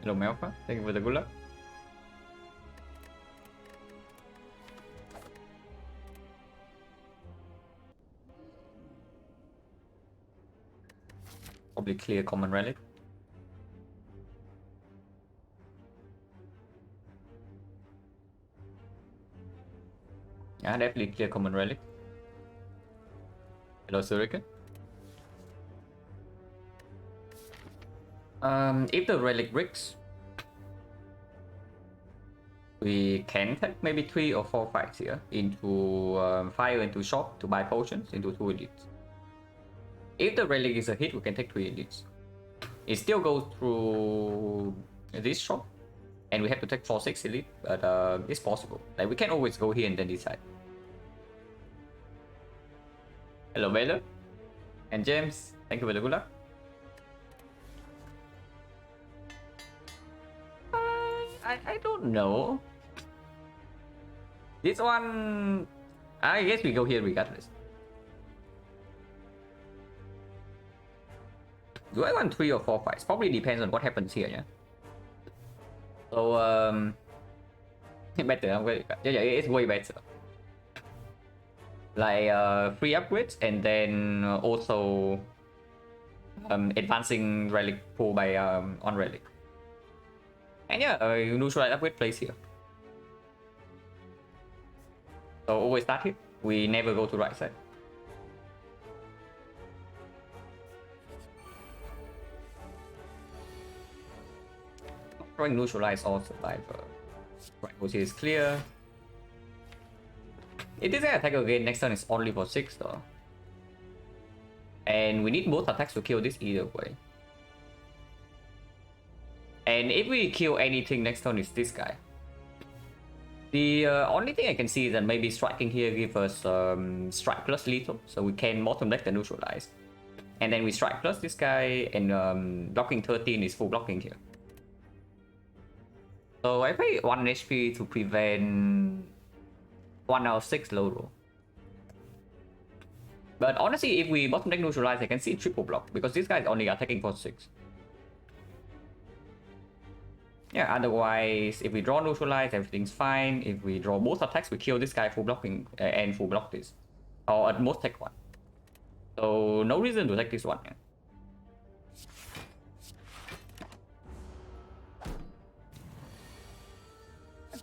Hello Melfa, thank you for the good luck. Probably clear common relic. Yeah, definitely clear common relic. Hello Surika. If the relic breaks, we can take maybe 3 or 4 fights here into fire into shop to buy potions into 2 elites. If the relic is a hit, we can take 3 elites. It still goes through this shop, and we have to take 4-6 elite, but it's possible. Like we can always go here and then decide. Hello Baylor and James, thank you for the good luck. I don't know. This one, I guess we go here regardless. Do I want 3 or 4 fights? Probably depends on what happens here, yeah. So better. Yeah, it's way better. Like free upgrades and then also advancing relic pool by on relic. And yeah, neutralize upgrade plays here. So always start here. We never go to right side. Throwing neutralize or survivor. Right, here is clear. If this attack again, next turn is only for 6 though. And we need both attacks to kill this either way. And if we kill anything next turn is this guy. The only thing I can see is that maybe striking here gives us strike plus lethal, so we can bottom deck the neutralize. And then we strike plus this guy, and blocking 13 is full blocking here. So I pay 1 HP to prevent 1 out of 6 low roll. But honestly, if we bottom deck neutralize, I can see triple block, because this guy is only attacking for 6. Yeah, otherwise, if we draw neutralize, everything's fine. If we draw both attacks, we kill this guy full blocking and full block this. Or at most take 1. So no reason to take this one. Yeah.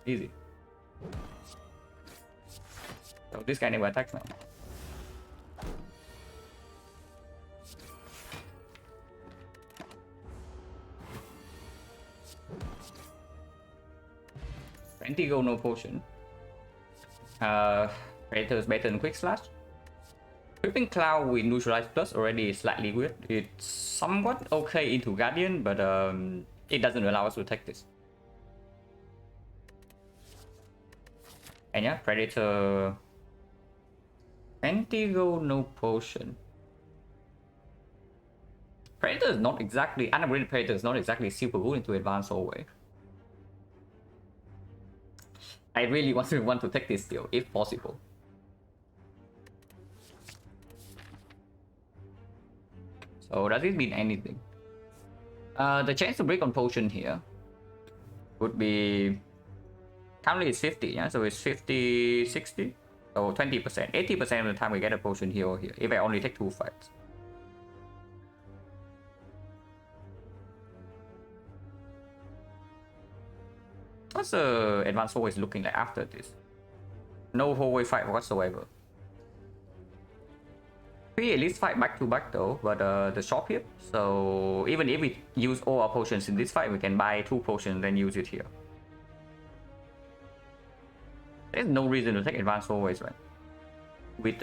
Easy. So this guy never attacks now. Go no potion. Predator is better than quick slash. Creeping Cloud with neutralize plus already is slightly weird. It's somewhat okay into Guardian, but it doesn't allow us to take this. And yeah, Predator. Go no potion. Predator is not exactly, unupgraded Predator is not exactly super good into advanced hallway. I really want to take this deal, if possible. So does it mean anything? The chance to break on potion here would be, currently it's 50, yeah, so it's 50, 60, so 20%. 80% of the time we get a potion here or here, if I only take 2 fights. What's the advanced hallway looking like after this? No hallway fight whatsoever. 3 at least fight back to back though, but the shop here. So even if we use all our potions in this fight, we can buy 2 potions and then use it here. There's no reason to take advanced hallways, right? With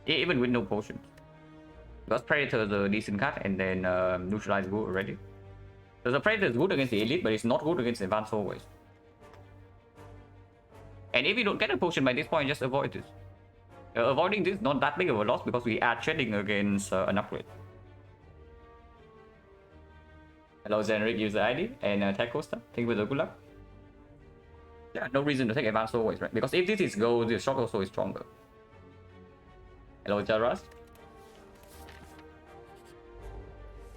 even with no potions. Because Predator is a decent card and then neutralize good already. So the Predator is good against the elite, but it's not good against advanced hallways. And if you don't get a potion by this point, just avoid this. Avoiding this is not that big of a loss because we are trading against an upgrade. Hello generic user ID and Tech Coaster. Thank you for the good luck. Yeah, no reason to take advanced hallways, right? Because if this is gold, the shock also is stronger. Hello Jaras.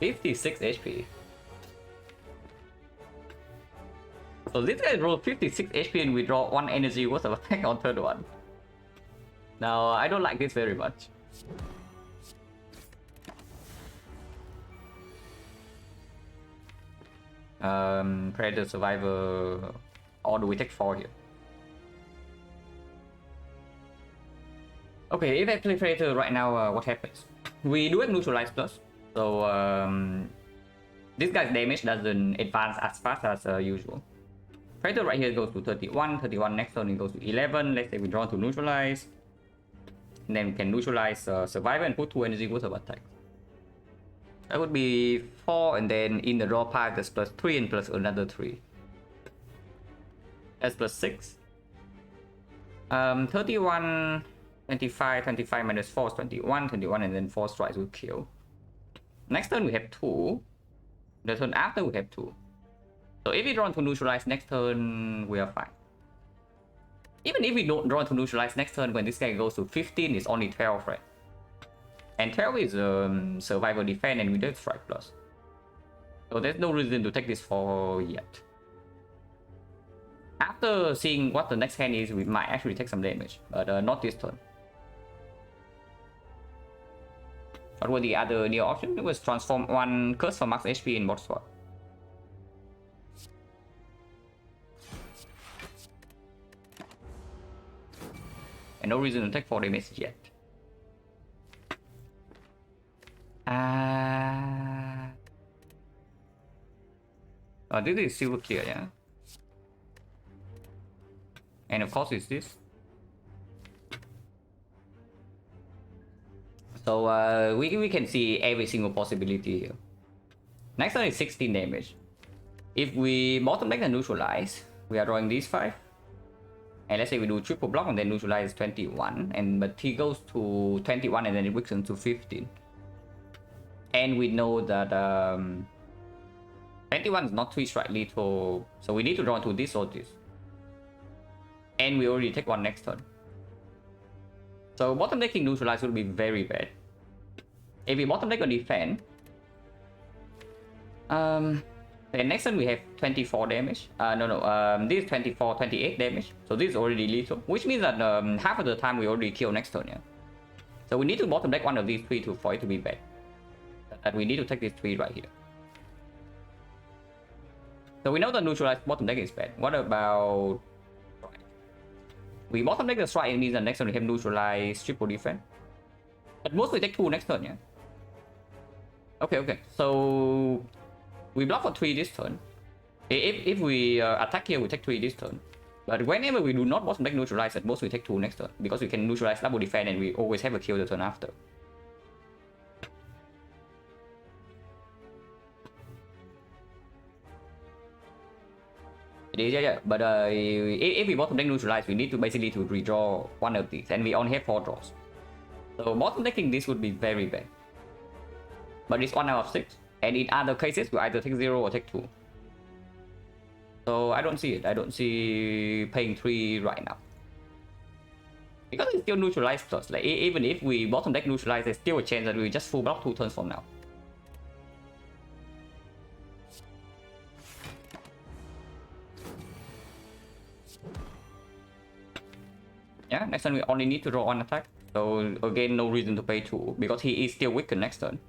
56 HP. So this guy rolled 56 HP and we draw 1 energy worth of attack on turn 1. Now, I don't like this very much. Predator, Survivor... Or do we take 4 here? Okay, if I play Predator right now, what happens? We do have Neutralize Plus. So, this guy's damage doesn't advance as fast as usual. Predator right here goes to 31, 31 next turn it goes to 11. Let's say we draw to Neutralize. And then we can Neutralize Survivor and put 2 energy worth of attack. That would be 4, and then in the draw pile there's plus 3 and plus another 3. That's plus 6. 31, 25, 25 minus 4 is 21, 21, and then 4 strikes will kill. Next turn we have 2. The turn after we have 2. So if we draw to Neutralize next turn, we are fine. Even if we don't draw to Neutralize next turn, when this guy goes to 15, it's only 12, right? And 12 is Survival Defense, and we don't Strike Plus. So there's no reason to take this for yet. After seeing what the next hand is, we might actually take some damage, but not this turn. What were the other new options? It was transform 1 curse for max HP in board swap. And no reason to take 4 damage yet. Oh, this is silver clear, yeah. And of course it's this. So we can see every single possibility here. Next one is 16 damage. If we bottom deck and Neutralize, we are drawing these 5. And let's say we do triple block and then Neutralize 21, but he goes to 21 and then it weakens to 15. And we know that 21 is not 3 strike lethal, so we need to draw into this or this. And we already take 1 next turn. So bottom decking Neutralize will be very bad. If we bottom deck on defense, then next turn we have 24 damage. This is 24, 28 damage. So this is already lethal, which means that half of the time we already kill next turn, yeah. So we need to bottom deck one of these 3 for it to be bad. That we need to take this 3 right here. So we know the Neutralize bottom deck is bad. What about... We bottom deck the strike, it means that next turn we have Neutralize triple defense. At most we take 2 next turn, yeah. Okay. So we block for 3 this turn. If we attack here, we take 3 this turn. But whenever we do not bottom deck Neutralize, at most we take 2 next turn. Because we can Neutralize double defense and we always have a kill the turn after. Yeah. But if we bottom deck Neutralize, we need to basically to redraw one of these, and we only have 4 draws. So bottom decking this would be very bad. But it's 1 out of 6, and in other cases we either take 0 or take 2. So I don't see it. I don't see paying 3 right now. Because it's still Neutralize plus. Like even if we bottom deck Neutralize, there's still a chance that we just full block 2 turns from now. Yeah, next turn we only need to draw 1 attack. So again, no reason to pay 2 because he is still weakened next turn.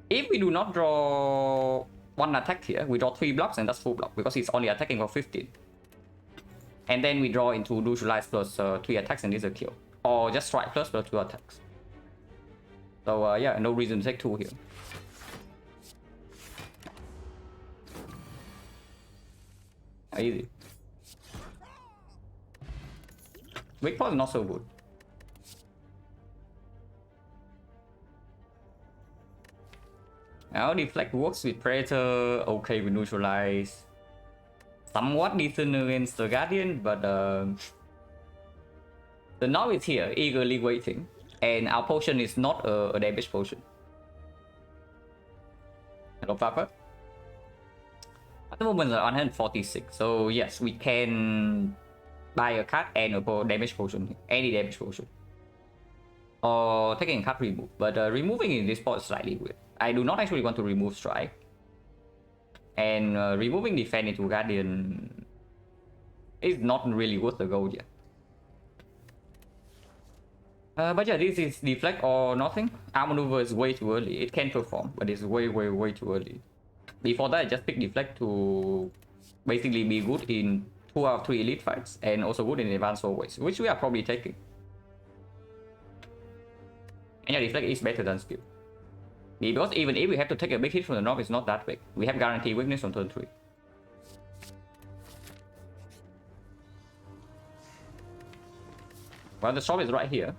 If we do not draw 1 attack here, we draw 3 blocks and that's full block because he's only attacking for 15. And then we draw into Neutralize plus 3 attacks and this is a kill. Or just strike plus 2 attacks. So yeah, no reason to take 2 here. Easy. Weak point is not so good. Now Deflect works with Predator, okay with Neutralize. Somewhat decent against the Guardian, but the Knob is here, eagerly waiting. And our potion is not a damage potion. Hello, Papa. At the moment, we're on 146, so yes, we can buy a card and a damage potion, any damage potion. Or taking a card remove, but removing in this spot is slightly weird. I do not actually want to remove strike. And removing defense into Guardian is not really worth the gold yet. But yeah, this is deflect or nothing. Arm maneuver is way too early. It can perform, but it's way too early. Before that, I just pick deflect to basically be good in 2 out of 3 elite fights and also good in advanced always, which we are probably taking. And yeah, deflect is better than skill. Because even if we have to take a big hit from the knob, it's not that big. We have guaranteed weakness on turn 3. Well, the shop is right here.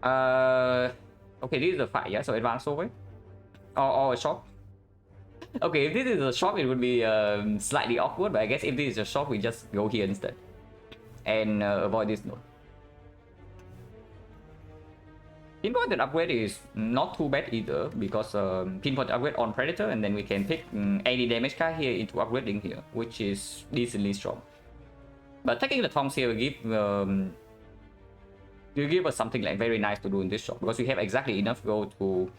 Okay, this is a fight, yeah, so advance over. Or a shop. Okay, if this is a shop, it would be slightly awkward, but I guess if this is a shop, we just go here instead. And avoid this node. Pinpointed upgrade is not too bad either, because pinpoint upgrade on Predator, and then we can pick any damage card here into upgrading here, which is decently strong. But taking the Tongs here will give us something like very nice to do in this shop, because we have exactly enough gold to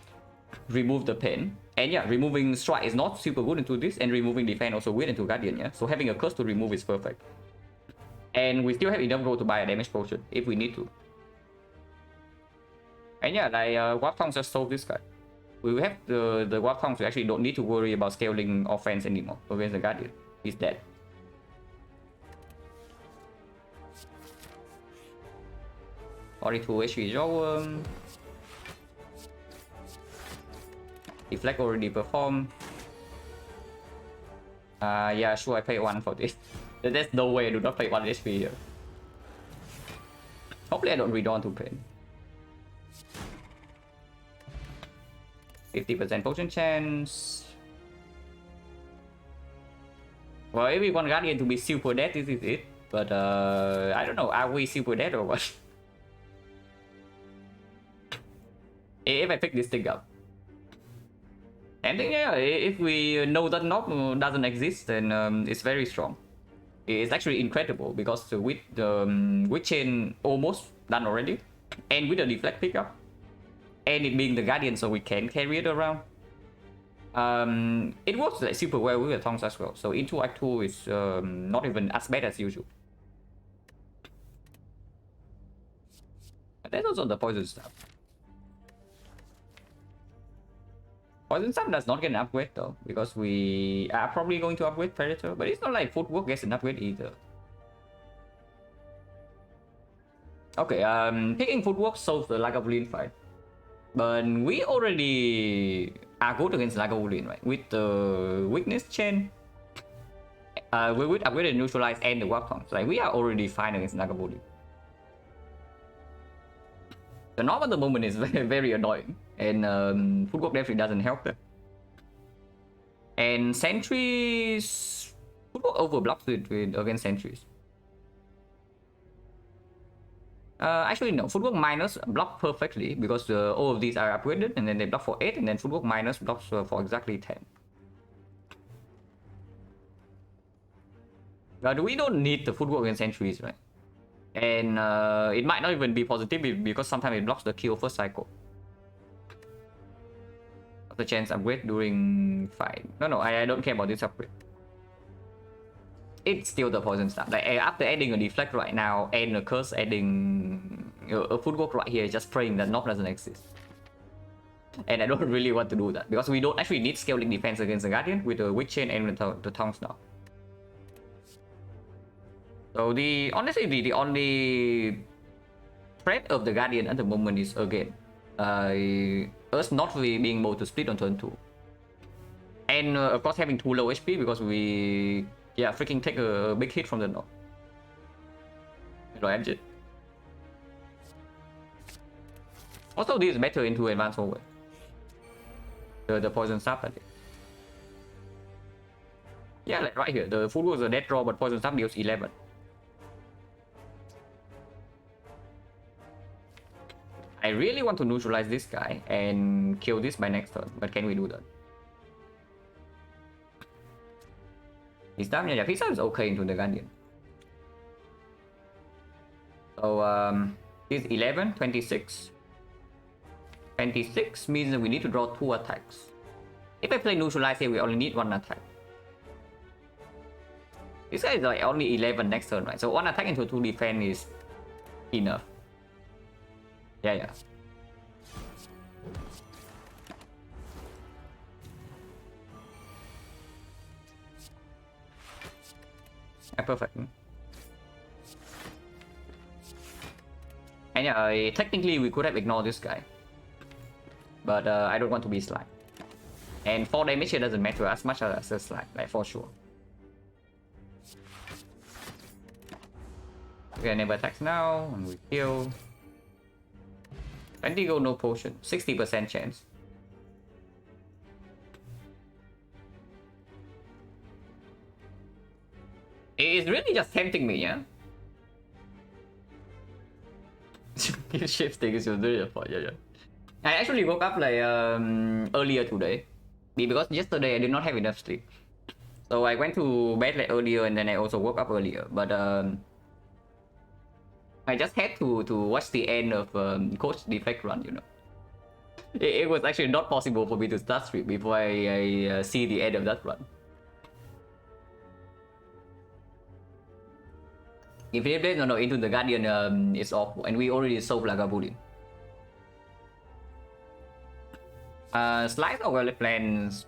remove the pen. And yeah, removing strike is not super good into this, and removing defense also weird into Guardian, yeah. So having a curse to remove is perfect. And we still have enough gold to buy a damage potion if we need to. And yeah, like Warp Tongs just solve this guy. We have the Warp Tongs, we actually don't need to worry about scaling offense anymore against the Guardian. He's dead. A20H HP Deflect already performed. Yeah, sure, I pay 1 for this. There's no way I do not pay 1 HP here. Hopefully I don't read on to pain. 50% potion chance. Well, if we want Guardian to be super dead, this is it. But I don't know, are we super dead or what? If I pick this thing up. And then, yeah, if we know that knob doesn't exist, then it's very strong. It's actually incredible, because with the Witch Chain almost done already, and with the deflect pickup, and it being the Guardian, so we can carry it around. It works like super well with the Tongs as well. So into Act 2 is not even as bad as usual. But there's also the poison stuff. Poison stuff does not get an upgrade though, because we are probably going to upgrade Predator, but it's not like Footwork gets an upgrade either. Okay, picking Footwork solves the Lagavulin fight. But we already are good against Lagavulin, right? With the Weakness Chain, we would upgrade and neutralize and the Warp Tongs. Like, we are already fine against Lagavulin. The knob at the moment is very annoying, and Footwork definitely doesn't help them. And Sentries, Footwork overblocks it against Sentries. Actually no, Footwork minus block perfectly, because all of these are upgraded, and then they block for 8, and then Footwork minus blocks for exactly 10. But we don't need the Footwork against Sentries, right? And it might not even be positive, because sometimes it blocks the kill first cycle. The chance upgrade during fight. No, I don't care about this upgrade. It's still the poison stuff. Like, after adding a deflect right now and a curse, adding a Footwork right here, just praying that knob doesn't exist. And I don't really want to do that, because we don't actually need scaling defense against the Guardian with the Witch Chain and the Tongs now. So honestly, the only threat of the Guardian at the moment is, again, us not really being able to split on turn 2. And of course having too low HP, because we, yeah, freaking take a big hit from the knob. Engine. Also, this is better into advanced forward. The poison staff, I think. Yeah, like right here, the Footwork is a dead draw, but poison staff deals 11. I really want to neutralize this guy and kill this by next turn, but can we do that? His damage, yeah, his is okay into the Guardian. So, this 11, 26. 26 means that we need to draw 2 attacks. If I play neutralize here, we only need 1 attack. This guy is like only 11 next turn, right? So 1 attack into 2 defense is enough. Yeah. Perfect. And yeah, technically we could have ignored this guy. But I don't want to be slide. And 4 damage here doesn't matter as much as a slide, like for sure. Okay, never attacks now, and we kill. Wendigo, no potion, 60% chance. It's really just tempting me, yeah? Shifting is your day, yeah. I actually woke up like earlier today because yesterday I did not have enough sleep. So I went to bed like earlier and then I also woke up earlier. But I just had to watch the end of Coach Deflect run, you know. It was actually not possible for me to start stream before I see the end of that run. If he plays no into the Guardian, it's awful, and we already sold Lagavulin. Slice or well plans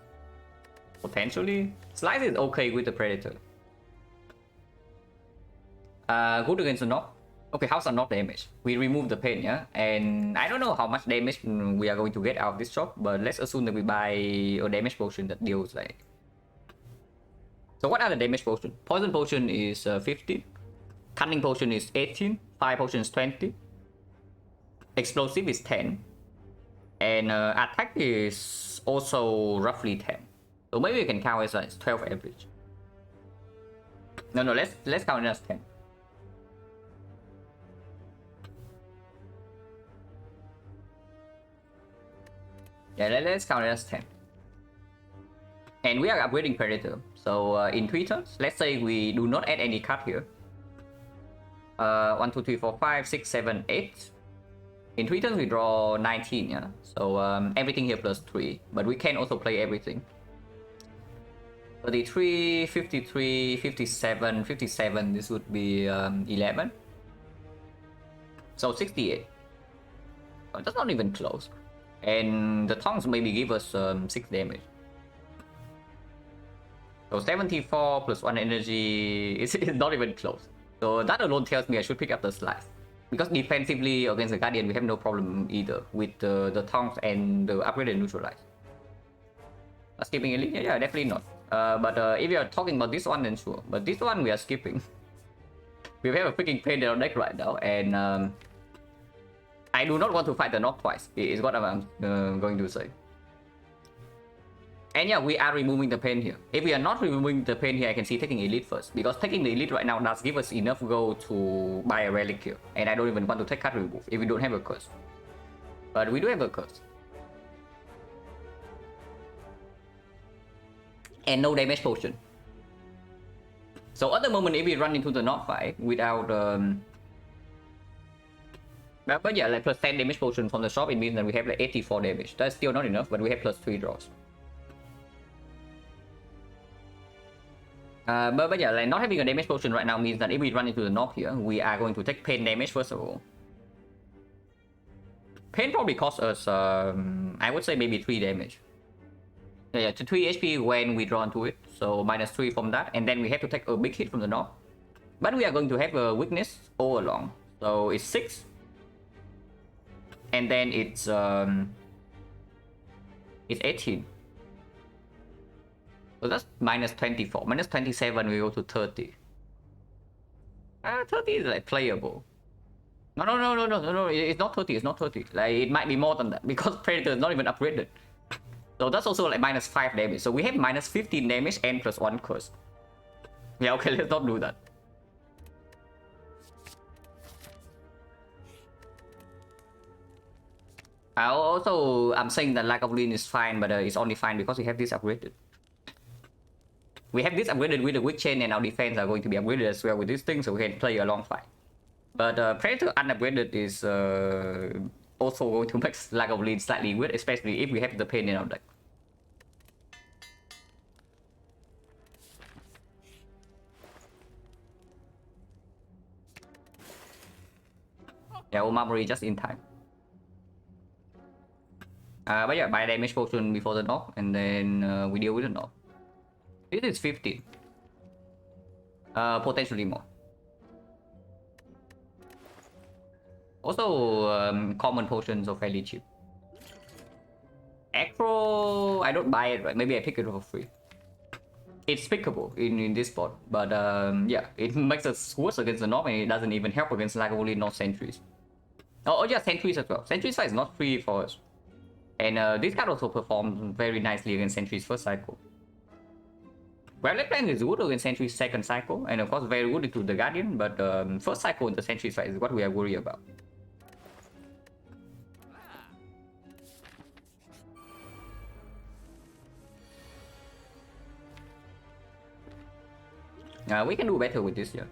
potentially. Slice is okay with the Predator. Good against the knock. Okay, how's a knock damage? We remove the pain, yeah? And I don't know how much damage we are going to get out of this shop, but let's assume that we buy a damage potion that deals like. So what are the damage potion? Poison potion is 50. Cunning potion is 18, fire potion is 20, explosive is 10, and attack is also roughly 10. So maybe we can count as 12 average. No, let's count it as 10. Yeah, let's count it as 10. And we are upgrading Predator. So in 3 turns, let's say we do not add any card here. 1, 2, 3, 4, 5, 6, 7, 8. In 3 turns we draw 19, yeah. So everything here plus 3, but we can also play everything. 33, 53, 57, 57. This would be 11. So 68. Oh, that's not even close. And the tongues maybe give us 6 damage. So 74 plus 1 energy is not even close. So that alone tells me I should pick up the slice. Because defensively against the Guardian we have no problem either with the tongues and the upgraded neutralize. Skipping elite? Yeah, definitely not. But if you are talking about this one, then sure. But this one we are skipping. We have a freaking pain on deck right now, and I do not want to fight the knock twice. Is what I'm going to say. And yeah, we are removing the pain here. If we are not removing the pain here, I can see taking elite first. Because taking the elite right now does give us enough gold to buy a relic here. And I don't even want to take card remove if we don't have a curse. But we do have a curse. And no damage potion. So at the moment, if we run into the knock fight without but yeah, like plus 10 damage potion from the shop, it means that we have like 84 damage. That's still not enough, but we have plus 3 draws. But yeah, like not having a damage potion right now means that if we run into the knock here, we are going to take pain damage first of all. Pain probably costs us, I would say maybe 3 damage. Yeah, to 3 HP when we draw into it, so minus 3 from that, and then we have to take a big hit from the knock. But we are going to have a weakness all along, so it's 6. And then it's 18. So that's minus 24. Minus 27, we go to 30. 30 is like playable. No, it's not 30, it's not 30. Like, it might be more than that, because Predator is not even upgraded. So that's also like minus 5 damage. So we have minus 15 damage and plus 1 curse. Yeah, okay, let's not do that. Also, I'm saying that lack of lean is fine, but it's only fine because we have this upgraded. We have this upgraded with the weak chain, and our defense are going to be upgraded as well with this thing, so we can play a long fight. But Predator unupgraded is also going to make lack of lead slightly weird, especially if we have the pain in our deck. Yeah, Omamori just in time. But yeah, buy damage potion before the knock, and then we deal with the knock. This is 15. Potentially more. Also, common potions are fairly cheap. Acro, I don't buy it, right? Maybe I pick it for free. It's pickable in this spot, but yeah, it makes us worse against the knock, and it doesn't even help against Lagavulin no sentries. Oh yeah, sentries as well. Sentries fight is not free for us. And this card also performs very nicely against sentries first cycle. Wavelet Plan is good against sentries second cycle, and of course very good into the Guardian, but first cycle in the sentries fight is what we are worried about. We can do better with this here.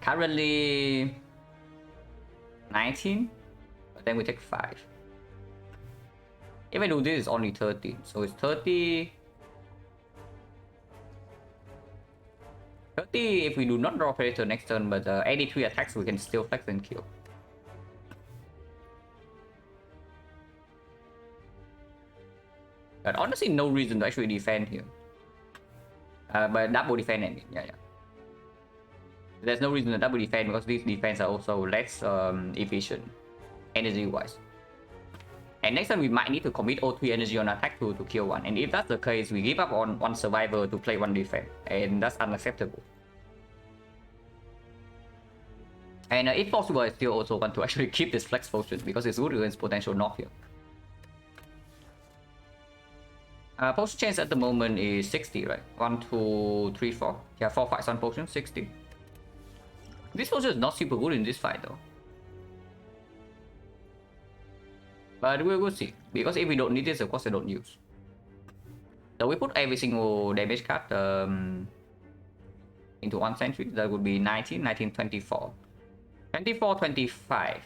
Currently 19, but then we take 5. If I do this, it's only 30, so it's 30. 30 if we do not draw Predator next turn, but 83 attacks we can still flex and kill. But honestly, no reason to actually defend here. But double defend, I mean, yeah. There's no reason to double defend because these defense are also less efficient energy-wise. And next time we might need to commit O3 energy on attack to kill one. And if that's the case, we give up on one survivor to play one defense. And that's unacceptable. And if possible, I still also want to actually keep this flex potion because it's good against potential knock here. Potion chance at the moment is 60, right? 1, 2, 3, 4. Yeah, 4 fights on potion, 60. This potion is not super good in this fight though. But we'll see. Because if we don't need this, of course I don't use. So we put every single damage card into one sentry. That would be 19, 19, 24. 24, 25.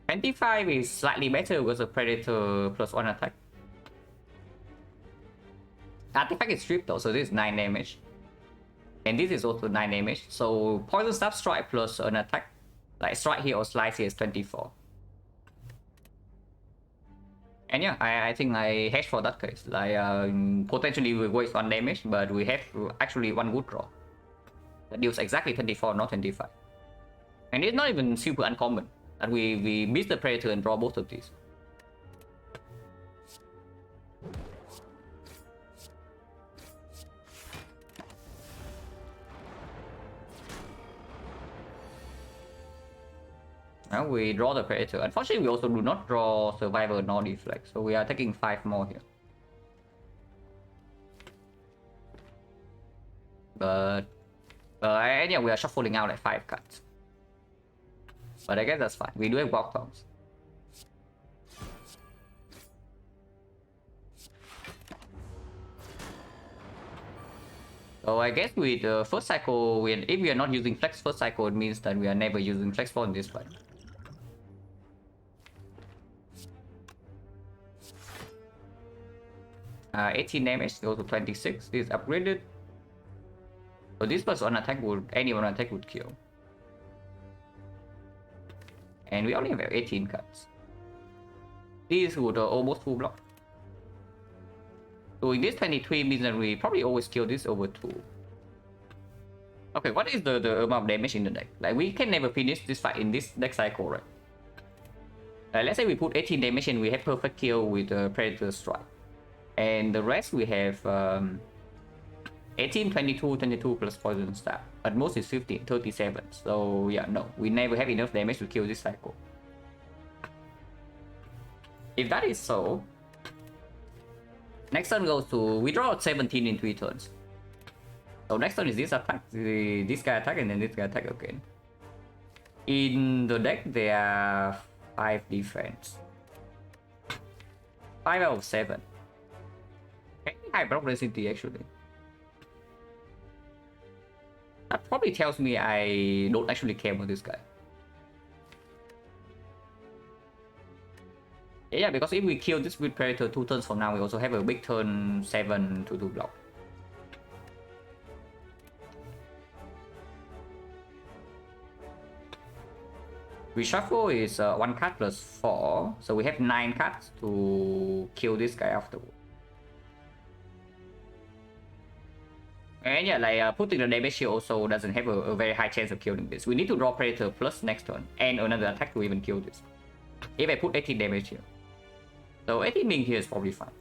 25 is slightly better because of Predator plus 1 attack. Artifact is stripped though, so this is 9 damage. And this is also 9 damage. So Poison Stab Strike plus an attack, like Strike here or Slice here, is 24. And yeah, I think I hedge for that case. Like potentially we waste 1 damage, but we have actually 1 good draw. That deals exactly 24, not 25. And it's not even super uncommon that we miss the Predator and draw both of these. Now we draw the Predator. Unfortunately, we also do not draw Survivor nor Deflect, so we are taking 5 more here. But yeah, we are shuffling out like 5 cards. But I guess that's fine. We do have walk bombs. So I guess with the first cycle, if we are not using flex first cycle, it means that we are never using flex 4 in this fight. Uh, 18 damage goes to 26. This is upgraded. So this plus one attack would, any one attack would kill. And we only have 18 cards. These would almost full block. So in this 23 means that we probably always kill this over 2. Okay, what is the amount of damage in the deck? Like we can never finish this fight in this deck cycle, right? Let's say we put 18 damage and we have perfect kill with Predator Strike. And the rest we have 18, 22, 22 plus Poison Stab. At most is 15, 37. So yeah, no, we never have enough damage to kill this cycle. If that is so, next turn goes to, we draw 17 in 3 turns. So next turn is this attack, this guy attack, and then this guy attack again. In the deck there are 5 defense. 5 out of 7. High block density actually. That probably tells me I don't actually care about this guy. Yeah, because if we kill this with Predator 2 turns from now, we also have a big turn 7 to do block. Reshuffle is 1 card plus 4, so we have 9 cards to kill this guy afterward. And yeah, like putting the damage here also doesn't have a very high chance of killing this. We need to draw Predator plus next turn and another attack to even kill this. If I put 18 damage here. So 18 being here is probably fine.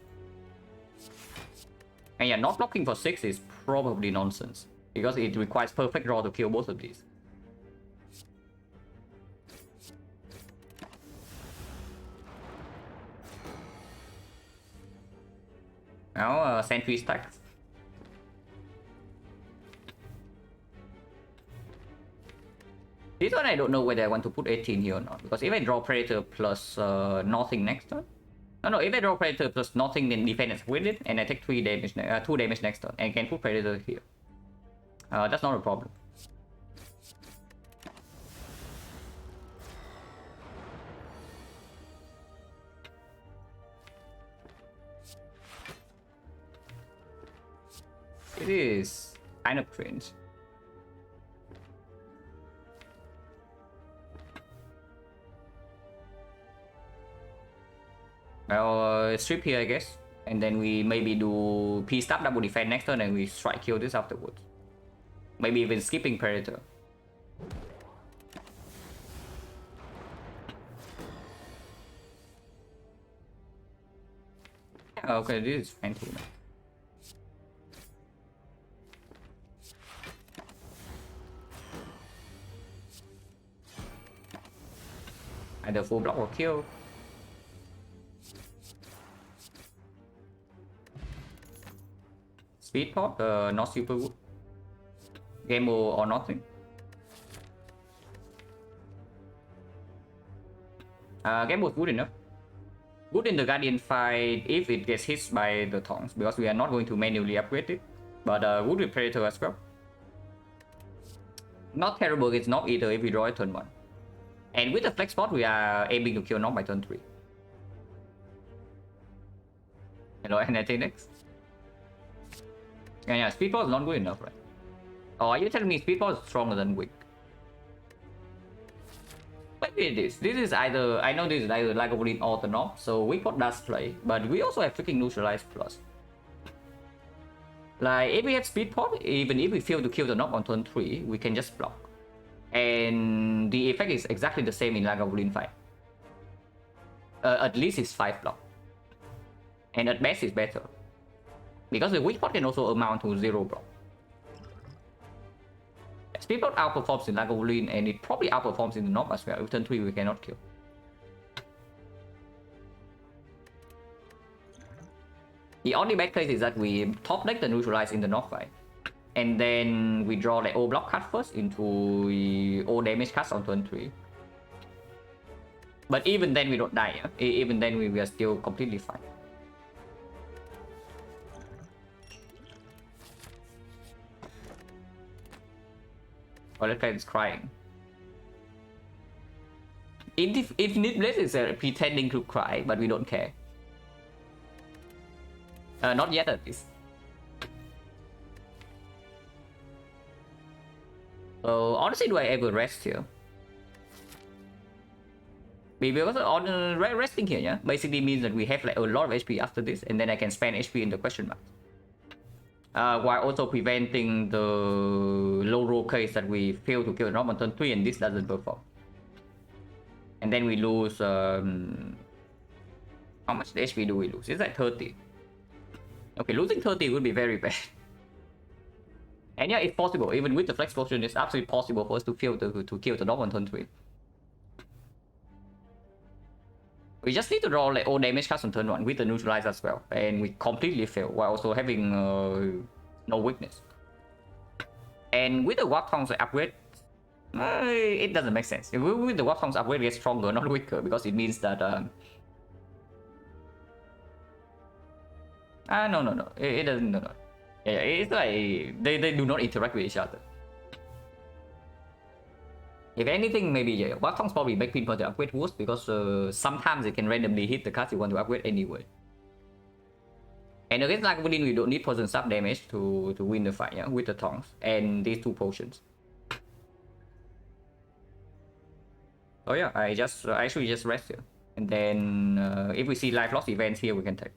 And yeah, not blocking for 6 is probably nonsense, because it requires perfect draw to kill both of these. Now sentry stacks. This one I don't know whether I want to put 18 here or not, because if I draw Predator plus nothing next turn. No, if I draw Predator plus nothing, then defense with it, and I take 2 damage next turn, and can put Predator here. That's not a problem. It is kind of cringe. Well, strip here, I guess. And then we maybe do P-Stab double defense next turn, and we strike kill this afterwards. Maybe even skipping Predator. Okay, this is fine too. Either full block or kill. Speed pop, not super good. Game or nothing. Game was good enough. Good in the Guardian fight if it gets hit by the Tongs, because we are not going to manually upgrade it. But good with Predator as well. Not terrible against Knob either if we draw a turn 1. And with the flex spot, we are aiming to kill Knob by turn 3. Hello, anything next? Yeah, Speedball is not good enough, right? Oh, are you telling me Speedball is stronger than Wick? Maybe it is. This is either, I know this is either Lagavulin or the Knob, so Wickpot does play, but we also have freaking Neutralize Plus. Like, if we have Speedpot, even if we fail to kill the Knob on turn 3, we can just block. And the effect is exactly the same in Lagavulin fight. At least it's 5 block. And at best it's better. Because the weak spot can also amount to 0 block. Speedbot outperforms in Lagavulin, and it probably outperforms in the Knob as well. With turn 3 we cannot kill. The only bad case is that we top deck the Neutralize in the Knob fight. And then we draw like O block card first into O damage cards on turn 3. But even then we don't die. Yeah? Even then we are still completely fine. Oh, that guy is crying. Infinite Bliss is pretending to cry, but we don't care. Not yet at least. So honestly, do I ever rest here? Because on resting here, yeah, basically means that we have like a lot of HP after this, and then I can spend HP in the question mark. While also preventing the low roll case that we fail to kill the Knob on turn 3 and this doesn't perform. And then we lose, how much HP do we lose? It's like 30. Okay, losing 30 would be very bad. And yeah, it's possible. Even with the flex potion, it's absolutely possible for us to kill the Knob on turn 3. We just need to draw like all damage cards on turn 1 with the Neutralize as well. And we completely fail while also having no weakness. And with the Warp Tongs upgrade, it doesn't make sense. With the Warp Tongs upgrade, we get stronger, not weaker, because it means that... no. It doesn't... No. Yeah, it's like they do not interact with each other. If anything, maybe yeah, Warthog's probably make pinpoint to upgrade worse because sometimes it can randomly hit the cards you want to upgrade anyway. And against Lagavulin, we don't need poison sub damage to win the fight, yeah, with the tongs and these 2 potions. So yeah, I actually just rest here, and then if we see life loss events here, we can take.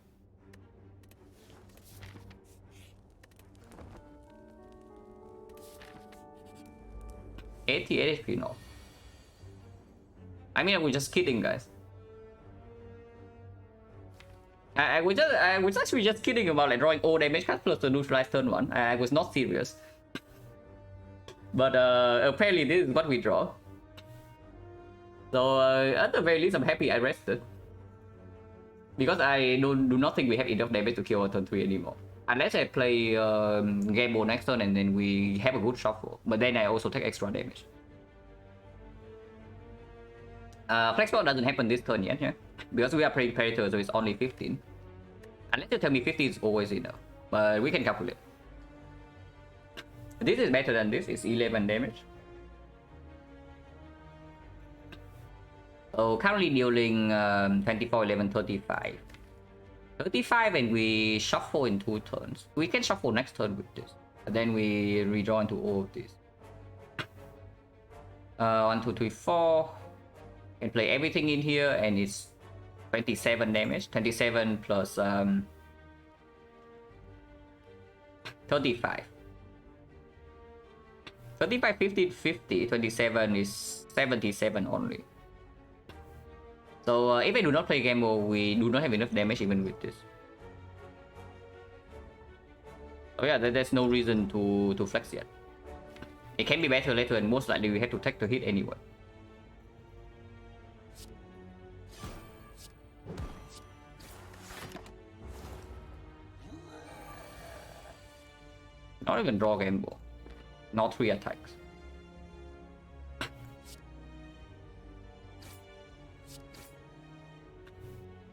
HP no. I mean, we're just kidding, guys. I was actually just kidding about like drawing all damage cards plus the neutralize turn 1. I was not serious. But apparently this is what we draw. So at the very least, I'm happy I rested. Because I do not think we have enough damage to kill on turn 3 anymore. Unless I play Game Ball next turn and then we have a good shuffle. But then I also take extra damage. Flexball doesn't happen this turn yet, yeah? Because we are playing Predator, so it's only 15. Unless you tell me 50 is always enough. But we can calculate. This is better than this, it's 11 damage. So currently dealing 24, 11, 35. 35 and we shuffle in 2 turns. We can shuffle next turn with this. And then we redraw into all of this. 1, 2, 3, 4. Can play everything in here and it's 27 damage. 27 plus 35. 35, 50, 50. 27 is 77 only. So if I do not play Game Ball, we do not have enough damage even with this. So yeah, there's no reason to flex yet. It can be better later and most likely we have to take the hit anyway. Not even draw Game Ball. Not 3 attacks.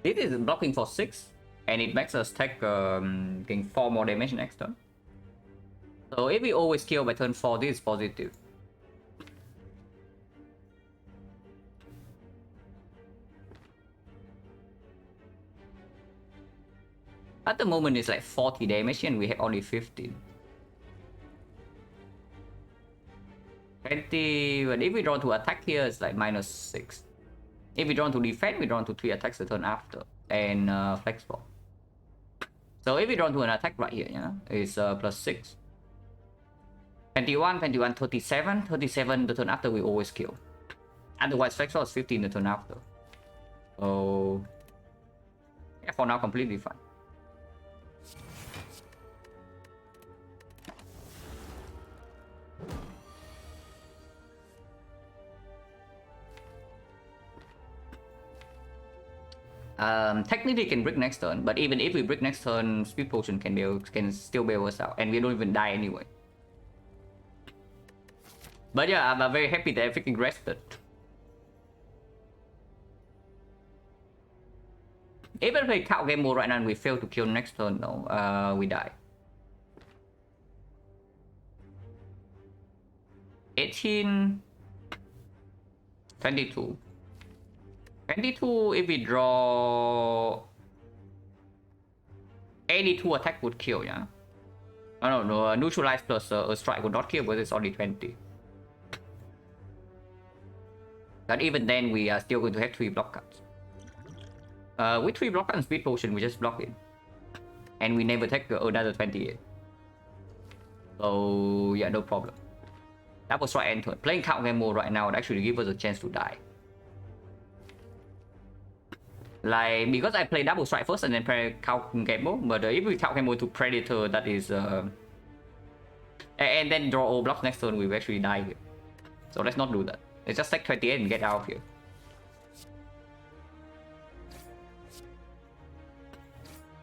This is blocking for 6, and it makes us take getting 4 more damage next turn. So if we always kill by turn 4, this is positive. At the moment it's like 40 damage and we have only 15. 20, but if we draw to attack here, it's like -6. If we draw to defend, we draw to 3 attacks the turn after, and flexible. So if we draw to an attack right here, yeah, it's +6. 21, 21, 37, 37 the turn after we always kill. Otherwise, flexible is 15 the turn after. So yeah, for now completely fine. Technically can brick next turn, but even if we brick next turn, Speed Potion can still bail us out, and we don't even die anyway. But yeah, I'm very happy that I freaking rested. If I play Count Game Mode right now and we fail to kill next turn, no, we die. 18, 22. 22, if we draw 82 attack would kill, yeah? Oh no, neutralize plus a strike would not kill, but it's only 20. But even then, we are still going to have 3 block cards. With 3 block cards and Speed Potion, we just block it. And we never take another 28. So yeah, no problem. Double strike end turn. Playing Count Game Mode right now would actually give us a chance to die. Like, because I play double strike first and then play Count Game Mode, but if we Count Game Mode to Predator, that is and then draw all blocks next turn, we will actually die here. So let's not do that. Let's just take 28 and get out of here.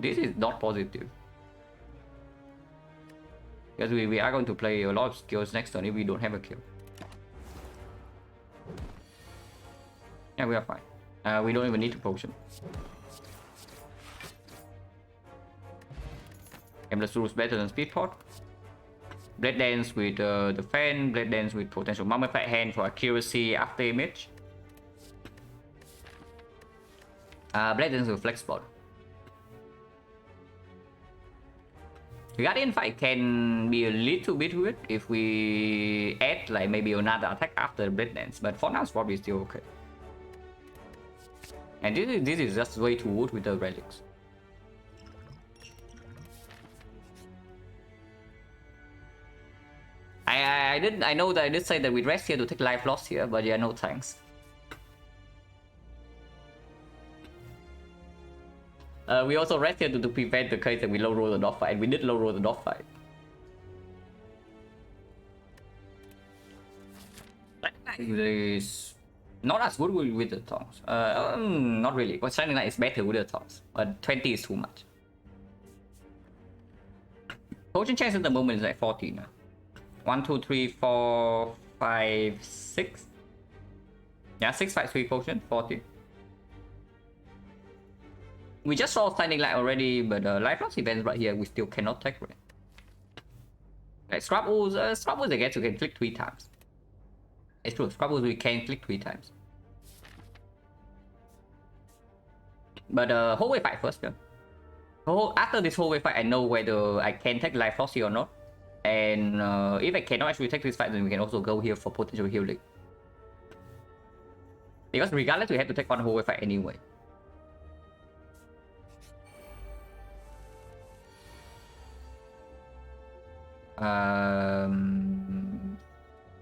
This is not positive. Because we are going to play a lot of skills next turn if we don't have a kill. Yeah, we are fine. We don't even need to potion. Aimless Rule is better than Speed Pot. Blade Dance with the fan, Blade Dance with potential Mummified Hand for accuracy after image. Blade Dance with Flex Spot. Guardian fight can be a little bit weird if we add like maybe another attack after Blade Dance, but for now it's probably still okay. And this is just way too wood with the relics. I know that I did say that we rest here to take life loss here, but yeah, no thanks. We also rest here to prevent the case that we low roll the dog fight, and we did low roll the dog fight. Is not as good with the tongs. Not really. But Silent is better with the tongs, but 20 is too much. Potion chance at the moment is like 14. 1, 2, 3, 4, 5, 6. Yeah, 6, 5, 3 potion, 14. We just saw Standing Light already, but life loss events right here we still cannot take it. Like Scrabbles, I guess you can click 3 times. It's true, Scrabbles we can click 3 times. But whole way fight first, yeah. After this whole way fight, I know whether I can take life loss here or not. And if I cannot actually take this fight, then we can also go here for potential healing. Because regardless, we have to take one whole way fight anyway.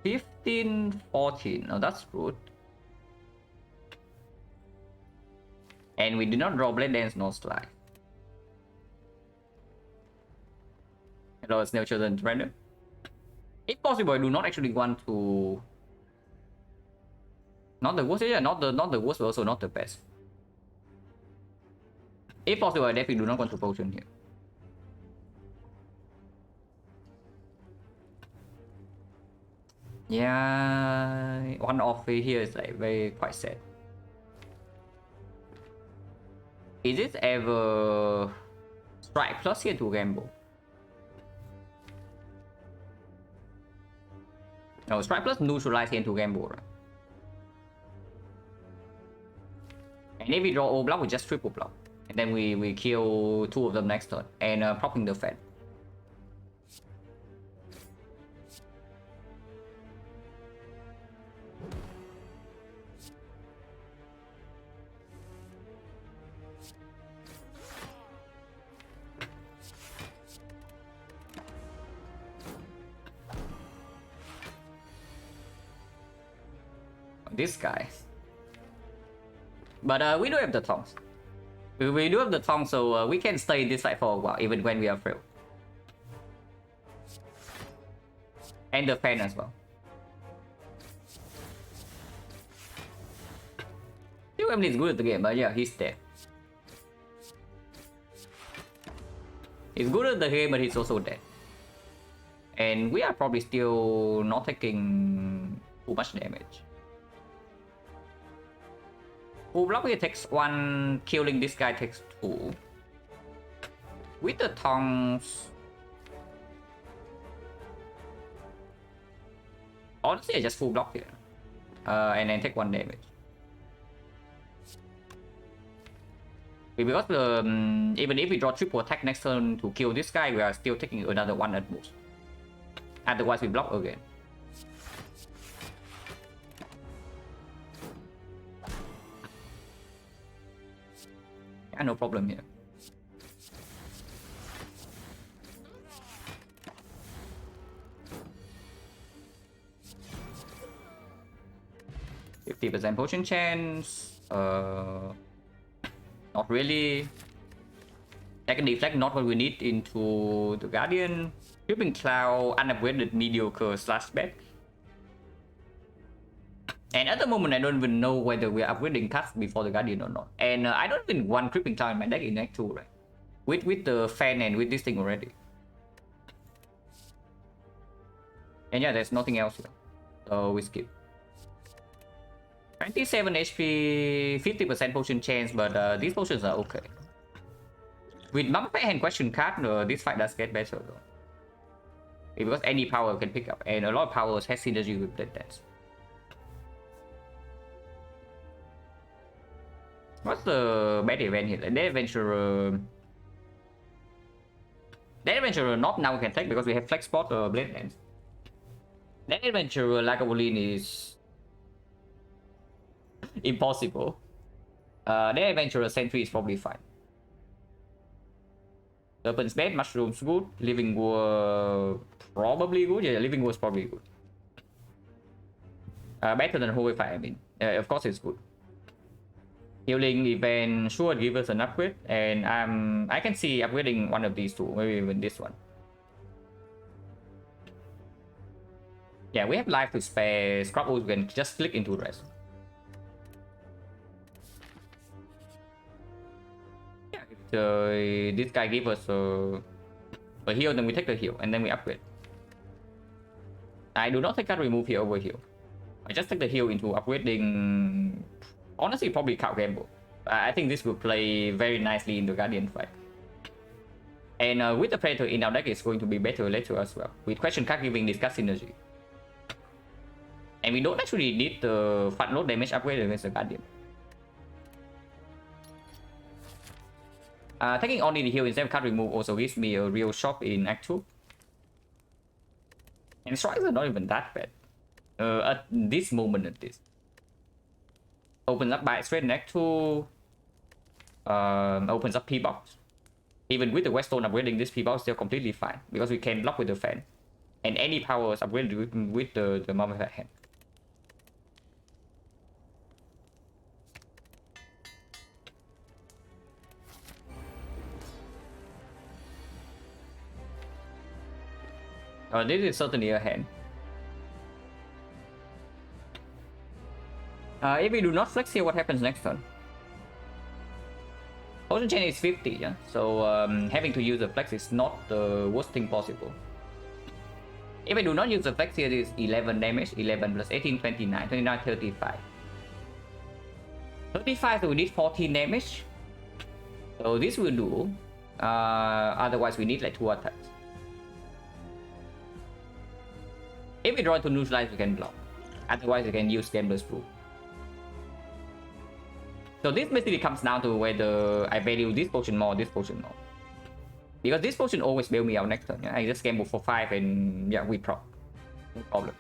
15, 14. Oh, that's good. And we did not draw Blade Dance, no slide. Hello, Snail Children Random. If possible, I do not actually want to. Not the worst, yeah, not the worst, but also not the best. If possible, I definitely do not want to potion here. Yeah, one off here is like quite sad. Is it ever strike plus here to gamble? No, strike plus neutralize here to gamble, right? And if we draw O block, we just triple block. And then we kill 2 of them next turn. And propping the Fed. This guy. But we do have the tongs. We do have the tongs, so we can stay in this fight for a while, even when we are failed. And the fan as well. Still Emily is good at the game, but yeah, he's dead. He's good at the game, but he's also dead. And we are probably still not taking too much damage. Full block here takes 1, killing this guy takes 2. With the tongs, honestly I just full block here. And then take 1 damage. Because even if we draw triple attack next turn to kill this guy, we are still taking another 1 at most. Otherwise we block again. Yeah, no problem here. %50 potion chance. Not really. Second deflect, not what we need into the Guardian. Creeping Cloud, unupgraded mediocre / bad. And at the moment, I don't even know whether we are upgrading cards before the Guardian or not. And I don't even want Creeping Cloud in my deck in Act 2, right? With the fan and with this thing already. And yeah, there's nothing else here. So we skip. 27 HP, 50% potion chance, but these potions are okay. With Mummified Hand question card, this fight does get better though. Because any power can pick up, and a lot of powers has synergy with Blade Dance. What's the bad event here? Dead Adventurer. Dead Adventurer not now we can take because we have Flex Spot or Blade Dance. Dead Adventurer Lagavulin is impossible. Dead Adventurer Sentry is probably fine. Serpent's Bed, Mushroom's good, Living War probably good. Yeah, Living War is probably good. Better than Horrify, I mean. Of course it's good. Healing event sure give us an upgrade, and I can see upgrading one of these two, maybe even this one. Yeah, we have life to spare. Scrub we can just click into rest. Yeah, if this guy give us a heal, then we take the heal and then we upgrade. I do not take that remove here over heal. I just take the heal into upgrading. Honestly, probably cow gamble. I think this will play very nicely in the Guardian fight. And with the Predator in our deck, it's going to be better later as well. With question card giving this card synergy. And we don't actually need the front load damage upgrade against the Guardian. Taking only the heal instead of card remove also gives me a real shop in Act 2. And strikes are not even that bad. At this moment at least. Opens up by straight in Act 2. Opens up P-Box. Even with the Weststone upgrading, this P-Box is still completely fine. Because we can block with the fan. And any power is upgraded with the Mummified Hand. This is certainly a hand. If we do not flex here, what happens next turn? Potion chain is 50, yeah? So having to use the flex is not the worst thing possible. If I do not use the flex here, it is 11 damage, 11 plus 18, 29, 29, 35. 35, so we need 14 damage. So this will do. Otherwise we need like 2 attacks. If we draw to neutralize, we can block. Otherwise, we can use Gambler's Brew. So this basically comes down to whether I value this potion more or this potion more. Because this potion always bail me out next turn. Yeah? I just gamble for 5 and yeah, we proc. No problem.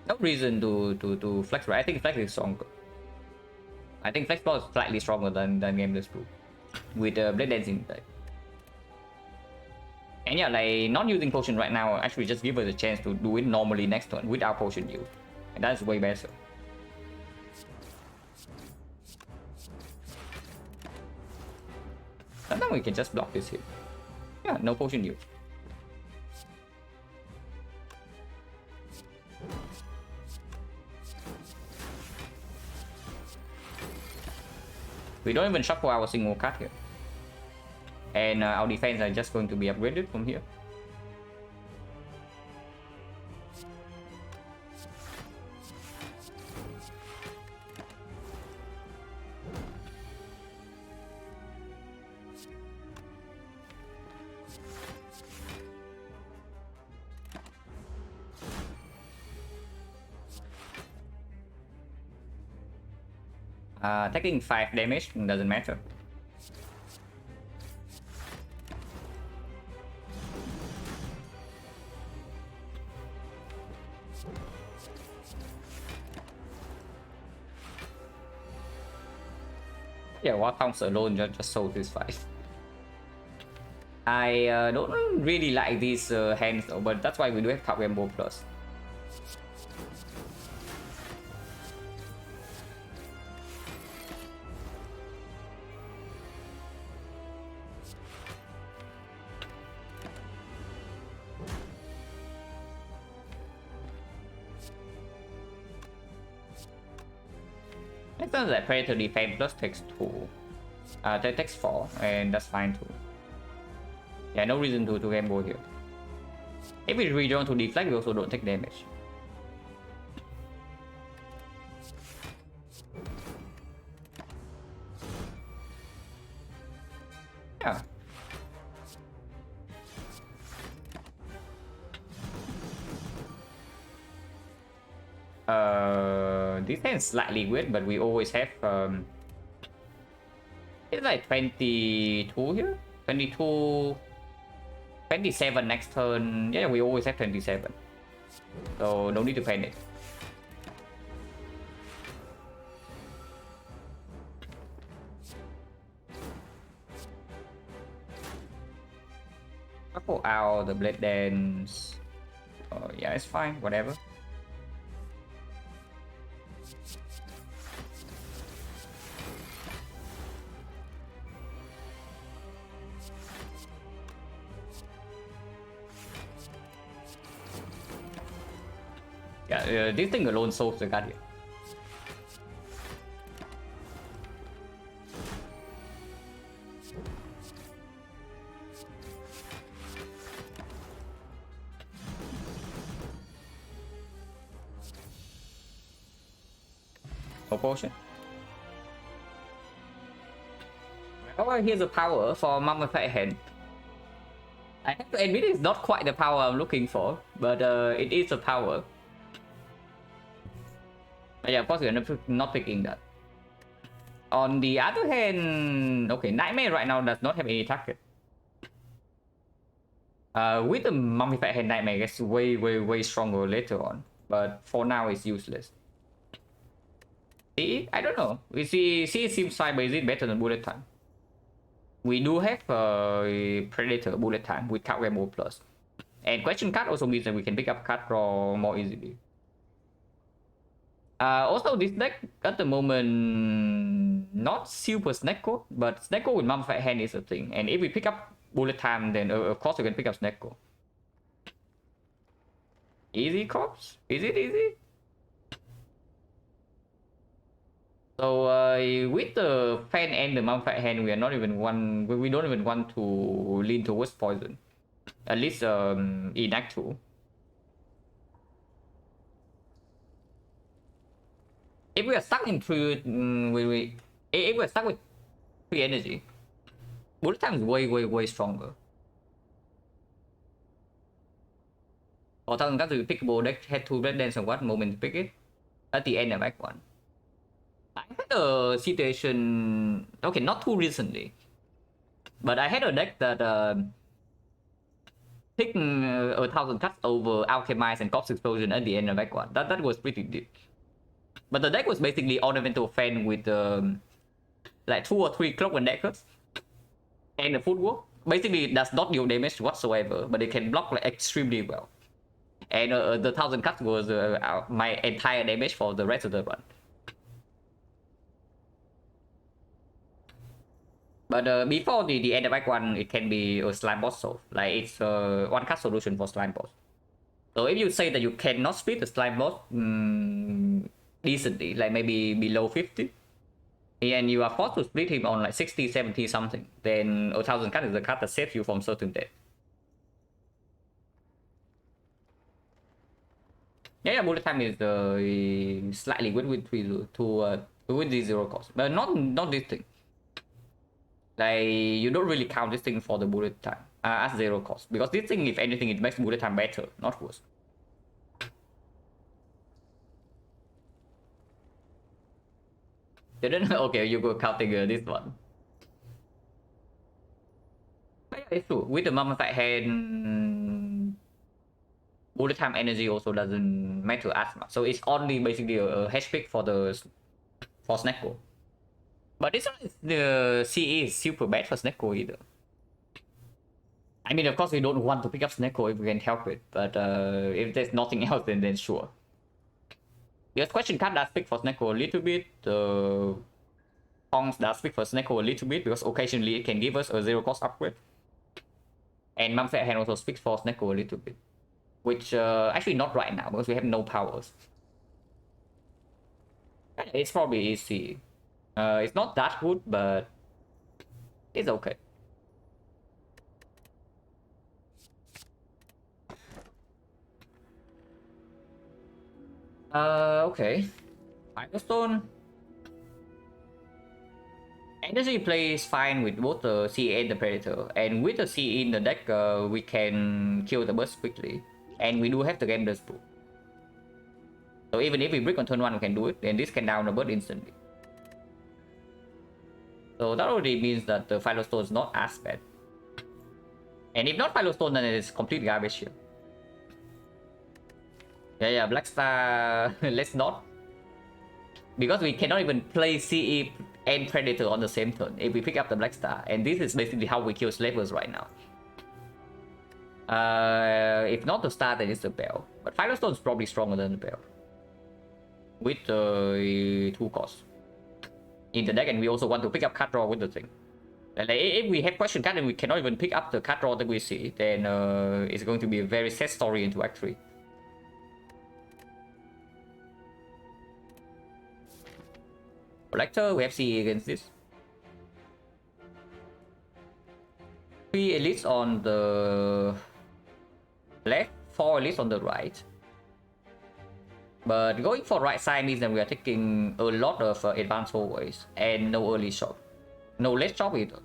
No reason to flex, right? I think flex is stronger. I think flex ball is slightly stronger than Gambler's Brew. With Blade Dancing type. And yeah, like not using potion right now actually just give us a chance to do it normally next turn without potion use. And that's way better. Sometimes we can just block this here. Yeah, no potion use. We don't even shuffle our single card here. And our defense are just going to be upgraded from here. Taking 5 damage doesn't matter. Yeah, War Pounce alone just sold this fight. I don't really like these hands though, but that's why we do have Cup Rainbow Plus. Next time that Predator Defense Plus takes 2. That takes 4, and that's fine too. Yeah, no reason to gamble here. If we redraw to deflect, we also don't take damage. Yeah. This hand is slightly weird, but we always have it's like 22 here. 22, 27 next turn. Yeah, we always have 27. So no need to panic. I'll pull out the blade dance. Yeah, it's fine, whatever. Yeah, this thing alone solves the Guardian. No potion. Oh, here's a power for Mummified Hand. I have to admit it's not quite the power I'm looking for, but it is a power. But yeah, of course we're not picking that. On the other hand, okay, Nightmare right now does not have any target. With the Mummified Hand, Nightmare gets way stronger later on, but for now it's useless. See, I don't know. We see it seems fine, but is it better than Bullet Time? We do have Predator Bullet Time with card Remo Plus. And Question Card also means that we can pick up card draw more easily. Also, this deck at the moment not super Snecko, but Snecko with Mummified Hand is a thing. And if we pick up Bullet Time, then of course we can pick up Snecko. Easy Corpse? Is it easy? So with the Fan and the Mummified Hand, we are not even we don't even want to lean towards poison. At least in Act 2. If we are stuck in three, if we're stuck with 3 energy, Bullet Time is way stronger. Or Thousand Cuts to pickable deck had 2 Blade Dance and what moment to pick it? At the end of Act 1. I had a situation, okay, not too recently, but I had a deck that picked 1,000 Cuts over Alchemize and Corpse Explosion at the end of Act 1. That was pretty deep. But the deck was basically Ornamental Fan with like 2 or 3 Cloak and Deckers and the Footwork. Basically, it does not deal damage whatsoever, but it can block like extremely well. And the 1,000 Cuts was my entire damage for the rest of the run. But before the end of Act 1, it can be a Slime Boss solve. Like it's a 1-card solution for Slime Boss. So if you say that you cannot split the Slime Boss decently, like maybe below 50, and you are forced to split him on like 60, 70 something, then 1,000 Cuts is the card that saves you from certain death. Yeah, Bullet Time is slightly good with the 0 cost, but not this thing. Like you don't really count this thing for the Bullet Time as 0 cost, because this thing, if anything, it makes Bullet Time better, not worse. Didn't okay, you go counting this one. But yeah, it's true. With the Mummified Hand, Bullet Time energy also doesn't matter as much. So it's only basically a hash pick for Snecko. But it's not the CE is super bad for Snecko either. I mean, of course, we don't want to pick up Snecko if we can help it, but if there's nothing else, then sure. Your Question Card does pick for Snecko a little bit. The Pongs does pick for Snecko a little bit because occasionally it can give us a 0 cost upgrade. And Mummified Hand also speaks for Snecko a little bit, which actually not right now because we have no powers. It's probably easy. It's not that good, but it's okay. Okay. Firestone. Energy plays fine with both the CE and the Predator, and with the CE in the deck, we can kill the burst quickly, and we do have the game dust pool. So even if we brick on turn 1, we can do it, and this can down the burst instantly. So that already means that the Philostone is not as bad. And if not Philostone, then it's complete garbage here. Yeah, Black Star, let's not. Because we cannot even play CE and Predator on the same turn if we pick up the Black Star. And this is basically how we kill Slavers right now. If not the Star, then it's the Bell. But Philostone is probably stronger than the Bell. With the 2 costs in the deck, and we also want to pick up card draw with the thing. And if we have question card and we cannot even pick up the card draw that we see, then it's going to be a very sad story into Act 3. Collector, we have CE against this. 3 elites on the left, 4 elites on the right. But going for right side means that we are taking a lot of advanced hallways and no early shop. No late shop either.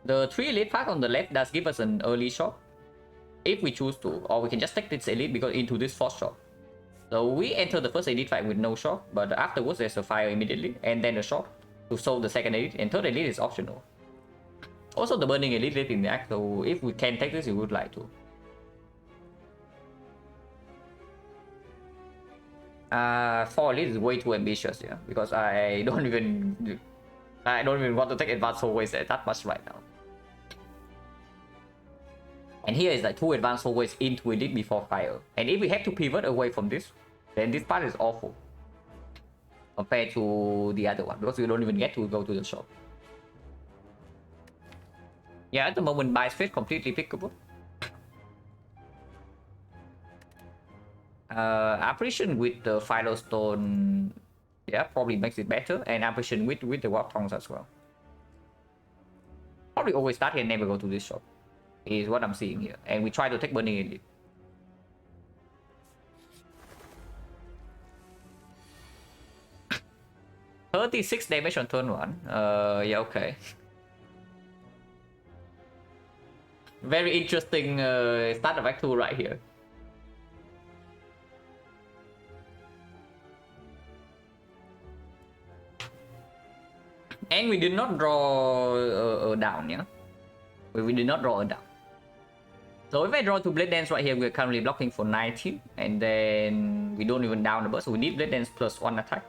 The 3 elite pack on the left does give us an early shop if we choose to, or we can just take this elite because into this 4th shop. So we enter the first elite fight with no shop, but afterwards there's a fire immediately and then a shop to solve the second elite, and third elite is optional. Also the burning elite lives in the act, so if we can take this, we would like to. 4 elite is way too ambitious, yeah, because I don't even want to take advanced hallways that much right now. And here is like 2 advanced hallways into elite before fire. And if we have to pivot away from this, then this part is awful compared to the other one, because we don't even get to go to the shop. Yeah, at the moment, buy space completely pickable. Apparition with the Philostone, yeah, probably makes it better, and apparition with the Warp Tongues as well. Probably always start here and never go to this shop, is what I'm seeing here. And we try to take Burning Elite. $36 damage on turn 1. Yeah, okay. Very interesting start of Act 2 right here. And we did not draw a down, yeah? We did not draw a down. So if I draw 2 Blade Dance right here, we're currently blocking for 19. And then we don't even down the burst, so we need Blade Dance plus 1 attack.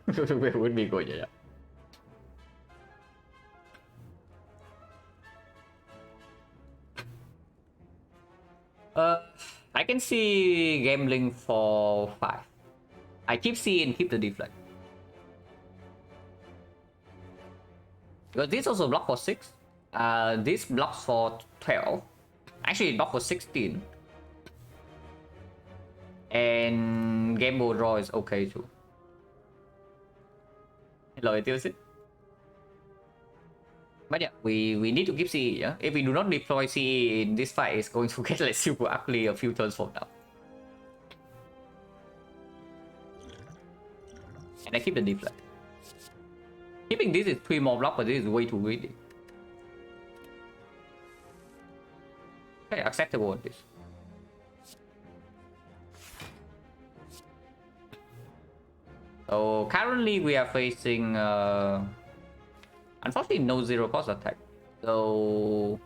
Would be good, yeah. I can see gambling for 5. I keep C and keep the deflect. Because this also block for 6. This blocks for 12. Actually, it blocks for 16. And Gamble draw is okay too. Hello, it is it. But yeah, we need to keep CE, yeah? If we do not deploy CE in this fight, it's going to get like super ugly a few turns from now. And I keep the deflect. Keeping this is 3 more block, but this is way too greedy. Okay, acceptable on this. So currently we are facing unfortunately no 0 cost attack. So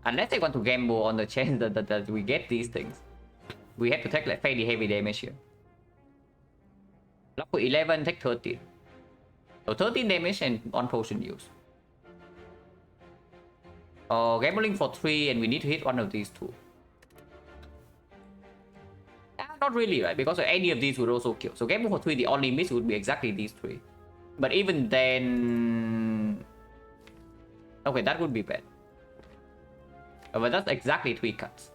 unless they want to gamble on the chance that we get these things, we have to take like fairly heavy damage here. Block for 11, take 13. So 13 damage and 1 potion use. Gambling for 3, and we need to hit one of these 2. Not really, right? Because any of these would also kill. So gamble for 3, the only miss would be exactly these 3. But even then... Okay, that would be bad. But that's exactly 3 cuts.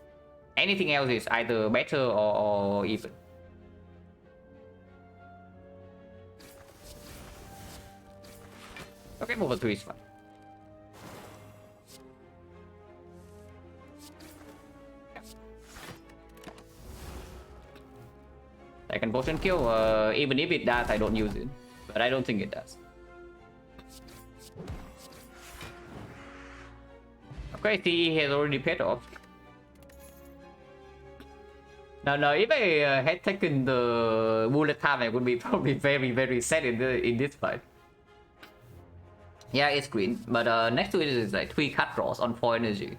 Anything else is either better or even. Okay, move for 3 is fine. Second potion kill. Even if it does, I don't use it. But I don't think it does. Okay, CE has already paid off. Now, if I had taken the bullet time, I would be probably very sad in this fight. Yeah, it's green, but next to it is like 3 cut draws on 4 energy.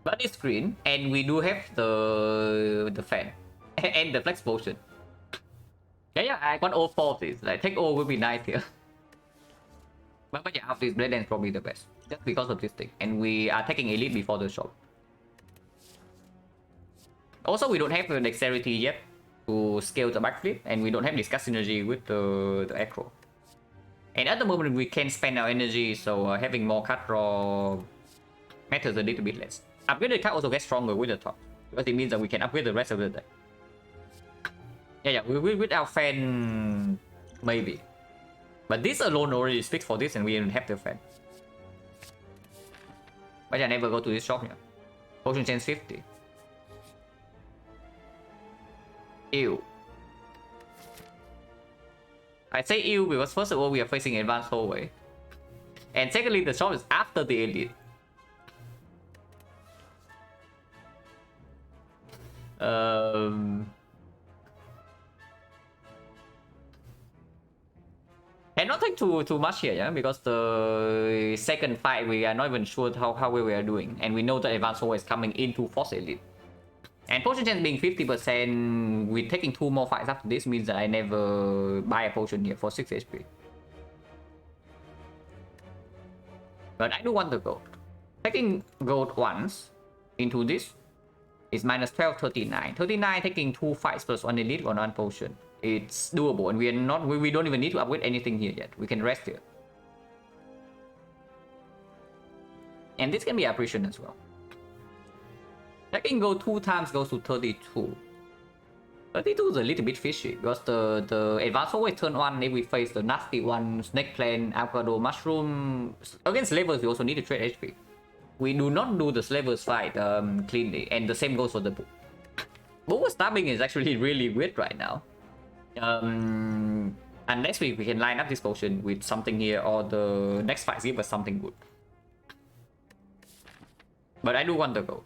But it's green, and we do have the fan and the flex potion. Yeah, I got all 4 of these. Like take all would be nice here. But yeah, after this blade dance probably the best, just because of this thing. And we are taking elite before the shop. Also, we don't have the dexterity yet to scale the backflip, and we don't have discuss synergy with the acro. And at the moment, we can spend our energy, so having more cut draw matters a little bit less. Upgraded card also gets stronger with the top, because it means that we can upgrade the rest of the deck. Yeah, with our fan, maybe. But this alone already speaks for this, and we don't have the fan. But I never go to this shop here. Potion chance 50. Ew. I say ew because first of all we are facing advanced hallway, and secondly the shop is after the elite. And not take too much here, yeah, because the second fight we are not even sure how well we are doing, and we know that advanced hallway is coming into force elite. And potion chance being 50%, with taking 2 more fights after this means that I never buy a potion here for 6 HP. But I do want the gold. Taking gold once into this is minus 12, 39. 39 taking 2 fights plus 1 elite or 1 potion. It's doable, and we don't even need to upgrade anything here yet. We can rest here. And this can be appreciation as well. Taking gold 2 times goes to 32. 32 is a little bit fishy because the advanced always turn 1 if we face the nasty one, snake plant, avocado, mushroom. Against slavers we also need to trade HP. We do not do the slavers fight cleanly, and the same goes for the book. Book stabbing is actually really weird right now. Unless we can line up this potion with something here, or the next fight give us something good. But I do want the gold.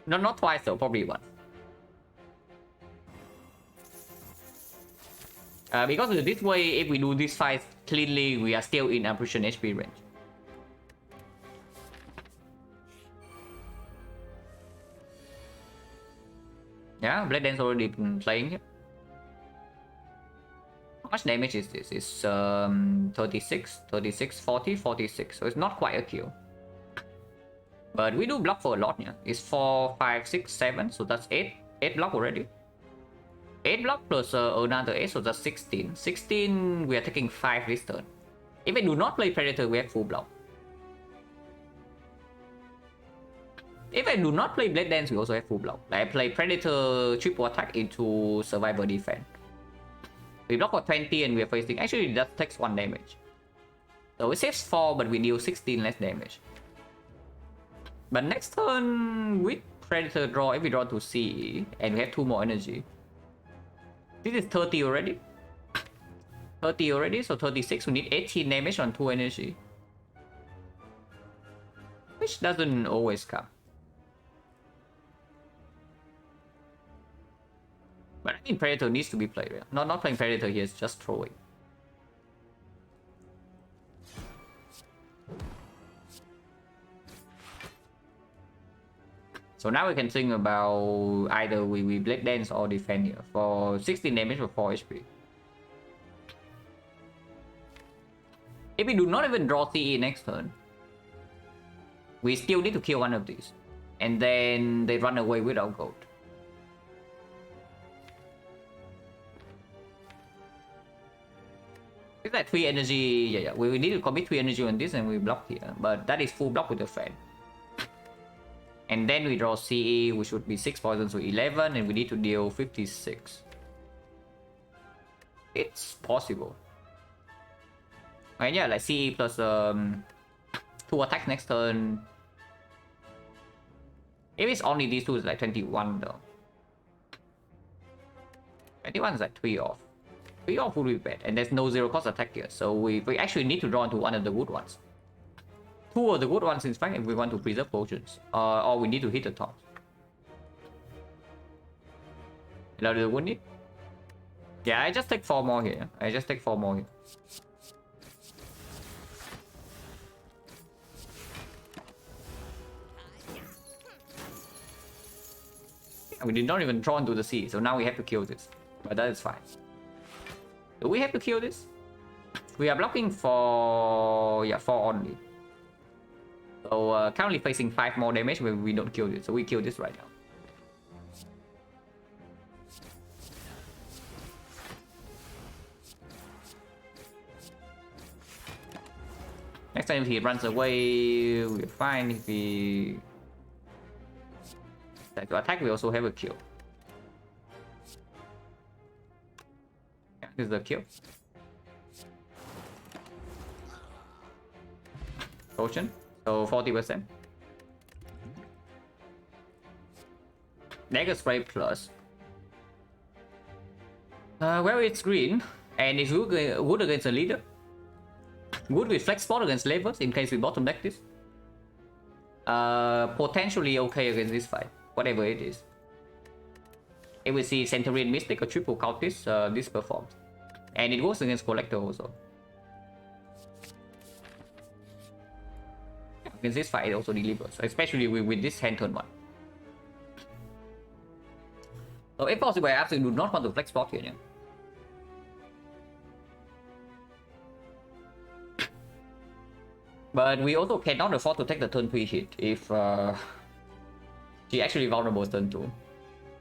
No, not twice though, probably once. Because this way, if we do this fight cleanly, we are still in appreciation HP range. Yeah, Blade Dance already been playing here. How much damage is this? It's 36, 36, 40, 46. So it's not quite a kill. But we do block for a lot, yeah. It's 4, 5, 6, 7, so that's 8. 8 block already. 8 block plus another 8, so that's 16. 16, we are taking 5 this turn. If I do not play Predator, we have full block. If I do not play Blade Dance, we also have full block. Like I play Predator triple attack into Survivor Defense. We block for 20 and we are facing... Actually, that takes 1 damage. So it saves 4, but we deal 16 less damage. But next turn, with Predator draw, if we draw to CE, and we have 2 more energy. This is 30 already. 30 already, so 36. We need 18 damage on 2 energy. Which doesn't always come. But I think Predator needs to be played. Yeah? Not playing Predator here, it's just throwing. So now we can think about either we Blade Dance or defend here for 16 damage for 4 HP. If we do not even draw CE next turn, we still need to kill one of these. And then they run away without gold. It's like 3 energy, yeah. We need to commit 3 energy on this and we block here. But that is full block with the fan. And then we draw CE, which would be 6 poison, so 11, and we need to deal 56. It's possible. And yeah, like CE plus 2 attacks next turn. If it's only these two, it's like 21 though. 21 is like 3 off. 3 off would be bad, and there's no zero cost attack here, so we actually need to draw into one of the good ones. Two of the good ones in fact if we want to preserve potions. Or we need to hit the top. Hello, do we need? Yeah, I just take 4 more here. I just take 4 more here. We did not even draw into the sea, so now we have to kill this. But that is fine. Do we have to kill this? We are blocking for... yeah, 4 only. So currently facing 5 more damage when we don't kill this. So we kill this right now. Next time if he runs away, we're fine. If he... to attack, we also have a kill. Yeah, this is the kill. Potion, so 40%. Dagger Spray plus. Well, it's green, and it's good against a leader. Good with Flex Spot against levels, in case we bottom deck this. Potentially okay against this fight, whatever it is. If we see Centurion Mystic or Triple Cultist, this performs. And it goes against Collector also. Against this fight, it also delivers, especially with this hand turn 1. So if possible, I absolutely do not want to Flex Spot here. Yeah? But we also cannot afford to take the turn 3 hit if she actually vulnerable turn 2.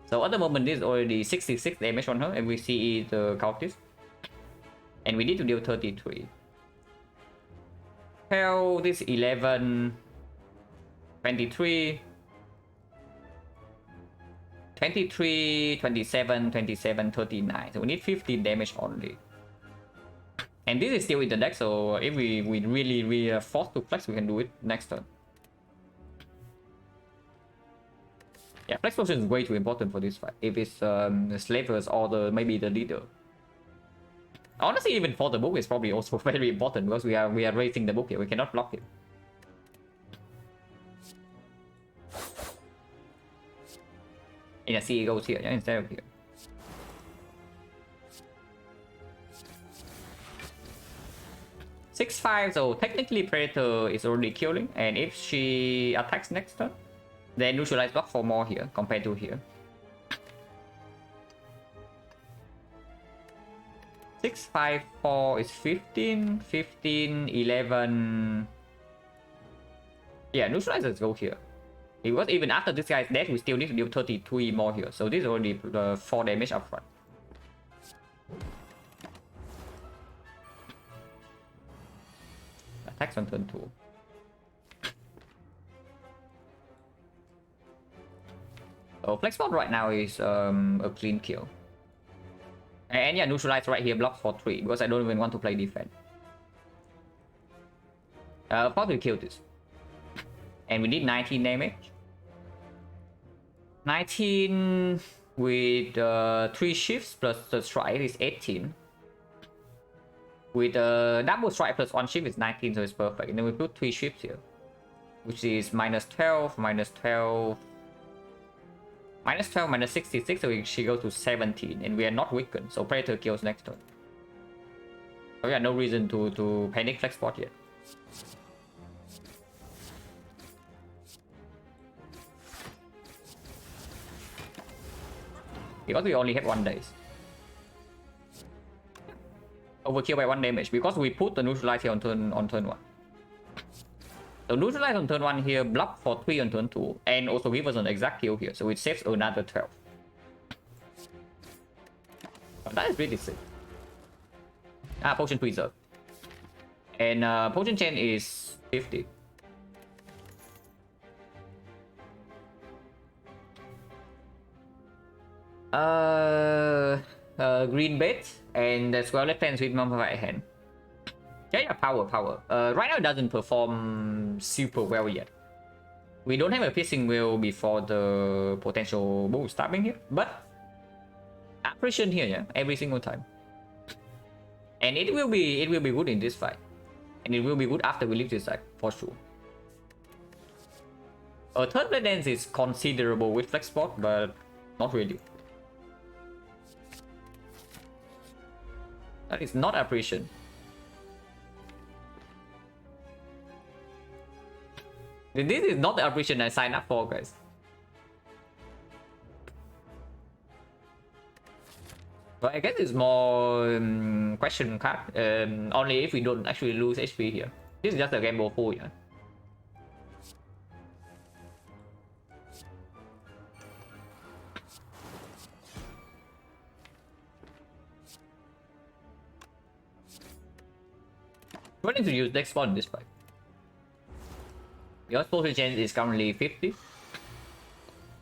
So at the moment this is already 66 damage on her, and we see the cultist. And we need to deal 33. Hell, this 11, 23, 23, 27, 27, 39. So we need 15 damage only. And this is still in the deck, so if we really are forced to flex, we can do it next turn. Yeah, flex potion is way too important for this fight. If it's the slavers or maybe the leader. Honestly, even for the book is probably also very important because we are raising the book here. We cannot block him. Yeah, see, he goes here instead of here. Six, 5, so technically Predator is already killing, and if she attacks next turn, then neutralize block for more here compared to here. 6, 5, 4 is 15, 15, 11. Yeah, neutralize, let's go here. Because even after this guy's dead, we still need to deal 33 more here, so this is already 4 damage up front. Attacks on turn 2. So Flex Spot right now is a clean kill. And yeah, neutralize right here, block for 3, because I don't even want to play defense. Probably kill this. And we need 19 damage. 19 with 3 shifts plus the strike is 18. With double strike plus 1 shift is 19, so it's perfect. And then we put 3 shifts here, which is minus 12, minus 12, minus 12, minus 66, so she goes to 17, and we are not weakened, so Predator kills next turn. So yeah, no reason to panic Flex Spot yet. Because we only have 1 dice. Overkill by 1 damage because we put the neutralize here on turn 1. So neutralize on turn 1 here, block for 3 on turn 2, and also give us an exact kill here, so it saves another 12. But that is really sick. Potion preserve. And potion chain is 50. Green bait and the Scarlet Fence with Mama right hand. Yeah, power. Right now it doesn't perform super well yet. We don't have a piercing wheel before the potential bull stabbing here, but apparition here, yeah, every single time. And it will be good in this fight. And it will be good after we leave this side, for sure. A third blade dance is considerable with flex spot, but not really. That is not apparition. This is not the apparition I signed up for, guys. But I guess it's more question card. Only if we don't actually lose HP here. This is just a gamble full, yeah. We need to use dex spot in this fight. Your potion chance is currently 50.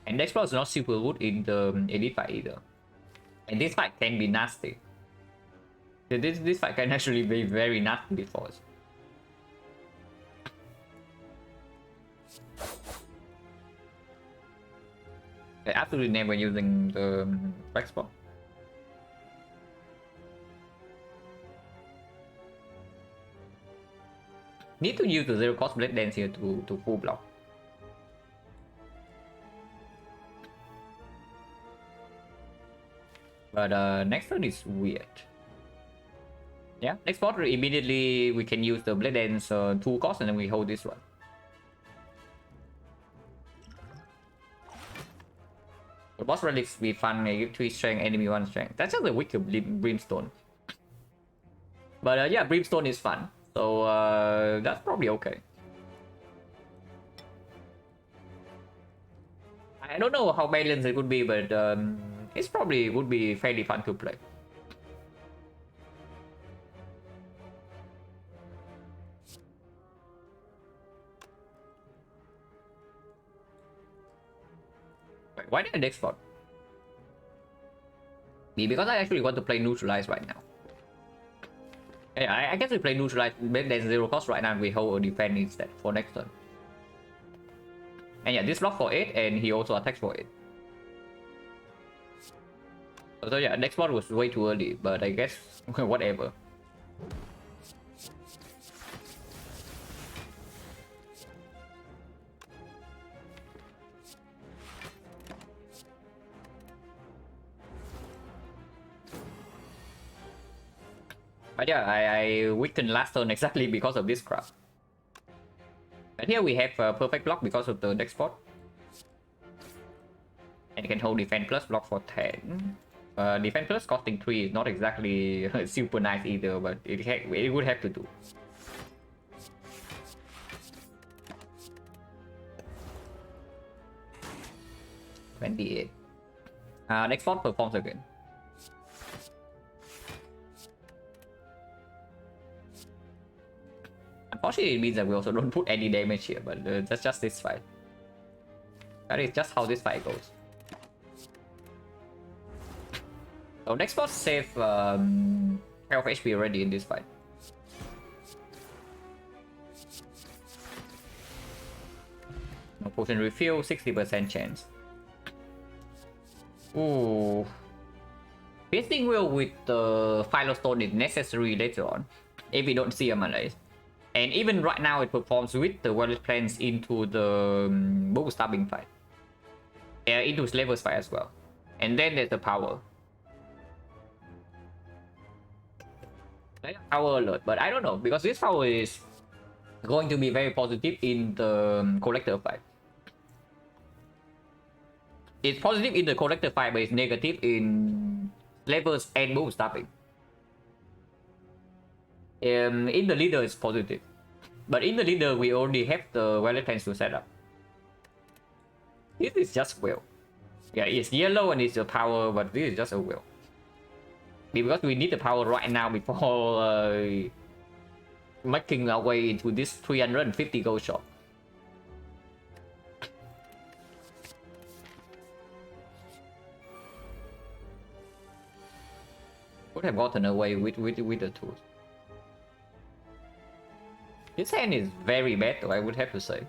And dex spot is not super good in the elite fight either. And this fight can be nasty. This fight can actually be very nasty for us. I absolutely never using the flex spot. Need to use the zero cost blade dance here to full block. But next turn is weird. Yeah, next spot immediately we can use the blade dance 2 cost and then we hold this one. The boss relics be fun, give 3 strength, enemy 1 strength. That's just a weaker brimstone. But yeah, brimstone is fun. So that's probably okay. I don't know how balanced it would be, but it's probably would be fairly fun to play. Wait, why did I deck spot? Because I actually want to play neutralize right now. Yeah, I guess we play neutralize, then zero cost right now. We hold or defend instead for next turn. And yeah, this block for 8, and he also attacks for 8. So yeah, next spot was way too early, but I guess whatever. But yeah, I weakened last turn exactly because of this crap. And here we have a perfect block because of the deck spot. And you can hold defense plus block for 10. Defense plus costing 3 is not exactly super nice either, but it would have to do. $28. Next spot performs again. Unfortunately, it means that we also don't put any damage here, but that's just this fight. That is just how this fight goes. So next boss save half HP already in this fight. No potion refill, 60% chance. Ooh. Piercing wheel with the Philostone is necessary later on, if we don't see a malaise. And even right now it performs with the Wireless Plans into the bow stabbing fight. Into Slaver's fight as well. And then there's the power. Power alert, but I don't know, because this power is going to be very positive in the Collector fight. It's positive in the Collector fight, but it's negative in Slavers and bow stabbing. In the leader it's positive, but in the leader we already have the Wireless Plans to set up. This is just will. Yeah, it's yellow and it's a power, but this is just a will. Because we need the power right now before making our way into this 350 gold shop. Would have gotten away with the tools. His hand is very bad though, I would have to say.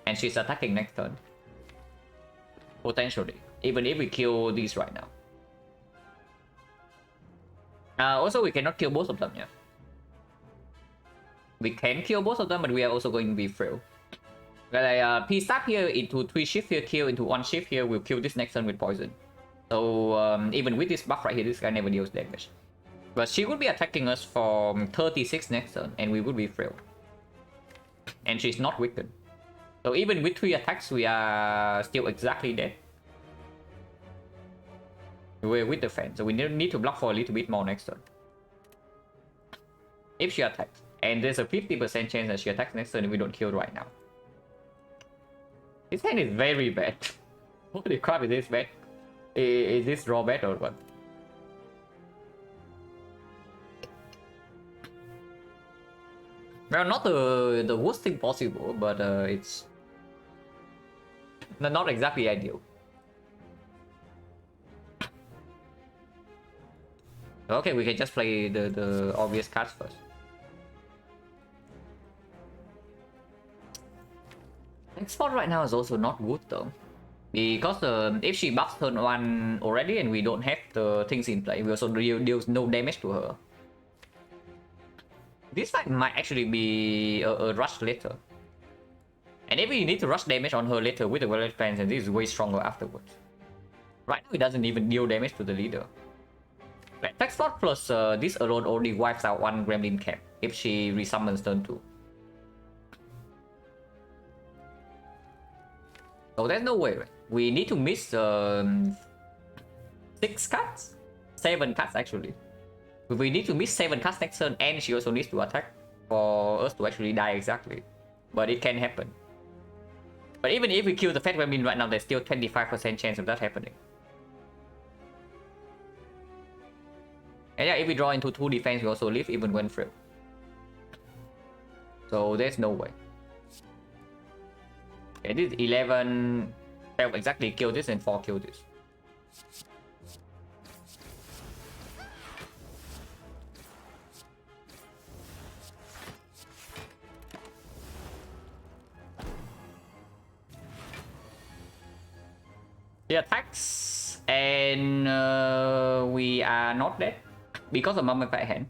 And she's attacking next turn. Potentially. Even if we kill these right now. Also, we cannot kill both of them, yeah. We can kill both of them, but we are also going to be frail. Like, P stab here into 3 shift here, kill into 1 shift here, we'll kill this next turn with poison. So, even with this buff right here, this guy never deals damage. But she would be attacking us from 36 next turn, and we would be frail. And she's not wicked. So even with 3 attacks, we are still exactly dead. We're with the fan, so we need to block for a little bit more next turn. If she attacks. And there's a 50% chance that she attacks next turn if we don't kill right now. This hand is very bad. Holy crap, is this bad? Is this draw bad or what? Well, not the worst thing possible, but it's not exactly ideal. Okay, we can just play the obvious cards first. Next spot right now is also not good though. Because if she buffs turn 1 already and we don't have the things in play, we also deal no damage to her. This fight might actually be a rush later. And if we need to rush damage on her later with the Violet Fans, and this is way stronger afterwards. Right now it doesn't even deal damage to the leader. Attack slot plus this alone only wipes out 1 Gremlin Cap if she resummons turn 2. So there's no way, right? We need to miss 6 cards? 7 cards actually. We need to miss 7 cards next turn, and she also needs to attack for us to actually die exactly. But it can happen. But even if we kill the Fat Gremlin right now, there's still 25% chance of that happening. And yeah, if we draw into 2 defense, we also live even when frail. So there's no way. Okay, this 11, 12 exactly kill this and 4 kill this. He attacks and we are not dead because of Mummified Hand.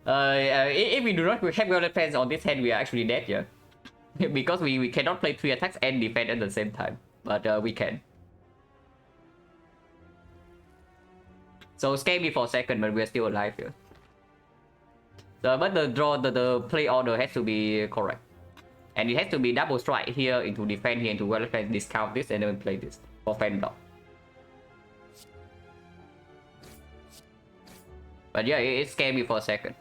If we do not have Violet Fans on this hand, we are actually dead here. Because we cannot play 3 attacks and defend at the same time. But we can. So scare me for a second, but we are still alive here. So, but the play order has to be correct. And it has to be double strike here into defend here into Violet Fans, discount this, and then play this for fan block. But yeah, it scared me for a second.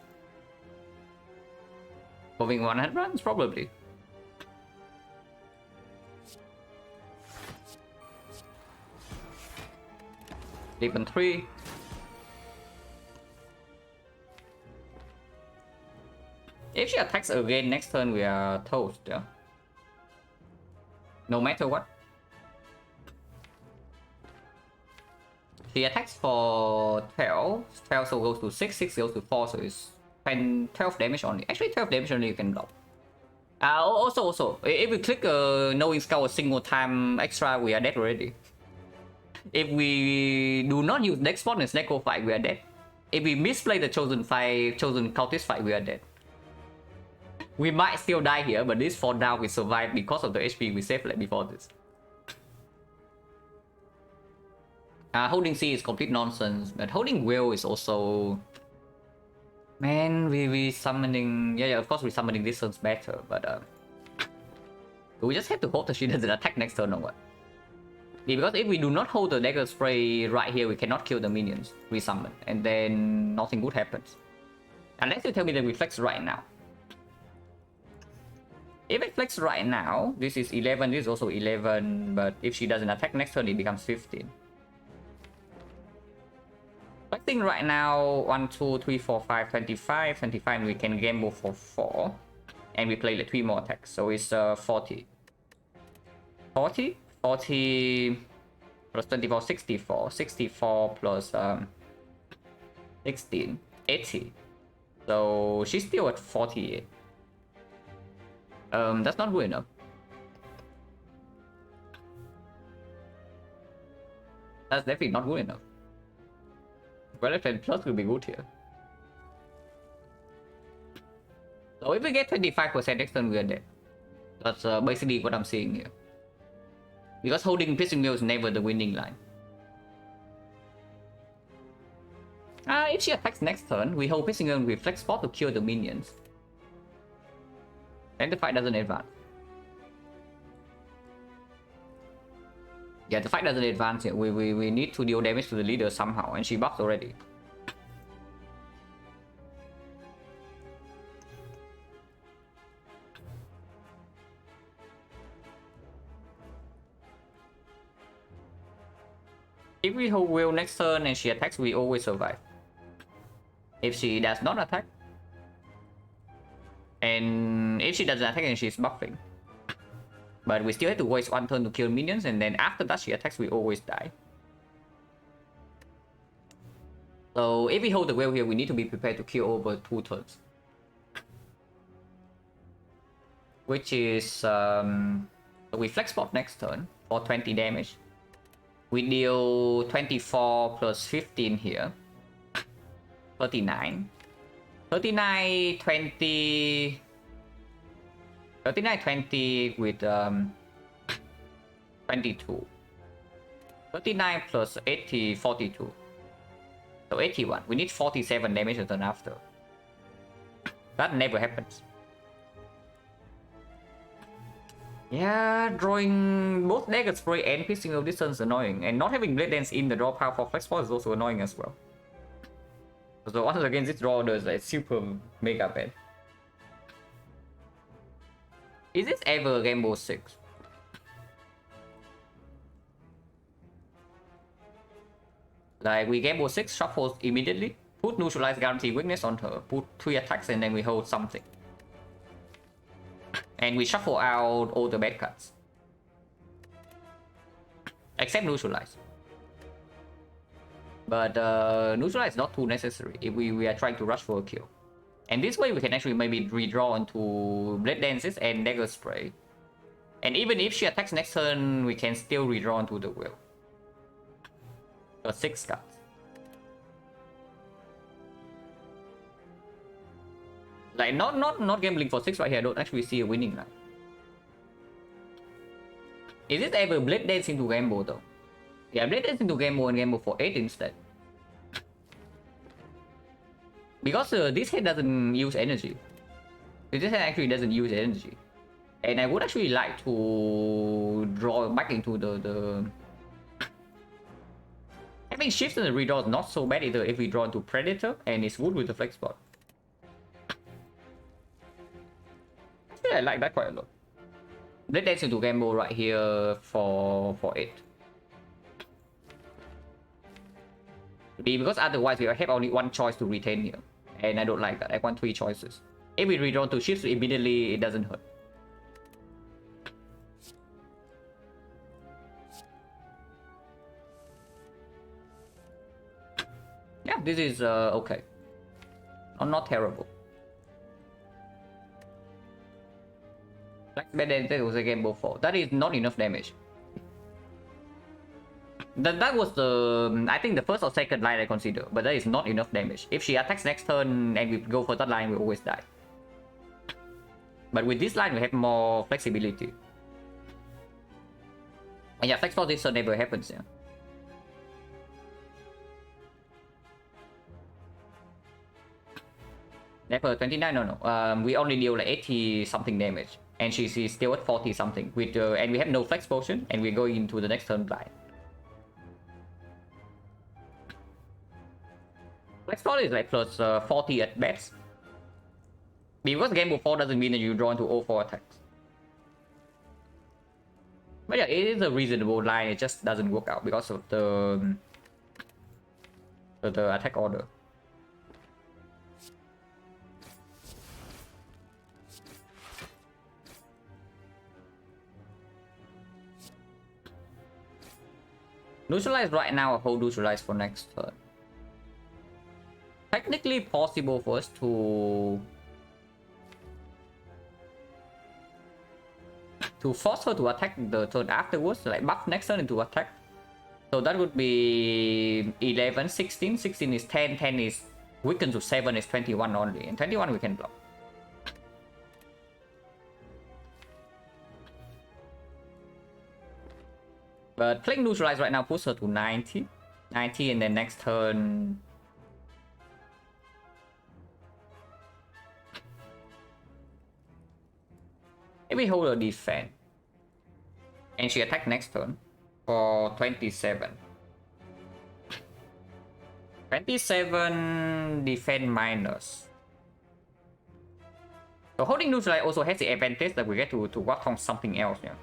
Moving 100 runs, probably. Demon 3. If she attacks again next turn, we are toast, yeah. No matter what. She attacks for 12. 12 so goes to 6, 6 goes to 4, so it's 12 damage only. Actually 12 damage only you can block. Also, if we click Knowing Skull a single time extra, we are dead already. If we do not use next spot and Snecko fight, we are dead. If we misplay the Chosen Cultist fight, we are dead. We might still die here, but this fall down we survive because of the HP we saved like before this. Holding C is complete nonsense, but holding Will is also... Man, we summoning... Yeah, of course we summoning this turns better, but we just have to hope that she doesn't attack next turn or what. Because if we do not hold the Dagger Spray right here, we cannot kill the minions, resummon, and then nothing good happens. Unless you tell me that we flex right now. If it flex right now, this is 11, this is also 11, but if she doesn't attack next turn, it becomes 15. Flexing right now, 1, 2, 3, 4, 5, 25, 25, we can gamble for 4. And we play like 3 more attacks, so it's 40. 40? 40 plus 24, 64. 64 plus 16, 80. So she's still at 48. That's not good enough. That's definitely not good enough. Well, 10 plus will be good here. So if we get 25% next turn, we are dead. That's basically what I'm seeing here. Because holding Piercing Mill is never the winning line. If she attacks next turn, we hold Piercing Mill with Flex Spot to kill the minions. Then the fight doesn't advance. Yeah, the fight doesn't advance here. We need to deal damage to the leader somehow, and she buffs already. If we hold will next turn and she attacks, we always survive. If she does not attack, and if she doesn't attack and she's buffing, but we still have to waste one turn to kill minions, and then after that she attacks, we always die. So if we hold the will here, we need to be prepared to kill over 2 turns. Which is, we flex spot next turn for 20 damage. We deal 24 plus 15 here. 39. 39, 20... 39, 20 with 22. 39 plus 80, 42. So 81. We need 47 damage a turn after. That never happens. Yeah, drawing both dagger spray and piercing of distance is annoying, and not having blade dance in the draw pile for flex spot is also annoying as well. So once again, this draw does like super mega bad. Is this ever Rainbow 6? Like we Rainbow 6 shuffles immediately, put neutralize guarantee weakness on her, put 3 attacks, and then we hold something. And we shuffle out all the bad cards. Except neutralize. But neutralize is not too necessary if we are trying to rush for a kill. And this way we can actually maybe redraw into Blade Dances and Dagger Spray. And even if she attacks next turn, we can still redraw into the will. So 6 cards. Like not gambling for 6 right here. I don't actually see a winning line. Is it ever Blade Dance into Gamble though? Yeah, Blade Dance into Gamble and Gamble for 8 instead. Because this head doesn't use energy. This head actually doesn't use energy. And I would actually like to draw back into the... Having shifts in the redraw is not so bad either if we draw into Predator and it's good with the flex spot. I like that quite a lot. Blade Dance into Gamble right here for 8. Because otherwise we have only 1 choice to retain here. And I don't like that. I want 3 choices. If we redraw to shifts immediately, it doesn't hurt. Yeah, this is okay. Not terrible. Black Blade Dance was a Gamble 4. That is not enough damage. That was the, I think the first or second line I consider, but that is not enough damage. If she attacks next turn and we go for that line, we always die. But with this line, we have more flexibility. And yeah, flex for this turn never happens, yeah. Never 29, no. We only deal like 80 something damage. And she's still at 40 something. With and we have no flex potion, and we're going into the next turn blind. Flex spot is like plus 40 at best. Because Gamble 4 doesn't mean that you draw into all 4 attacks. But yeah, it is a reasonable line, it just doesn't work out because of the attack order. Neutralize right now, or hold neutralize for next turn. Technically possible for us to to force her to attack the turn afterwards, like buff next turn into attack. So that would be 11, 16. 16 is 10, 10 is weakened to 7 is 21 only. And 21 we can block. But playing neutralize right now puts her to 90. 90 and then next turn. Maybe hold her defense. And she attack next turn for 27. 27 defense minus. So holding neutralize also has the advantage that we get to work on something else. Yeah.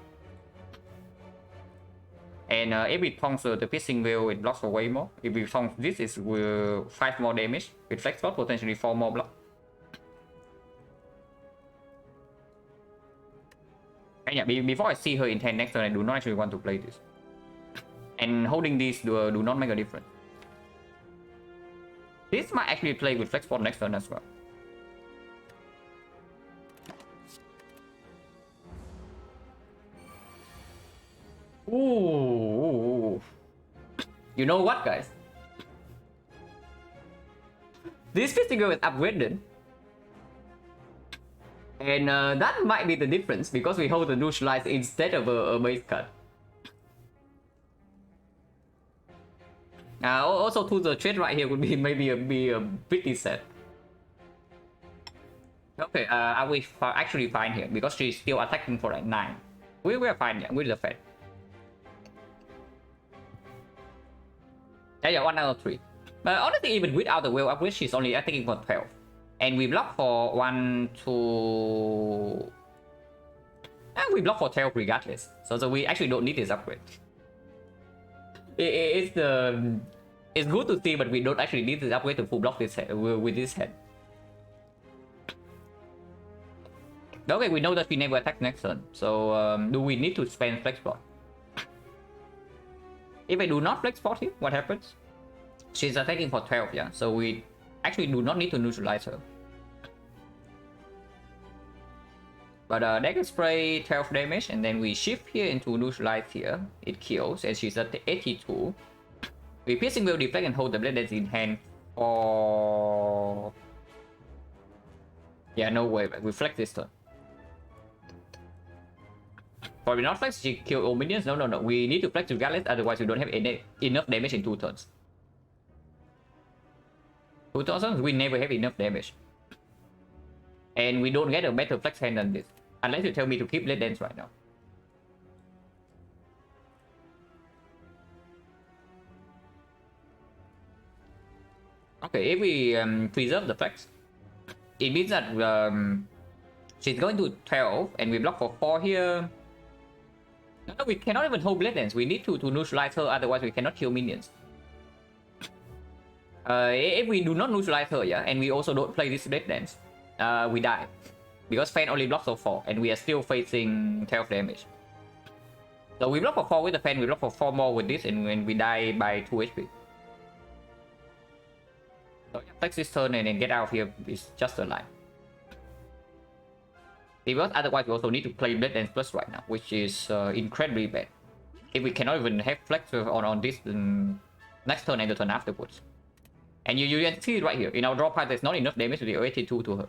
And if we taunt the piercing wheel, it blocks for way more. If we taunt this, is 5 more damage. With flex spot, potentially 4 more block. And yeah, before I see her intent next turn, I do not actually want to play this. And holding these do not make a difference. This might actually play with flex spot next turn as well. Ooh. You know what, guys? This piercing wheel is upgraded. And that might be the difference because we hold the neutralize instead of a base card. Also, to the trade right here would be maybe a pretty sad. Okay, are we actually fine here? Because she's still attacking for like 9. We're fine, yeah, with the Fed. Yeah, 1 out of 3. But honestly, even without the wheel upgrade, she's only attacking for 12. And we block for 1, 2... And we block for 12 regardless. So we actually don't need this upgrade. It's good to see, but we don't actually need this upgrade to full block this head, with this head. Okay, we know that we never attack next turn. So do we need to spend flex spot? If I do not flex spot here, what happens? She's attacking for 12, yeah. So we actually do not need to neutralize her. But Dagger Spray 12 damage, and then we shift here into neutralize here. It kills, and she's at 82. We piercing will deflect and hold the blade that's in hand for... Yeah, no way, but we flex this turn. For we not flex, she kill all minions. No. We need to flex regardless, otherwise we don't have enough damage in 2 turns. 2 turns, we never have enough damage. And we don't get a better flex hand than this. Unless you tell me to keep Blade Dance right now. Okay, if we preserve the flex, it means that she's going to 12 and we block for 4 here. No, we cannot even hold Blade Dance. We need to neutralize her, otherwise we cannot kill minions. If we do not neutralize her, yeah, and we also don't play this Blade Dance, we die. Because Fan only blocks for 4, and we are still facing 12 damage. So we block for 4 with the Fan, we block for 4 more with this, and when we die by 2 HP. So yeah, flex this turn and then get out of here is just a line. Because otherwise we also need to play Blade Dance Plus right now, which is incredibly bad. If we cannot even have flex on this next turn and the turn afterwards. And you can see it right here. In our draw pile, there's not enough damage to the 82 to her.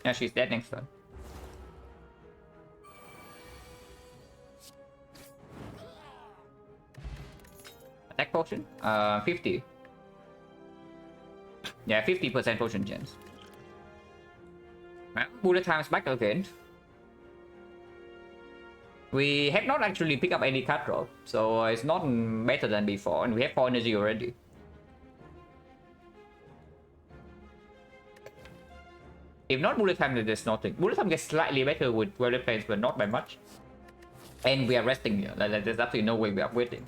Yeah, she's dead next turn. Attack potion? 50. Yeah, 50% potion chance. Well, bullet time's back again. We have not actually picked up any card draw, so it's not better than before, and we have 4 energy already. If not bullet time, then there's nothing. Bullet time gets slightly better with weather planes, but not by much. And we are resting here. Like, there's absolutely no way we are waiting.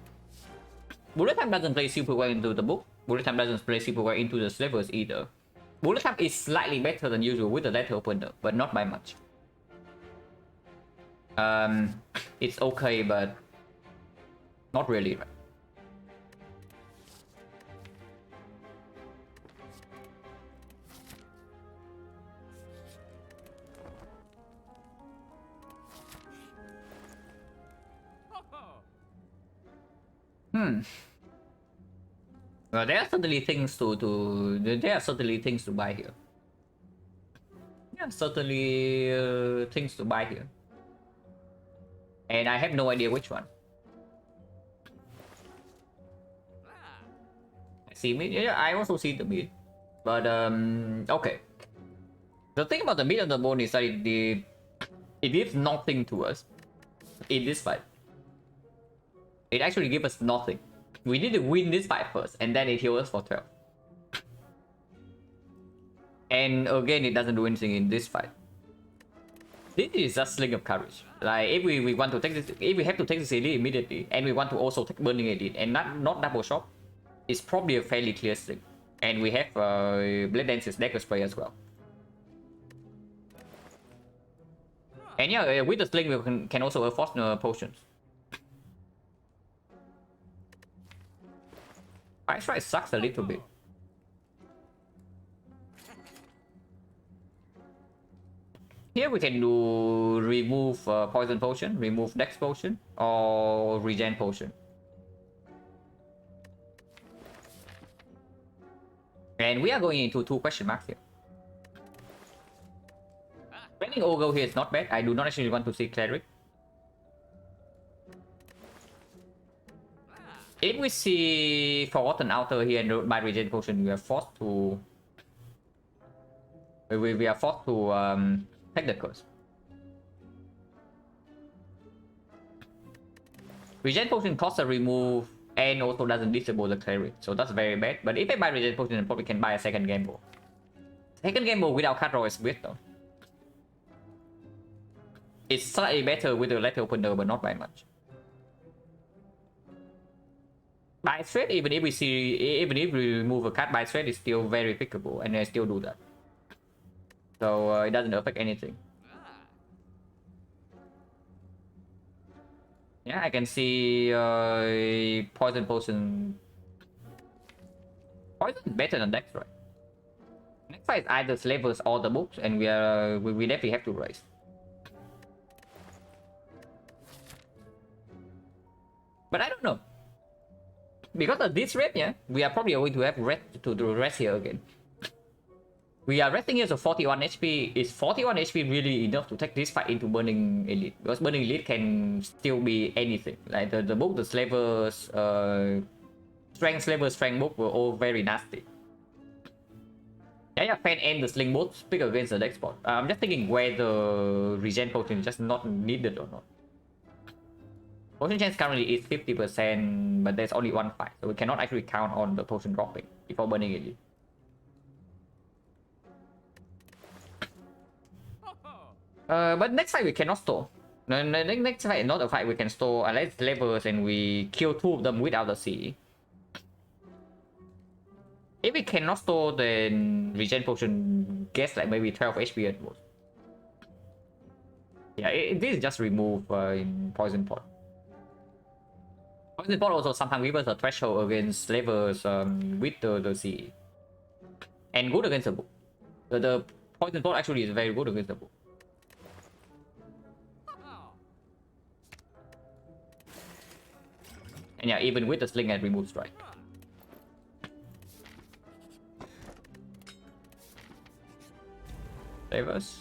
Bullet time doesn't play super well into the book. Bullet time doesn't play super well into the slavers either. Bullet time is slightly better than usual with the letter opener, but not by much. It's okay, but not really, right? Well, there are certainly things there are certainly things to buy here. Yeah, certainly things to buy here. And I have no idea which one. I see mid. Yeah, I also see the mid. But okay. The thing about the mid of the bone is that it gives nothing to us in this fight. It actually gives us nothing. We need to win this fight first, and then it heals us for 12. And again, it doesn't do anything in this fight. This is just Sling of Courage. Like, if we want to take this, if we have to take this elite immediately, and we want to also take Burning Elite, and not double shot, it's probably a fairly clear Sling. And we have Blade Dance's Dagger Spray as well. And yeah, with the Sling, we can also afford potions. Ice Strike sucks a little bit. Here we can do remove Poison Potion, remove Dex Potion, or Regen Potion. And we are going into 2 question marks here. Spending Ogre here is not bad. I do not actually want to see Cleric. If we see Forgotten Outer here and by Regen Potion, we are forced to... We are forced to take the curse. Regen Potion costs a remove and also doesn't disable the Cleric, so that's very bad. But if I buy Regen Potion, I probably can buy a second Gamble. Second Gamble without card draw is weird though. It's slightly better with the letter opener, but not by much. Buy straight, even if we remove a card by straight, it's still very pickable, and I still do that. So it doesn't affect anything. Yeah, I can see Poison Potion. Poison is better than Dex, right? Next fight is either Slavers or the books, and we definitely have to raise. But I don't know. Because of this red, yeah, we are probably going to have red to rest here again. We are resting here, so 41 HP. Is 41 HP really enough to take this fight into Burning Elite? Because Burning Elite can still be anything. Like the book, the Slavers, Strength Slavers, Strength book were all very nasty. Yeah, Fan and the Sling both speak against the deck spot. I'm just thinking whether Regen Potion is just not needed or not. Potion chance currently is 50%, but there's only 1 fight, so we cannot actually count on the potion dropping before Burning Elite. But next fight we cannot store. No, next fight is not a fight we can store unless levels and we kill 2 of them without the CE. If we cannot store, then Regen Potion gets like maybe 12 HP at most. Yeah, this is just remove in Poison Pot. Poison Pot also sometimes gives us a threshold against levels with the CE. And good against the book. The Poison Pot actually is very good against the book. And yeah, even with the Sling and remove strike. Save us.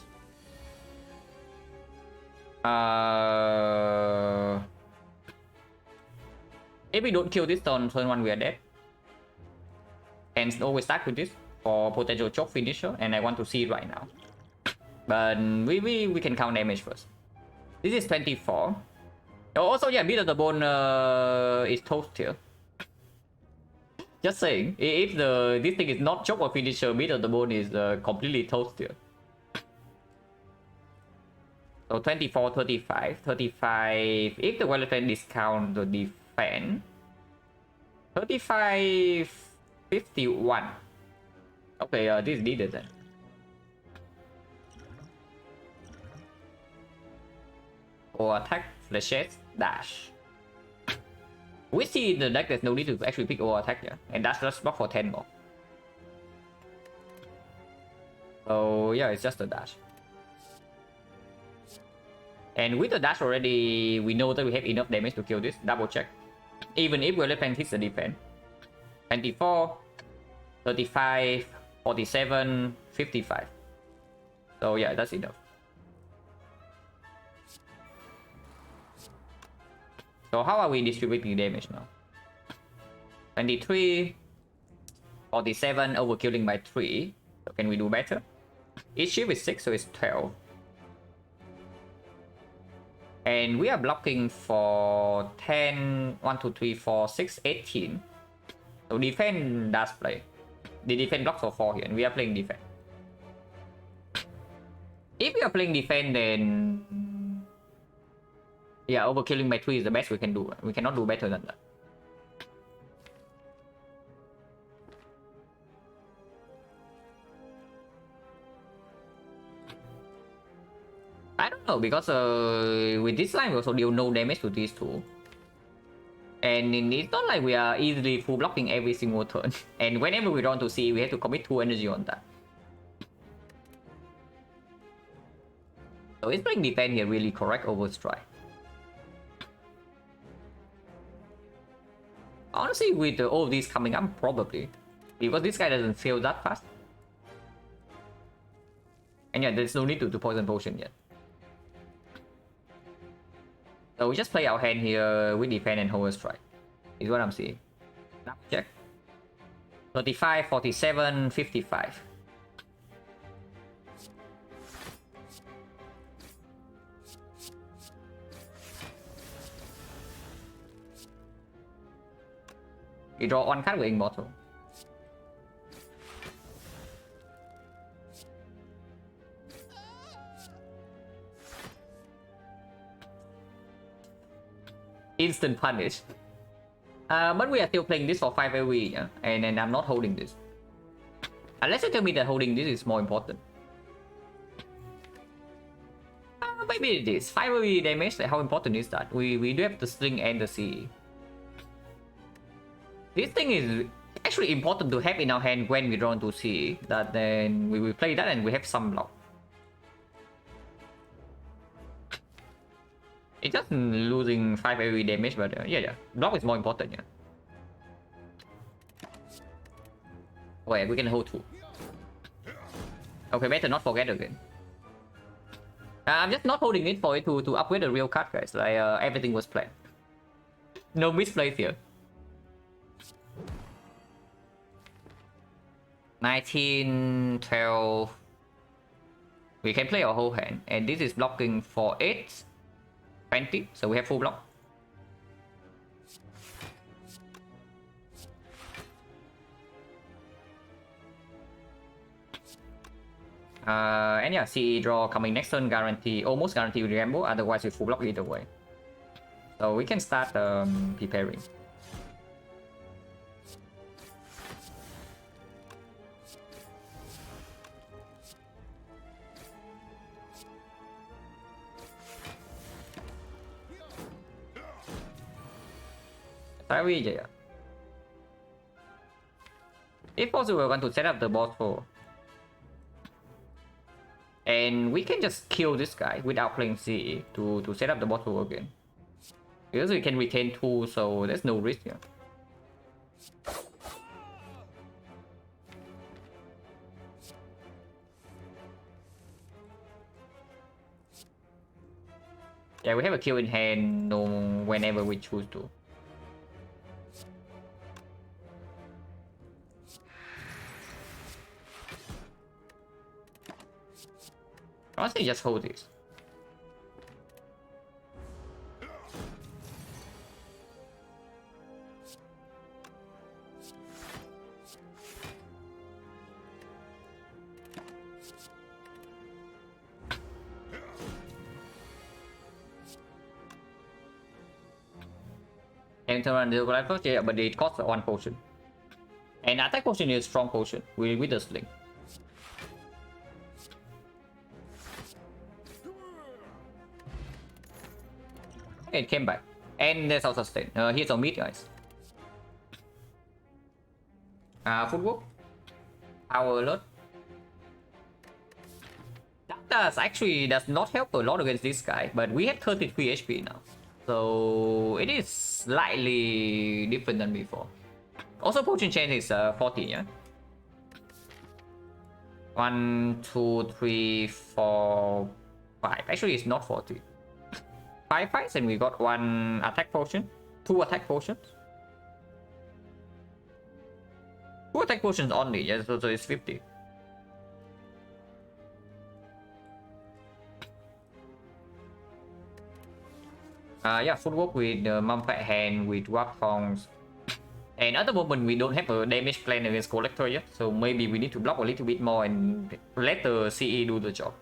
If we don't kill this turn 1, we are dead. And always start with this for potential choke finisher, and I want to see it right now. But we can count damage first. This is 24. Also, yeah, Beat of the Bone is toast here. Just saying, if this thing is not choke or finisher, Beat of the Bone is completely toast here. So 24, 35, 35. If the Valentine discount the defense, 35, 51. Okay, this is needed then. Or attack, flashes, dash. We see in the deck there's no need to actually pick or attack here. And that's just block for 10 more. So yeah, it's just a dash. And with the dash already, we know that we have enough damage to kill this. Double check. Even if we're playing hits the defense. 24, 35, 47, 55. So yeah, that's enough. So how are we distributing damage now? 23, 47, overkilling by 3. So can we do better? Each shield is 6, so it's 12. And we are blocking for 10, 1, 2, 3, 4, 6, 18. So defense does play. The defense blocks for 4 here, and we are playing defense. If we are playing defense, then yeah, overkilling by 3 is the best we can do. We cannot do better than that. I don't know, because with this line we also deal no damage to these two. And it's not like we are easily full blocking every single turn. And whenever we run to see, we have to commit 2 energy on that. So it's playing defense here really correct over strike. Honestly, with all of these coming up, probably. Because this guy doesn't fail that fast. And yeah, there's no need to poison potion yet. So we just play our hand here with defense and hold a strike. Is what I'm seeing. Now check. 35, 47, 55. You draw 1 card with Immortal. Instant punish. But we are still playing this for 5 AoE, yeah? And I'm not holding this. Unless you tell me that holding this is more important. Maybe it is. 5 AoE damage, like how important is that? We do have the Sling and the CE. This thing is actually important to have in our hand when we draw to CE. That then we will play that and we have some block. It's just losing 5 AoE damage, but yeah, block is more important, yeah. Wait, we can hold 2. Okay, better not forget again. I'm just not holding it for it to upgrade the real card, guys. Like everything was planned. No misplays here. 19, 12. We can play our whole hand, and this is blocking for 8. 20, so we have full block. And yeah, CE draw coming next turn, guarantee, almost guarantee with Rambo, otherwise we full block either way. So we can start preparing. If possible, we want to set up the boss for. And we can just kill this guy without playing CE to set up the boss for again. Because we can retain 2, so there's no risk here. Yeah, we have a kill in hand whenever we choose to. Honestly, just hold this. And turn around the life first, yeah, but it costs 1 potion. And attack potion is strong potion with the sling. It came back. And there's also sustain. Here's our meat, guys. Footwork. Power alert. That does not help a lot against this guy, but we have 33 HP now. So it is slightly different than before. Also, potion chain is 14, yeah? 1, 2, 3, 4, 5. Actually, it's not 40. 5 fights, and we got 1 attack potion, 2 attack potions. 2 attack potions only, yeah, so it's 50. Yeah, footwork with Mumfat Hand, with Warp Thongs. And at the moment, we don't have a damage plan against Collector yet, so maybe we need to block a little bit more and let the CE do the job.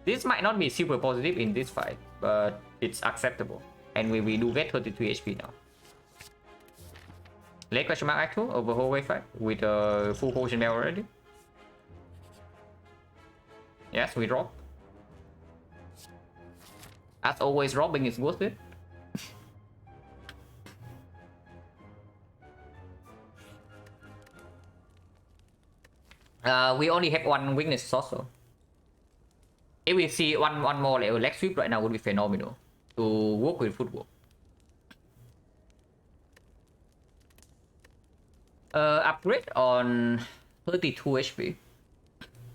This might not be super positive in this fight, but it's acceptable. And we do get 33 HP now. Late question mark Act 2 over whole wave fight with a full potion bell already. Yes, we drop. As always, robbing is worth it. We only have 1 weakness also. If we see one more like a leg sweep right now would be phenomenal to work with footwork. Upgrade on 32 HP.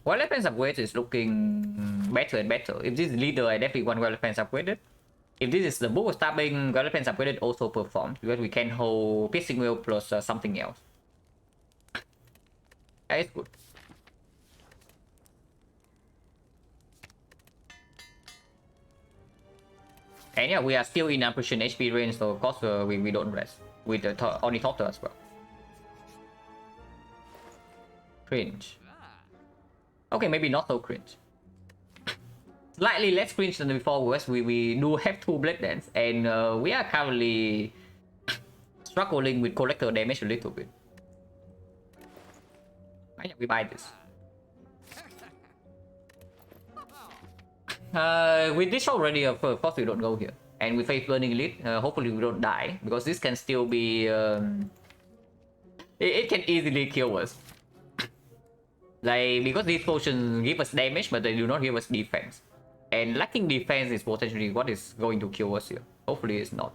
Well, defense upgrade is looking better and better. If this is leader, I definitely want well defense upgraded. If this is the book of stabbing, well defense upgraded also performs because we can hold piercing wheel plus something else. That is good. And yeah, we are still in ambition HP range, so of course we don't rest with the only Ornithopter as well. Cringe. Okay, maybe not so cringe. Slightly less cringe than before was we do have 2 Blade Dance, and we are currently struggling with Collector damage a little bit. We buy this. With this already, of course we don't go here. And we face Burning Elite, hopefully we don't die, because this can still be... it can easily kill us. Like, because these potions give us damage, but they do not give us defense. And lacking defense is potentially what is going to kill us here. Hopefully it's not.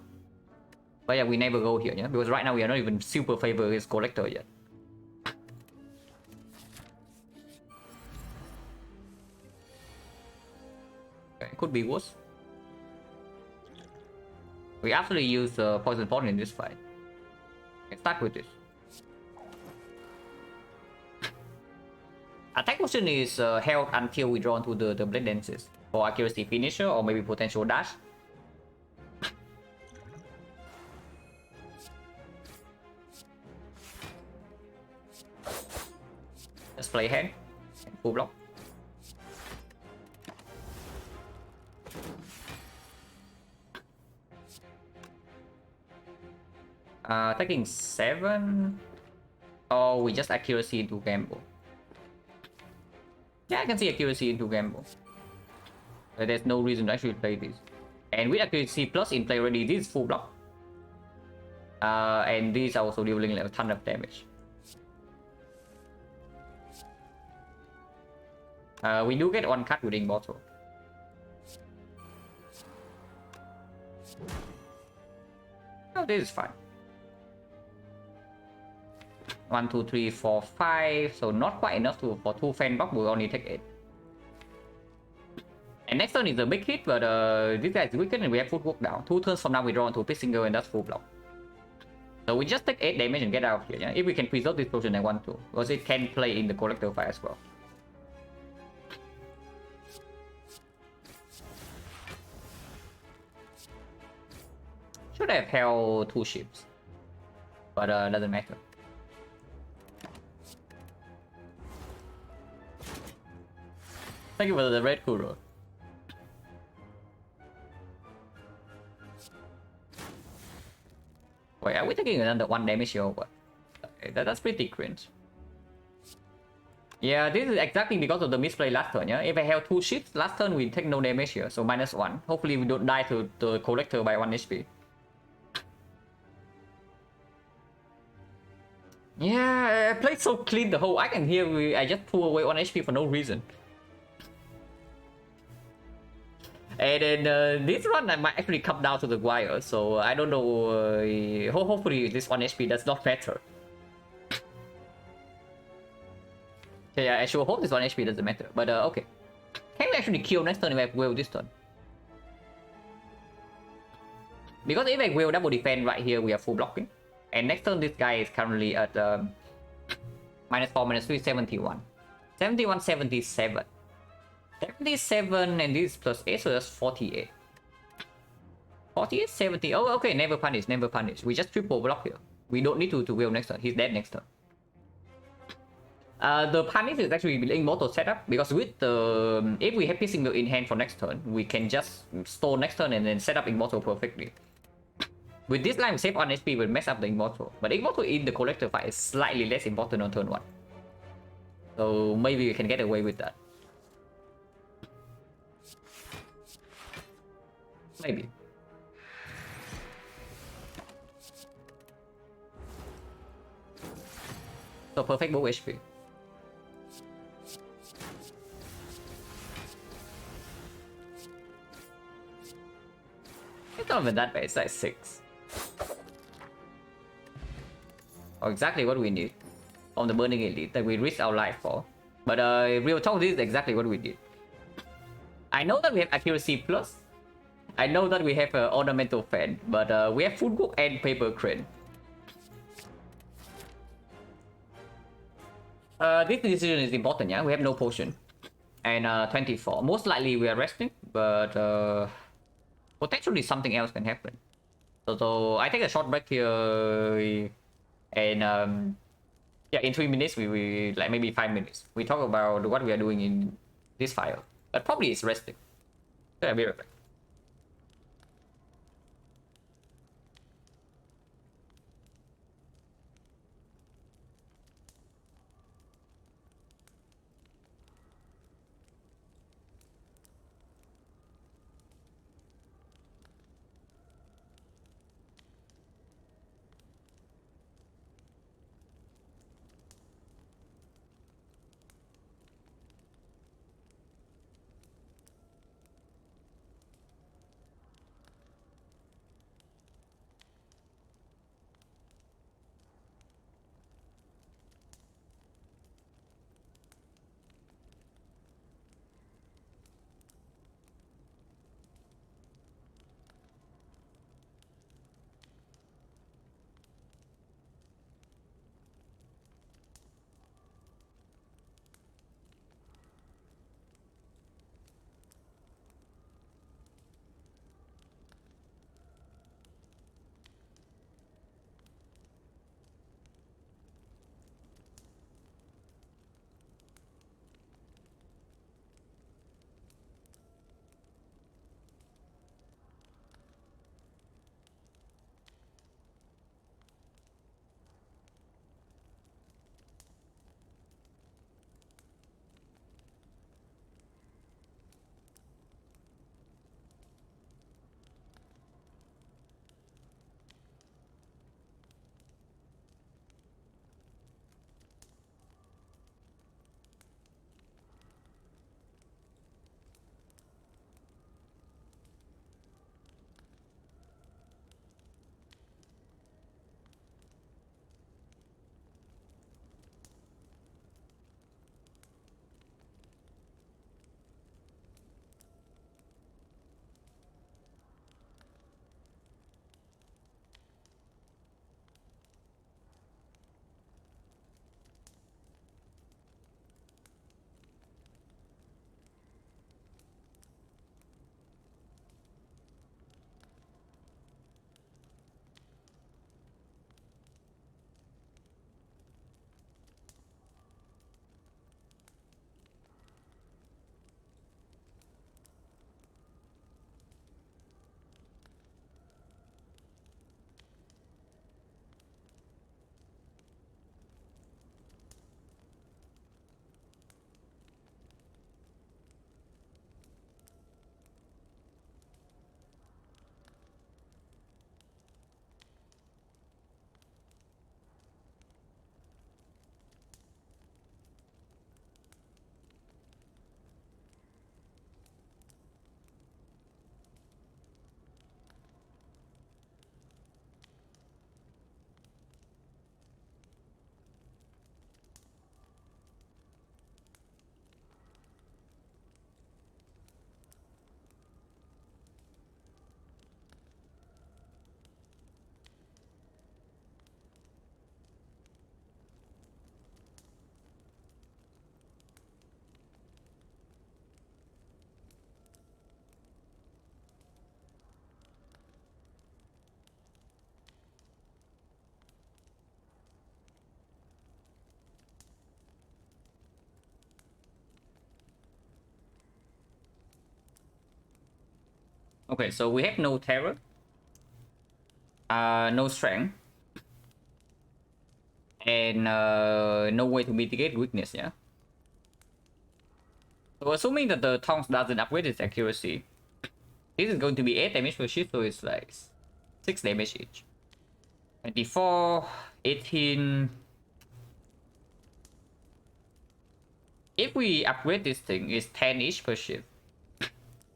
But yeah, we never go here, yeah? Because right now we are not even super favored against Collector yet. Okay, could be worse. We actually use Poison Point in this fight. Let's start with this. Attack potion is held until we draw into the Blade Dances for accuracy finisher or maybe potential dash. Let's play hand. Full block. Taking 7. Or we just accuracy into gamble. Yeah, I can see accuracy into gamble. There's no reason to actually play this. And with accuracy plus in play already, this is full block. And these are also dealing like a ton of damage. We do get 1 cut within bottle. Oh, this is fine. 1, 2, 3, 4, 5. So not quite enough for 2 fan block. We'll only take 8. And next turn is a big hit, but this guy is weakened and we have footwork down. 2 turns from now we draw into a pit single and that's full block. So we just take 8 damage and get out of here. Yeah? If we can preserve this potion, I want to, because it can play in the Collector fight as well. Should have held 2 ships, but doesn't matter. Thank you for the red Kuro. Wait, are we taking another 1 damage here or what? Okay, that's pretty cringe. Yeah, this is exactly because of the misplay last turn, yeah? If I have 2 ships, last turn we take no damage here, so -1. Hopefully we don't die to the collector by 1 HP. Yeah, I played so clean the whole. I can hear I just pull away 1 HP for no reason. And then this one I might actually come down to the wire, so I don't know. Hopefully this 1 HP does not matter. Yeah, I sure hope this 1 HP doesn't matter. But okay. Can we actually kill next turn if I will this turn? Because if I will double defend right here, we are full blocking. And next turn this guy is currently at -4, -3, 71. 71, 77. 77 and this plus 8, so that's 48. 48, 70. Oh, okay, never punish, never punish. We just triple block here. We don't need to will next turn. He's dead next turn. The punish is actually immortal setup because with the if we have piercing mill in hand for next turn, we can just store next turn and then set up immortal perfectly. With this line, save on HP will mess up the immortal, but immortal in the collector fight is slightly less important on turn 1. So maybe we can get away with that. Maybe. So perfect both HP. It's not even that bad, it's like 6. Oh, exactly what we need on the Burning Elite that we risk our life for. But real talk, this is exactly what we did. I know that we have accuracy plus. I know that we have ornamental fan, but we have food book and paper crane. This decision is important, yeah? We have no potion. And 24. Most likely we are resting, but potentially something else can happen. So I take a short break here, and yeah, in 3 minutes we like maybe 5 minutes. We talk about what we are doing in this file, but probably it's resting. So I'll be right back. Okay, so we have no terror, no strength, and no way to mitigate weakness, yeah? So assuming that the tongs doesn't upgrade its accuracy, this is going to be 8 damage per shift, so it's like 6 damage each. 24, 18. If we upgrade this thing, it's 10 each per shift.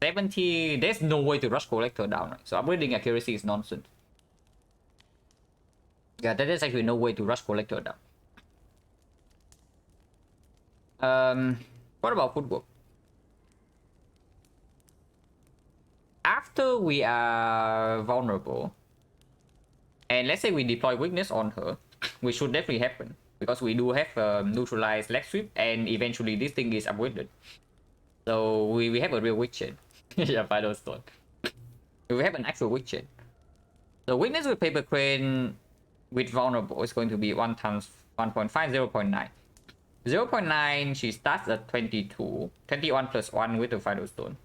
70, there's no way to rush collector down, right? So upgrading accuracy is nonsense. Yeah, there's actually no way to rush collector down. What about footwork? After we are vulnerable, and let's say we deploy weakness on her, which should definitely happen, because we do have neutralized leg sweep, and eventually this thing is upgraded. So we have a real weak chain. Yeah, final stone. We have an actual weak chain. So weakness with paper crane with vulnerable is going to be 1 times 1.5, 0.9. 0.9, she starts at 22. 21 plus 1 with the final stone.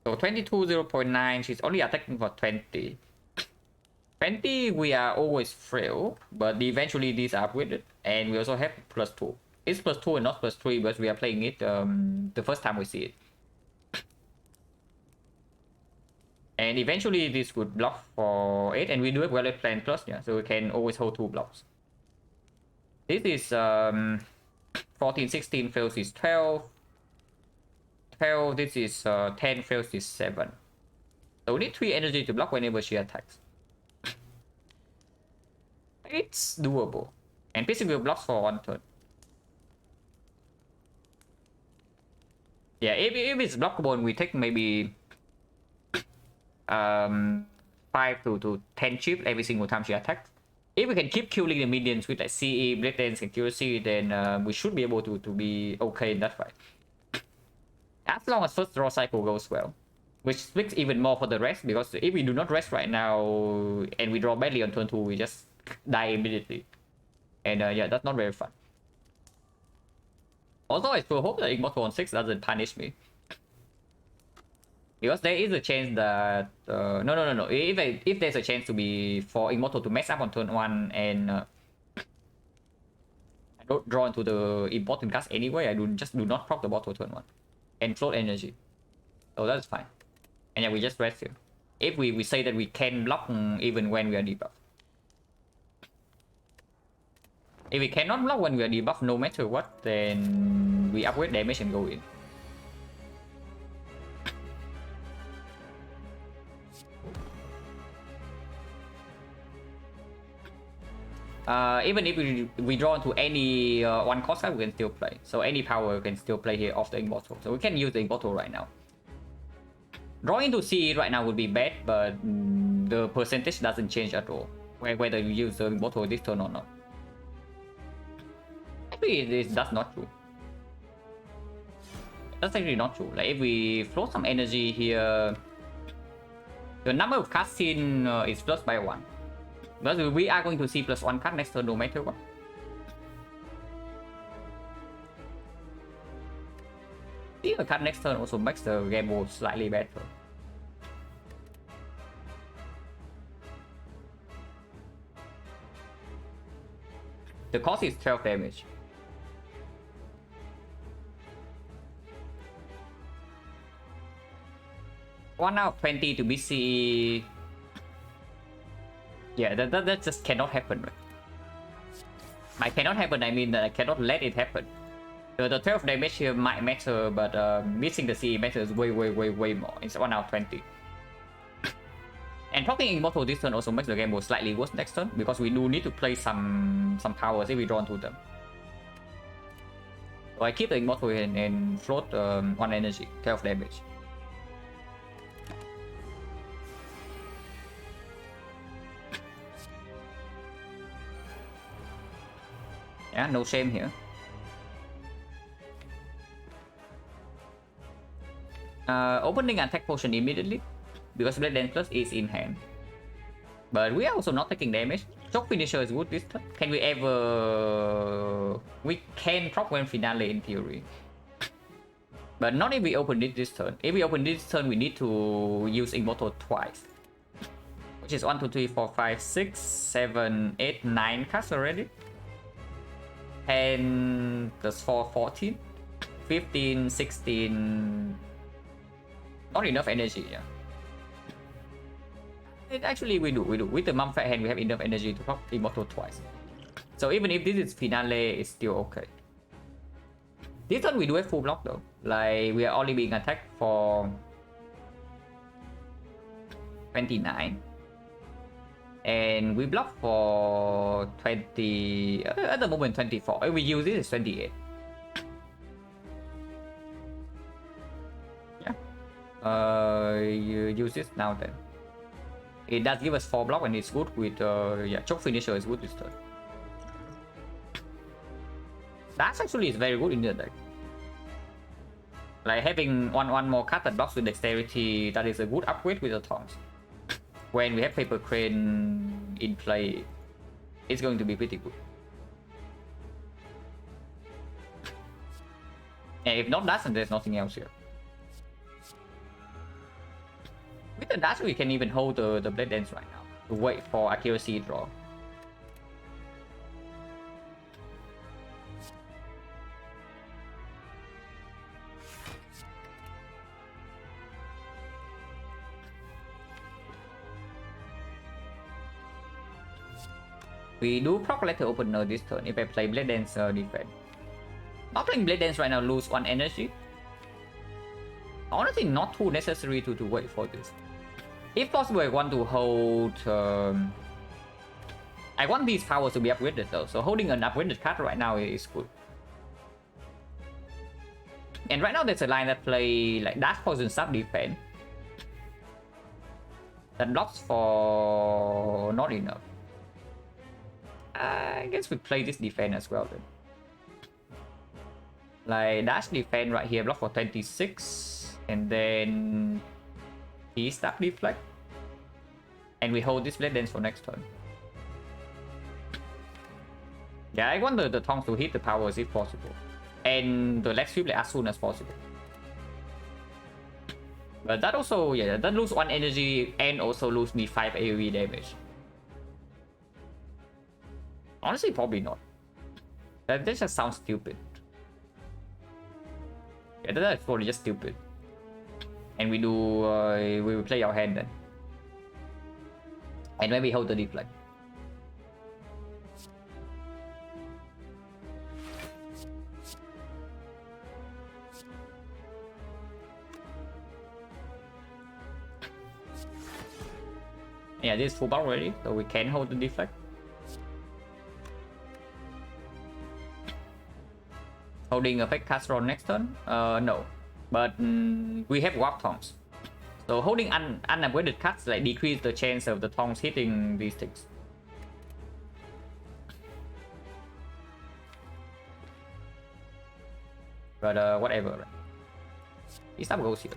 So 22, 0.9, she's only attacking for 20. 20, we are always frail, but eventually these are upgraded. And we also have plus 2. It's plus 2 and not plus 3, but we are playing it the first time we see it. And eventually this would block for 8, and we do have well plan plus, yeah, so we can always hold 2 blocks. This is 14, 16 fails is 12. 12, this is 10 fails is 7. So we need 3 energy to block whenever she attacks. It's doable. And basically blocks for 1 turn. Yeah, if it's blockable and we take maybe 5 to 10 chip every single time she attacks. If we can keep killing the minions with like CE, Blade Dance, accuracy, then we should be able to be okay in that fight. As long as first draw cycle goes well. Which speaks even more for the rest, because if we do not rest right now and we draw badly on turn 2, we just die immediately. And yeah, that's not very fun. Also, I still hope that Immortal on 6 doesn't punish me. Because there is a chance that no. If there's a chance to be for Immortal to mess up on turn 1 and I don't draw into the important cast anyway, I do not proc the bottle turn 1 and float energy. So that's fine. And yeah, we just rest here. If we say that we can block even when we are debuffed. If we cannot block when we are debuffed no matter what, then we upgrade damage and go in. Even if we draw into any 1 cost card, we can still play. So any power can still play here off the Immortal. So we can use the Immortal right now. Drawing into CE right now would be bad, but the percentage doesn't change at all, whether you use the Immortal this turn or not. Actually, that's not true. That's actually not true. Like if we float some energy here, the number of cutscene is plus by 1. But we are going to see plus 1 card next turn no matter what. Seeing a card next turn also makes the game mode slightly better. The cost is 12 damage. One out of 20 to be CE. Yeah, that just cannot happen, right? I cannot happen, I mean that I cannot let it happen. The 12 damage here might matter, but missing the CE matters way more. It's 1 out of 20. And proccing Immortal this turn also makes the game mode slightly worse next turn, because we do need to play some powers if we draw into them. So I keep the Immortal and float 1 energy, 12 damage. Yeah, no shame here. Opening attack potion immediately, because Blade Dance Plus is in hand. But we are also not taking damage. Shock Finisher is good this turn. Can we ever... We can proc when finale in theory. But not if we open it this turn. If we open this turn, we need to use Immortal twice. Which is 1, 2, 3, 4, 5, 6, 7, 8, 9 cards already. 10 plus 4, 14. 15, 16. Not enough energy, yeah. Actually, we do. With the Mumfat hand, we have enough energy to pop Immortal twice. So even if this is Finale, it's still okay. This turn we do have full block though. Like, we are only being attacked for 29. And we block for 20... at the moment 24. If we use this, it's 28. Yeah. You use this now then. It does give us 4 block and it's good with... yeah, Choke Finisher is good this turn. That actually is very good in the deck. Like having one more card that blocks with Dexterity, that is a good upgrade with the Tongs. When we have Paper Crane in play, it's going to be pretty good. And if not that, then there's nothing else here. With the dash, we can even hold the Blade Dance right now to wait for Accuracy draw. We do proc Letter Opener this turn if I play Blade Dance defense. Not playing Blade Dance right now, lose 1 energy. Honestly, not too necessary to wait for this. If possible, I want to hold... I want these powers to be upgraded though, so holding an upgraded card right now is good. And right now there's a line that play like Dash Poison Sub defense. That blocks for... not enough. I guess we play this defense as well then. Like Dash defense right here, block for 26. And then... he Stab Deflect. And we hold this Blade Dance for next turn. Yeah, I want the Tongs to hit the powers if possible. And the Leg Sweep like, as soon as possible. But that also, yeah, that lose 1 energy and also lose me 5 AoE damage. Honestly, probably not. That just sounds stupid. Yeah, that's probably just stupid. And we do, we will play our hand then. And when we hold the deflect. Yeah, this is full bar already, so we can hold the deflect. Holding a fake Castron next turn? No. But we have Warp Tongs. So holding unupgraded cards like decrease the chance of the Tongs hitting these things. But whatever. This stuff goes here.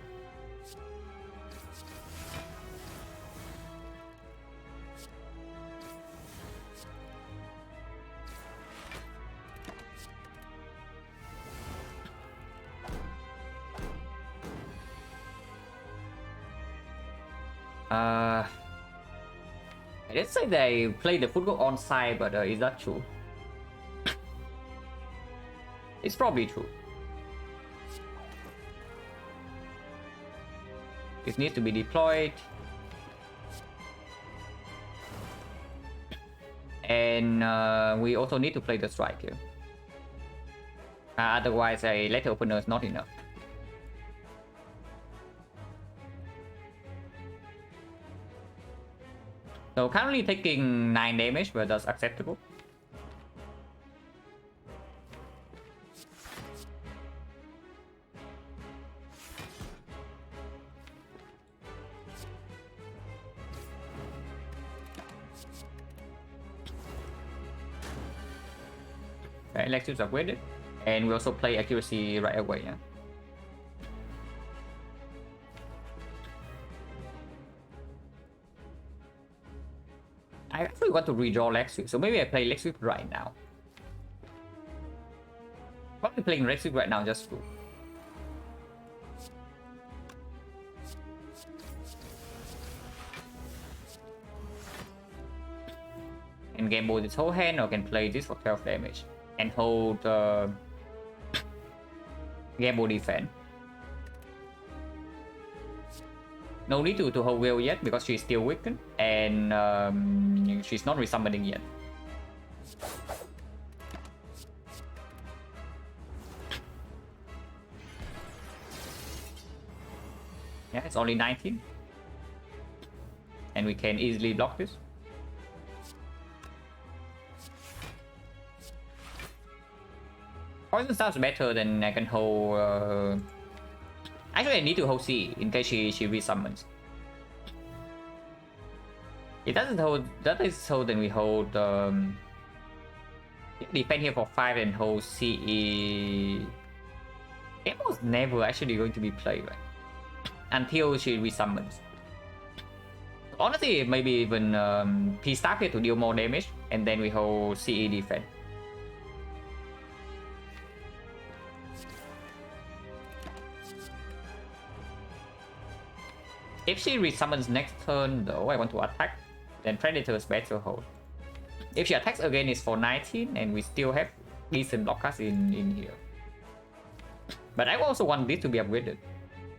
Let's say they play the football on side, but is that true? It's probably true. This needs to be deployed. And we also need to play the strike here. Otherwise, a letter opener is not enough. So currently taking 9 damage, but that's acceptable. Okay, Lexus upgraded. And we also play accuracy right away, yeah. I actually want to redraw Leg Sweep, so maybe I play Leg Sweep right now. Probably playing Leg Sweep right now just to... can gamble this whole hand or can play this for 12 damage and hold gamble defense. No need to hold will yet because she's still weakened and she's not resummoning yet. Yeah, it's only 19. And we can easily block this. Poison sounds better than I can hold. Actually, I need to hold C in case she resummons. It doesn't hold. That is so. Then we hold. Defend here for 5 and hold CE. It was never actually going to be played, right? Until she resummons. Honestly, maybe even P staff here to deal more damage, and then we hold CE defense. If she resummons next turn, though, I want to attack, then Predator's better hold. If she attacks again, it's for 19, and we still have decent blockers in here. But I also want this to be upgraded.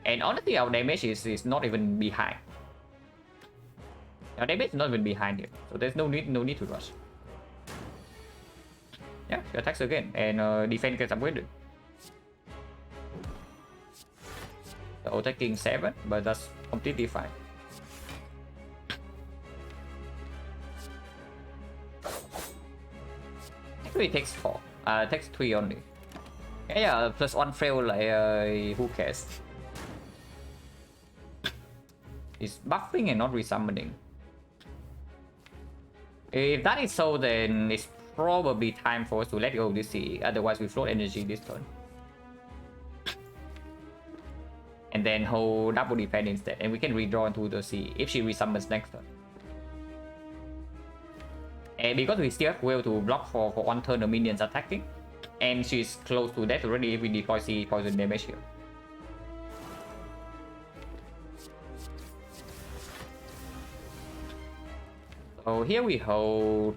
And honestly, our damage is not even behind. Our damage is not even behind here, so there's no need to rush. Yeah, she attacks again, and defense gets upgraded. So attacking 7, but that's completely fine. Actually, it takes 4. It takes 3 only. Yeah, plus 1 fail, like, who cares? It's buffing and not resummoning. If that is so, then it's probably time for us to let go of this CE. Otherwise, we float energy this turn. And then hold double defense instead, and we can redraw into the CE if she resummons next turn. And because we still have will to block for 1 turn the minions attacking, and she's close to death already if we deploy CE poison damage here. So here we hold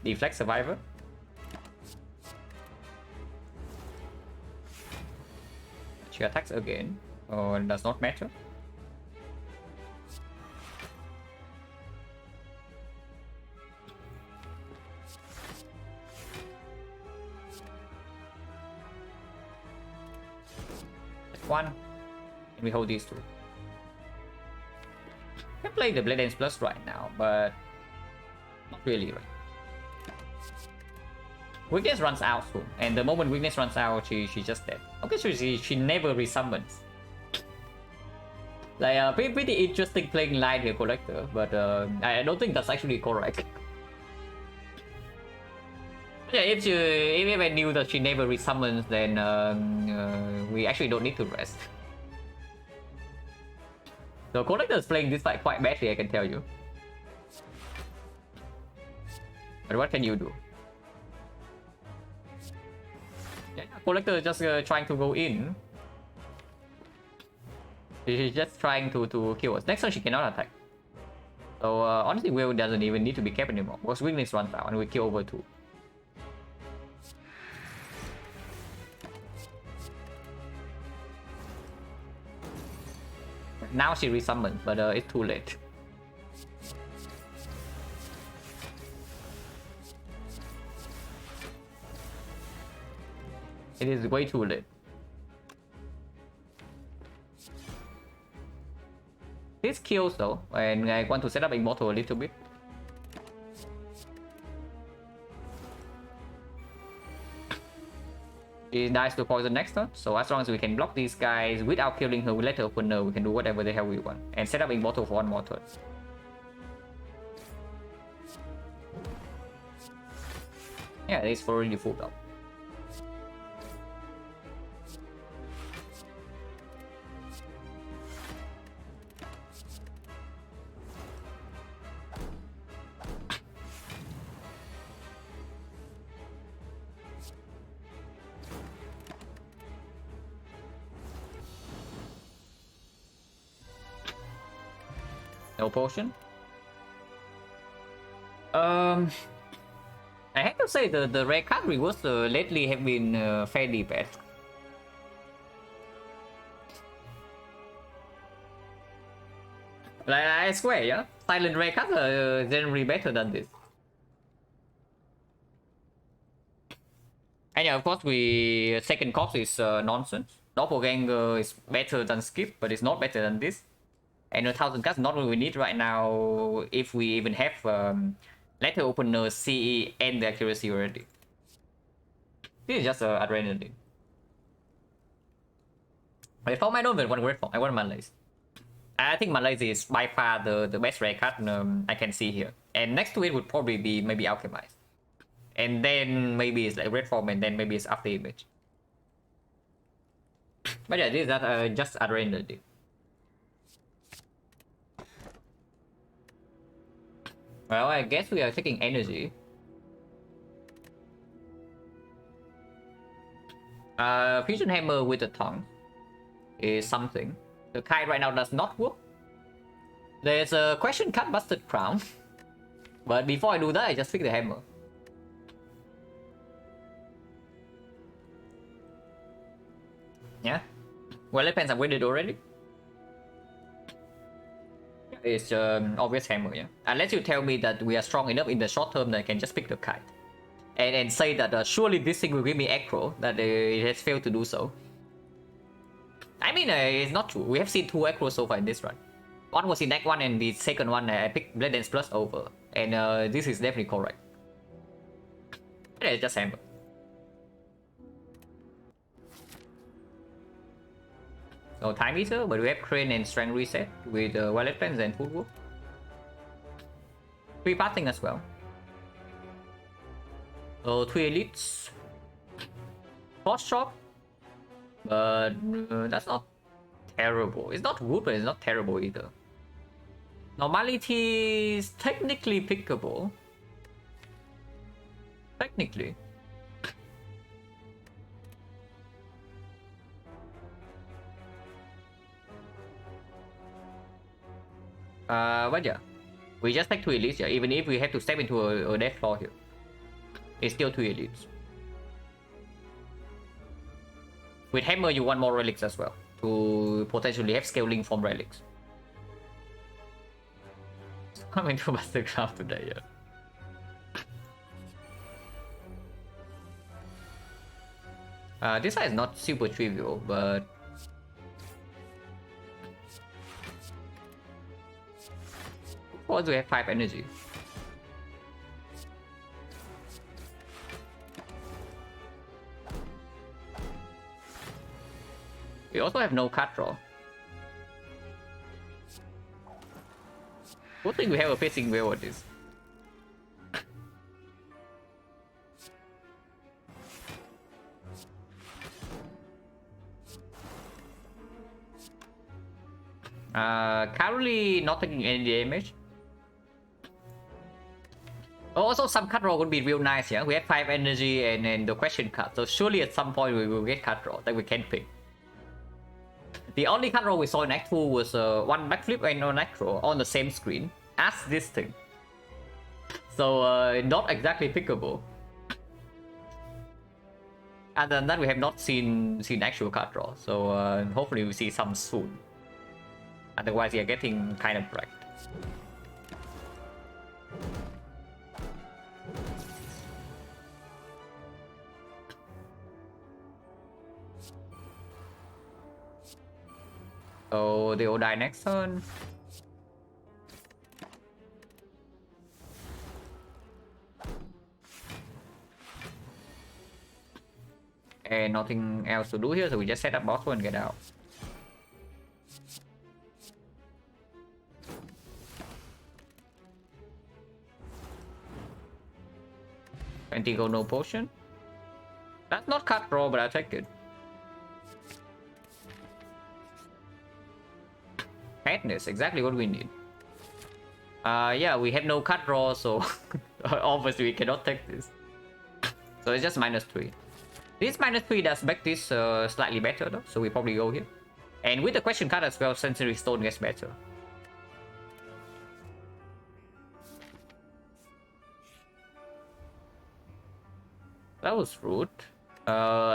Deflect Survivor. She attacks again. Oh, it does not matter. One. And we hold these 2. I can play the Blade Dance Plus right now, but not really, right? Weakness runs out soon, and the moment weakness runs out, she's just dead. Okay, so she never resummons. Like, pretty interesting playing line here, Collector, but I don't think that's actually correct. Yeah, if I knew that she never resummons, then we actually don't need to rest. So Collector is playing this fight quite badly, I can tell you. But what can you do? Yeah, Collector is just trying to go in. She's just trying to kill us. Next turn she cannot attack. So honestly, Will doesn't even need to be kept anymore because weakness runs out and we kill over 2. Now she resummons, but it's too late. It is way too late. This kills though, and I want to set up Immortal a little bit. She dies to poison next turn, so as long as we can block these guys without killing her, we let her open her, we can do whatever the hell we want. And set up Immortal for 1 more turn. Yeah, it's for already full up. No potion. I have to say the rare card rewards lately have been fairly bad. Like, I swear, yeah, silent rare cards are generally better than this. And yeah, of course, second corpse is nonsense. Doppelganger is better than Skip, but it's not better than this. And 1,000 cards not what we need right now if we even have letter opener, CE, and the accuracy already. This is just adrenaline. Wait, for I don't even want great form. I want Malaise. I think Malaise is by far the best rare card I can see here. And next to it would probably be maybe Alchemize. And then maybe it's like red form, and then maybe it's after image. But yeah, this is just adrenaline. Well, I guess we are taking energy. Fusion Hammer with the tongue is something. The kite right now does not work. There's a question card Busted Crown. But before I do that, I just pick the hammer. Yeah. Well, depends. I've waited already. It's obvious hammer, yeah. Unless you tell me that we are strong enough in the short term that I can just pick the kite. And say that surely this thing will give me aggro, that it has failed to do so. I mean, it's not true. We have seen 2 aggro so far in this run. One was in Act 1 and the second one I picked Blade Dance Plus over. And this is definitely correct. Yeah, it's just hammer. So Time Eater, but we have Crane and Strength Reset with Violet Plans and Footwork. Free Passing as well. So 3 elites. Force Shock. But that's not terrible. It's not good, but it's not terrible either. Normality is technically pickable. Technically. But yeah, we just take 2 elites, yeah, even if we have to step into a death floor here. It's still 2 elites. With Hammer, you want more relics as well, to potentially have scaling from relics. I'm into Mastercraft today, yeah. This side is not super trivial, but... Or do we have 5 energy? We also have no card draw. Good thing we have a facing wheel on this. Currently not taking any damage. Also, some card draw would be real nice, yeah? We have 5 energy and the question card, so surely at some point we will get card draw that we can pick. The only card draw we saw in Act 2 was one backflip and one act draw on the same screen as this thing. So, not exactly pickable. Other than that, we have not seen actual card draw, so hopefully we see some soon. Otherwise, we are getting kind of wrecked. So they will die next turn. And nothing else to do here, so we just set up boss and get out. Antigo no potion. That's not card draw, but I'll take it. Madness, exactly what we need. Yeah, we have no card draw, so obviously we cannot take this. So it's just -3. This -3 does make this slightly better though, so we probably go here. And with the question card as well, Sensory Stone gets better. That was rude.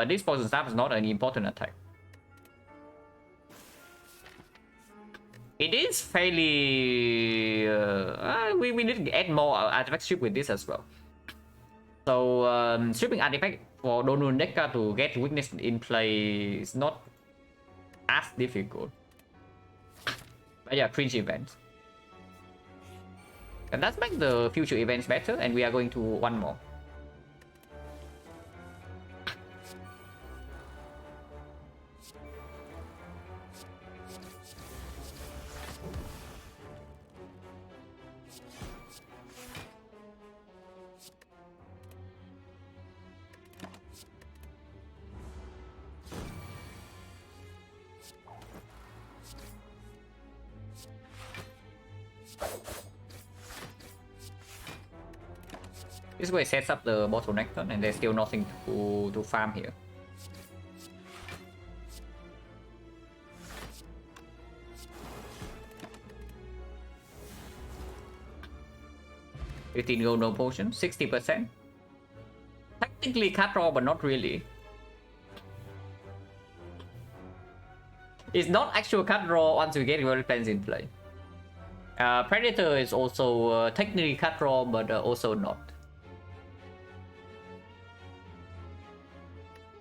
This poison staff is not an important attack. It is fairly... we need to add more artifact strip with this as well. So stripping artifact for Donun Deca to get weakness in play is not as difficult. But yeah, cringe events. And let's make the future events better, and we are going to one more. This way sets up the bottleneck turn, and there's still nothing to farm here. $15 gold, no potion, 60%. Technically cut raw, but not really. It's not actual cut raw once you get your plans in play. Predator is also technically cut raw, but also not.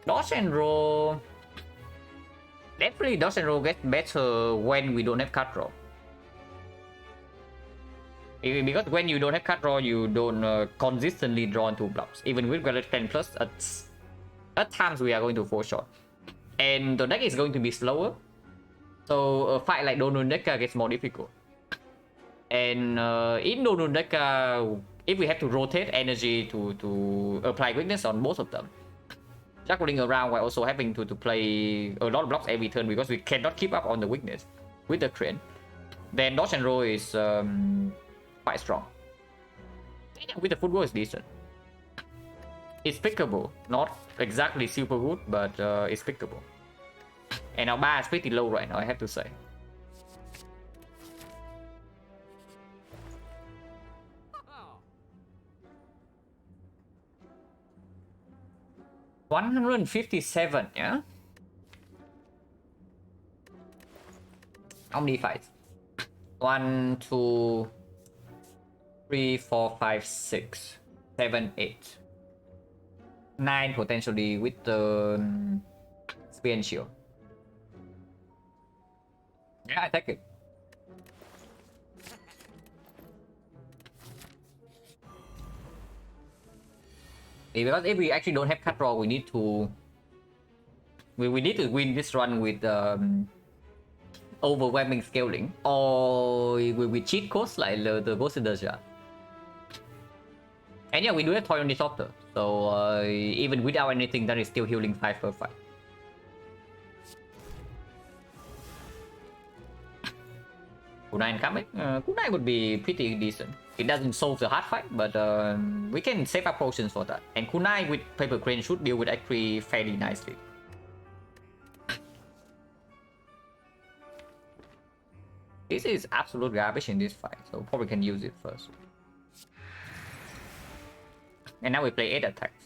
Dodge and roll. Definitely dodge and roll gets better when we don't have cut roll. Because when you don't have cut roll, you don't consistently draw into blocks. Even with Granite 10 plus, at times we are going to fall short. And the deck is going to be slower. So a fight like Donun Deca gets more difficult. And in Donun Deca, if we have to rotate energy to apply weakness on both of them, juggling around while also having to play a lot of blocks every turn because we cannot keep up on the weakness with the crane, then dodge and roll is quite strong. With the football is decent. It's pickable, not exactly super good, but it's pickable. And our bar is pretty low right now, I have to say. $157, yeah? How many fights? 1, 2, 3, 4, 5, 6, 7, 8, 9 potentially with the spear and shield. Yeah, I take it. Because if we actually don't have cut raw, we need to win this run with overwhelming scaling, or with cheat codes like the Ghost in the Jar. And yeah, we do have Toy on Disruptor, so even without anything, that is still healing 5 per fight. Kunai incoming. Kunai would be pretty decent. It doesn't solve the hard fight, but we can save up potions for that. And Kunai with Paper Crane should deal with actually fairly nicely. This is absolute garbage in this fight, so probably can use it first. And now we play 8 attacks.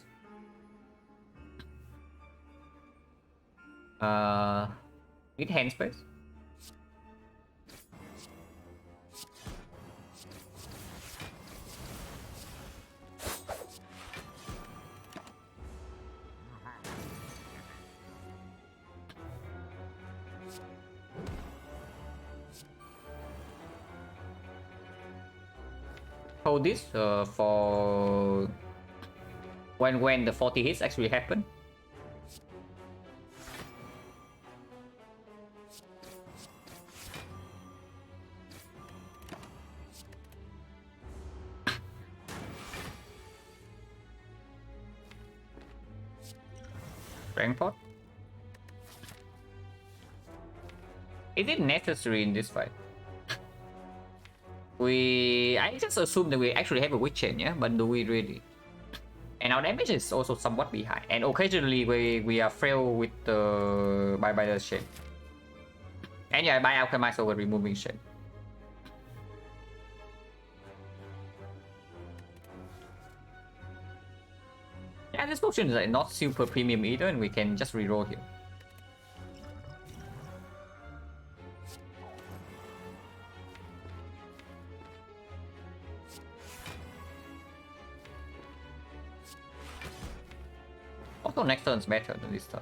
Need hand space. Hold this for when the 40 hits actually happen. Strength. Is it necessary in this fight? I just assume that we actually have a witch chain, yeah? But do we really? And our damage is also somewhat behind. And occasionally we are frail with the by the chain. And yeah, I buy alchemize over removing chain. Yeah, And this potion is like not super premium either, and we can just reroll here. Also, next turn's better than this turn.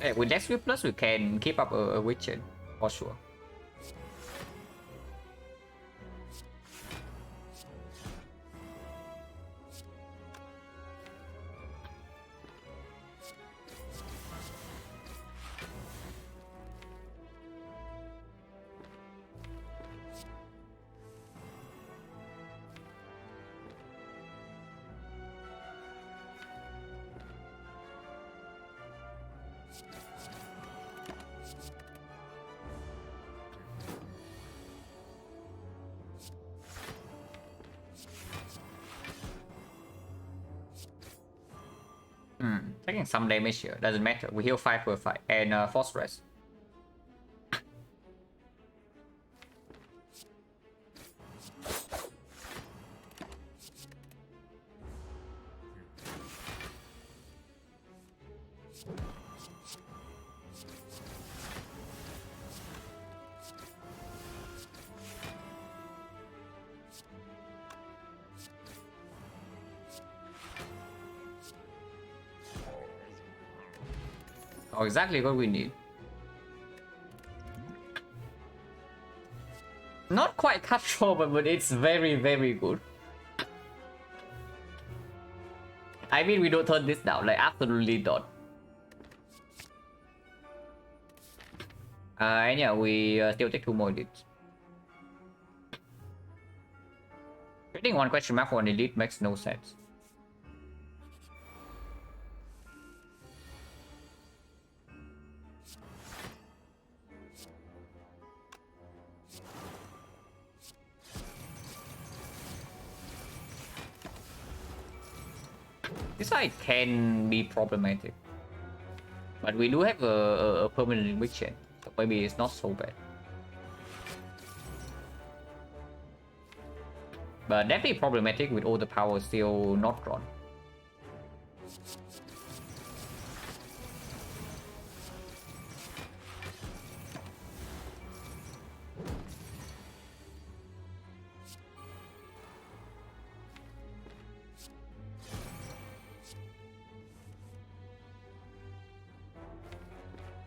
Yeah, with Dex Plus, we can keep up a Witcher, for sure. Taking some damage here, doesn't matter. We heal 5 per fight and force rest. Oh, exactly what we need. Not quite cutthroat, but it's very, very good. I mean, we don't turn this down, like absolutely not. And yeah, we still take 2 more elites. Getting 1 question mark for an elite makes no sense. This side can be problematic, but we do have a permanent eviction, so maybe it's not so bad. But definitely problematic with all the power still not drawn.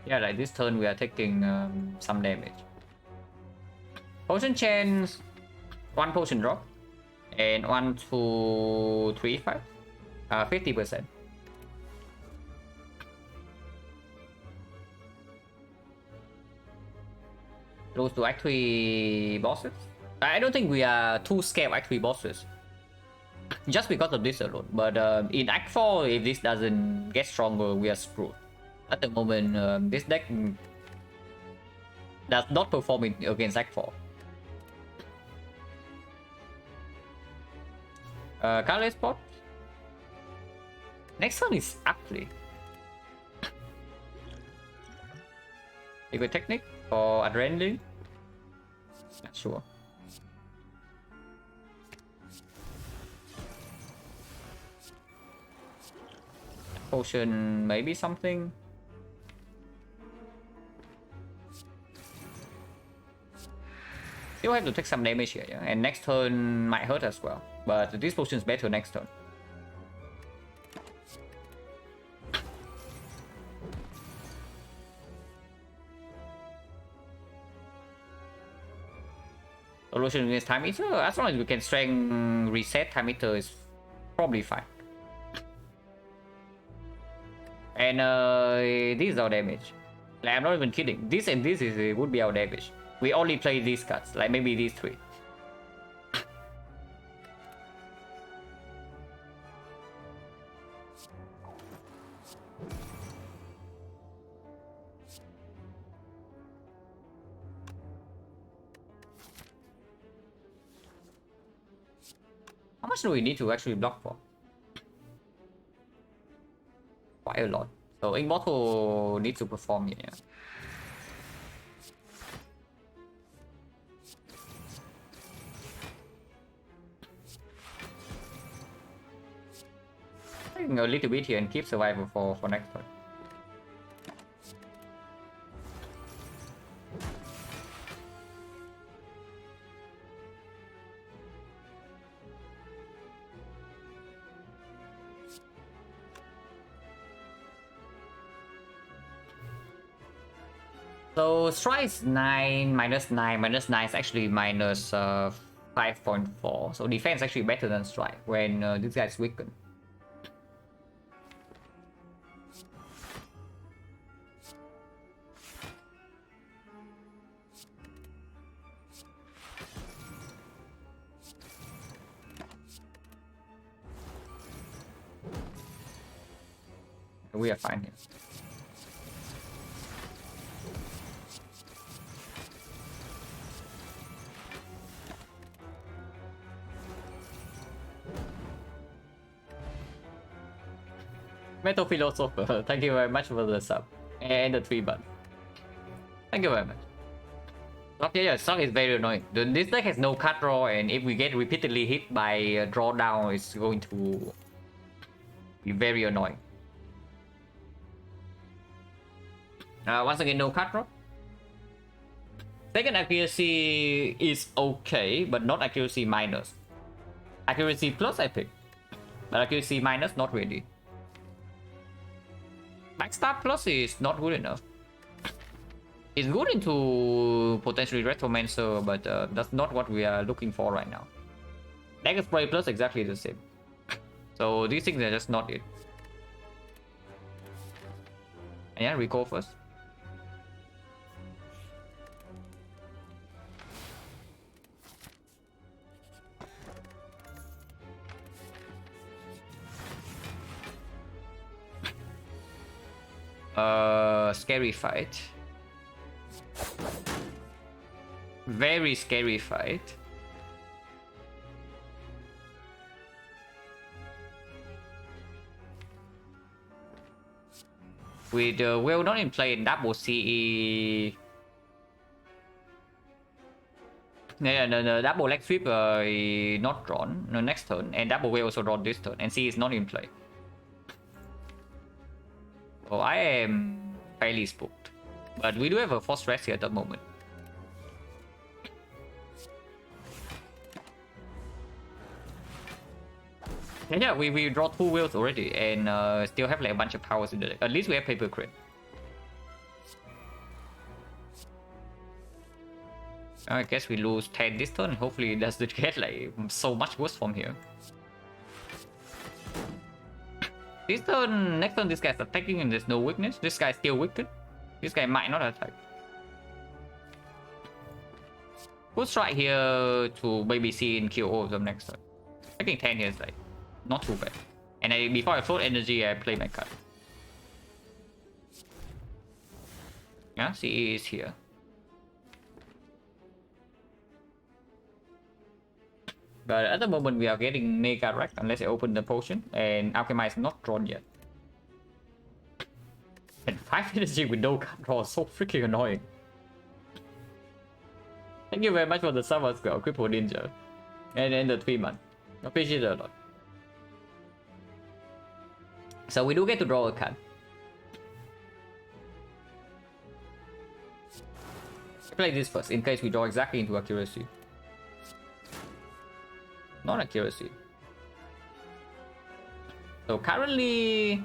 Yeah, like this turn we are taking some damage. Potion chains, 1 potion drop, and 1, 2, 3, 5, 50%. Close to Act 3 bosses. I don't think we are too scared of Act 3 bosses, just because of this alone. But in Act 4, if this doesn't get stronger, we are screwed. At the moment, this deck does not perform against Act 4. Colorless spot. Next one is Aptly. Liquid Technique or Adrenaline? Not sure. Potion, maybe something. Still have to take some damage here, yeah? And next turn might hurt as well. But this potion is better next turn. Solution against Time Eater? As long as we can strength reset Time Eater is probably fine. And this is our damage. Like, I'm not even kidding. This and this would be our damage. We only play these cards, like maybe these 3. How much do we need to actually block for? Quite a lot. So Immortal needs to perform here. Taking a little bit here and keep survival for next turn. So strike is 9, -9 is actually minus 5.4. So defense actually better than strike when this guy's weakened. We are fine here. Metal Philosopher, thank you very much for the sub and the 3 bucks. Thank you very much. Yeah, Stock is very annoying. This deck has no card draw, and if we get repeatedly hit by drawdown, it's going to be very annoying. Once again, no card draw. Second accuracy is okay, but not accuracy minus. Accuracy plus I pick, but accuracy minus not really. Backstab plus is not good enough. It's good into potentially Retromancer, but that's not what we are looking for right now. Dagger Spray plus exactly the same. So these things are just not it. And yeah, recall first. Scary fight. Very scary fight. With well not in play double CE. No, double leg sweep not drawn no next turn, and double whale also drawn this turn, and C is not in play. Oh, I am fairly spooked. But we do have a force rest here at the moment. And yeah, we draw 2 wheels already, and still have like a bunch of powers in the deck. At least we have paper crate. I guess we lose 10 this turn. Hopefully it doesn't get like so much worse from here. This turn, next turn, this guy's attacking and there's no weakness. This guy's still weakened. This guy might not attack. We'll try here to maybe see and kill all of them next turn. I think 10 here is like not too bad. And before I float energy, I play my card. Yeah, CE is here. But at the moment we are getting Mega Wreck unless I open the potion, and Alchemy is not drawn yet. And 5 energy with no card draw is so freaking annoying. Thank you very much for the sub as well, Cripple Ninja. And the 3 months. Appreciate it a lot. So we do get to draw a card. Play this first in case we draw exactly into accuracy. Not accuracy. So currently,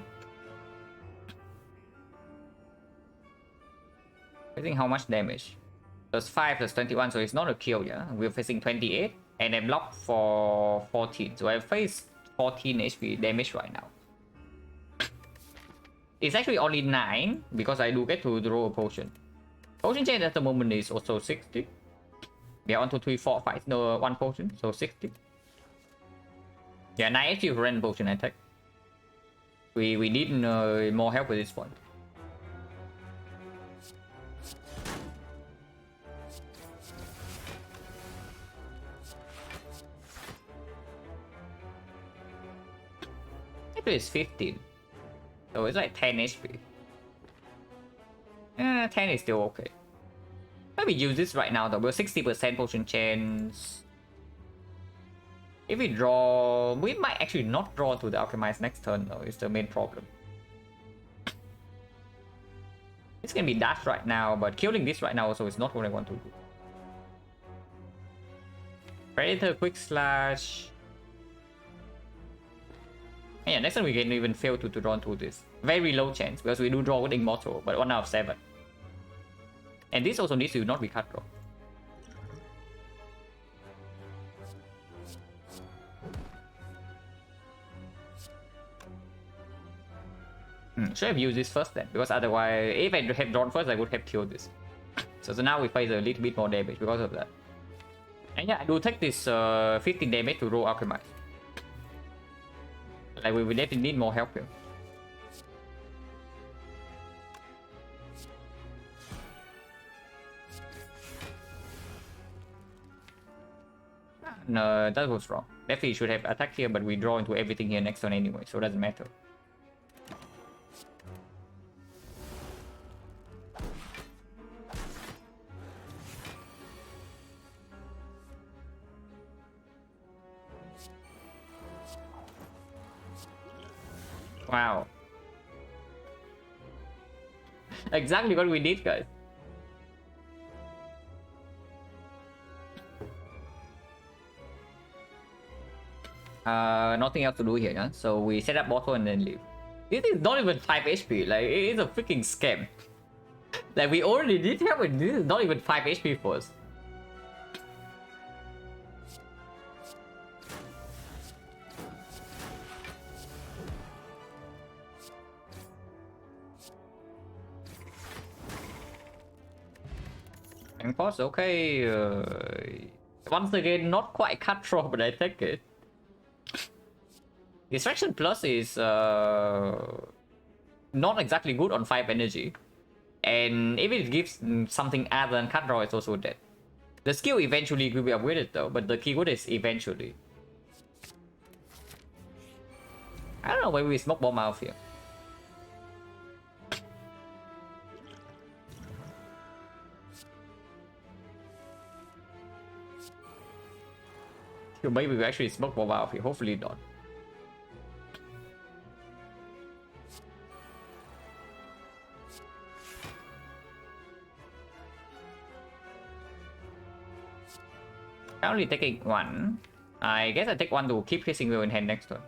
I think how much damage? Plus 5 plus 21, so it's not a kill, yeah. We're facing 28 and I block for 14. So I face 14 HP damage right now. It's actually only 9 because I do get to draw a potion. Potion chain at the moment is also 60. We are on to 3, 4, 5. No, 1 potion, so 60. Yeah, 9 HP for random potion attack. We need more help with this one. Actually, it's 15. So it's like 10 HP. 10 is still okay. Maybe use this right now though. We're 60% potion chance. If we draw, we might actually not draw to the Alchemize next turn though. It's the main problem. It's gonna be dash right now, but killing this right now also is not what I want to do. Predator, Quick Slash. Yeah, next time we can even fail to draw into this. Very low chance because we do draw with Immortal, but 1 out of 7. And this also needs to not be cut draw. Should have used this first then, because otherwise, if I had drawn first, I would have killed this. So now we face a little bit more damage because of that. And yeah, I do take this 15 damage to roll Alchemize. Like we will definitely need more help here. No, that was wrong. Definitely should have attacked here, but we draw into everything here next turn anyway, so it doesn't matter. Wow. Exactly what we need, guys. Nothing else to do here, huh? So we set up bottle and then leave. This is not even 5 HP, like it is a freaking scam. Like we already did help and this is not even 5 HP for us. And pause, okay. Once again, not quite cutthroat, but I take it. Distraction Plus is not exactly good on 5 energy. And if it gives something other than cut draw, it's also dead. The skill eventually will be upgraded though, but the keyword is eventually. I don't know, maybe we smoke bomb out here. Maybe we actually smoke bomb out here, hopefully not. I'm only taking 1. I guess I take 1 to keep hissing wheel in hand next turn.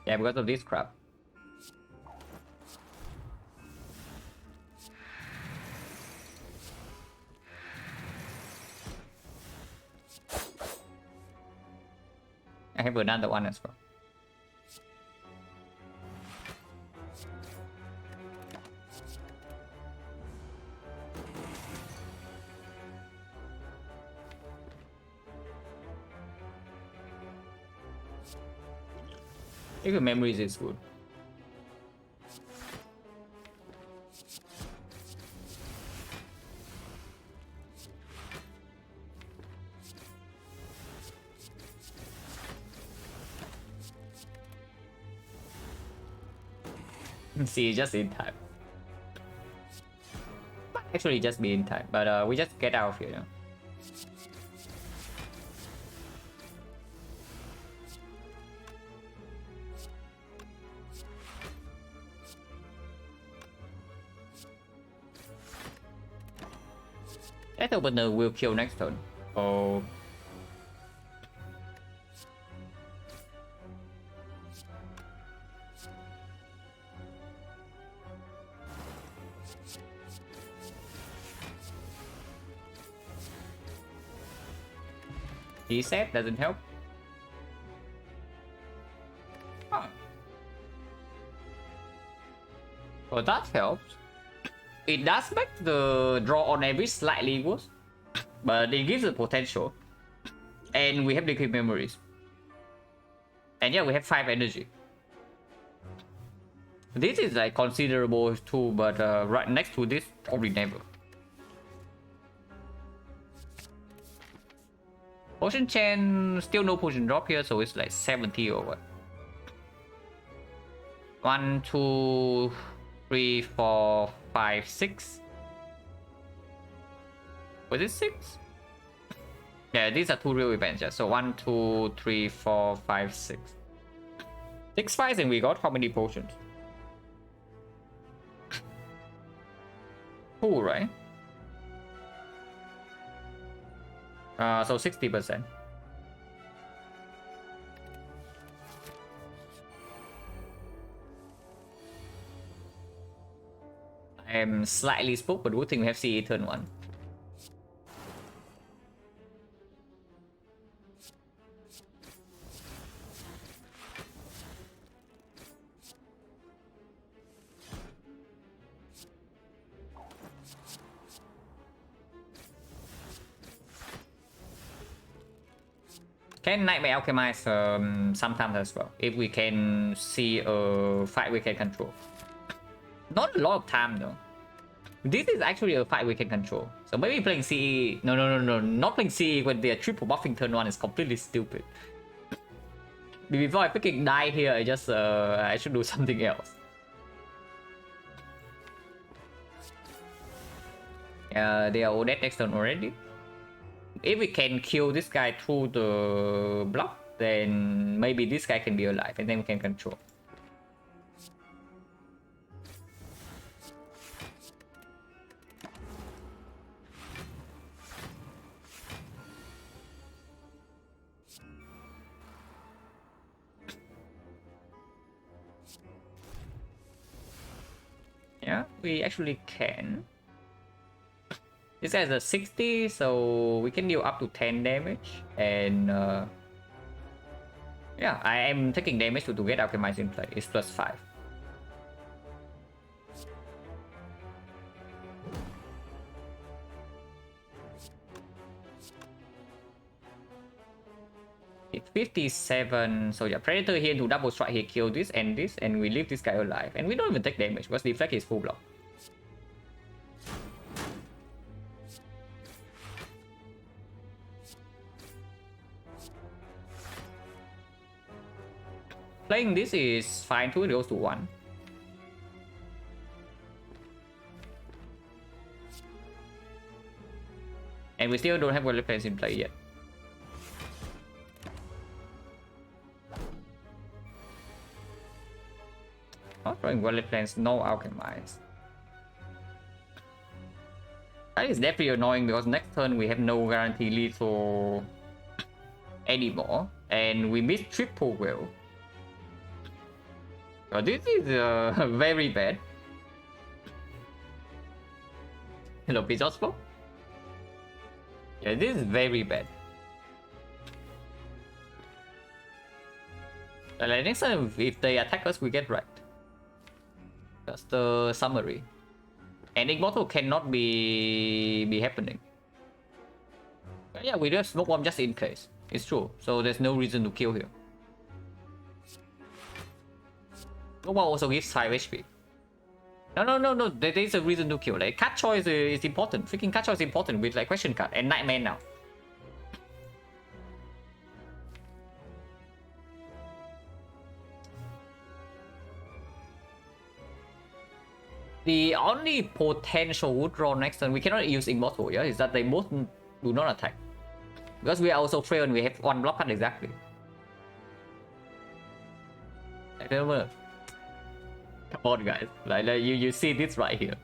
Yeah, because of this crap. I have another one as well. If your memories is good. See, just in time. Might actually just be in time, but we just get out of here, you know? That opener will kill next turn. Oh. Reset doesn't help. Huh. Well, that helps. It does make the draw on every slightly worse, but it gives the potential. And we have the quick memories. And yeah, we have 5 energy. This is like considerable too, but right next to this, probably never. Potion chain, still no potion drop here, so it's like 70 or what? 1, 2, 3, 4, 5, 6. Was it 6? Yeah, these are 2 real events. Yeah. So 1, 2, 3, 4, 5, 6. 6 fights and we got how many potions? 2, right? So 60%. I am slightly spooked, but good thing we have CE turn 1. Can Nightmare Alchemize sometimes as well, if we can see a fight we can control. Not a lot of time though. This is actually a fight we can control. So maybe playing CE... No. Not playing CE when they're triple buffing turn 1 is completely stupid. Before I freaking die here, I should do something else. They are all dead next turn already. If we can kill this guy through the block, then maybe this guy can be alive and then we can control. Yeah, we actually can. This guy's a 60, so we can deal up to 10 damage. And yeah, I am taking damage to get Alchemize in play. It's +5. It's 57. So yeah, Predator here to double strike. He kill this, and we leave this guy alive. And we don't even take damage because Deflect is full block. Playing this is fine too, it goes to 1. And we still don't have Wallet Plans in play yet. Not throwing Wallet Plans, no Alchemize. That is definitely annoying because next turn we have no guarantee lethal anymore. And we miss triple will. Oh, this is very bad. Hello, Pizospo? Yeah, this is very bad. Like next time, if they attack us, we get wrecked. That's the summary. And Immortal cannot be happening. But yeah, we do have Smoke Bomb just in case. It's true. So there's no reason to kill here. Smoke Bomb also gives 5 HP. No. There is a reason to kill. Like, card choice is important. Freaking card choice is important with like question card and Nightmare now. The only potential withdrawal next turn, we cannot use Immortal, yeah? Is that they both do not attack. Because we are also frail and we have 1 block card exactly. I don't know. Come on, guys. Like you see this right here.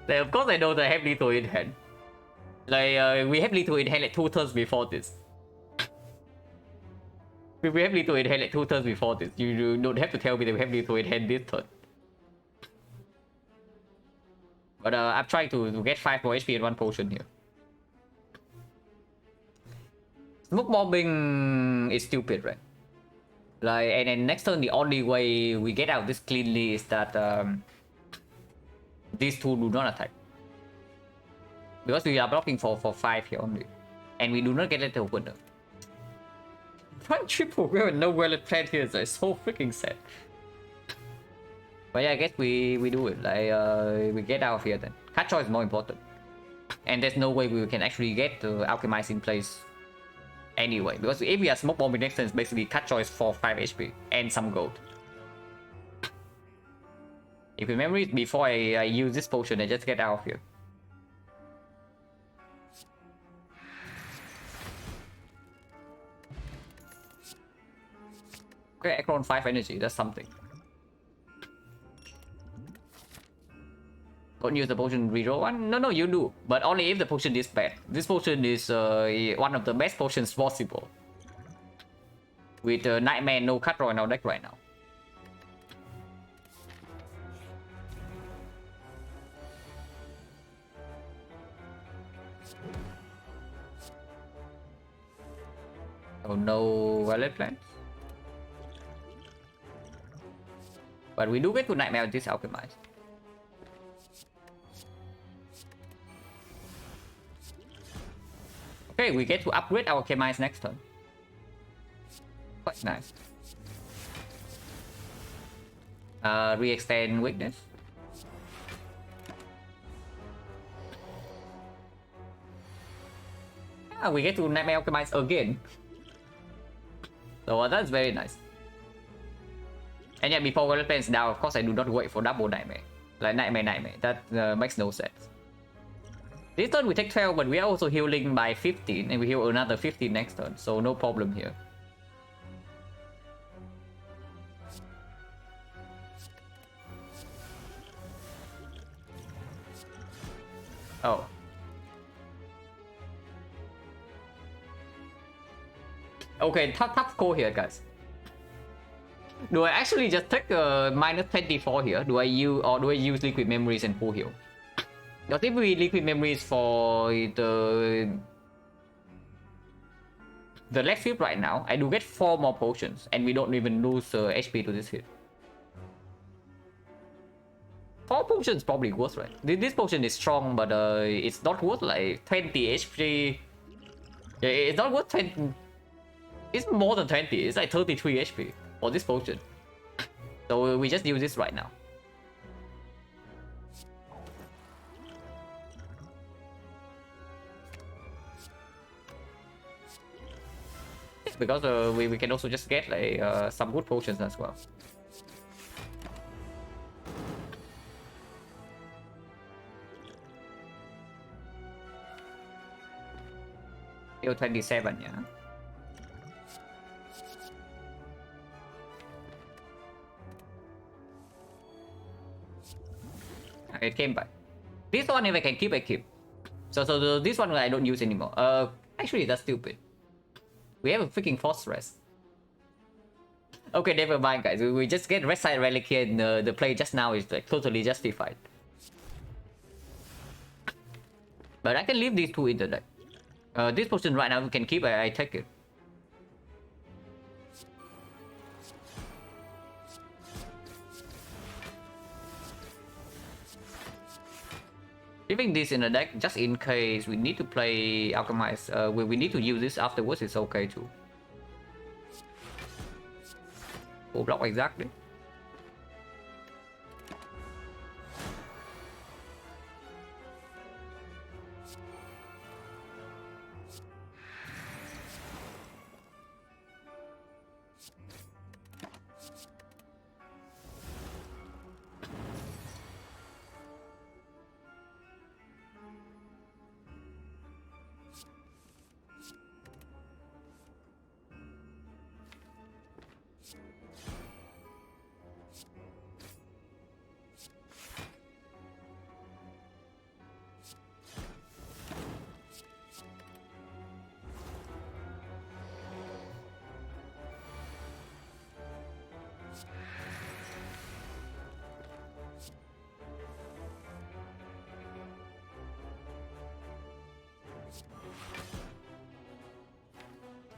Like, of course I know they have lethal in hand. Like, we have lethal in hand like 2 turns before this. We have lethal in hand like 2 turns before this. You don't have to tell me that we have lethal in hand this turn. But I'm trying to get 5 more HP and 1 potion here. Smoke bombing is stupid, right? Like, and then next turn the only way we get out this cleanly is that these 2 do not attack. Because we are blocking for 5 here only. And we do not get it open up. Trying triple well and no wallet plan here is like so freaking sad. But yeah, I guess we do it. Like we get out of here then. Card choice is more important. And there's no way we can actually get the Alchemize in place anyway. Because if we are Smoke Bomb next turn, it's basically card choice for 5 HP and some gold. If you remember it, before I use this potion, I just get out of here. Okay, Ekron 5 energy, that's something. Don't use the potion reroll one? No, you do. But only if the potion is bad. This potion is one of the best potions possible. With Nightmare, no cut draw in our deck right now. Oh, no Violet Plants. But we do get to Nightmare with this Alchemize. Okay, we get to upgrade our Alchemize next turn. Quite nice. Re-extend weakness. Ah, we get to Nightmare Alchemize again. So that's very nice. And yeah, before Violet Plants down, of course I do not wait for double Nightmare. Like Nightmare. That makes no sense. This turn we take 12, but we are also healing by 15, and we heal another 15 next turn, so no problem here. Oh. Okay, tough call here, guys. Do I actually just take minus 24 here? Do I use Liquid Memories and full heal? Because if we Liquid Memories for the left field right now, I do get 4 more potions, and we don't even lose HP to this hit. 4 potions probably worth, right? This potion is strong, but it's not worth like 20 HP. Yeah, it's not worth 20. It's more than 20. It's like 33 HP for this potion. So we just use this right now. Because we can also just get like some good potions as well. Still 27, yeah. It came back. This one, if I can keep, I keep. So this one I don't use anymore. Actually, that's stupid. We have a freaking Force Rest. Okay, never mind, guys. We just get Red Side Relic here, and the play just now is like totally justified. But I can leave these two in the deck. This potion right now we can keep. I take it. Leaving this in the deck just in case we need to play Alchemize. We need to use this afterwards. It's okay too. Full block exactly.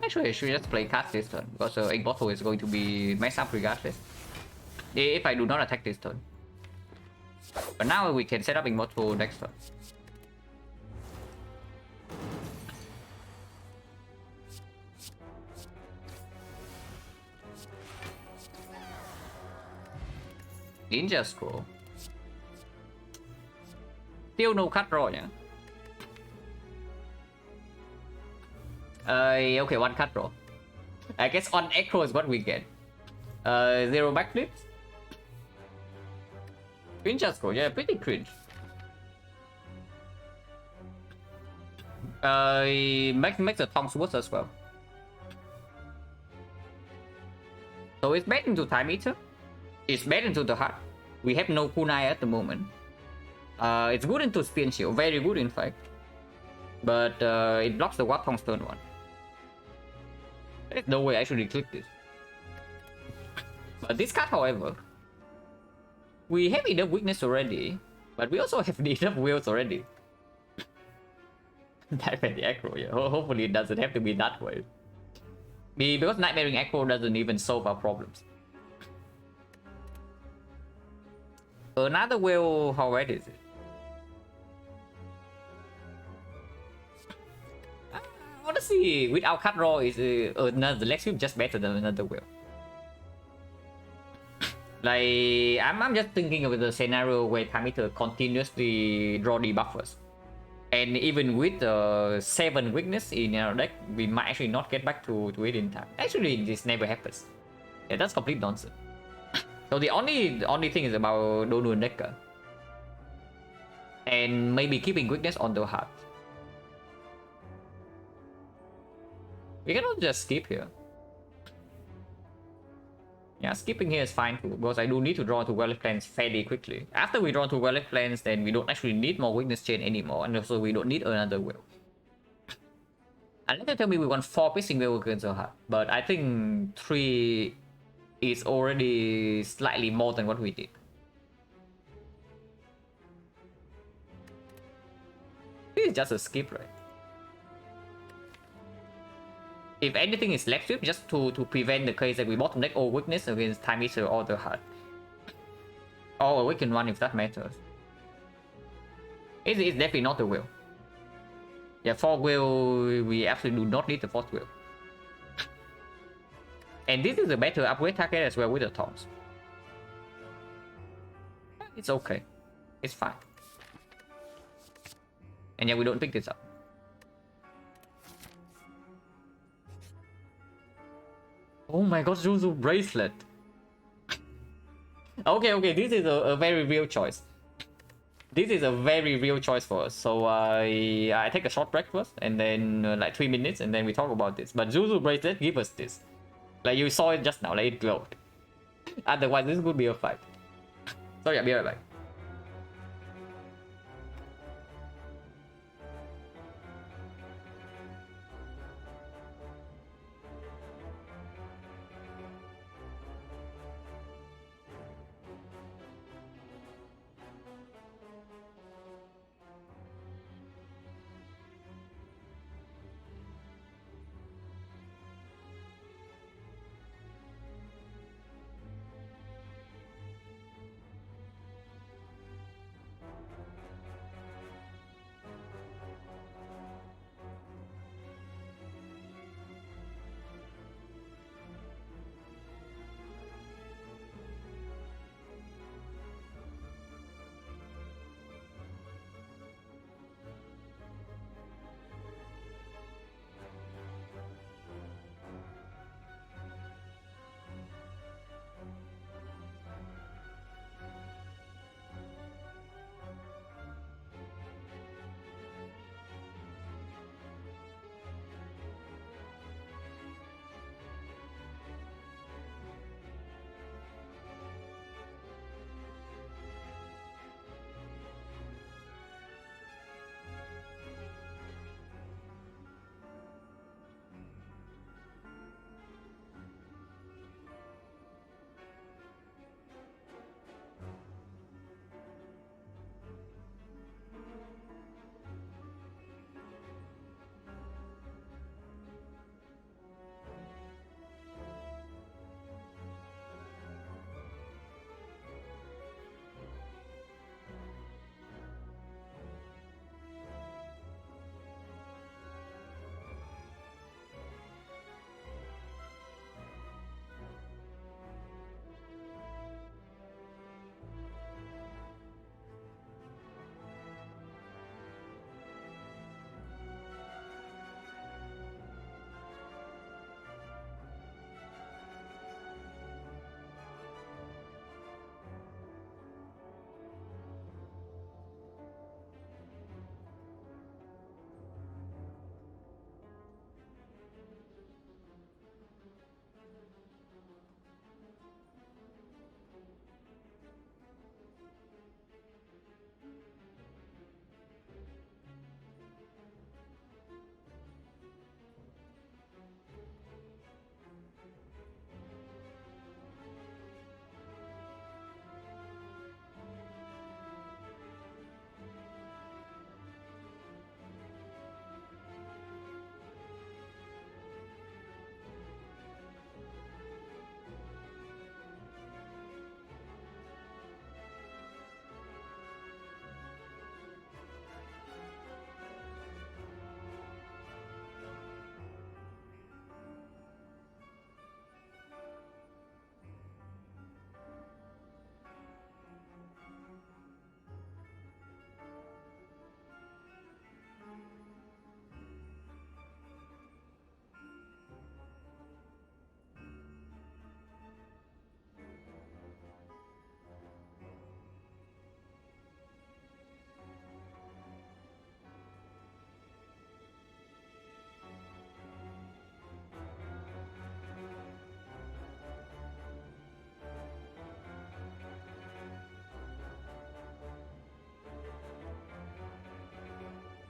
Actually, I should just play cast this turn, because Egg Bottle is going to be messed up regardless. If I do not attack this turn. But now we can set up Egg Bottle next turn. Ninja Scroll. Still no cut draw nhá. Okay, one cut draw. I guess on Echo is what we get. Zero backflips. Ninja Scroll, yeah, pretty cringe. Makes the tongues worse as well. So it's bad into Time Eater. It's bad into the heart. We have no kunai at the moment. It's good into Spin Shield, very good in fact. But it blocks the Warp Tongue's turn 1. There's no way I should click this. But this card, however, we have enough weakness already, but we also have enough wills already. Nightmare Echo, yeah. Hopefully it doesn't have to be that way. Because Nightmaring Echo doesn't even solve our problems. Another will, how bad is it? Honestly, without cut draw, is another Lex Whip just better than another will. Like, I'm just thinking of the scenario where Time Eater continuously draw debuffers. And even with 7 weakness in our deck, we might actually not get back to it in time. Actually, this never happens. Yeah, that's complete nonsense. So the only thing is about Donu and Decker. And maybe keeping weakness on the heart. We cannot just skip here. Yeah, skipping here is fine too, because I do need to draw to Well Cleanse fairly quickly. After we draw to Well Cleanse, then we don't actually need more weakness chain anymore, and also we don't need another will. Unless they tell me we want 4 Piercing Will against the heart, but I think 3 is already slightly more than what we did. This is just a skip, right? If anything is Leg Sweep, just to prevent the case that we bottom deck all weakness against Time Eater or the heart. Or Awaken one if that matters. It's definitely not the will. Yeah, 4 will, we absolutely do not need the 4th will. And this is a better upgrade target as well with the Tongs. It's okay. It's fine. And yeah, we don't pick this up. Oh my god, Zuzu Bracelet. Okay, this is a very real choice. This is a very real choice for us. So I take a short break first, and then like 3 minutes, and then we talk about this. But Zuzu Bracelet give us this. Like you saw it just now, like it glowed. Otherwise, this could be a fight. So yeah, be right back.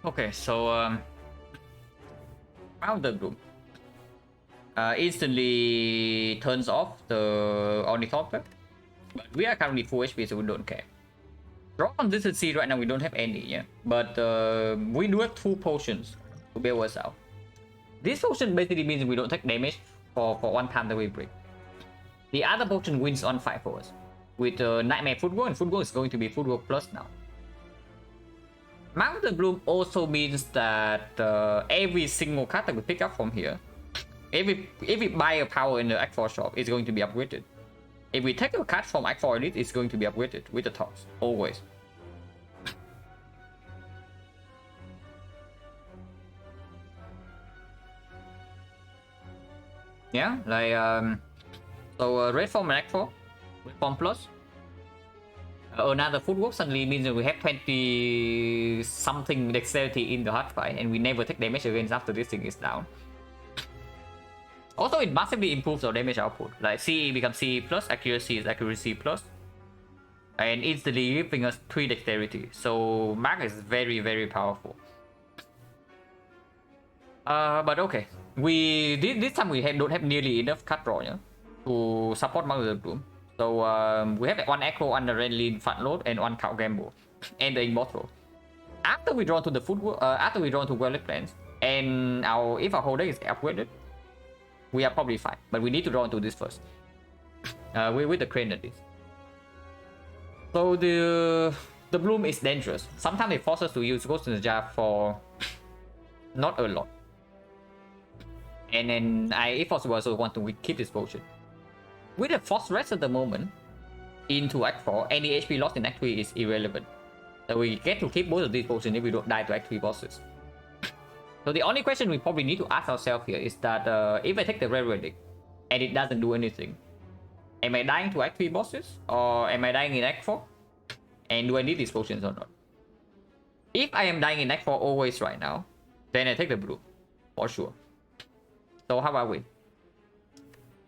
Okay, so Mount the Bloom instantly turns off the Ornithopter, but we are currently full HP, so we don't care. Draw consistency right now we don't have any, yeah, but we do have 2 potions to bail us out. This potion basically means we don't take damage for 1 time that we break. The other potion wins on 5 for us. With Nightmare Footwork, and Footwork is going to be Footwork Plus now. Mountain Bloom also means that every single card that we pick up from here, if we buy a power in the Act 4 shop, it's going to be upgraded. If we take a card from Act 4 Elite, it's going to be upgraded with the tops, always. Yeah, like so red form and Act 4, red form plus. Another footwork suddenly means that we have 20 something dexterity in the hard fight, and we never take damage against after this thing is down. Also, it massively improves our damage output. Like CE becomes CE plus, accuracy is accuracy plus, and instantly giving us 3 dexterity. So Mark is very, very powerful. But okay, this time we don't have nearly enough card draw, yeah, to support Mother Bloom. So we have 1 Echo on the Red Lean front load and 1 Cow Gamble and the Immortal. After we draw to the footwork, after we draw to Well Plans, and if our whole deck is upgraded, we are probably fine. But we need to draw into this first. With the Crane at least. So the Bloom is dangerous. Sometimes it forces us to use Ghost in the Jar for not a lot. And then if possible, also want to keep this potion. With a Force Rest at the moment, into Act 4, any HP lost in Act 3 is irrelevant. So we get to keep both of these potions if we don't die to Act 3 bosses. So the only question we probably need to ask ourselves here is that if I take the Red Relic and it doesn't do anything, am I dying to Act 3 bosses? Or am I dying in Act 4? And do I need these potions or not? If I am dying in Act 4 always right now, then I take the blue, for sure. So how about we?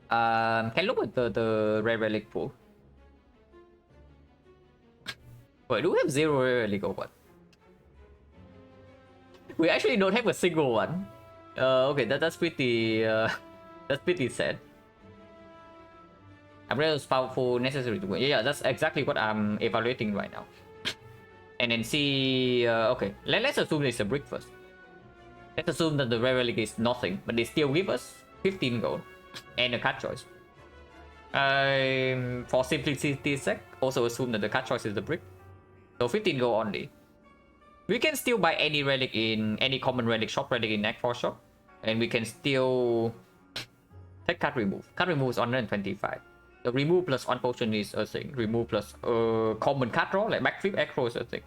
Can look at the Red Relic pool. Wait, do we have 0 Red Relic or what? We actually don't have a single one. Okay, that's pretty sad. Umbrella is powerful, necessary to win. Yeah, that's exactly what I'm evaluating right now. And then see, okay, let's assume it's a brick first. Let's assume that the Red Relic is nothing, but they still give us 15 gold and a card choice. For simplicity's sake, also assume that the card choice is the brick. So 15 gold only. We can still buy any relic in any common relic shop, relic in Act 4 shop, and we can still take card remove. Card remove is 125. The remove plus 1 potion is a thing. Remove plus common card draw, like backflip Acro is a thing.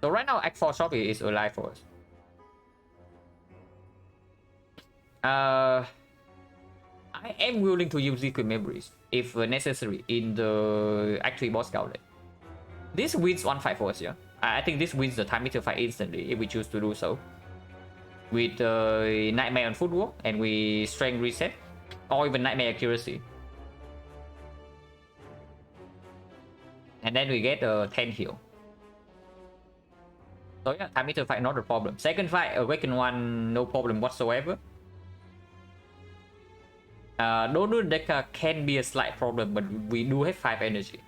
So right now Act 4 shop is alive for us. I am willing to use Liquid Memories if necessary in the Act 3 boss gauntlet. This wins 1-5 for us, yeah. I think this wins the time meter fight instantly if we choose to do so. With Nightmare on Footwork and we Strength Reset, or even Nightmare Accuracy. And then we get a 10 heal. So yeah, time meter fight not a problem. Second fight, Awaken 1, no problem whatsoever. Donut deck can be a slight problem, but we do have 5 energy.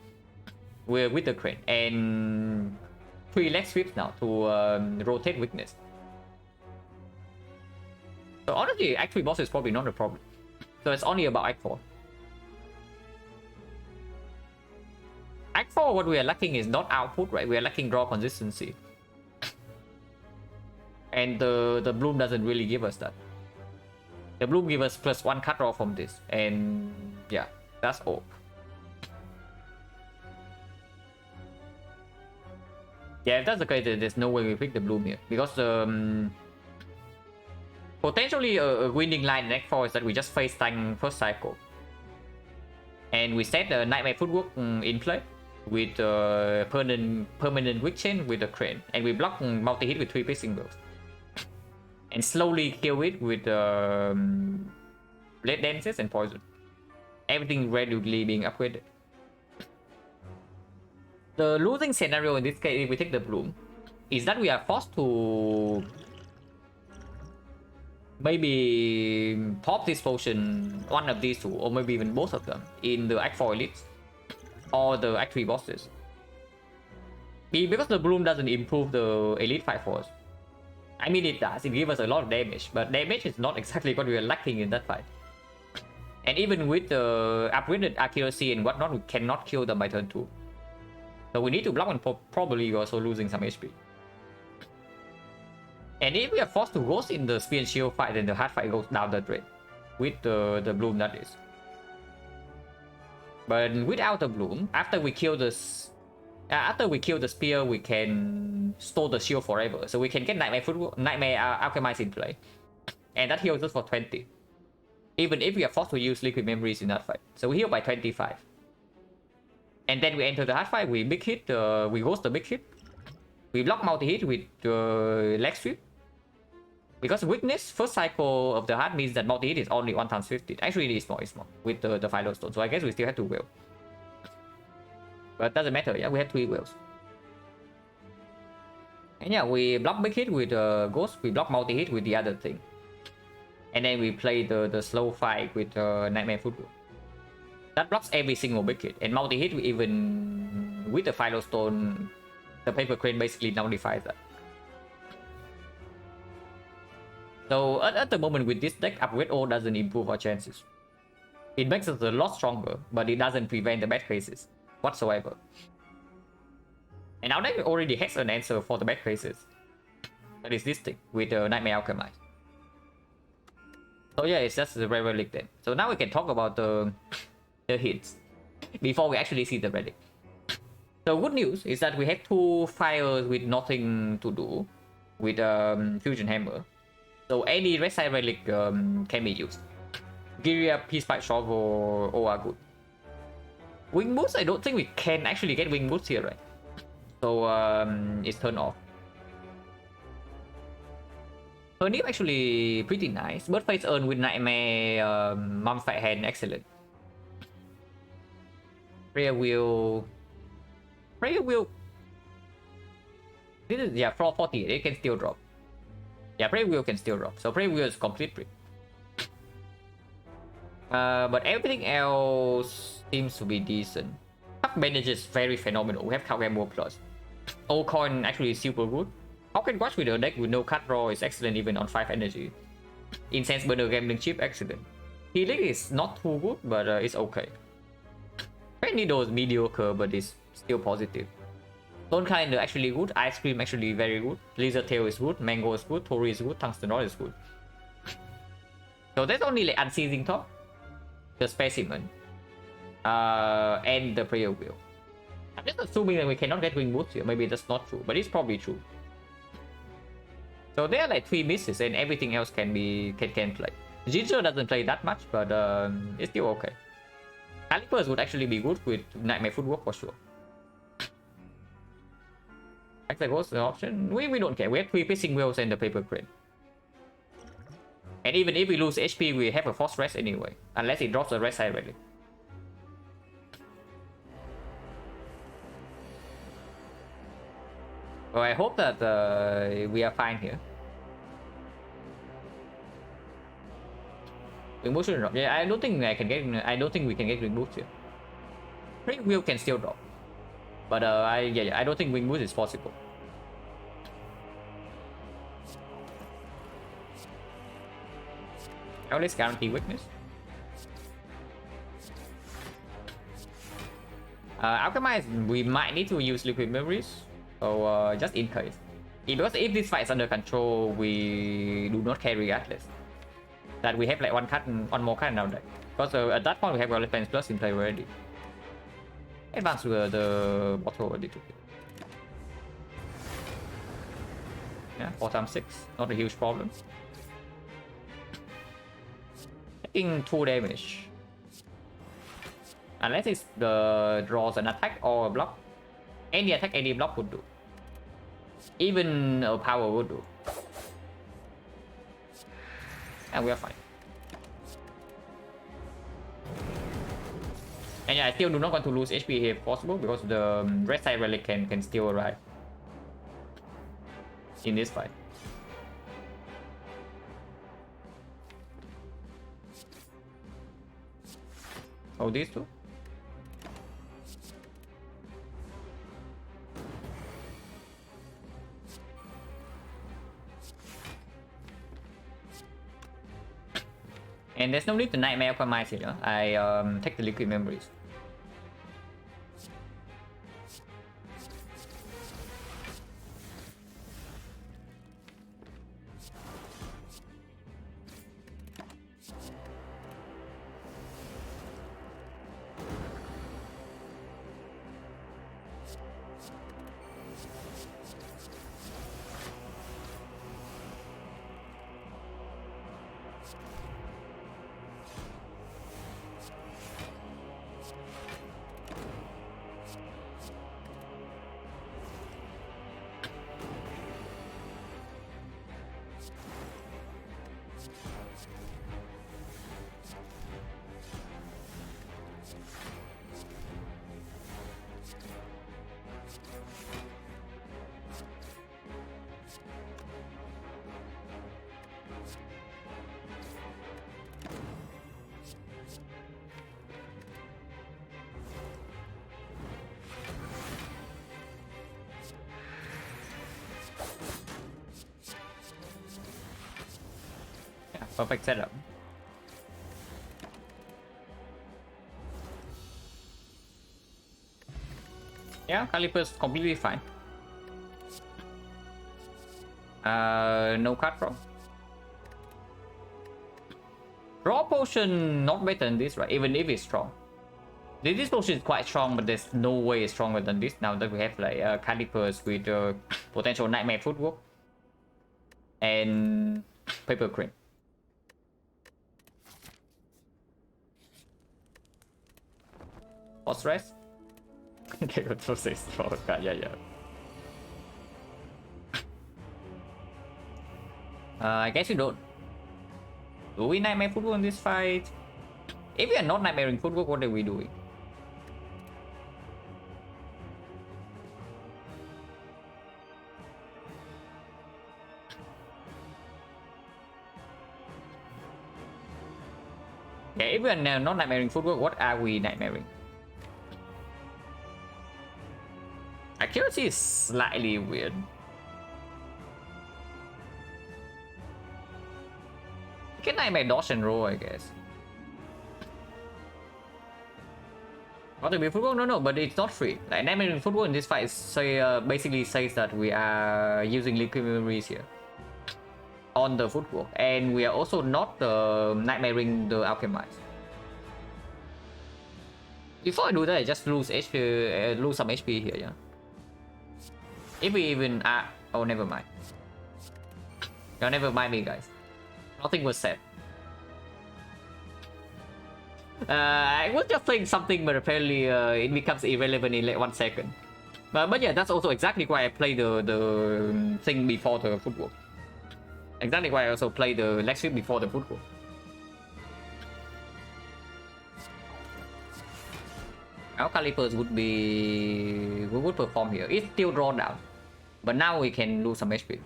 We're with the Crane and 3 leg sweeps now to rotate weakness. So honestly, Act 3 boss is probably not a problem. So it's only about Act 4. Act 4, what we are lacking is not output, right? We are lacking draw consistency. And the Bloom doesn't really give us that. The Bloom gives us +1 card draw from this. And yeah, that's all. Yeah, if that's the case, there's no way we pick the Bloom here. Because potentially a winning line in Act 4 is that we just face tank first cycle. And we set the Nightmare Footwork in play with permanent Quick Chain with the Crane. And we block multi-hit with 3 Piercing Blows. And slowly kill it with Blade Dances and Poison. Everything gradually being upgraded. The losing scenario in this case, if we take the Bloom, is that we are forced to maybe pop this potion, one of these two, or maybe even both of them, in the Act 4 elites or the Act 3 bosses. Because the bloom doesn't improve the elite fight force. I mean, it does, it gives us a lot of damage, but damage is not exactly what we are lacking in that fight. And even with the upgraded accuracy and whatnot, we cannot kill them by turn 2. So we need to block and probably also losing some HP. And if we are forced to ghost in the spear and shield fight, then the hard fight goes down the drain. With the bloom, that is. But without the bloom, after we kill the spear, we can store the shield forever. So we can get Nightmare Alchemist in play. And that heals us for 20. Even if we are forced to use liquid memories in that fight. So we heal by 25. And then we enter the hard fight, we big hit, we ghost the big hit. We block multi-hit with leg sweep. Because weakness, first cycle of the hard means that multi-hit is only 1 times 50. Actually, it is more, with the Philo Stone. So I guess we still have to will. But doesn't matter, yeah, we have 3 wills. And yeah, we block big hit with ghost, we block multi-hit with the other thing. And then we play the slow fight with Nightmare Football. That blocks every single big hit. And multi-hit, even with the Philo Stone, the Paper Crane basically nullifies that. So at the moment with this deck, upgrade all doesn't improve our chances. It makes us a lot stronger, but it doesn't prevent the bad cases whatsoever. And our deck already has an answer for the bad cases. That is this thing with the Nightmare Alchemist. So yeah, it's just the relic then. So now we can talk about the hits before we actually see the relic. So good news is that we have 2 fires with nothing to do with Fusion Hammer. So any red side relic can be used. Giria, Peace Pipe Shovel, all are good. Wing Boots, I don't think we can actually get Wing Boots here, right? So it's turned off. Her name actually pretty nice. Birdface Urn with Nightmare, Mummified Hand, excellent. Prayer Wheel. This is, yeah, 40, it can still drop. Yeah, Prayer Wheel can still drop. So Prayer Wheel is complete free. But everything else seems to be decent. Tough Bandage is very phenomenal. We have Calgamore Plus. Old Coin actually is super good. Pocket Watch with a deck with no cut draw is excellent even on 5 energy. Incense Burner Gambling Chip, excellent. Healing is not too good, but it's okay. Red Needle is mediocre, but it's still positive. Stone Calendar actually good. Ice Cream actually very good. Lizard Tail is good. Mango is good. Tori is good. Tungsten Rod is good. So there's only like Unceasing Top, the Specimen, and the Prayer Wheel. I'm just assuming that we cannot get Wing Boots here. Maybe that's not true, but it's probably true. So there are like 3 misses and everything else can play. Ginger doesn't play that much, but it's still okay. Calipers would actually be good with Nightmare Footwork for sure. Actually, what's the option? We don't care. We have 3 Pissing Wheels and the Paper Crane. And even if we lose HP, we have a Force Rest anyway. Unless it drops a rest side relic. So I hope that we are fine here. Wing Boots shouldn't drop. Yeah, I don't think we can get Wing Boots here. Ring Wheel can still drop. But I don't think Wing Boots is possible. At least guarantee weakness. Alchemize, we might need to use liquid memories. So just in case. Because if this fight is under control, we do not carry Atlas. That we have like one more card in our deck. Because at that point we have Elephant Plus in play already. Advance to the bottle already took it. Yeah, 4 times 6, not a huge problem. Taking 2 damage. Unless it draws an attack or a block. Any attack, any block would do. Even a power would do. And we are fine. And yeah, I still do not want to lose HP here if possible, because the red side relic can still arrive. in this fight. Oh, these two? And there's no need to Nightmare Compromise here. I take the Liquid Memories. Yeah, perfect setup. Yeah, Caliper's completely fine. No card draw. Draw potion not better than this, right? Even if it's strong. This potion is quite strong, but there's no way it's stronger than this now that we have like Calipers with potential Nightmare Footwork and Paper Crane. What's rest? Okay, control 6 draw a card, yeah. I guess you don't. Do we Nightmare Footwork in this fight? If we are not Nightmaring Footwork, what are we doing? Yeah, if we are not Nightmaring Footwork, what are we Nightmaring? Accuracy is slightly weird. Can Nightmare dodge and roll, I guess. Not to be Footwork? No, but it's not free. Like Nightmaring Footwork in this fight basically says that we are using Liquid Memories here on the Footwork, and we are also not Nightmaring the Alchemist. Before I do that, I just lose HP, lose some HP here, yeah. If we even oh, never mind. No, never mind me, guys. Nothing was said. I was just saying something, but apparently it becomes irrelevant in like 1 second. But yeah, that's also exactly why I play the thing before the Footwork. Exactly why I also play the leg sweep before the Footwork. Our Calipers would be... we would perform here. It's still drawn down. But now we can lose some HP.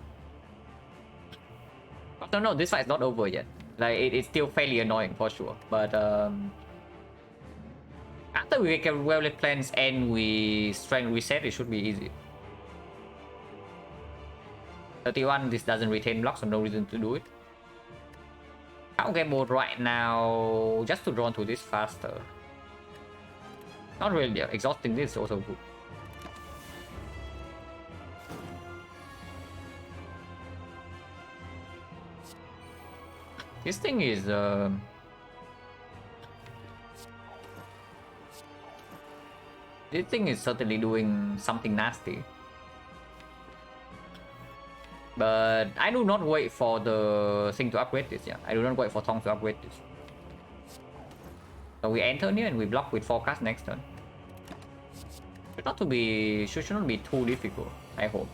But no, this fight is not over yet. Like, it's still fairly annoying for sure. But after we get well-lit plans and we strength reset, it should be easy. 31, this doesn't retain block, so no reason to do it. Our game mode right now, just to draw into this faster. Not really, yeah. Exhausting this is also good. This thing is this thing is certainly doing something nasty. But I do not wait for the thing to upgrade this, yeah. I do not wait for Tong to upgrade this. So we enter here and we block with forecast next turn. Should not be too difficult, I hope.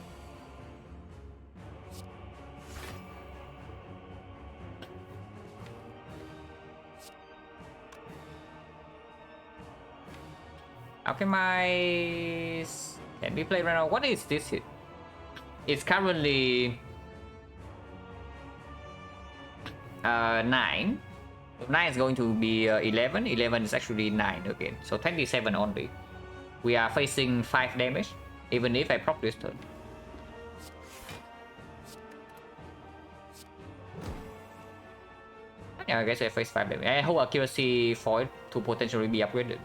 Alchemist can be played right now. What is this hit? It's currently 9. 9 is going to be 11. 11 is actually 9 again. So 27 only. We are facing 5 damage, even if I proc this turn. Yeah, I guess I face 5 damage. I hope accuracy for it to potentially be upgraded.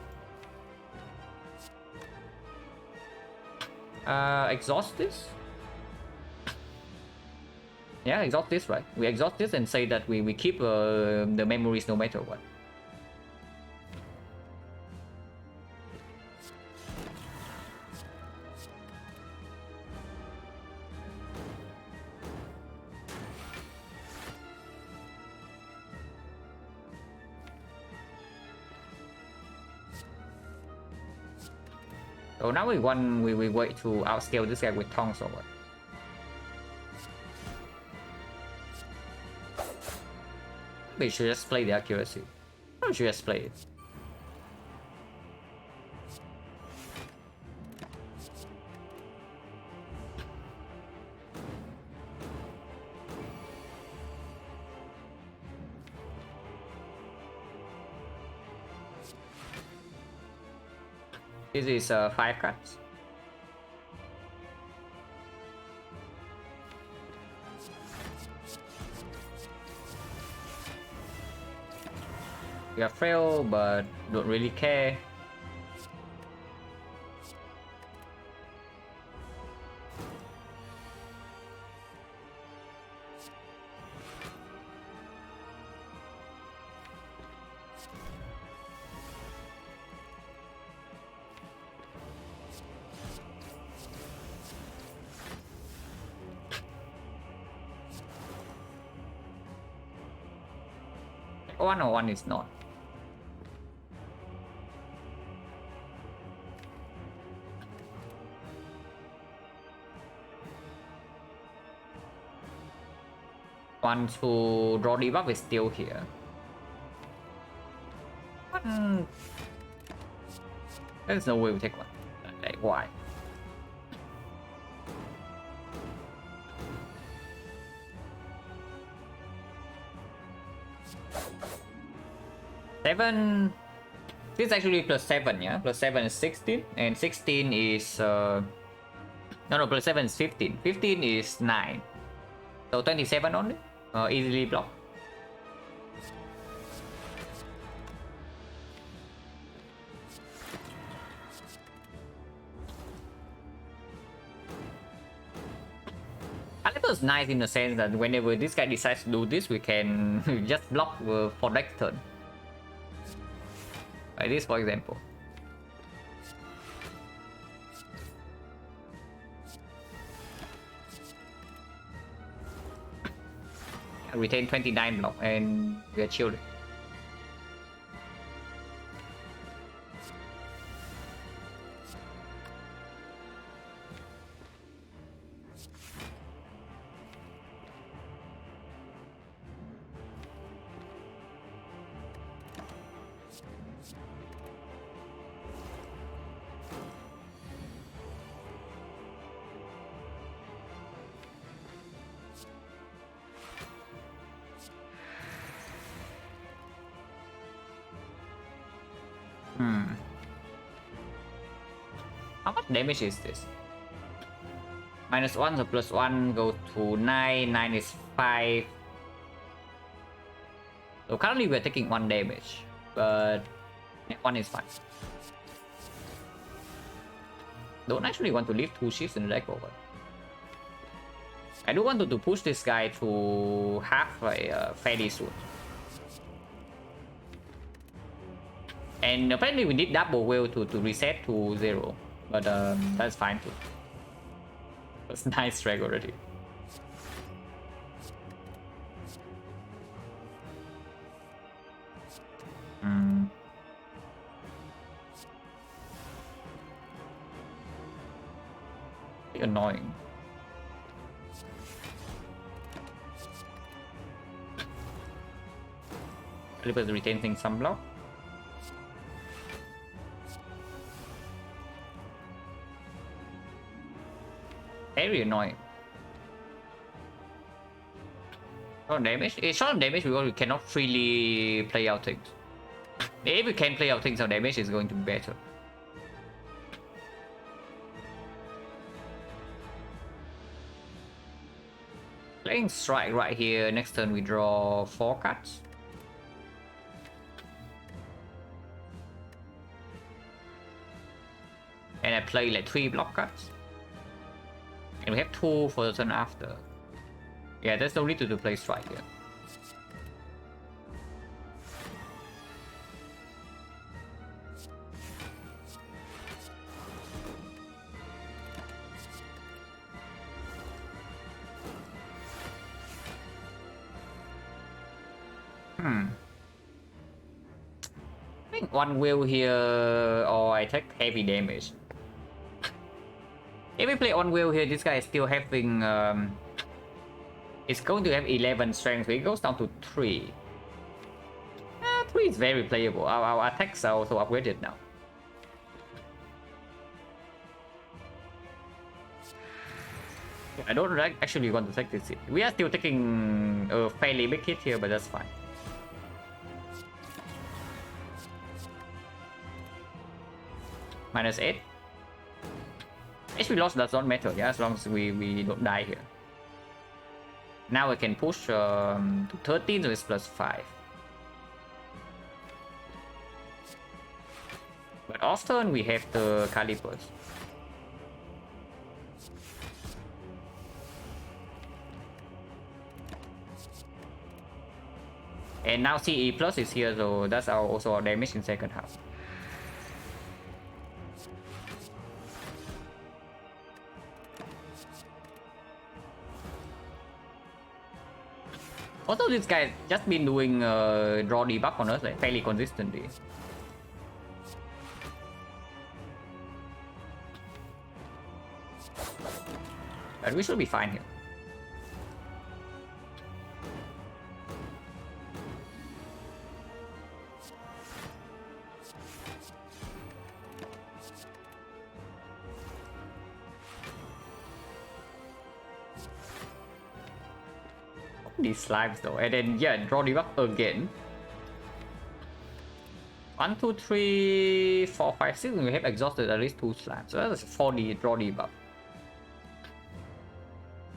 Exhaust this? Yeah, exhaust this, right? We exhaust this and say that we keep the memories no matter what. So now we wait to outscale this guy with tongs or what? We should just play the accuracy. We should just play it. This is 5 cards. We are frail, but don't really care. One is not. One to draw debuff is still here. There's no way we take one. Like, why? Seven. This is actually plus 7, yeah? Plus 7 is 16, and 16 is no, plus 7 is 15. 15 is 9. So 27 only. Easily block. Silent is nice in the sense that whenever this guy decides to do this, we can just block for next turn. Like this, for example. Retain 29 block and we are chilled. How much damage is this? -1, so +1 goes to 9. 9 is 5. So currently we're taking 1 damage, but 1 is fine. Don't actually want to leave 2 shifts in the deck over. I do want to push this guy to halfway fairly soon. And apparently we need double will to reset to 0. But that's fine too. That's nice drag already. Annoying. Clippers retaining some block. Very annoying. Short damage? It's short damage because we cannot freely play out things. If we can play out things, our damage is going to be better. Playing strike right here. Next turn we draw 4 cards. And I play like 3 block cards. And we have 2 for the turn after. Yeah, there's no need to play strike here. I think 1 will here, or I take heavy damage. If we play 1 will here, this guy is still having it's going to have 11 strength, so it goes down to 3. 3 is very playable. Our attacks are also upgraded now. I don't actually want to take this hit. We are still taking a fairly big hit here, but that's fine. -8. HP loss does not matter, yeah, as long as we don't die here. Now we can push to 13, so it's +5. But often we have the calipers. And now CE plus is here, so that's also our damage in second half. Also, this guy just been doing draw debuff on us like fairly consistently. But we should be fine here. These slimes though, and then yeah, draw debuff again. 1, 2, 3, 4, 5, 6. We have exhausted at least 2 slimes, so that's 4D draw debuff.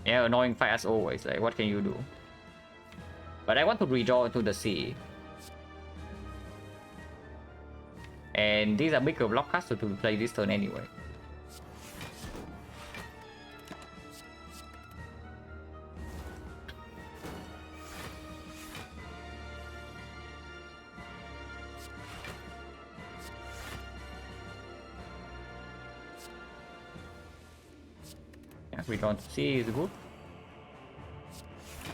Yeah, annoying fight as always. Like, what can you do? But I want to redraw into the sea. And these are bigger block cards to play this turn anyway. We don't see is good.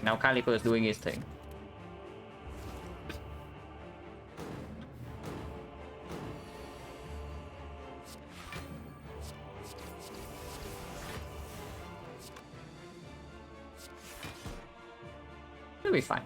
Now Caliper is doing his thing. It'll be fine.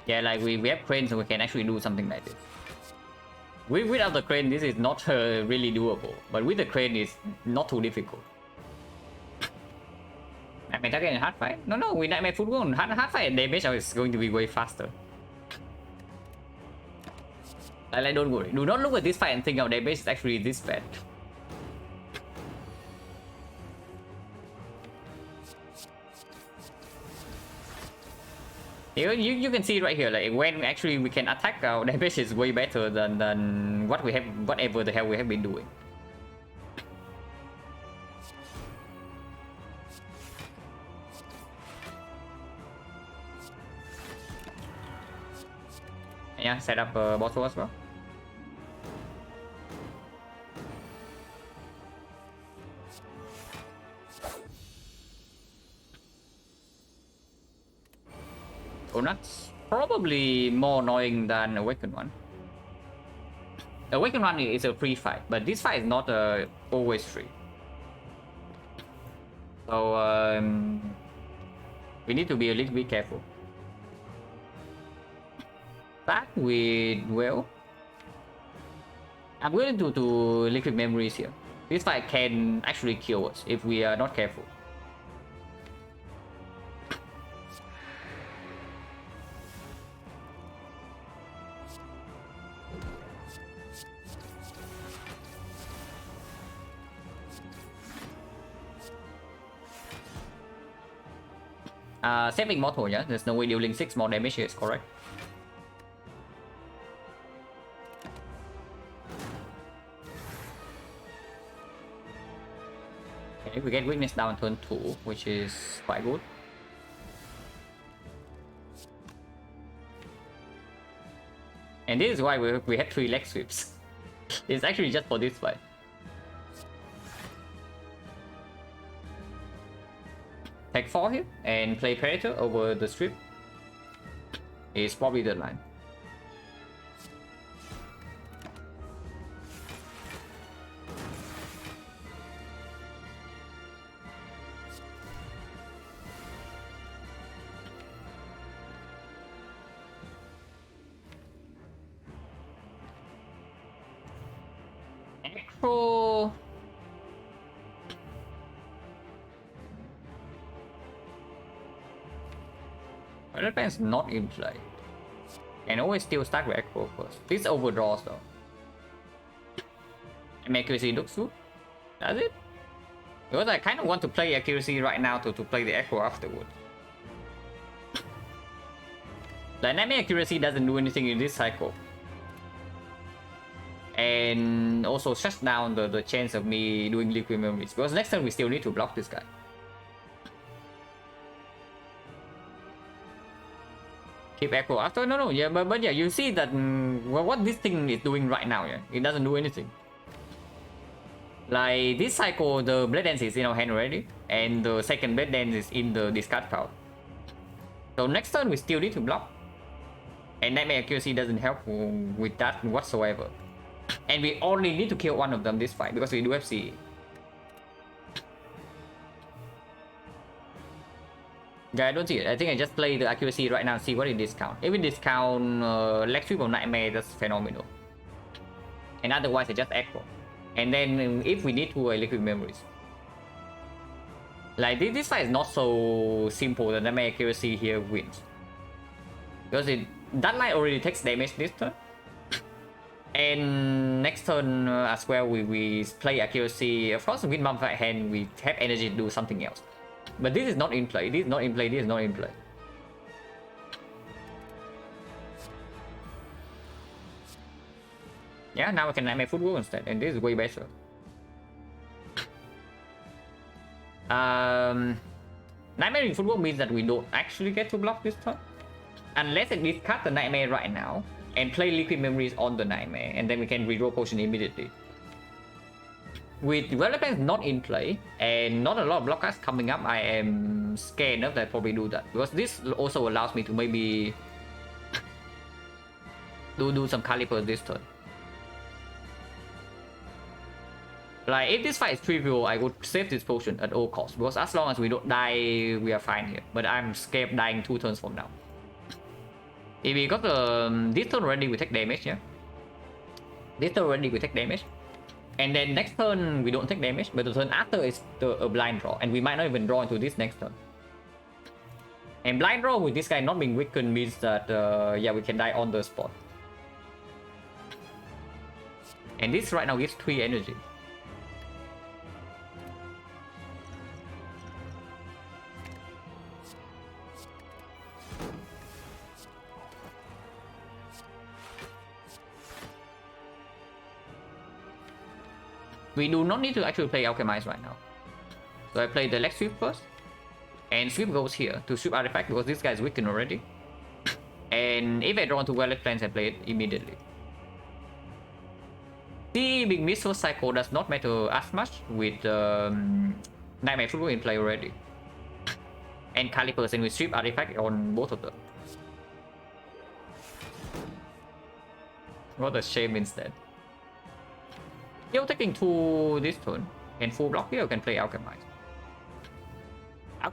Yeah, like we have crane, so we can actually do something like this. Without the crane, this is not really doable. But with the crane, it's not too difficult. Nightmare target in hard fight? No, with Nightmare full wound. Hard fight damage is going to be way faster. Like, don't worry. Do not look at this fight and think our damage is actually this bad. You can see right here, like when actually we can attack, our damage is way better than whatever the hell we have been doing. Yeah, set up boss as well. That's probably more annoying than Awakened one. Awakened one is a free fight, but this fight is not always free. So we need to be a little bit careful. Start with, well, I'm going to do liquid memories here. This fight can actually kill us if we are not careful. Saving mortal, yeah? There's no way dealing 6 more damage here, is correct. Okay, we get weakness down turn 2, which is quite good. And this is why we had 3 leg sweeps. It's actually just for this fight. Take 4 here and play Predator over the strip is probably the line. Acro. Well, depends not in play. And always still start with Acro first. This overdraws though. And accuracy looks good. Does it? Because I kind of want to play accuracy right now to play the Acro afterward. Dynamic accuracy doesn't do anything in this cycle. And also shuts down the chance of me doing liquid memories. Because next turn we still need to block this guy. Keep Echo after? No, yeah, but yeah, you see that well, what this thing is doing right now, yeah? It doesn't do anything. Like this cycle, the Blade Dance is in our hand already, and the second Blade Dance is in the discard pile. So next turn we still need to block. And Nightmare Accuracy doesn't help with that whatsoever. And we only need to kill one of them this fight because we do have CE. Yeah, I don't see it. I think I just play the accuracy right now and see what it discount. If it discount leg sweep of Nightmare, that's phenomenal. And otherwise I just echo. And then if we need to liquid memories. Like this fight is not so simple that Nightmare accuracy here wins. Because that line already takes damage this turn. And next turn as well we play accuracy. Of course with Mummified Hand we have energy to do something else. But this is not in play, this is not in play, this is not in play. Yeah, now I can Nightmare Footwork instead, and this is way better. Nightmare in Footwork means that we don't actually get to block this turn. Unless I discard the Nightmare right now, and play Liquid Memories on the Nightmare, and then we can reroll potion immediately. With Development not in play, and not a lot of blockers coming up, I am scared enough that I probably do that. Because this also allows me to maybe do some Caliper this turn. Like, if this fight is trivial, I would save this potion at all costs. Because as long as we don't die, we are fine here. But I'm scared of dying 2 turns from now. If we got this turn already, we take damage, yeah? This turn already, we take damage. And then next turn, we don't take damage. But the turn after is a blind draw. And we might not even draw into this next turn. And blind draw with this guy not being weakened means that, yeah, we can die on the spot. And this right now gives 3 energy. We do not need to actually play Alchemize right now. So I play the Leg Sweep first. And Sweep goes here to Sweep Artifact because this guy is weakened already. And if I draw into Well-Lit Plans, I play it immediately. The Big Miss first cycle does not matter as much with Nightmare Footwork in play already. And Calipers, and we Sweep Artifact on both of them. What a shame instead. Still taking 2 this turn. And full block here, you can play Alchemize.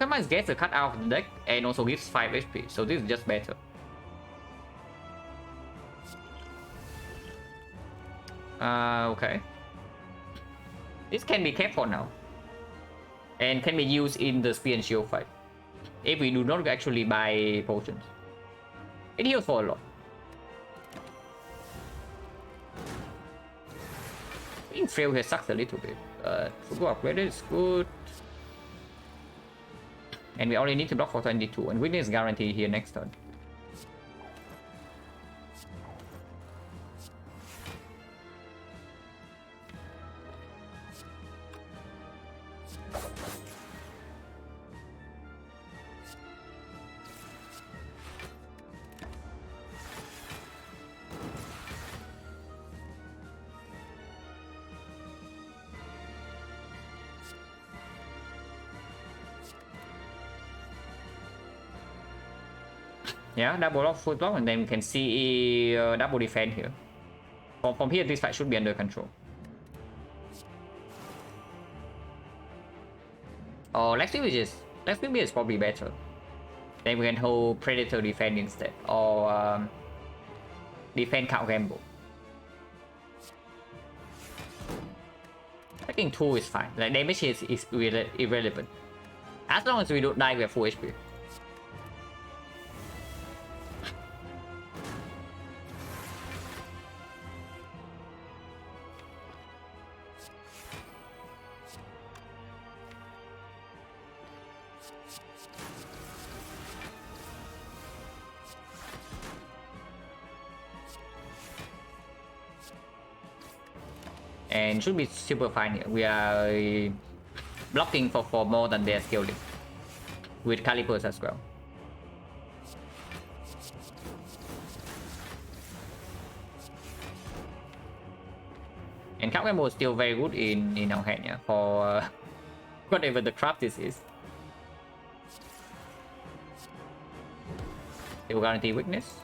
Alchemist gets a cut out of the deck and also gives 5 HP, so this is just better. Okay. This can be kept for now. And can be used in the spear and shield fight. If we do not actually buy potions. It heals for a lot. Being frail here sucks a little bit. To go upgrade is good. And we only need to block for 22, and weakness guarantee here next turn. Yeah, double off full block, and then we can see double defense here. From here, this fight should be under control. Or Lex Limit is probably better. Then we can hold Predator defense instead, or defense count gamble. I think 2 is fine. Like damage is irrelevant. As long as we don't die, we have full HP. And should be super fine here. We are blocking for more than their scaling with calipers as well. And count combo is still very good in our hand, yeah, for whatever the crap this is. It will guarantee weakness.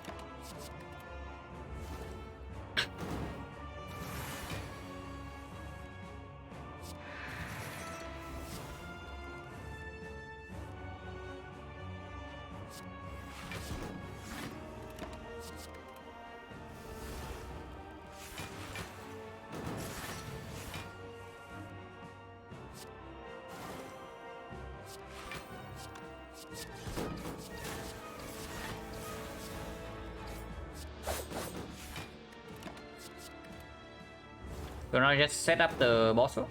So now just set up the boss room.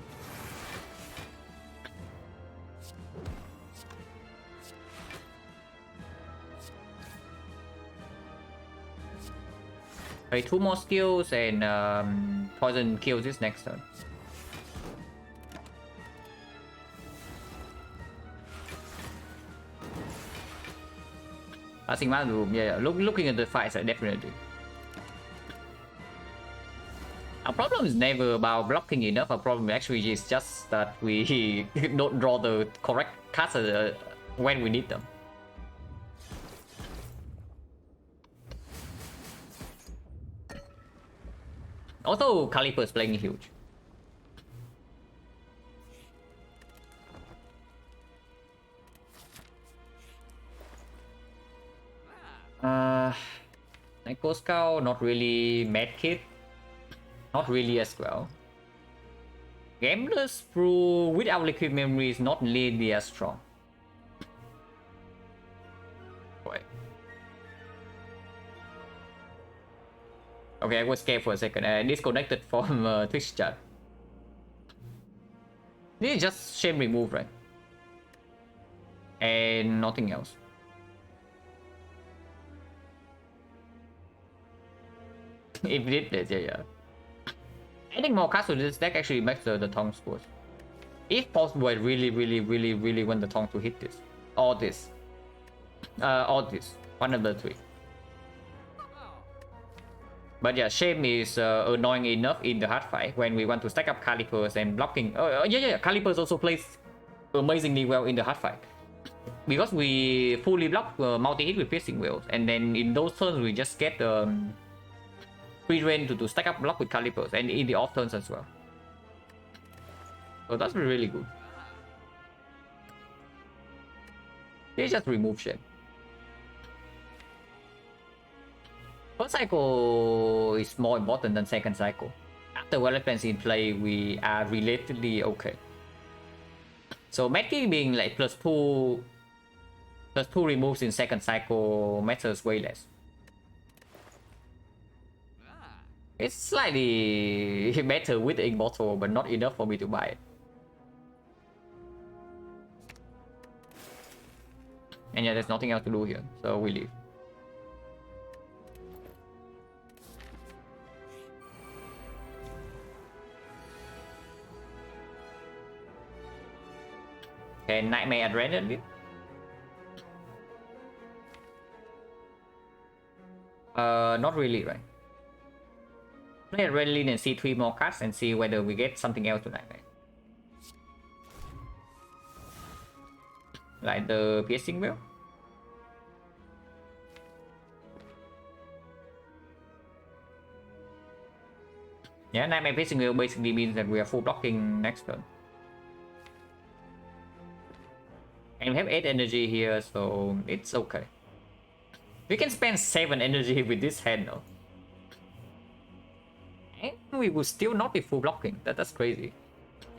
Okay, 2 more skills and poison kills this next turn. Passing my room, yeah. Looking at the fights, definitely. Our problem is never about blocking enough. Our problem actually is just that we don't draw the correct cards when we need them. Also, Caliper is playing huge. Nico Scout, not really. Medkit, not really as well. Gambler's Brew without liquid memory is not really as strong. Wait. Okay, I was scared for a second. I disconnected from Twitch chat. This is just shame remove, right? And nothing else. If it did this, yeah. Adding more cards to this deck actually makes the tongue worse. If possible, I really want the tongue to hit this. Or this. Or this. One of the 3. But yeah, shame is annoying enough in the hard fight when we want to stack up calipers and blocking. Yeah, calipers also plays amazingly well in the hard fight. Because we fully block multi-hit with piercing wheels, and then in those turns we just get free reign to stack up block with calipers, and in the off turns as well. So that's really good. They just remove shit. First cycle is more important than second cycle. After weapons in play, we are relatively okay. So Medkey being like +2 removes in second cycle matters way less. It's slightly better with Immortal, but not enough for me to buy it. And yeah, there's nothing else to do here, so we leave. Okay, Nightmare Adrenaline. Not really, right? Play Adrenaline and see 3 more cards and see whether we get something else to Nightmare. Like the Piercing Wheel. Yeah, Nightmare Piercing Wheel basically means that we are full blocking next turn. And we have 8 energy here, so it's okay. We can spend 7 energy with this hand though. And we will still not be full blocking. That's crazy.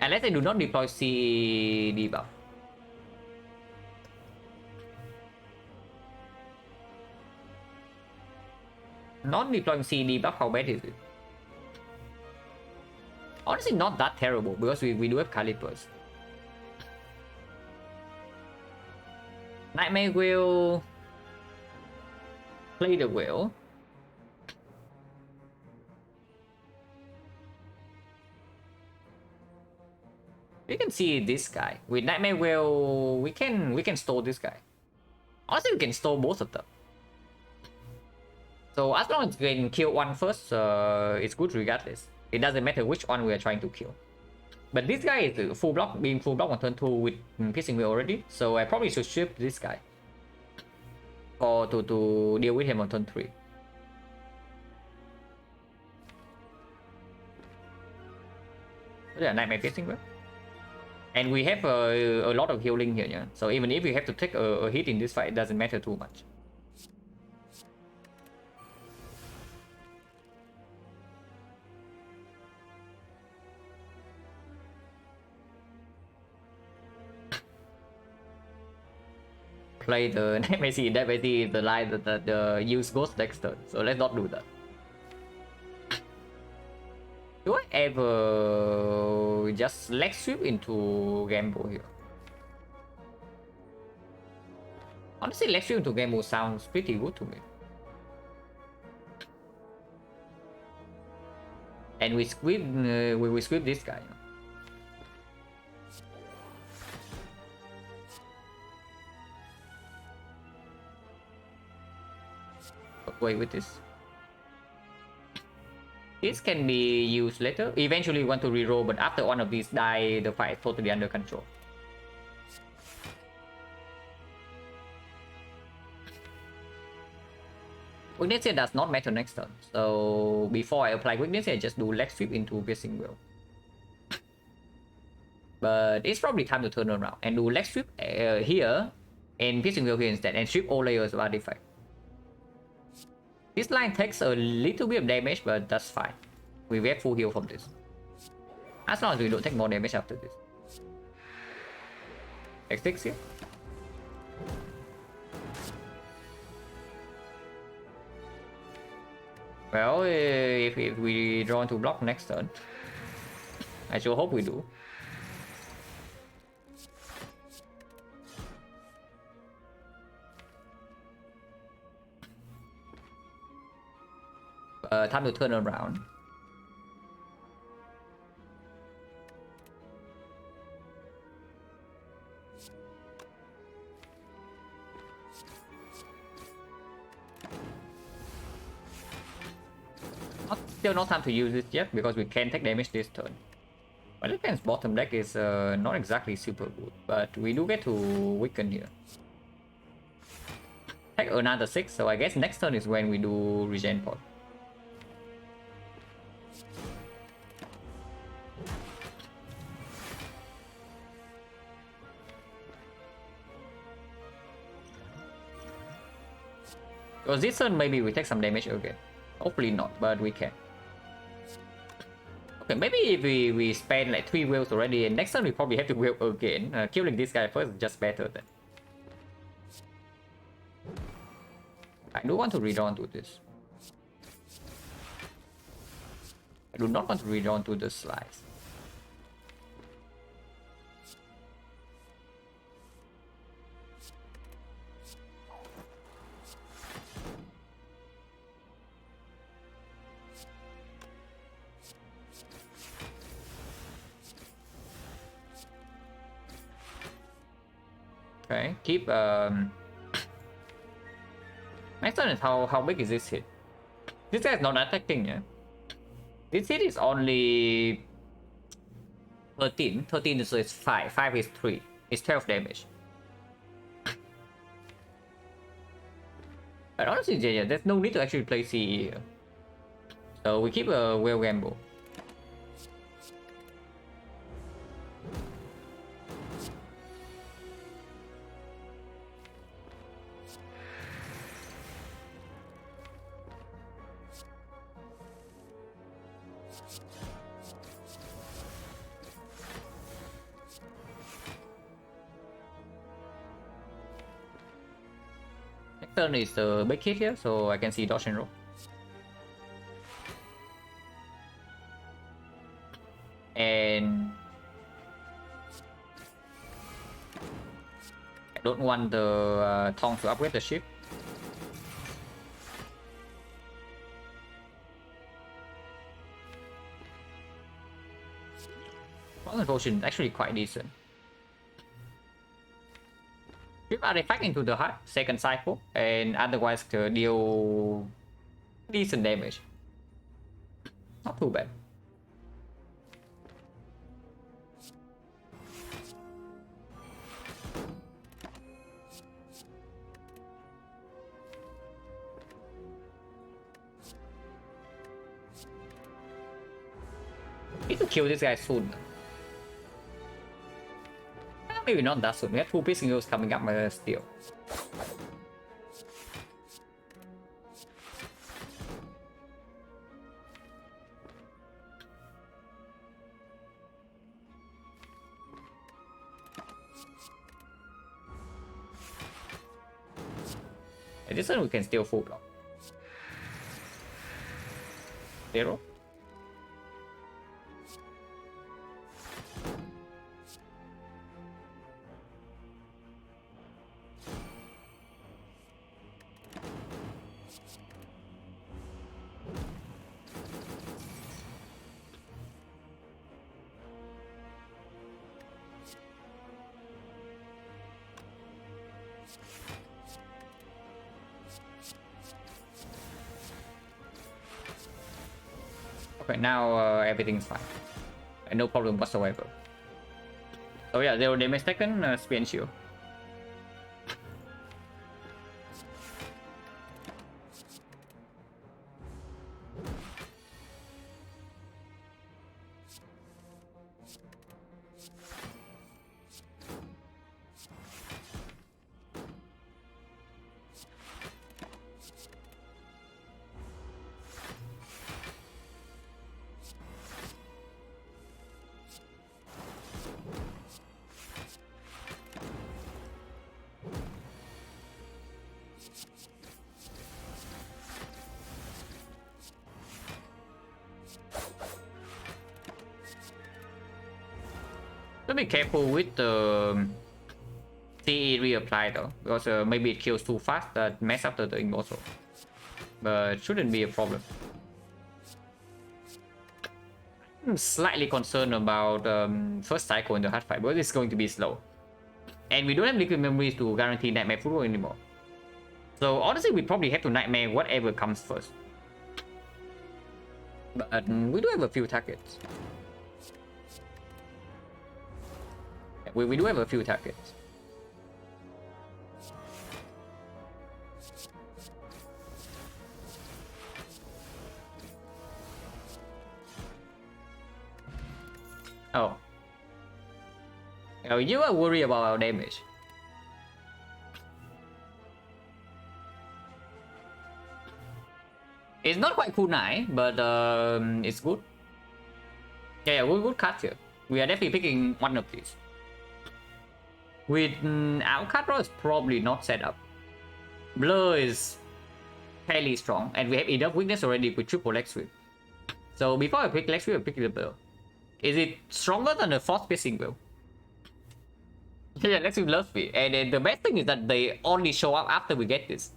Unless I do not deploy C debuff. Not deploying C debuff, how bad is it? Honestly, not that terrible because we do have calipers. Nightmare will play the wheel. We can see this guy. With Nightmare Wheel, we can stall this guy. Honestly, we can stall both of them. So as long as we can kill one first, it's good regardless. It doesn't matter which one we are trying to kill. But this guy is full block, being full block on turn 2 with Piercing Wheel already. So I probably should shift this guy. Or to deal with him on turn 3. Yeah, Nightmare Piercing Wheel. And we have a lot of healing here, yeah. So even if we have to take a hit in this fight, it doesn't matter too much. Play the Nightmare Sea. That basically is the line that use Ghost next turn. So let's not do that. Do I ever just leg sweep into Gamble here? Honestly, leg sweep into Gamble sounds pretty good to me. And we sweep this guy. Wait with this. This can be used later. Eventually, we want to reroll, but after one of these die, the fight is totally under control. Weakness here does not matter next turn. So before I apply weakness, I just do leg sweep into Piercing Wheel. But it's probably time to turn around and do leg sweep here and Piercing Wheel here instead, and strip all layers of artifact. This line takes a little bit of damage, but that's fine. We have full heal from this. As long as we don't take more damage after this. X6 here. Well, if we draw into block next turn, I sure hope we do. Time to turn around. Still not time to use this yet because we can take damage this turn. Well, Defense bottom deck is not exactly super good, but we do get to weaken here. Take another 6, so I guess next turn is when we do regen pod. Because this turn maybe we take some damage again. Hopefully not, but we can. Okay, maybe if we spend like 3 wheels already, and next time we probably have to wheel again. Killing this guy first is just better then. I do want to read on to this. I do not want to read on to the slice. Okay, keep next turn is how big is this hit? This guy is not attacking, yeah? This hit is only 13. 13 is 5. 5 is 3. It's 12 damage. But honestly, yeah, there's no need to actually play CE here. So we keep a well gamble. Turn is the big hit here, so I can see dodge and roll. And I don't want the tongs to upgrade the ship. Fallen Potion is actually quite decent. Ship artifact into the hut, second cycle, and otherwise to deal decent damage. Not too bad. Need to kill this guy soon. Maybe not that soon. We have 2 pissing heroes coming up still. At this one we can still full block. 0. Okay, now everything's fine. And no problem whatsoever. So yeah, 0 damage taken, speed and shield. So be careful with the CE reapply though, because maybe it kills too fast that mess up the immortal. But shouldn't be a problem. I'm slightly concerned about first cycle in the hard fight, but it's going to be slow. And we don't have liquid memories to guarantee nightmare full anymore. So honestly, we probably have to nightmare whatever comes first. But we do have a few targets. We do have a few targets. Oh. Oh, you are worried about our damage. kunai, but it's good. Yeah, good cut here. We are definitely picking one of these. With Alcatraz is probably not set up. Blur is fairly strong, and we have enough weakness already with triple Lex Sweep. So before I pick Lex Sweep, I pick the Blur. Is it stronger than the Force Piercing Will? Yeah, Lex Sweep loves me. And the best thing is that they only show up after we get this.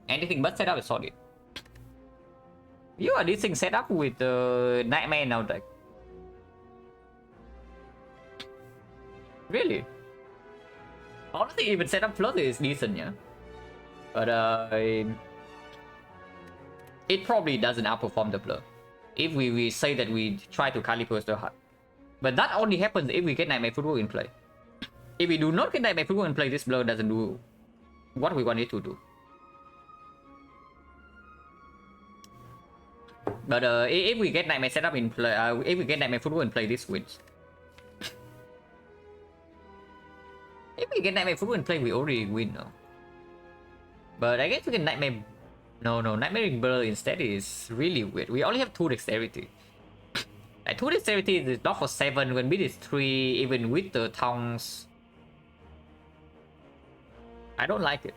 Anything but set up is solid. You are this thing set up with the Nightmare now, deck. Really? Honestly, even setup plus is decent, yeah. But it probably doesn't outperform the Blur. If we say that we try to Calico's the hut. But that only happens if we get Nightmare Football in play. If we do not get Nightmare Football in play, this Blur doesn't do what we want it to do. But if we get Nightmare setup in play, if we get Nightmare Football in play, this wins. If we get Nightmare Football in play, we already win now. But I guess we get Nightmare... No, Nightmare Blur instead is really weird. We only have 2 Dexterity. Like 2 Dexterity is not for 7, when mid is 3, even with the tongues. I don't like it.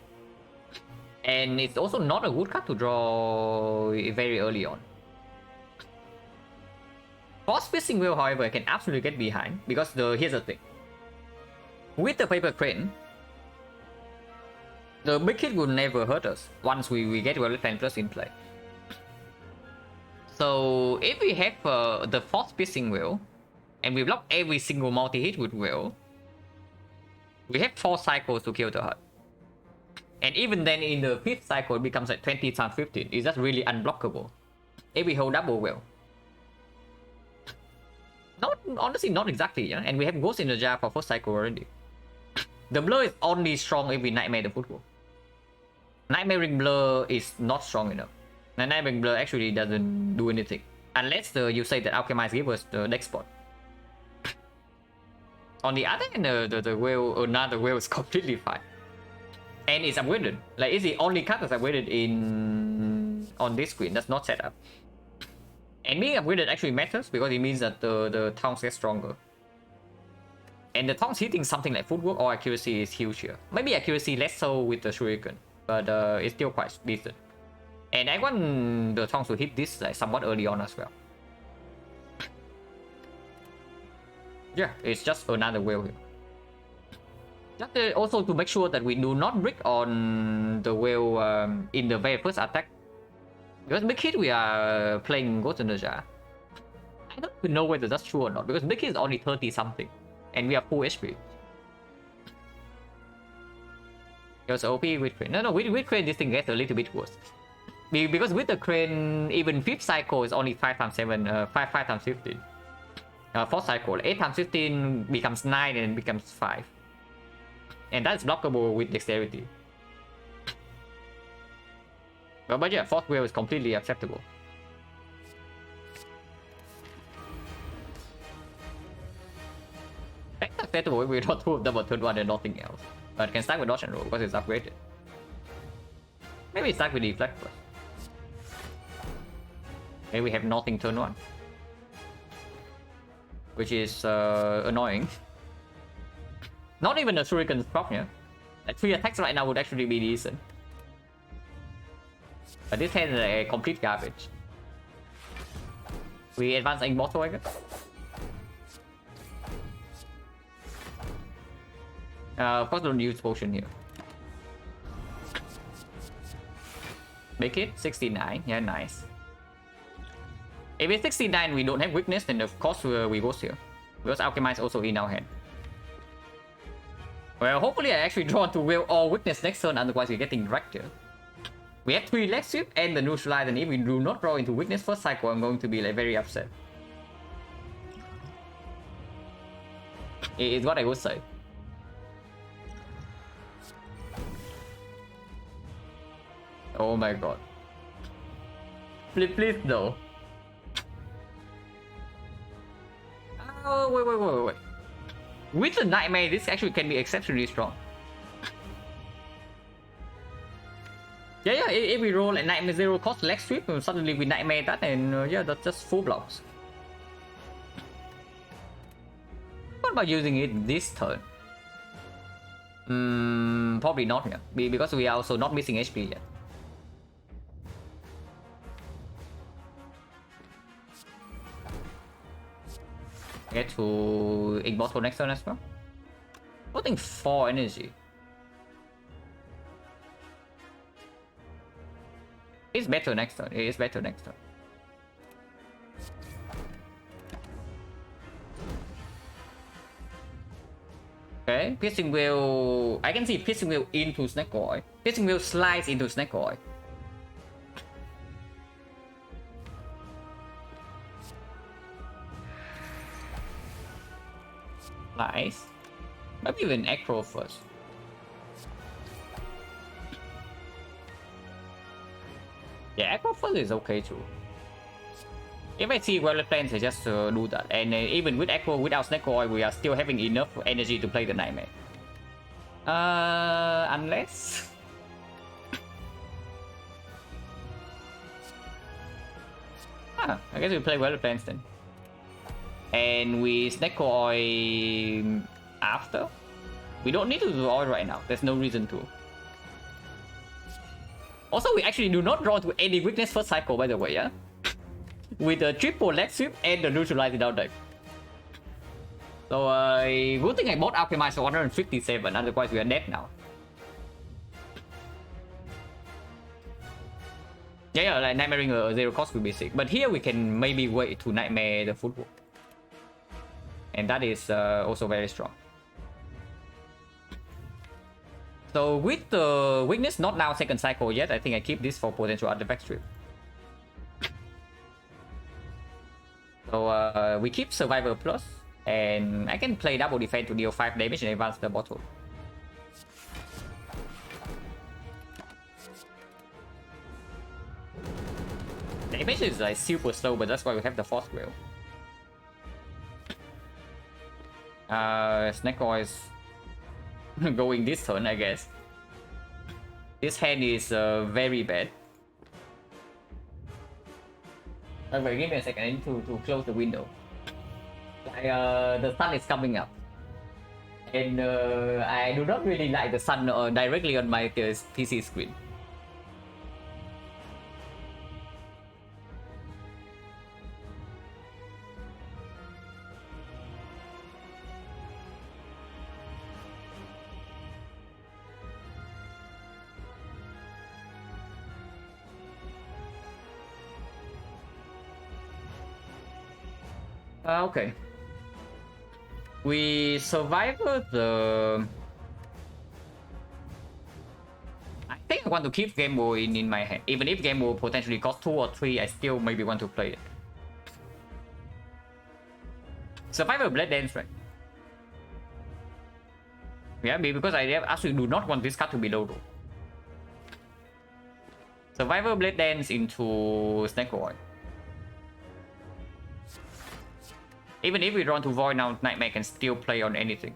And it's also not a good card to draw very early on. Force Piercing Will, however, I can absolutely get behind, because here's the thing. With the Paper Crane, the big hit will never hurt us once we get Violet Fan Plus in play. So if we have the Force Piercing Will, and we block every single multi-hit with Will, we have 4 cycles to kill the hut. And even then in the 5th cycle it becomes like 20 times 15. It's just really unblockable. If we hold double Will. Honestly, not exactly, yeah. And we have Ghost in the Jar for 1st cycle already. The Blur is only strong if we Nightmare the Football. Nightmaring Blur is not strong enough. Nightmaring Blur actually doesn't do anything. Unless you say that Alchemize gives us the next spot. On the other hand, the Will, another Will is completely fine. And it's upgraded. Like, it's the only card that's upgraded on this screen that's not set up. And being upgraded actually matters because it means that the tongues get stronger. And the tongues hitting something like footwork or accuracy is huge here. Maybe accuracy less so with the shuriken, but it's still quite decent. And I want the tongues to hit this like somewhat early on as well. Yeah, it's just another whale here. Just also to make sure that we do not brick on the whale in the very first attack. Because big hit we are playing Ghost in the Jar. I don't even know whether that's true or not, because big hit is only 30 something. And we have full HP. Because OP with Crane. No, with Crane this thing gets a little bit worse. Because with the Crane, even 5th cycle is only 5 times 7, 5 times 15. 4th cycle, 8 times 15 becomes 9 and becomes 5. And that's blockable with Dexterity. But yeah, 4th wave is completely acceptable. It's acceptable if we draw 2 of them on turn 1 and nothing else. But can start with dodge and roll because it's upgraded. Maybe start with deflect first. Maybe we have nothing turn 1. Which is annoying. Not even a shuriken's proc, yeah? Like 3 attacks right now would actually be decent. But this hand is a complete garbage. We advance Immortal, I guess. Of course, don't use potion here. Make it 69. Yeah, nice. If it's 69, we don't have weakness, then of course we go here. Because Alchemize also in our hand. Well, hopefully I actually draw to will or weakness next turn, otherwise we're getting wrecked here. We have 3 leg sweep and the neutralize, and if we do not draw into weakness first cycle, I'm going to be like very upset. It's what I would say. Oh my god. Please no. Oh, wait. With the Nightmare, this actually can be exceptionally strong. Yeah, if we roll a Nightmare 0 cost leg sweep, suddenly we Nightmare that, and yeah, that's just full blocks. What about using it this turn? Probably not, yeah. Because we are also not missing HP yet. Get to Inkboss for next turn as well. Putting 4 energy. It's better next turn. It is better next turn. Okay, Piercing Wheel. I can see Piercing Wheel into XecnaR. Piercing Wheel slides into XecnaR. Nice. Maybe even Acro first. Yeah, Acro first is okay too. If I see well plans, I just do that. And even with Acro, without XecnaR, we are still having enough energy to play the Nightmare. Unless... I guess we play well plans then. And we XecnaR after. We don't need to do oil right now. There's no reason to. Also, we actually do not draw to any weakness first cycle, by the way, yeah? With the triple leg sweep and the neutralize in our deck. So, good thing I bought Alchemize for 157, otherwise we are dead now. Yeah, like Nightmaring a 0 cost will be sick. But here we can maybe wait to Nightmare the footwork. And that is also very strong. So with the weakness not now second cycle yet, I think I keep this for potential artifact strip. So we keep Survivor Plus, and I can play double defense to deal 5 damage and advance the bottle. Damage is like super slow, but that's why we have the Force Grail. XecnaR is going this turn, I guess. This hand is very bad. Wait, give me a second. I need to close the window. Like, the sun is coming up, and I do not really like the sun directly on my PC screen. Okay. We survived the... I think I want to keep Game Boy in my hand. Even if Game Boy potentially costs 2 or 3, I still maybe want to play it. Survivor Blade Dance, right? Yeah, because I actually do not want this card to be low though. Survivor Blade Dance into XecnaR. Even if we run to Void now, Nightmare can still play on anything.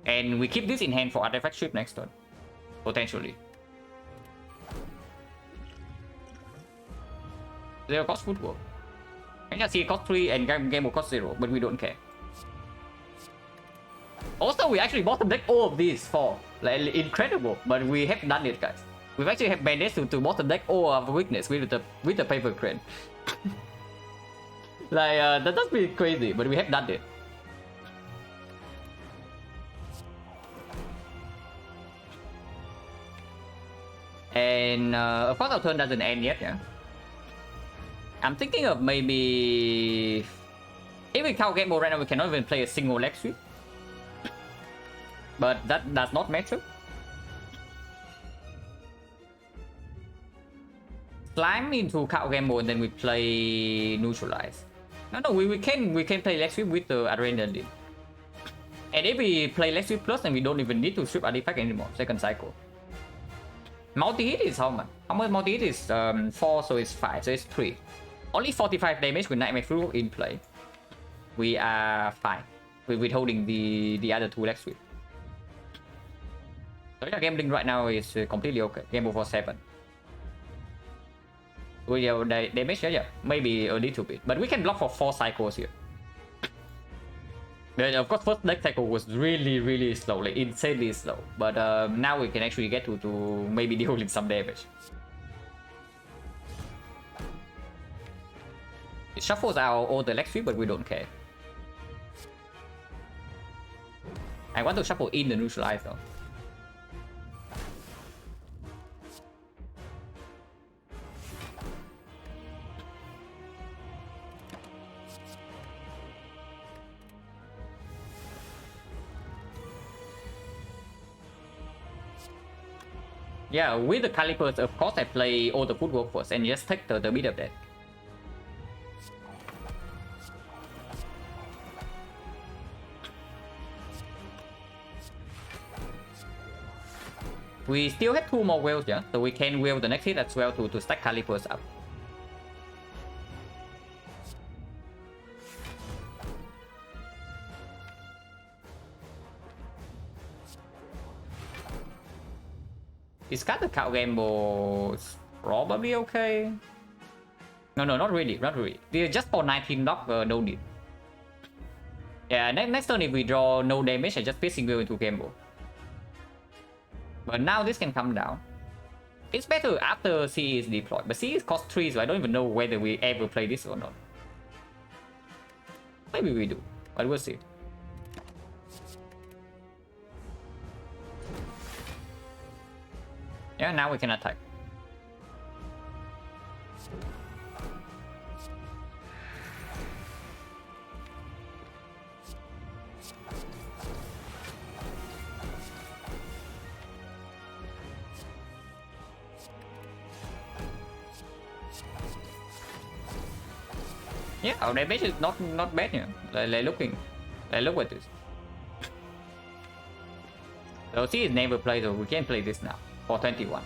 And we keep this in hand for artifact strip next turn. Potentially. 0 cost footwork. And yeah, see cost 3 and game will cost 0, but we don't care. Also, we actually bottom deck all of these 4. Like, incredible, but we have done it, guys. We've actually have managed to bottom deck all of weakness with the paper crane. Like, that's pretty crazy, but we have done it. And of course our turn doesn't end yet, yeah. I'm thinking of maybe... If we count game mode right now, we cannot even play a single leg sweep. But that does not matter. Slime into count game mode, and then we play neutralize. No, we can play leg sweep with the adrenaline. And if we play leg sweep plus, then we don't even need to sweep artifact anymore. Second cycle. Multi-hit is how much? How much multi-hit is 4, so it's 5, so it's 3. Only 45 damage with Nightmare Fuel in play. We are fine. We're withholding the other 2 leg sweep. So yeah, gambling right now is completely okay. Game over 7. We have damage, yeah, maybe a little bit, but we can block for 4 cycles here. But of course, first deck cycle was really slow, like insanely slow. But now we can actually get to maybe dealing some damage. It shuffles out all the leg sweep, but we don't care. I want to shuffle in the neutralize though. Yeah, with the calipers, of course, I play all the footwork first and just take the mid of that. We still have 2 more wheels, yeah, so we can wheel the next hit as well to stack calipers up. Is got the cow gamble probably okay. No, not really, not really. Just for 19 block, no need. Yeah, next turn if we draw no damage, I just piercing wheel into gamble. But now this can come down. It's better after CE is deployed, but CE cost 3, so I don't even know whether we ever play this or not. Maybe we do, but we'll see. Yeah, now we can attack. Yeah, our damage is not bad here. Like look at this. So C is never played, so we can play this now for 21.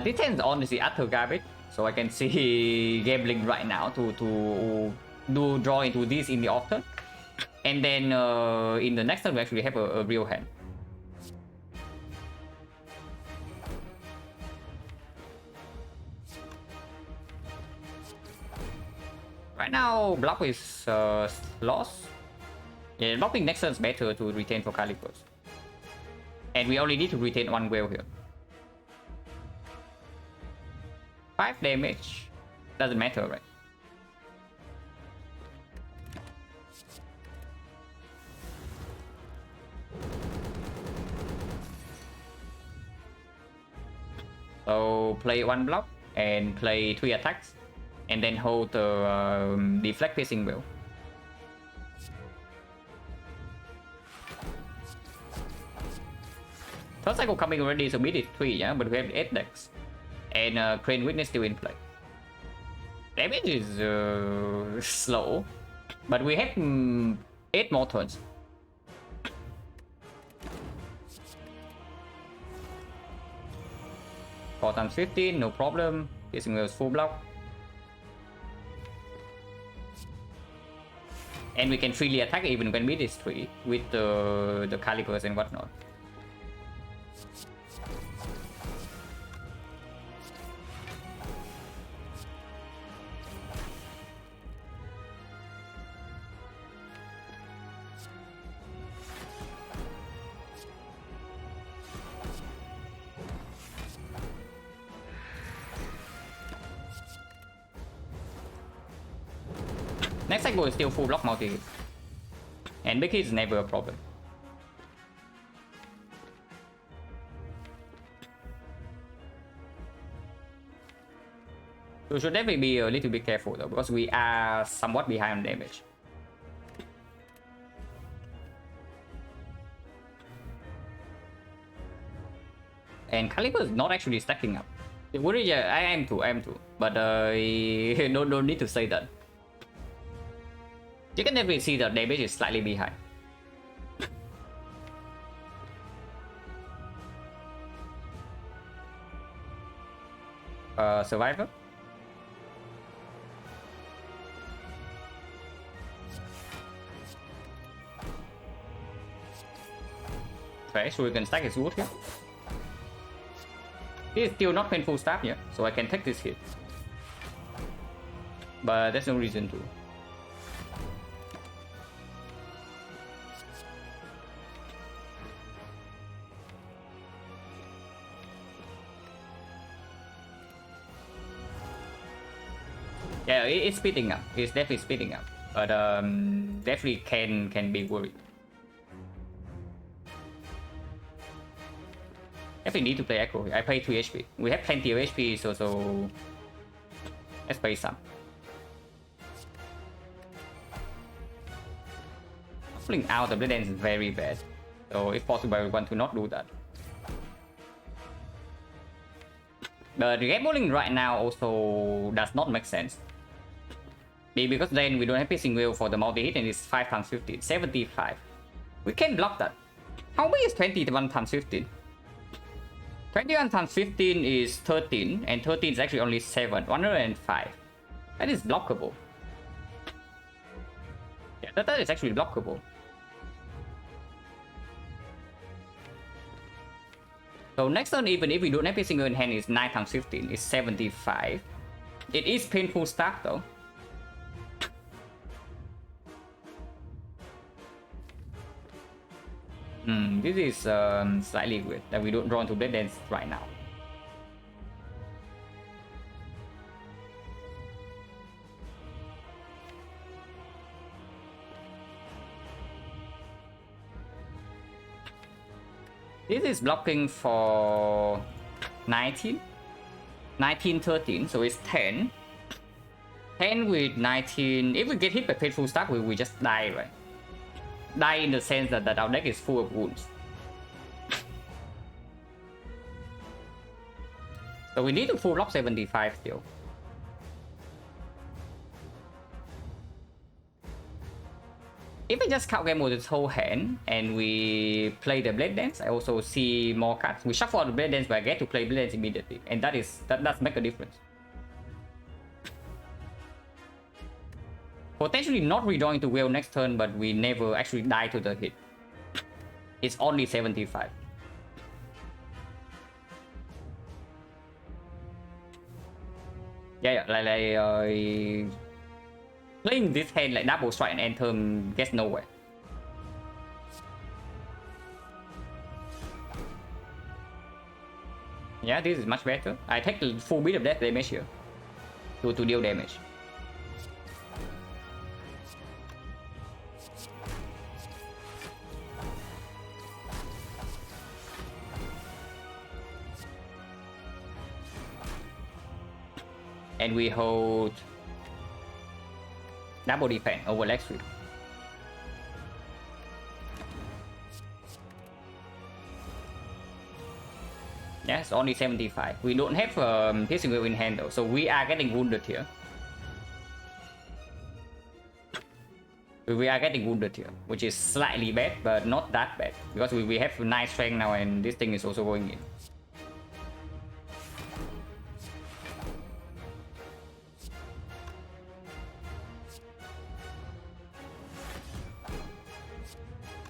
Depends on the utter garbage, so I can see gambling right now to do draw into this in the off turn, and then in the next turn we actually have a real hand. Right now, block is lost. Yeah, blocking next turn is better to retain for calipers. And we only need to retain 1 whale here. 5 damage. Doesn't matter, right? So play 1 block and play 3 attacks. And then hold the deflect piercing wheel. First cycle coming already, so mid is 3, yeah, but we have 8 decks. And Crane Witness still in play. Damage is slow, but we have 8 more turns. Four times 15, no problem. Piercing wheel is full block. And we can freely attack even when mid is 3 with the calipers and whatnot. Next cycle is still full block multi-hit. And big hit is never a problem. So should definitely be a little bit careful though, because we are somewhat behind on damage. And Caliber is not actually stacking up. Yeah, I am too. But no need to say that. You can definitely see the damage is slightly behind. Survivor. Okay, so we can stack his wood here. This is still not painful stab here, so I can take this hit. But there's no reason to. Yeah, it's speeding up. It's definitely speeding up. But definitely can be worried. Definitely need to play Echo. I play 2 HP. We have plenty of HP, so let's play some. Pulling out the blade dance is very bad. So if possible, I want to not do that. But the gambling right now also does not make sense. Because then we don't have piercing wheel for the multi-hit and it's 5 times 15, 75. We can block that. How big is 21 times 15? 21 times 15 is 13, and 13 is actually only 7, 105. That is blockable. Yeah, that is actually blockable. So next turn, even if we don't have piercing wheel in hand, is 9 times 15, is 75. It is painful start though. This is slightly weird that we don't draw into blade dance right now. This is blocking for 19, 19, 13, so it's 10. 10 with 19. If we get hit by painful start, we just die, right? Die in the sense that our deck is full of wounds. So we need to full up 75 still. If I just count game with this whole hand and we play the blade dance, I also see more cards. We shuffle out the blade dance, but I get to play blade dance immediately, and that does make a difference. Potentially not redrawing to wheel next turn, but we never actually die to the hit. It's only 75. Yeah, like playing this hand like double strike and end turn gets nowhere. Yeah, this is much better. I take the full bit of death damage here to deal damage. And we hold double defense over leg sweep. Yes, only 75. We don't have piercing wheel in hand though, so we are getting wounded here. We are getting wounded here, which is slightly bad, but not that bad. Because we have 9 strength now and this thing is also going in.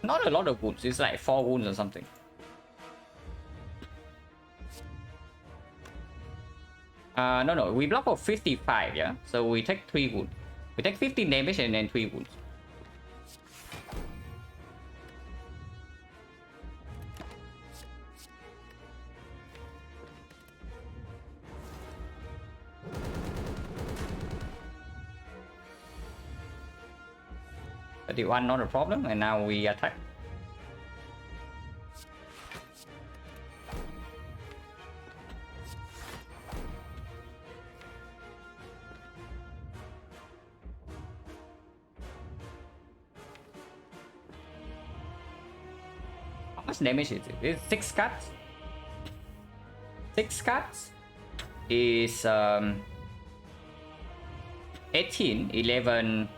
Not a lot of wounds, it's like 4 wounds or something. No, we block for 55, yeah? So we take 3 wounds. We take 15 damage and then 3 wounds. The one not a problem, and now we attack. How much damage is it? It's 6 cards. 6 cards is 18, 11,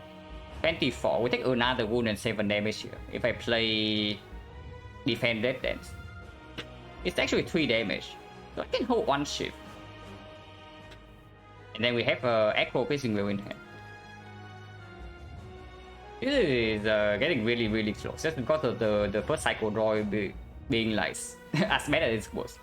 24. We take another wound and 7 damage here. If I play defend dead dance, it's actually 3 damage. So I can hold 1 shift. And then we have Echo piercing wheel in hand. This is getting really close. Just because of the first cycle draw being like as bad as it was.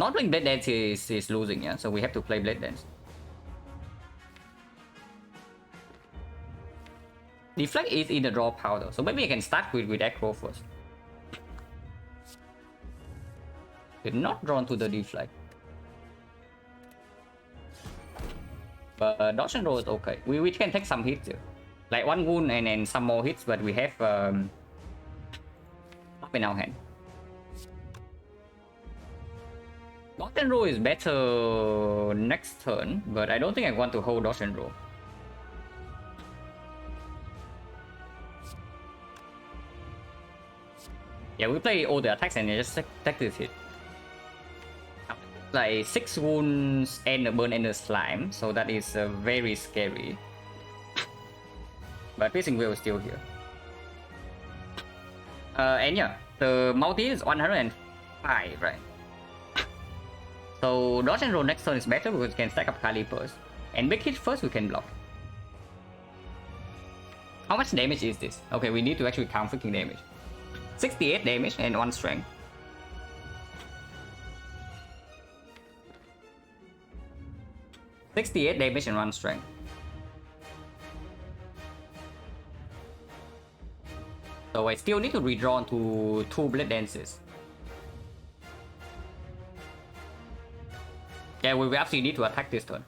Not playing Blade Dance is losing, yeah, so we have to play Blade Dance. Deflect is in the draw pile though, so maybe I can start with aggro first. Did not drawn to the deflect. But dodge and roll is okay. We can take some hits here. Like one wound and then some more hits, but we have up in our hand. Dodge and roll is better next turn, but I don't think I want to hold dodge and roll. Yeah, we play all the attacks and just take this hit. Like 6 wounds and a burn and a slime, so that is very scary. But Piercing Will is still here. And yeah, the multi is 105, right? So dodge and roll next turn is better because we can stack up calipers. And big hit first we can block. How much damage is this? Okay, we need to actually count freaking damage. 68 damage and 1 strength. $68 damage and 1 strength. So I still need to redraw to 2 Blade Dances. Yeah, we actually need to attack this turn.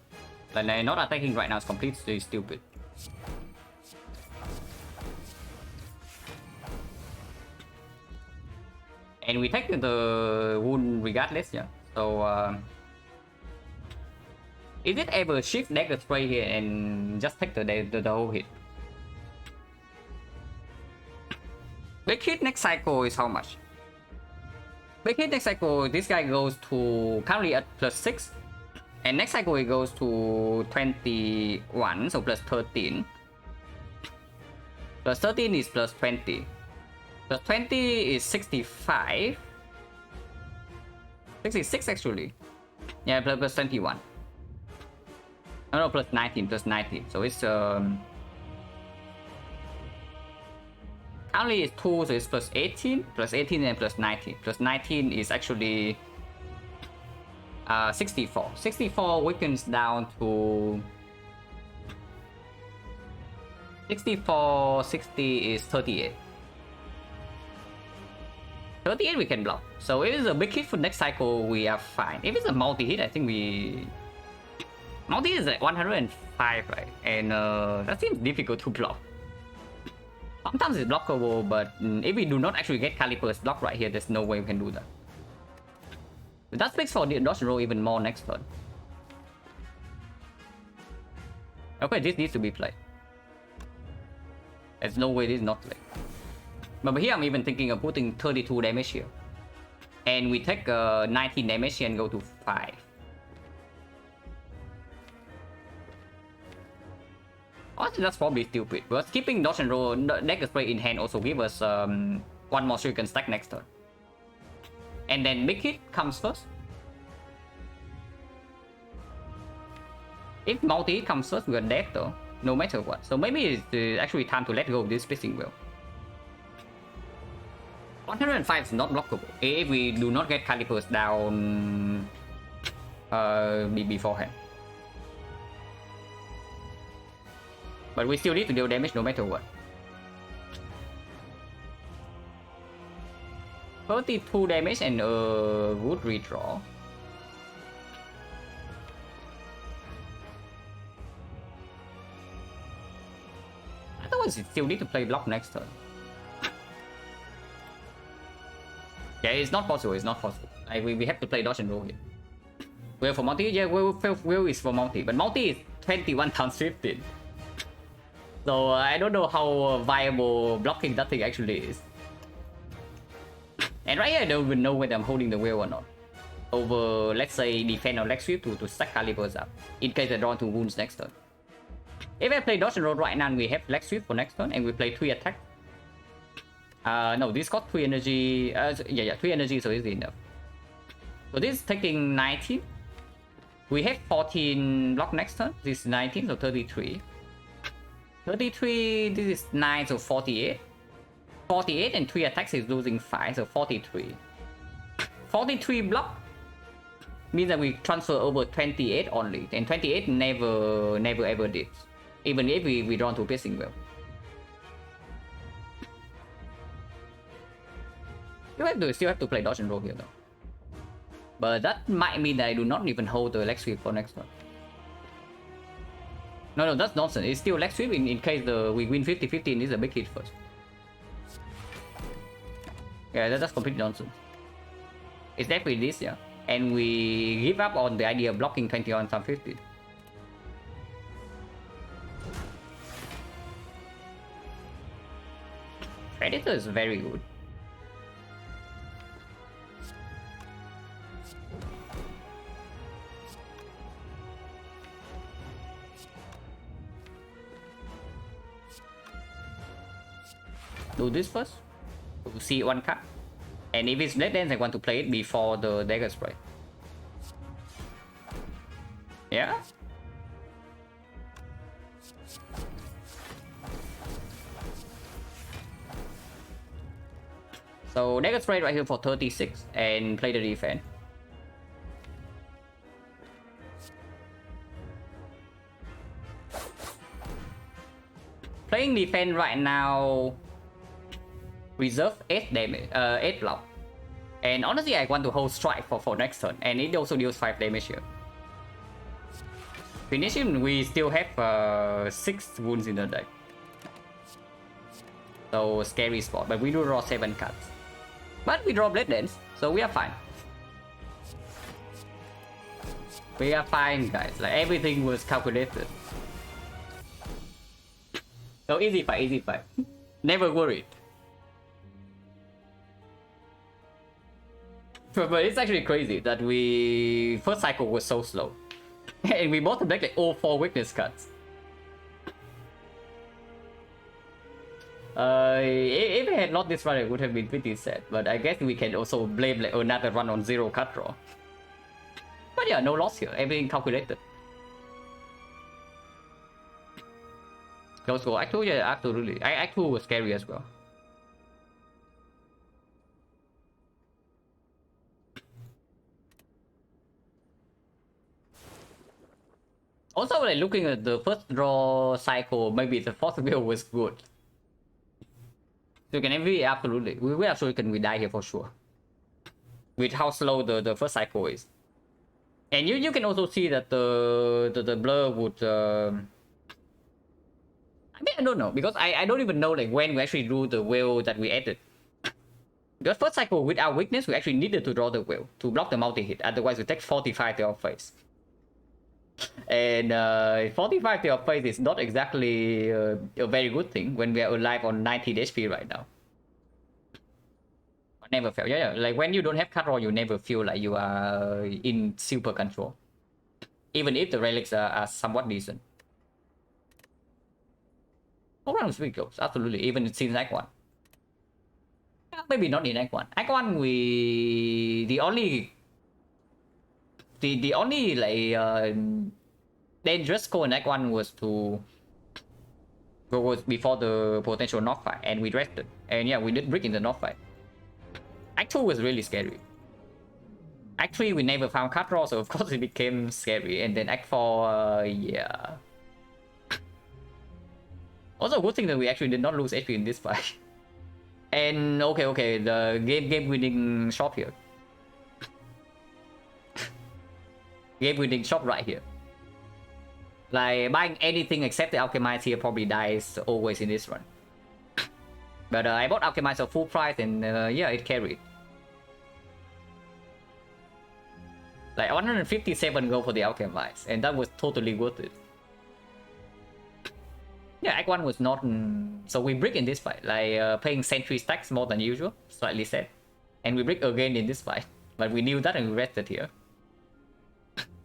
Like not attacking right now is completely stupid. And we take the wound regardless, yeah. So is it ever shift dagger spray here and just take the whole hit? Big hit next cycle is how much? Big hit next cycle, this guy goes to currently at +6. And next cycle it goes to 21, so +13. +13 is +20. +20 is 65. 66 actually. Yeah, +21. Oh no, +19. So it's currently it's 2, so it's +18 and +19. +19 is actually 64. 64 weakens down to 64. 60 is 38. 38 we can block. So if it's a big hit for next cycle, we are fine. If it's a multi-hit, I think we... Multi-hit is like 105, right? And that seems difficult to block. Sometimes it's blockable, but if we do not actually get Caliper's block right here, there's no way we can do that. But that makes for the dodge roll even more next turn. Okay, this needs to be played. There's no way this is not played. But here I'm even thinking of putting 32 damage here. And we take 19 damage here and go to 5. Honestly, that's probably stupid. But keeping dodge and roll dagger spray in hand also give us 1 more so you can stack next turn. And then big hit comes first. If multi-hit comes first, we're dead though, no matter what. So maybe it's actually time to let go of this Piercing Will. 105 is not blockable if we do not get calipers down beforehand. But we still need to deal damage no matter what. 32 damage and a good redraw. Otherwise, you still need to play block next turn. Yeah, it's not possible. It's not possible. We have to play dodge and roll here. Will for multi? Yeah, will is for multi, but multi is 21 times 15. So I don't know how viable blocking that thing actually is. And right here, I don't even know whether I'm holding the will or not. Over, let's say, defend or leg sweep to stack calipers up, in case I draw 2 wounds next turn. If I play dodge and roll right now, we have leg sweep for next turn, and we play 3 attack. No, this got 3 energy. 3 energy, so it's enough. So this is taking 19. We have 14 block next turn. This is 19, so 33. 33, this is 9, so 48. 48 and 3 attacks is losing 5, so 43. 43 block. means that we transfer over 28 only, and 28 never ever did, even if we draw to piercing well. Still have to play dodge and roll here though. But that might mean that I do not even hold the leg sweep for next one. No, that's nonsense. It's still leg sweep in case we win 50-50 and it's a big hit first. Yeah, that's completely nonsense. It's definitely this, yeah. And we give up on the idea of blocking 20 on some 50. Predator is very good. Do this first. To see one card. And if it's Blade Dance, I want to play it before the Dagger Spray. Yeah? So Dagger Spray right here for 36 and play the defense. Playing defense right now, reserve 8 damage, 8 block. And honestly, I want to hold strike for next turn, and it also deals 5 damage here. Finish him, we still have 6 wounds in the deck. So scary spot, but we do draw 7 cards. But we draw Blade Dance, so we are fine. We are fine, guys. Like everything was calculated. So easy fight, easy fight. Never worried. But it's actually crazy that we first cycle was so slow. And we bought the deck like all 4 weakness cards. If I had not this run, it would have been pretty sad. But I guess we can also blame like another run on 0 card draw. But yeah, no loss here. Everything calculated. Close goal. Act 2, yeah, absolutely. Act 2 was scary as well. Also, like looking at the first draw cycle, maybe the fourth wheel was good. So you can MVP, absolutely. We absolutely can die here for sure. With how slow the first cycle is. And you can also see that the blur would I mean, I don't know, because I don't even know like when we actually drew the wheel that we added. Because first cycle with our weakness, we actually needed to draw the wheel to block the multi-hit, otherwise we take 45 to our face. And 45 to our face is not exactly a very good thing when we are alive on 19 HP right now. I never felt, yeah, like when you don't have card draw, you never feel like you are in super control. Even if the relics are somewhat decent. All rounds pretty close, absolutely, even since Act 1. Maybe not in Act 1. Act 1, the only like dangerous call in Act 1 was to go before the potential knock fight, and we rested. And yeah, we did brick in the knock fight. Act 2 was really scary. Act 3 we never found card draw, so of course it became scary. And then Act 4, yeah. Also, good thing that we actually did not lose HP in this fight. And okay, the game winning shot here. Game winning shot right here. Like buying anything except the Alchemize here probably dies always in this run. But I bought Alchemize at full price, and yeah, it carried. Like 157 gold for the Alchemize, and that was totally worth it. Yeah, Act 1 was not... So we brick in this fight, like playing sentry stacks more than usual, slightly sad. And we brick again in this fight, but we knew that and we rested here.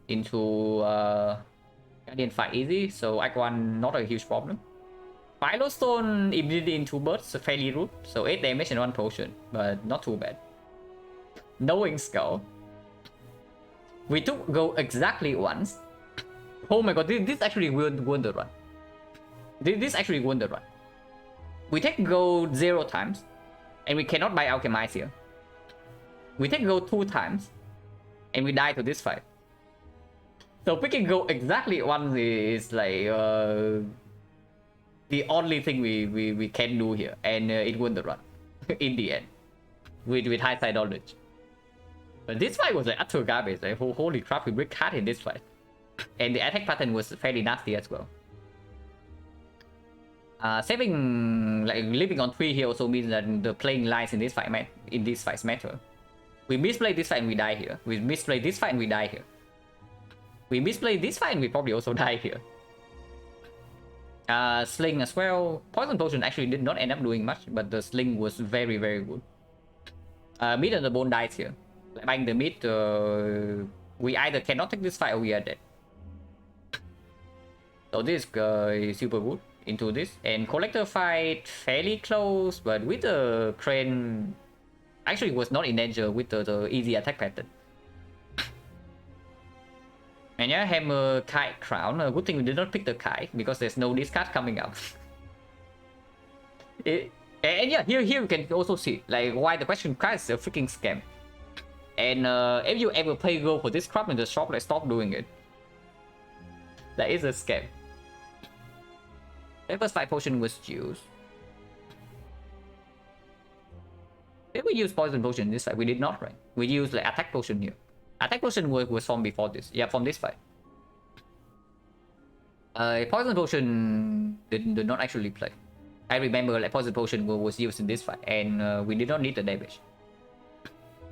Into Guardian fight easy, so Act 1 not a huge problem. Philostone immunity in 2 birds, fairly rude, so 8 damage and 1 potion, but not too bad. Knowing Skull. We took go exactly once. Oh my god, this actually won the run. This actually won the run. We take gold 0 times, and we cannot buy Alchemize here. We take gold 2 times, and we die to this fight. So picking go exactly once is like the only thing we can do here, and it won the run in the end with hindsight knowledge. But this fight was like utter garbage. Like holy crap, we break hard in this fight, and the attack pattern was fairly nasty as well. Saving, like living on 3 here also means that the playing lines in this fight matter. We misplay this fight and we die here. We misplay this fight and we die here. We misplay this fight and we probably also die here. Sling as well. Poison potion actually did not end up doing much, but the sling was very good. Mid and the bone dies here. Like buying the mid, we either cannot take this fight or we are dead. So this is super good into this, and collector fight fairly close, but with the crane actually was not in danger with the easy attack pattern. And yeah, hammer kite crown. Good thing we did not pick the kite because there's no discard coming out. And yeah, here you can also see like why the question card is a freaking scam. And if you ever play gold for this crop in the shop, like stop doing it. That is a scam. The first fight potion was used. Did we use poison potion this fight? We did not, right? We used like attack potion here. Attack potion was from before this. Yeah, from this fight. Poison potion did not actually play. I remember like poison potion was used in this fight, and we did not need the damage.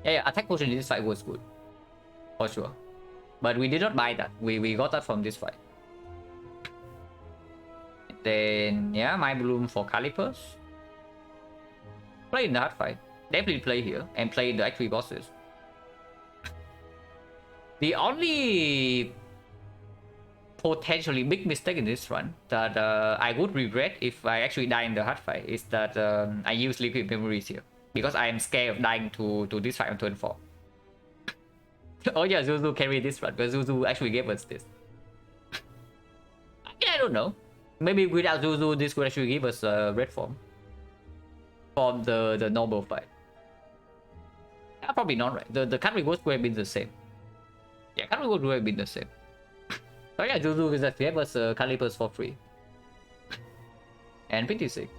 Yeah, attack potion in this fight was good, for sure. But we did not buy that. We got that from this fight. Then yeah, my bloom for calipers. Play in the hard fight. Definitely play here and play the X3 bosses. The only potentially big mistake in this run that I would regret if I actually die in the hard fight is that I use liquid memories here, because I am scared of dying to this fight on turn 4. Oh yeah, Zuzu carried this run because Zuzu actually gave us this. Yeah, I don't know. Maybe without Zuzu, this could actually give us a red form from the normal fight. Yeah, probably not, right? The card rewards would have been the same. Yeah, card rewards would have been the same. So yeah, Zuzu just gave us calipers for free. And 56.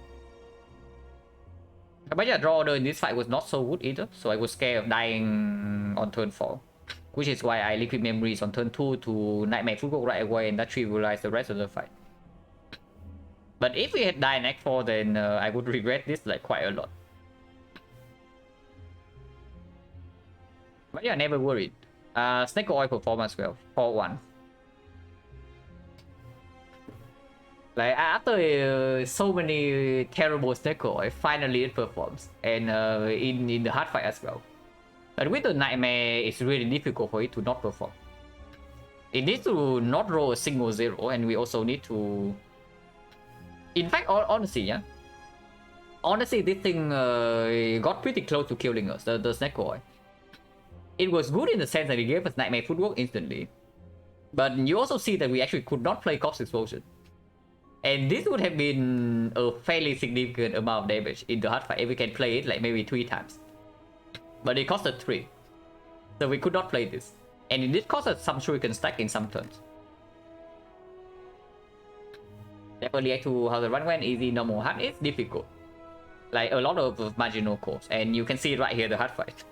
But yeah, draw order in this fight was not so good either, so I was scared of dying on turn 4. Which is why I liquid memories on turn 2 to Nightmare Football right away, and that trivialized the rest of the fight. But if we had died in Act 4, then I would regret this like quite a lot. But yeah, never worried. Snake Oil performance well, 4-1. Like after so many terrible Snake Oil, finally it performs, and in the hard fight as well. But with the Nightmare, it's really difficult for it to not perform. It needs to not roll a single 0, and we also need to... In fact, honestly, yeah. Honestly, this thing got pretty close to killing us, the Snake Oil. It was good in the sense that it gave us Nightmare Footwork instantly. But you also see that we actually could not play Corpse Explosion. And this would have been a fairly significant amount of damage in the hard fight if we can play it like maybe 3 times. But it costed 3. So we could not play this. And it did cost us some shuriken stack in some turns. Definitely react to how the run went. Easy, normal, hard. It's difficult. Like a lot of marginal calls. And you can see it right here, the hard fight.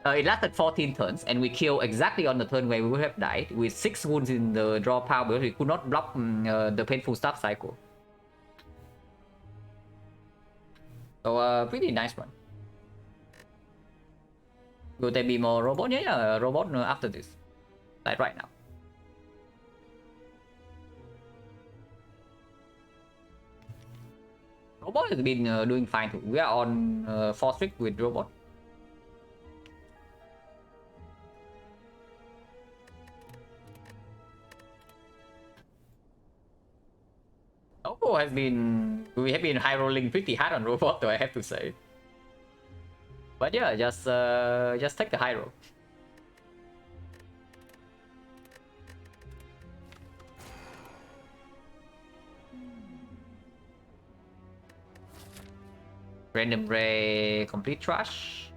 It lasted 14 turns, and we killed exactly on the turn where we would have died, with 6 wounds in the draw power because we could not block the painful start cycle. So pretty nice one. Will there be more robot? Yeah, robot after this. Like right now. Robot has been doing fine too. We are on 4 streak with robot. Robo has been... We have been high rolling pretty hard on robot though, I have to say. But yeah, just take the high roll. Random Ray, complete trash.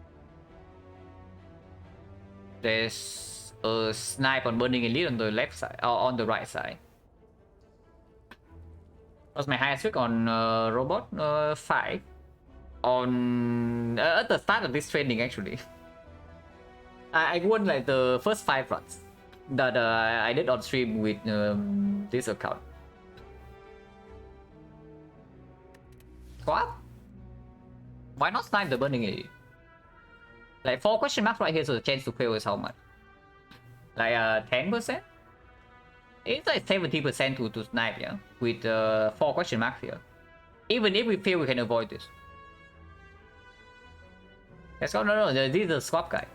There's a snipe on burning elite on the left side, or on the right side. What's my highest trick on robot? 5. On at the start of this training, actually. I won like the first 5 runs that I did on stream with this account. What? Why not snipe the burning elite? Like 4 question marks right here, so the chance to fail is how much? Like 10%? It's like 70% to snipe, yeah? With 4 question marks here. Even if we fail, we can avoid this. Let's go. No, this is a swap guy.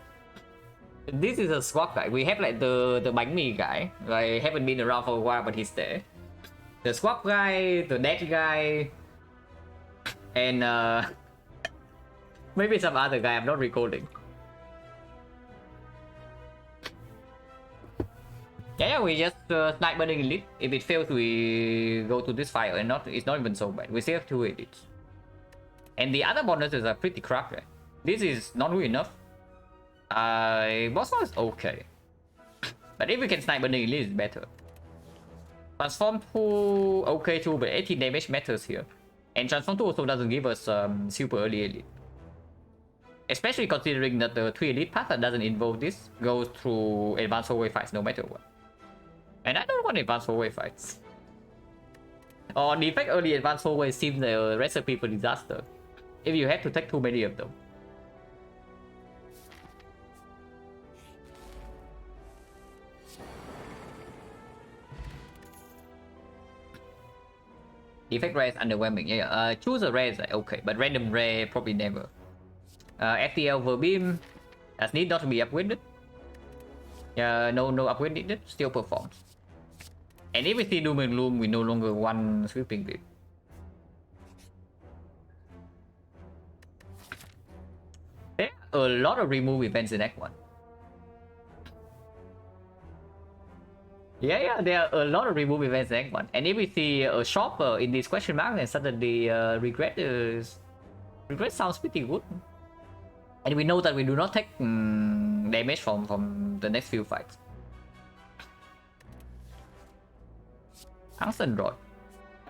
This is a swap guy. We have like the bánh mì guy. Like haven't been around for a while, but he's there. The swap guy, the dead guy, and maybe some other guy. I'm not recalling. Yeah, we just snipe burning elite. If it fails, we go to this fire, and it's not even so bad. We still have 2 elites, and the other bonuses are pretty crap. Right? This is not good enough. Boss fight is okay, but if we can snipe burning elite, it's better. Transform 2 okay too, but 18 damage matters here, and transform 2 also doesn't give us super early elite. Especially considering that the 3 elite path that doesn't involve this goes through advanced hallway fights no matter what. And I don't want advanced hallway fights. On the fact early advanced hallway seems a recipe for disaster if you have to take too many of them. Effect rare is underwhelming. Yeah, choose a rare is like okay, but random rare probably never. FTL Verbeam does need not to be upgraded. No upgrade needed. Still performs. And if we see Doom and Gloom, we no longer one sweeping bit. There are a lot of remove events in Act 1. Yeah, there are a lot of remove events in Act 1. And if we see a shopper in this question mark, then suddenly regret sounds pretty good. And we know that we do not take damage from the next few fights. Tungsten Rod.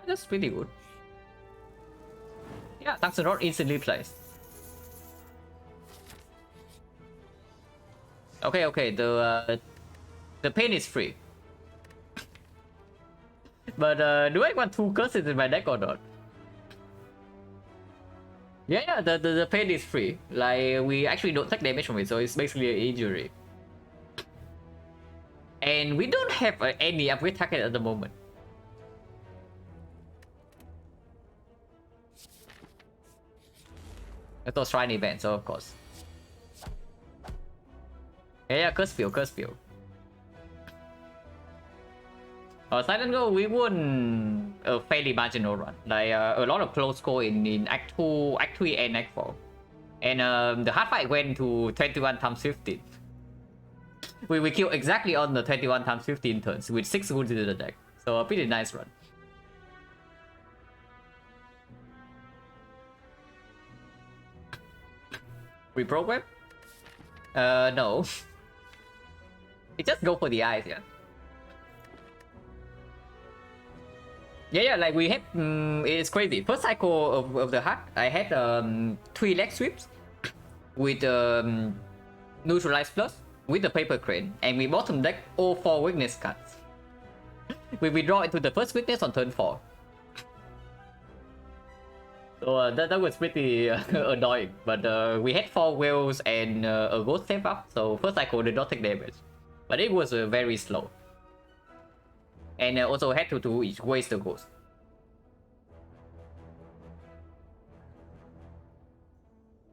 That's pretty good. Yeah, Tungsten Rod instantly plays. Okay, the pain is free. But do I want 2 curses in my deck or not? Yeah, the pain is free. Like, we actually don't take damage from it, so it's basically an injury. And we don't have any upgrade target at the moment. That's a shrine event, so of course. Yeah, curse field. Silent-2, we won a fairly marginal run. Like a lot of close score in Act 2, Act 3, and Act 4. And the hard fight went to 21 times 15. We killed exactly on the 21 times 15 turns with 6 wounds into the deck. So a pretty nice run. Reprogram? No. You just go for the eyes, yeah. Yeah, like we had, it's crazy. First cycle of the hack, I had 3 leg sweeps with neutralize plus with the paper crane, and we bottom deck all 4 weakness cards. We withdraw into the first weakness on turn 4. So that was pretty annoying, but we had 4 whales and a ghost step up, so first cycle did not take damage, but it was very slow. And also had to waste the ghost.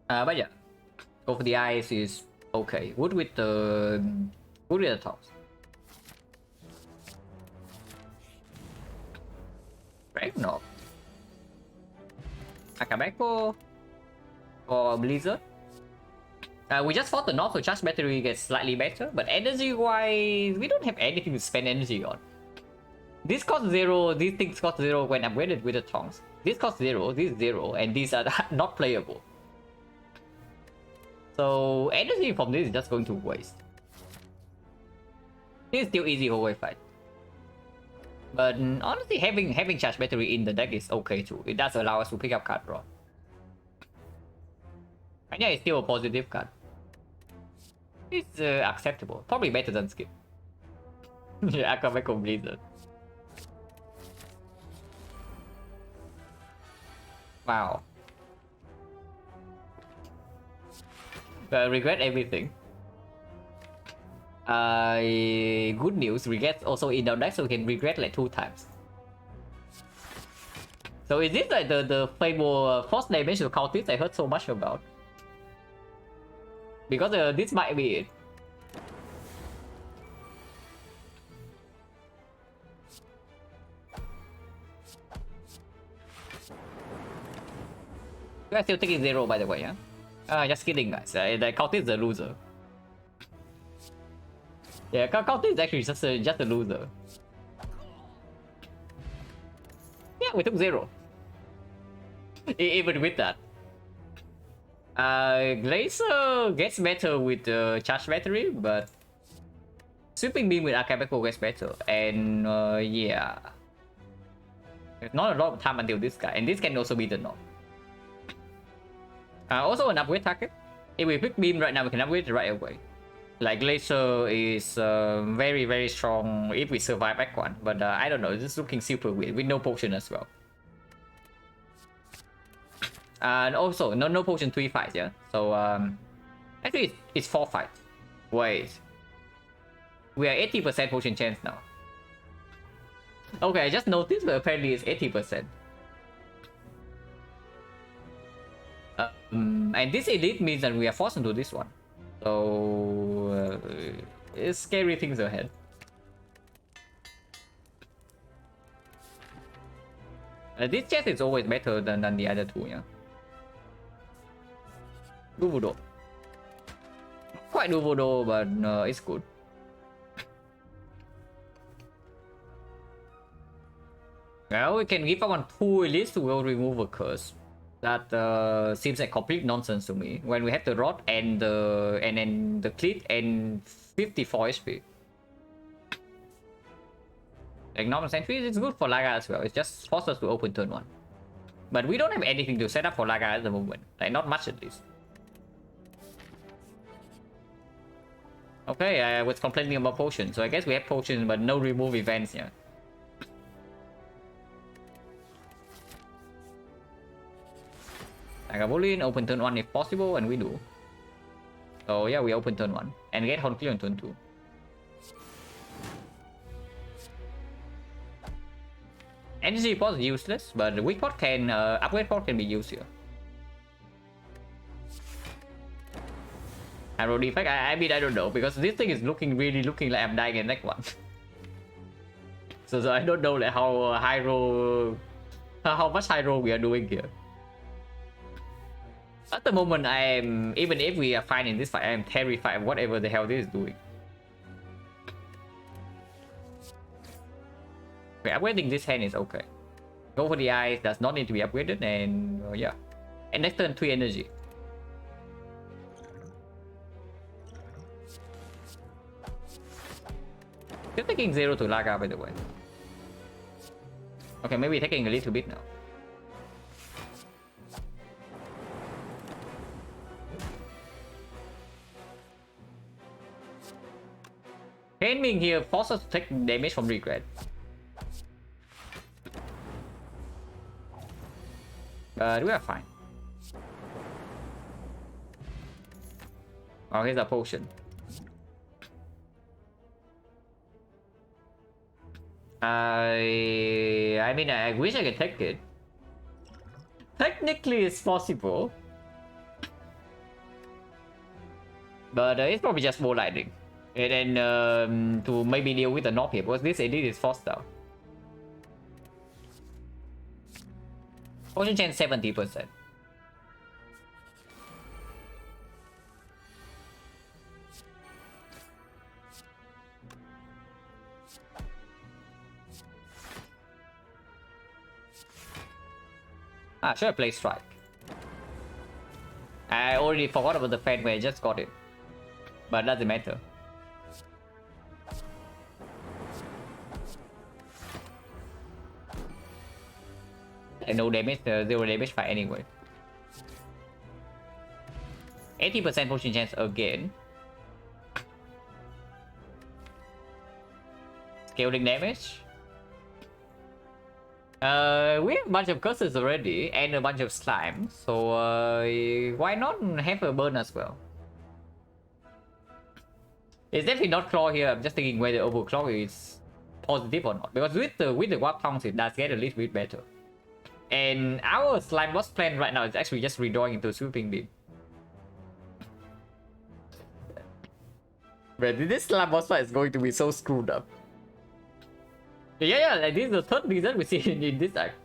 But yeah, go for the eyes is okay. Wood with the tops. Ragnarok. Akabeko or Blizzard. We just fought the North, so charge battery gets slightly better, but energy-wise, we don't have anything to spend energy on. This costs 0, these things cost 0 when upgraded with the tongs. This costs 0, this is 0, and these are not playable. So energy from this is just going to waste. It's still easy hallway fight. But honestly, having charge battery in the deck is okay too. It does allow us to pick up card draw. And yeah, it's still a positive card. It's acceptable. Probably better than skip. Yeah, Akabeko Blizzard. Wow. Regret everything. Good news, regret also in our deck, so we can regret like 2 times. So is this like the famous force damage to cultists I heard so much about? Because this might be it. You are still taking 0 by the way, yeah? Just kidding guys, the cultist is a loser. Yeah, cultist is actually just a loser. Yeah, we took 0. Even with that. Glacier gets better with charge battery, but sweeping beam with Akabeko gets better. And yeah. There's not a lot of time until this guy, and this can also be the knob. Also an upgrade target. If we pick beam right now, we can upgrade it right away. Like Glacier is very very strong if we survive Act 1, but I don't know, it's just looking super weird with no potion as well. And also no potion 3 fights, yeah. So actually it's 4 fights. Wait, we are 80% potion chance now. Okay, I just noticed, but apparently it's 80%. And this elite means that we are forced into this one. So it's scary things ahead. This chest is always better than the other 2, yeah. Duvudo. Quite Duvudo, but it's good. Well, we can give up on 2 elites to go remove a curse. That seems like complete nonsense to me. When we have the rod and then the cleat and 54 HP. Like normal sentries, it's good for Laga as well. It just forces us to open turn 1. But we don't have anything to set up for Laga at the moment. Like not much at least. Okay, I was complaining about potions, so I guess we have potions but no remove events, yeah. Lagavulin, open turn 1 if possible, and we do. So yeah, we open turn 1 and get Horn Clear on turn 2. Energy pot is useless, but the weak pot can upgrade pot can be used here. Arrow defect, I mean I don't know, because this thing is looking like I'm dying in next one. so I don't know like how high roll, how much high roll we are doing here. At the moment, I am, even if we are fine in this fight, I am terrified of whatever the hell this is doing. Okay, upgrading this hand is okay. Go for the eyes does not need to be upgraded, and yeah. And next turn 3 energy. Still taking 0 to Laga by the way. Okay, maybe taking a little bit now. Painting here forces us to take damage from regret. But we are fine. Oh, here's a potion. I mean, I wish I could take it. Technically, it's possible. But it's probably just more lightning. And then to maybe deal with the knob here, because this elite is forced down. Potion chance 70%. Ah, should I play strike? I already forgot about the fan where I just got it. But doesn't matter. No damage, 0 damage fight anyway. 80% potion chance again. Scaling damage. We have a bunch of curses already and a bunch of slime, so why not have a burn as well? It's definitely not claw here. I'm just thinking whether overclock is positive or not, because with the warp tongues it does get a little bit better. And our slime boss plan right now is actually just redrawing into sweeping beam. But this slime boss fight is going to be so screwed up. Yeah, like this is the third reason we see in this act.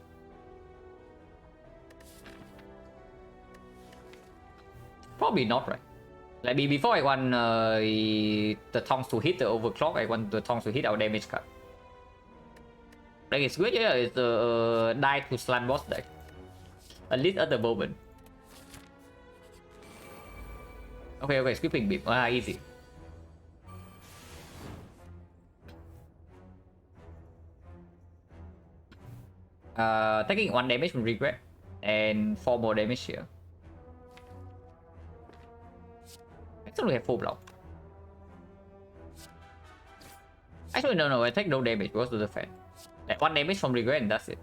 Probably not, right? Like before I want the tongs to hit the overclock, I want the tongs to hit our damage card. Like it's good, yeah, it's a die to slime boss deck. At least at the moment. Okay, sweeping beam. Easy. Taking 1 damage from regret and 4 more damage here. Actually, we have 4 block. Actually, no, I take no damage because of the fan. Like 1 damage from regret and that's it.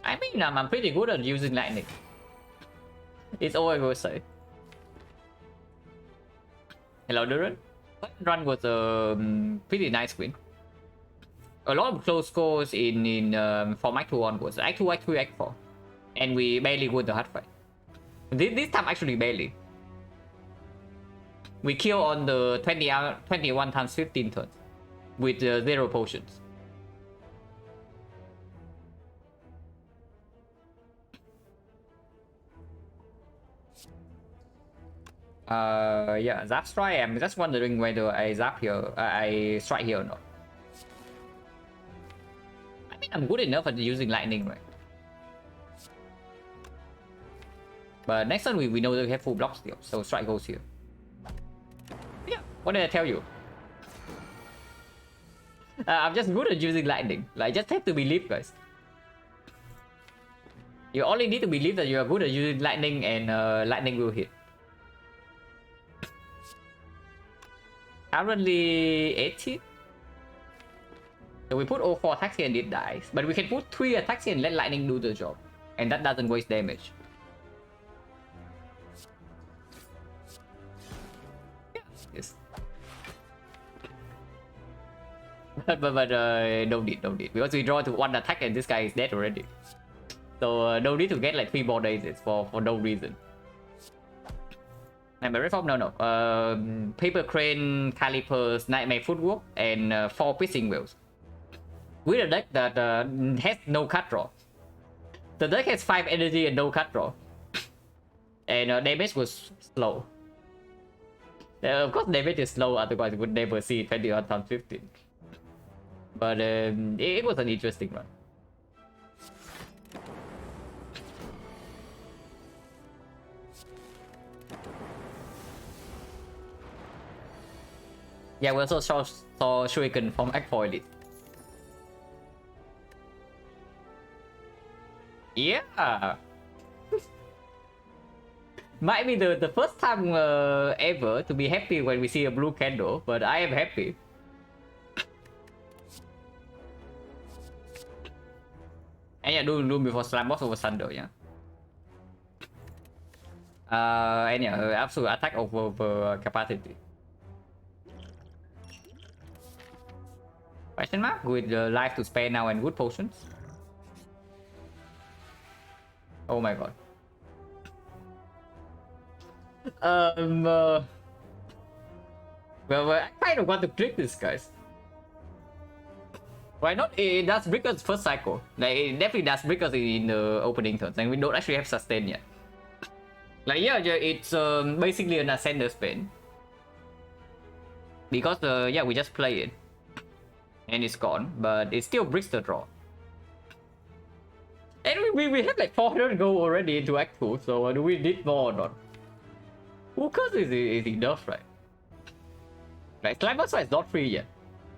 I mean, I'm pretty good at using lightning. It's all I will say. Hello, Duran. Run was a pretty nice win. A lot of close scores in from Act 2 onwards. Act 2, Act 3, Act 4. And we barely won the hard fight. This time actually barely. We kill on the 21 times 15 turns with 0 potions. Yeah, zap strike. I'm just wondering whether I zap here, I strike here or not. I mean, I'm good enough at using lightning, right? But next time we know that we have full block still, so strike goes here. Yeah, what did I tell you? I'm just good at using lightning. Like, just have to believe, guys. You only need to believe that you are good at using lightning, and lightning will hit. Currently 80. So we put all 4 attacks here and it dies. But we can put 3 attacks here and let lightning do the job. And that doesn't waste damage. Yeah, yes. but no need. Because we draw to 1 attack and this guy is dead already. So no need to get like 3 more days for no reason. Nightmare Reform? No. Paper Crane, Calipers, Nightmare Footwork, and 4 Pissing Wheels. With a deck that has no cut draw. The deck has 5 energy and no cut draw. And damage was slow. Of course damage is slow, otherwise we would never see 21 times 15. But it was an interesting run. Yeah, we also saw Shuriken from Act 4 Elite. Yeah! Might be the first time ever to be happy when we see a blue candle, but I am happy. And yeah, Doom before Slam Boss over Thunder, yeah. And yeah, absolute attack over capacity. Question mark with life to spare now and good potions. Oh my god. Well, I kind of want to trick this, guys. Why not? It does break us first cycle. Like, it definitely does break us in the opening turns, and we don't actually have sustain yet. Like, yeah, it's basically an ascender spin. Because, yeah, we just play it. And it's gone, but it still breaks the draw. And we have like 400 gold already into Act 2, so do we need more or not? Focus is enough, right? Like, Climb is not free yet.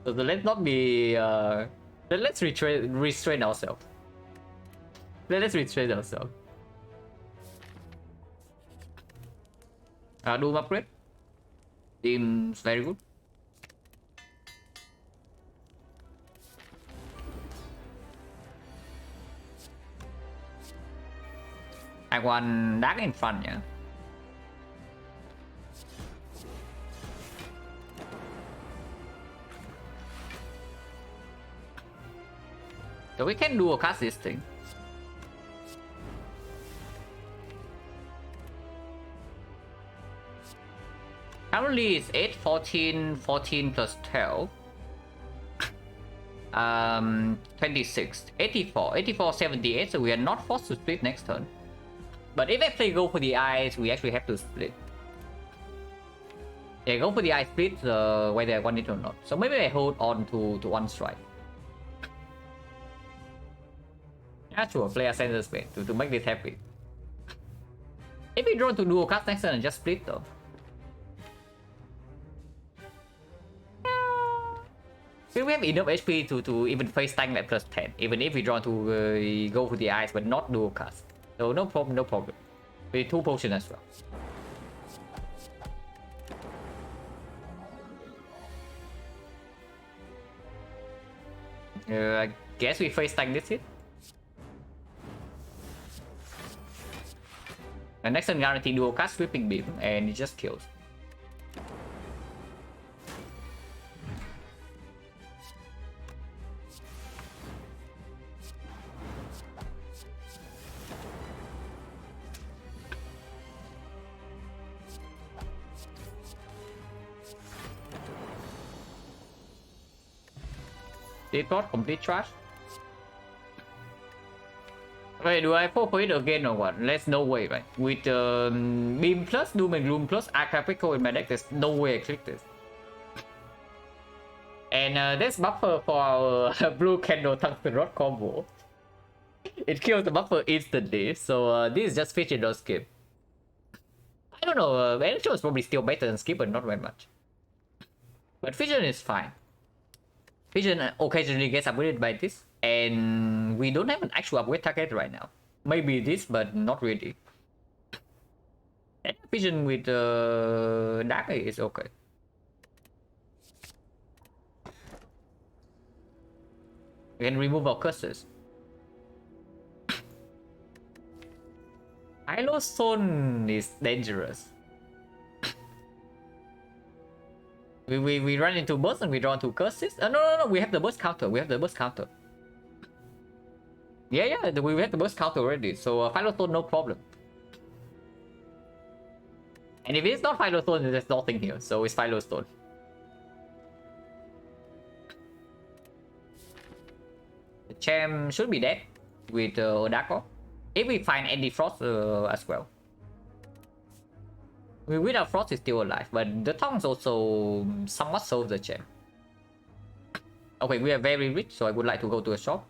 So let's not be... let's restrain ourselves. Let's restrain ourselves. Doom upgrade. Seems very good. I want dark in front, yeah. So we can do a cast this thing. Currently it's 8, 14, 14 plus 12. 26, 84, 84, 78, so we are not forced to split next turn. But if actually go for the eyes, we actually have to split. Yeah, go for the eye split whether I want it or not. So maybe I hold on to one strike. Yeah, sure, play a center space to make this happy. If we draw to dual cast next turn and just split though. We have enough HP to even face tank at plus 10, even if we draw to go for the eyes but not dual cast. So no problem, no problem. We 2 potions as well. I guess we face tank this hit. And next turn guarantee dual cast sweeping beam and it just kills. Did not complete trash. Wait, do I fall for it again or what? There's no way, right? With Beam plus, Doom and Gloom plus, Acapico in my deck, there's no way I click this. And there's buffer for our Blue Candle Tungsten Rod combo. It kills the buffer instantly, so this is just Fish in those skip. I don't know, Electro is probably still better than Skip, but not very much. But Fission is fine. Fission occasionally gets upgraded by this, and we don't have an actual upgrade target right now. Maybe this, but not really. And Fission with Dark is okay. We can remove our curses. Hilo Stone is dangerous. We run into burst and we draw 2 curses. No, we have the burst counter. We have the burst counter. Yeah, we have the burst counter already. So Philo Stone, no problem. And if it's not Philo Stone, there's nothing here. So it's Philo Stone. The champ should be dead with Odako. If we find Andy Frost as well. Without Frost is still alive, but the tongues also somewhat solve the champ. Okay, we are very rich, so I would like to go to a shop.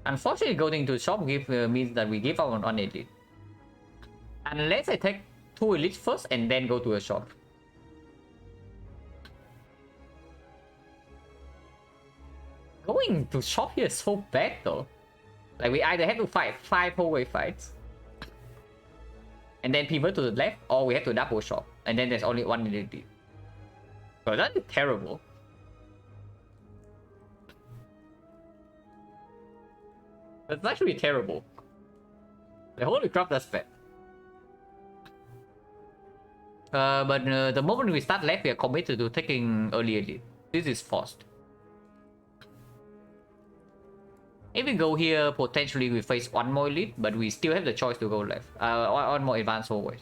Unfortunately, going to the shop means that we give out on elite. Unless I take 2 elites first and then go to a shop. Going to shop here is so bad though. Like we either have to fight 5 hallway fights and then pivot to the left, or we have to double shop, and then there's only 1 elite. So that is terrible. That's actually terrible. The holy crap, that's bad. But the moment we start left, we are committed to taking early elite. This is forced. If we go here, potentially we face 1 more elite, but we still have the choice to go left. 1 more advanced always.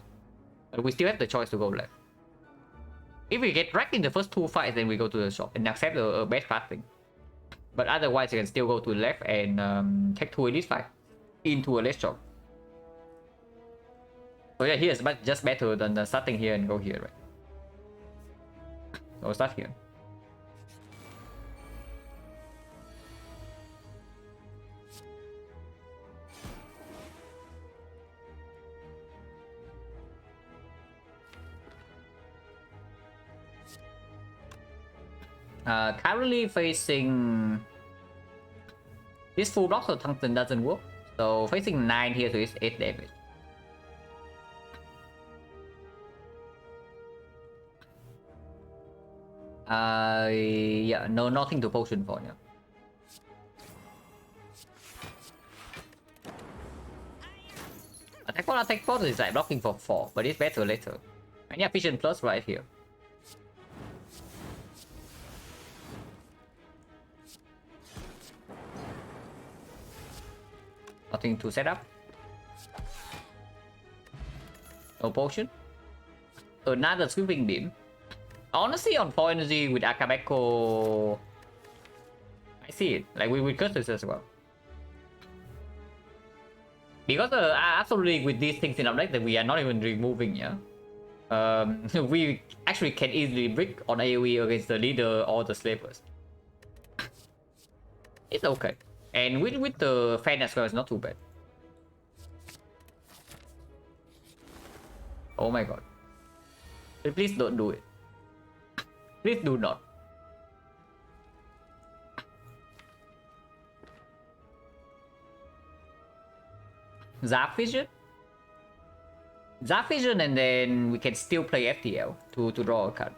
But we still have the choice to go left. If we get wrecked in the first 2 fights, then we go to the shop and accept a bad casting. But otherwise, you can still go to the left and take 2 elite fights into a less shop. So yeah, here is just better than starting here and go here, right? So start here. Currently facing this full block, so tungsten doesn't work. So facing 9 here, so it's 8 damage. Yeah, no, nothing to potion for now. Attack force is like blocking for 4, but it's better later. And yeah, vision plus right here. Nothing to set up. No potion. Another sweeping beam. Honestly, on 4 energy with Akabeko, I see it. Like we cut this as well. Because absolutely with these things in our deck that we are not even removing, yeah. We actually can easily brick on AoE against the leader or the slavers. It's okay. And with the fan as well, it's not too bad. Oh my god. Please don't do it. Please do not. Zap Vision? Zap Vision, and then we can still play FTL to draw a card.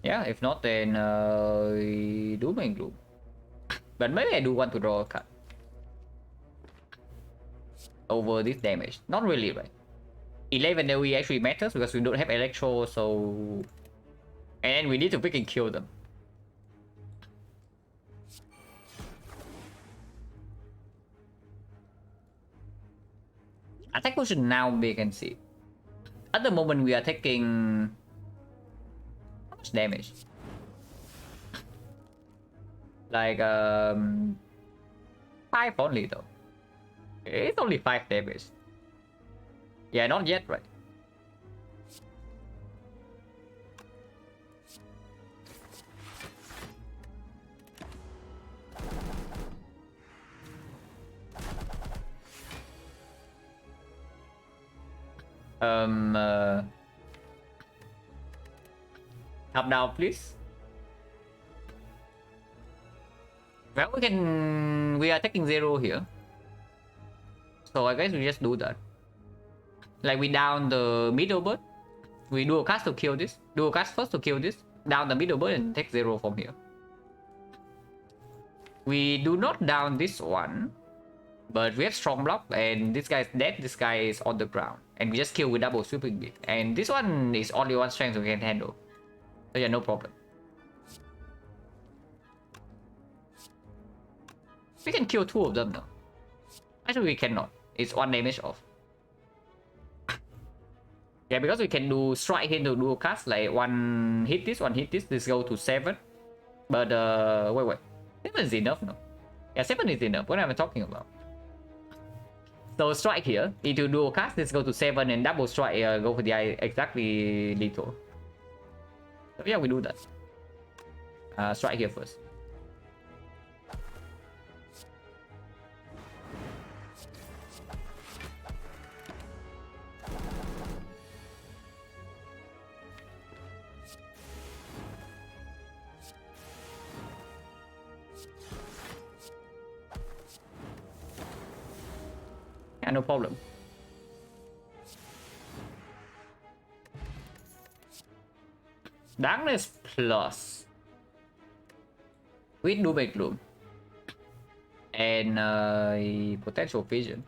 Yeah, if not, then Doom and Gloom. But maybe I do want to draw a card over this damage. Not really, right? 11 AoE actually matters because we don't have Electro, so... And we need to freaking kill them. Attack potion now we can see. At the moment we are taking... How much damage? Like 5 only though. It's only 5 damage. Yeah, not yet, right? Come down, please. Well, we are taking 0 here. So I guess we just do that. Like we down the middle bird. We do a cast to kill this. Do a cast first to kill this. Down the middle bird and take 0 from here. We do not down this one. But we have strong block and this guy is dead. This guy is on the ground. And we just kill with double sweeping beat. And this one is only 1 strength, so we can handle. So yeah, no problem. We can kill 2 of them now. Actually, we cannot. It's 1 damage off. Yeah, because we can do strike hit to do a cast. Like 1 hit this, 1 hit this. This go to 7. But wait. 7 is enough now. Yeah, 7 is enough. What am I talking about? So strike here. If you do a cast, this go to 7 and double strike go for the exactly lethal. So yeah, we do that. Strike here first. Yeah, no problem. Darkness plus with Doom and Gloom and potential vision.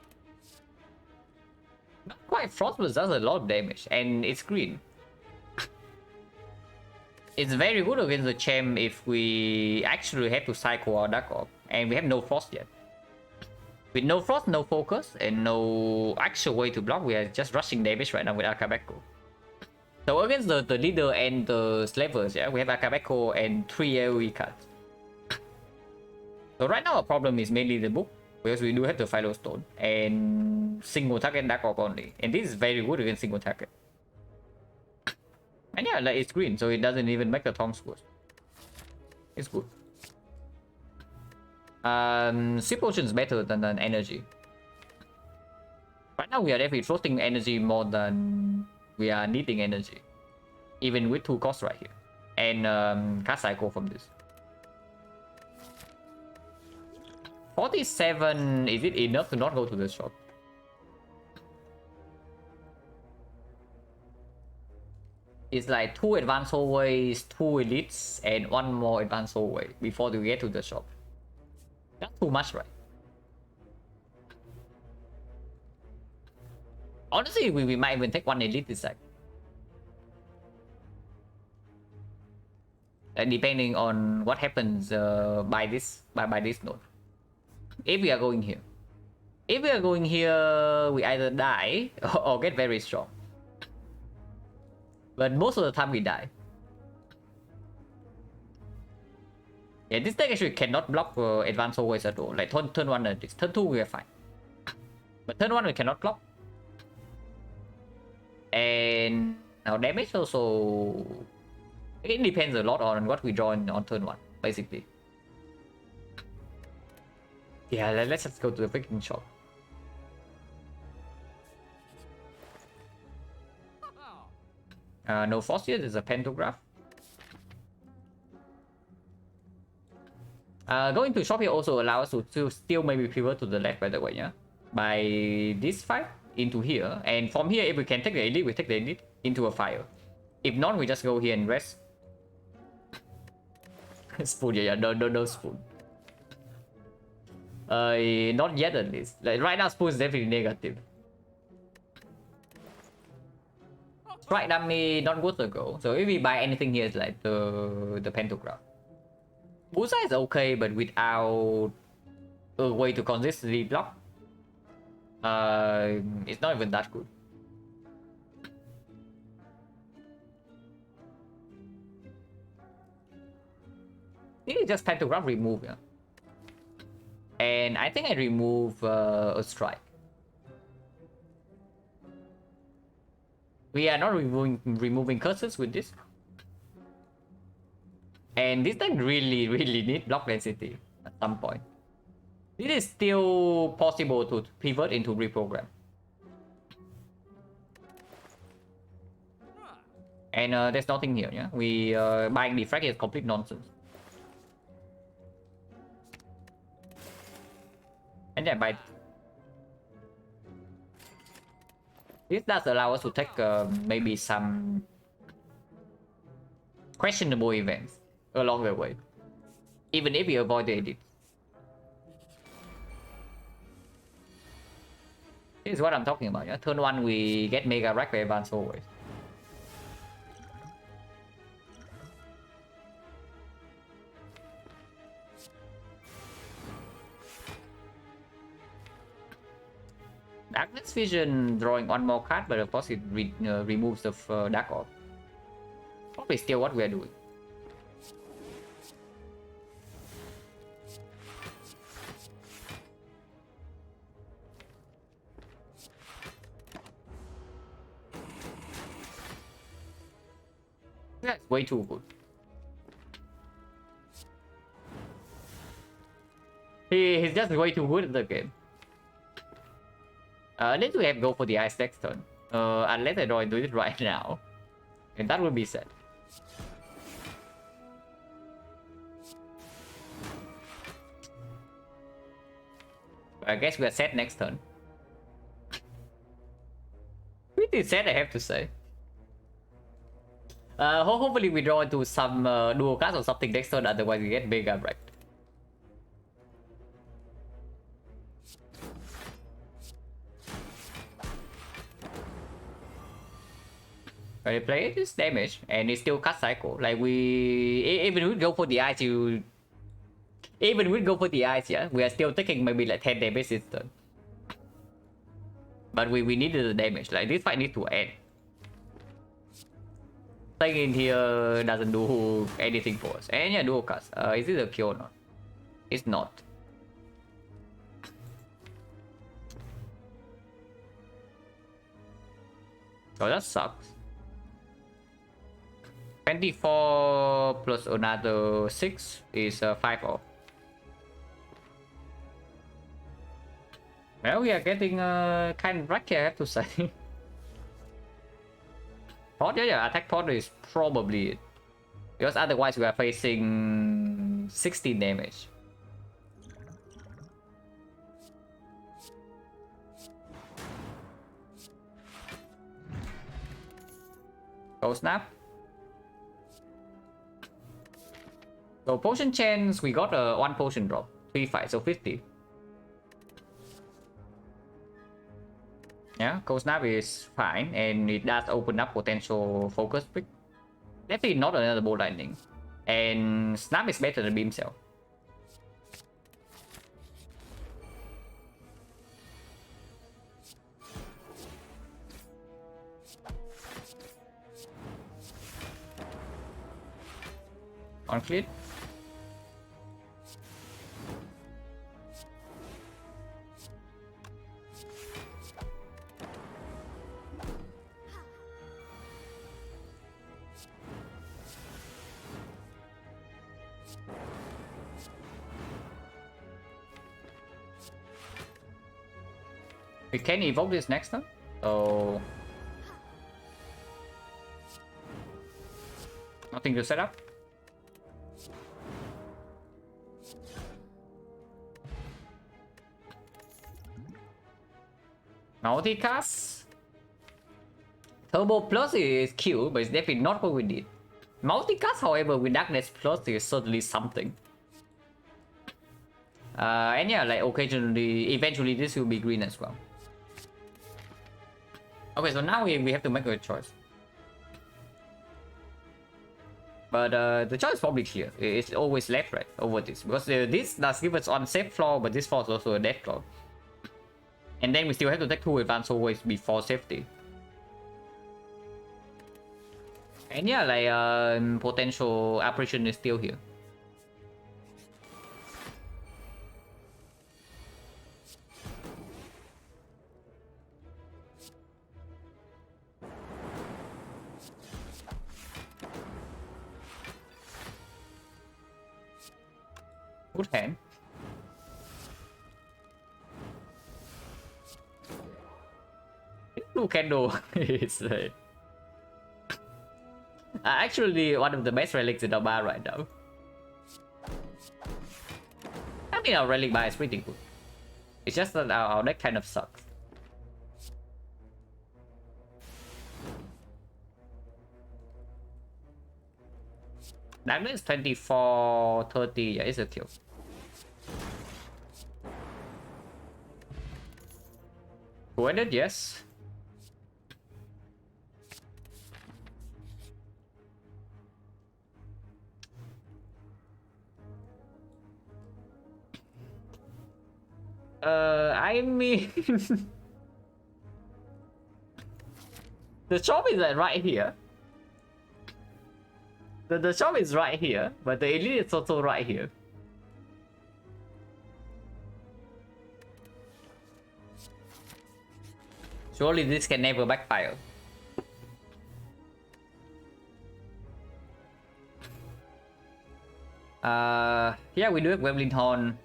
Not quite. Frostburst does a lot of damage and it's green. It's very good against the champ if we actually have to cycle our Dark Orb, and we have no frost yet. With no frost, no focus, and no actual way to block, we are just rushing damage right now with Akabeko. So against the leader and the slavers, yeah, we have Akabeko and 3 AoE cards. So right now our problem is mainly the book, because we do have the Philo Stone and single target Dark Orb only. And this is very good against single target. And yeah, like it's green, so it doesn't even make the tongue squish. It's good. Sweep Potion is better than energy. Right now we are definitely floating energy more than we are needing energy. Even with 2 costs right here. And cast cycle from this. 47, is it enough to not go to the shop? It's like 2 advanced hallways, 2 elites, and 1 more advanced hallway before we get to the shop. That's too much, right? Honestly, we might even take 1 elite this side. Depending on what happens by this node. If we are going here. If we are going here, we either die or get very strong. But most of the time we die. Yeah, this deck actually cannot block advanced hallways at all. Like turn 1 and turn 2 we are fine. But turn 1 we cannot block. And our damage also... It depends a lot on what we draw on turn 1, basically. Yeah, let's just go to the freaking shop. No force here, there's a pantograph. Going to shop here also allows us to still maybe pivot to the left, by the way, yeah? By this fight into here. And from here, if we can take the elite, we take the elite into a fire. If not, we just go here and rest. Spoon, yeah, no spoon. Not yet at least. Like right now, spoon is definitely negative. Strike dummy not good to go. So if we buy anything here, it's like the pantograph. Bullseye is okay, but without a way to consistently block, it's not even that good. This is just pantograph remove, yeah. And I think I remove a strike. We are not removing curses with this. And this deck really need block density at some point. It is still possible to pivot into reprogram. And there's nothing here, yeah? We buying the frag is complete nonsense. And then by this does allow us to take maybe some questionable events along the way, even if we avoid the edit. This is what I'm talking about, yeah? Turn 1 we get mega rack by advance always. Darkness Vision drawing 1 more card, but of course it removes the Dark Orb. Probably still what we are doing. That's way too good. He's just way too good at the game. Unless we have go for the ice next turn. Unless I don't do it right now. And that would be sad. I guess we are set next turn. Pretty sad, I have to say. Hopefully we draw into some dual cards or something next turn, otherwise we get mega wrecked. When you play it, it's damage and it's still cast cycle. Like we even we go for the ice, even we go for the ice, yeah, we are still taking maybe like 10 damage this turn. But we needed the damage. Like this fight needs to end. Staying in here doesn't do anything for us. And yeah, dual cast. Is it a kill or not? It's not. Oh, that sucks. 24 plus another 6 is 5 off. Well, we are getting kind of lucky, I have to say. Pot, yeah, attack pot is probably it. Because otherwise we are facing 16 damage. Go snap. So potion chance, we got a 1 potion drop. 3 fight, so 50. Yeah, Cold Snap is fine, and it does open up potential focus pick. Definitely not another Bolt Lightning. And Snap is better than Beam Cell. On clear. We can evoke this next turn, so nothing to set up. Multicast. Turbo Plus is Q, but it's definitely not what we did. Multicast, however, with Darkness Plus is certainly something. And yeah, like occasionally, eventually this will be green as well. Okay, so now we have to make a choice. But the choice is probably clear. It's always left, right, over this. Because this does give us unsafe floor, but this floor is also a death floor. And then we still have to take 2 advance always before safety. And yeah, like potential apparition is still here. Good hand. Blue candle is actually one of the best relics in the bar right now. I mean, our relic bar is pretty good. It's just that our deck kind of sucks. Darkness 24, 30, yeah, it's a kill. Voided, yes. I mean... the shop is like right here. The shop is right here, but the elite is also right here. Surely this can never backfire. Yeah, we do it Weblin Horn.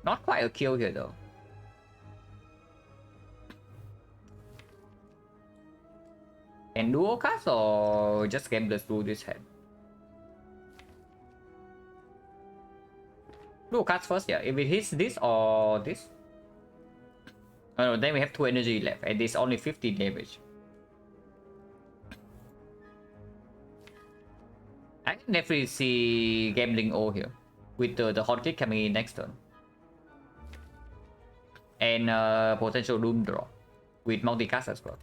Not quite a kill here though. And dual cast or just gamblers through this head? Dual cast first, yeah. If it hits this or this. Oh no, then we have 2 energy left and it's only 50 damage. I can definitely see gambling O here. With the hot click coming in next turn. And potential Doom draw. With multicast as well.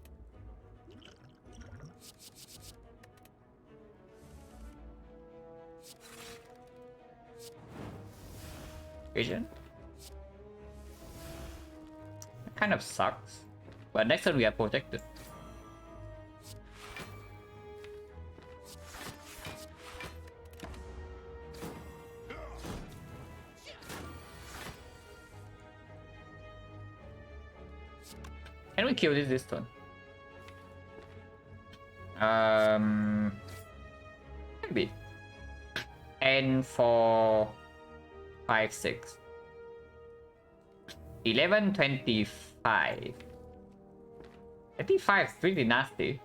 Vision. Kind of sucks, but next turn we are protected. Can we kill this turn? maybe. And for 5, 6. 11, 25. 25 is pretty nasty.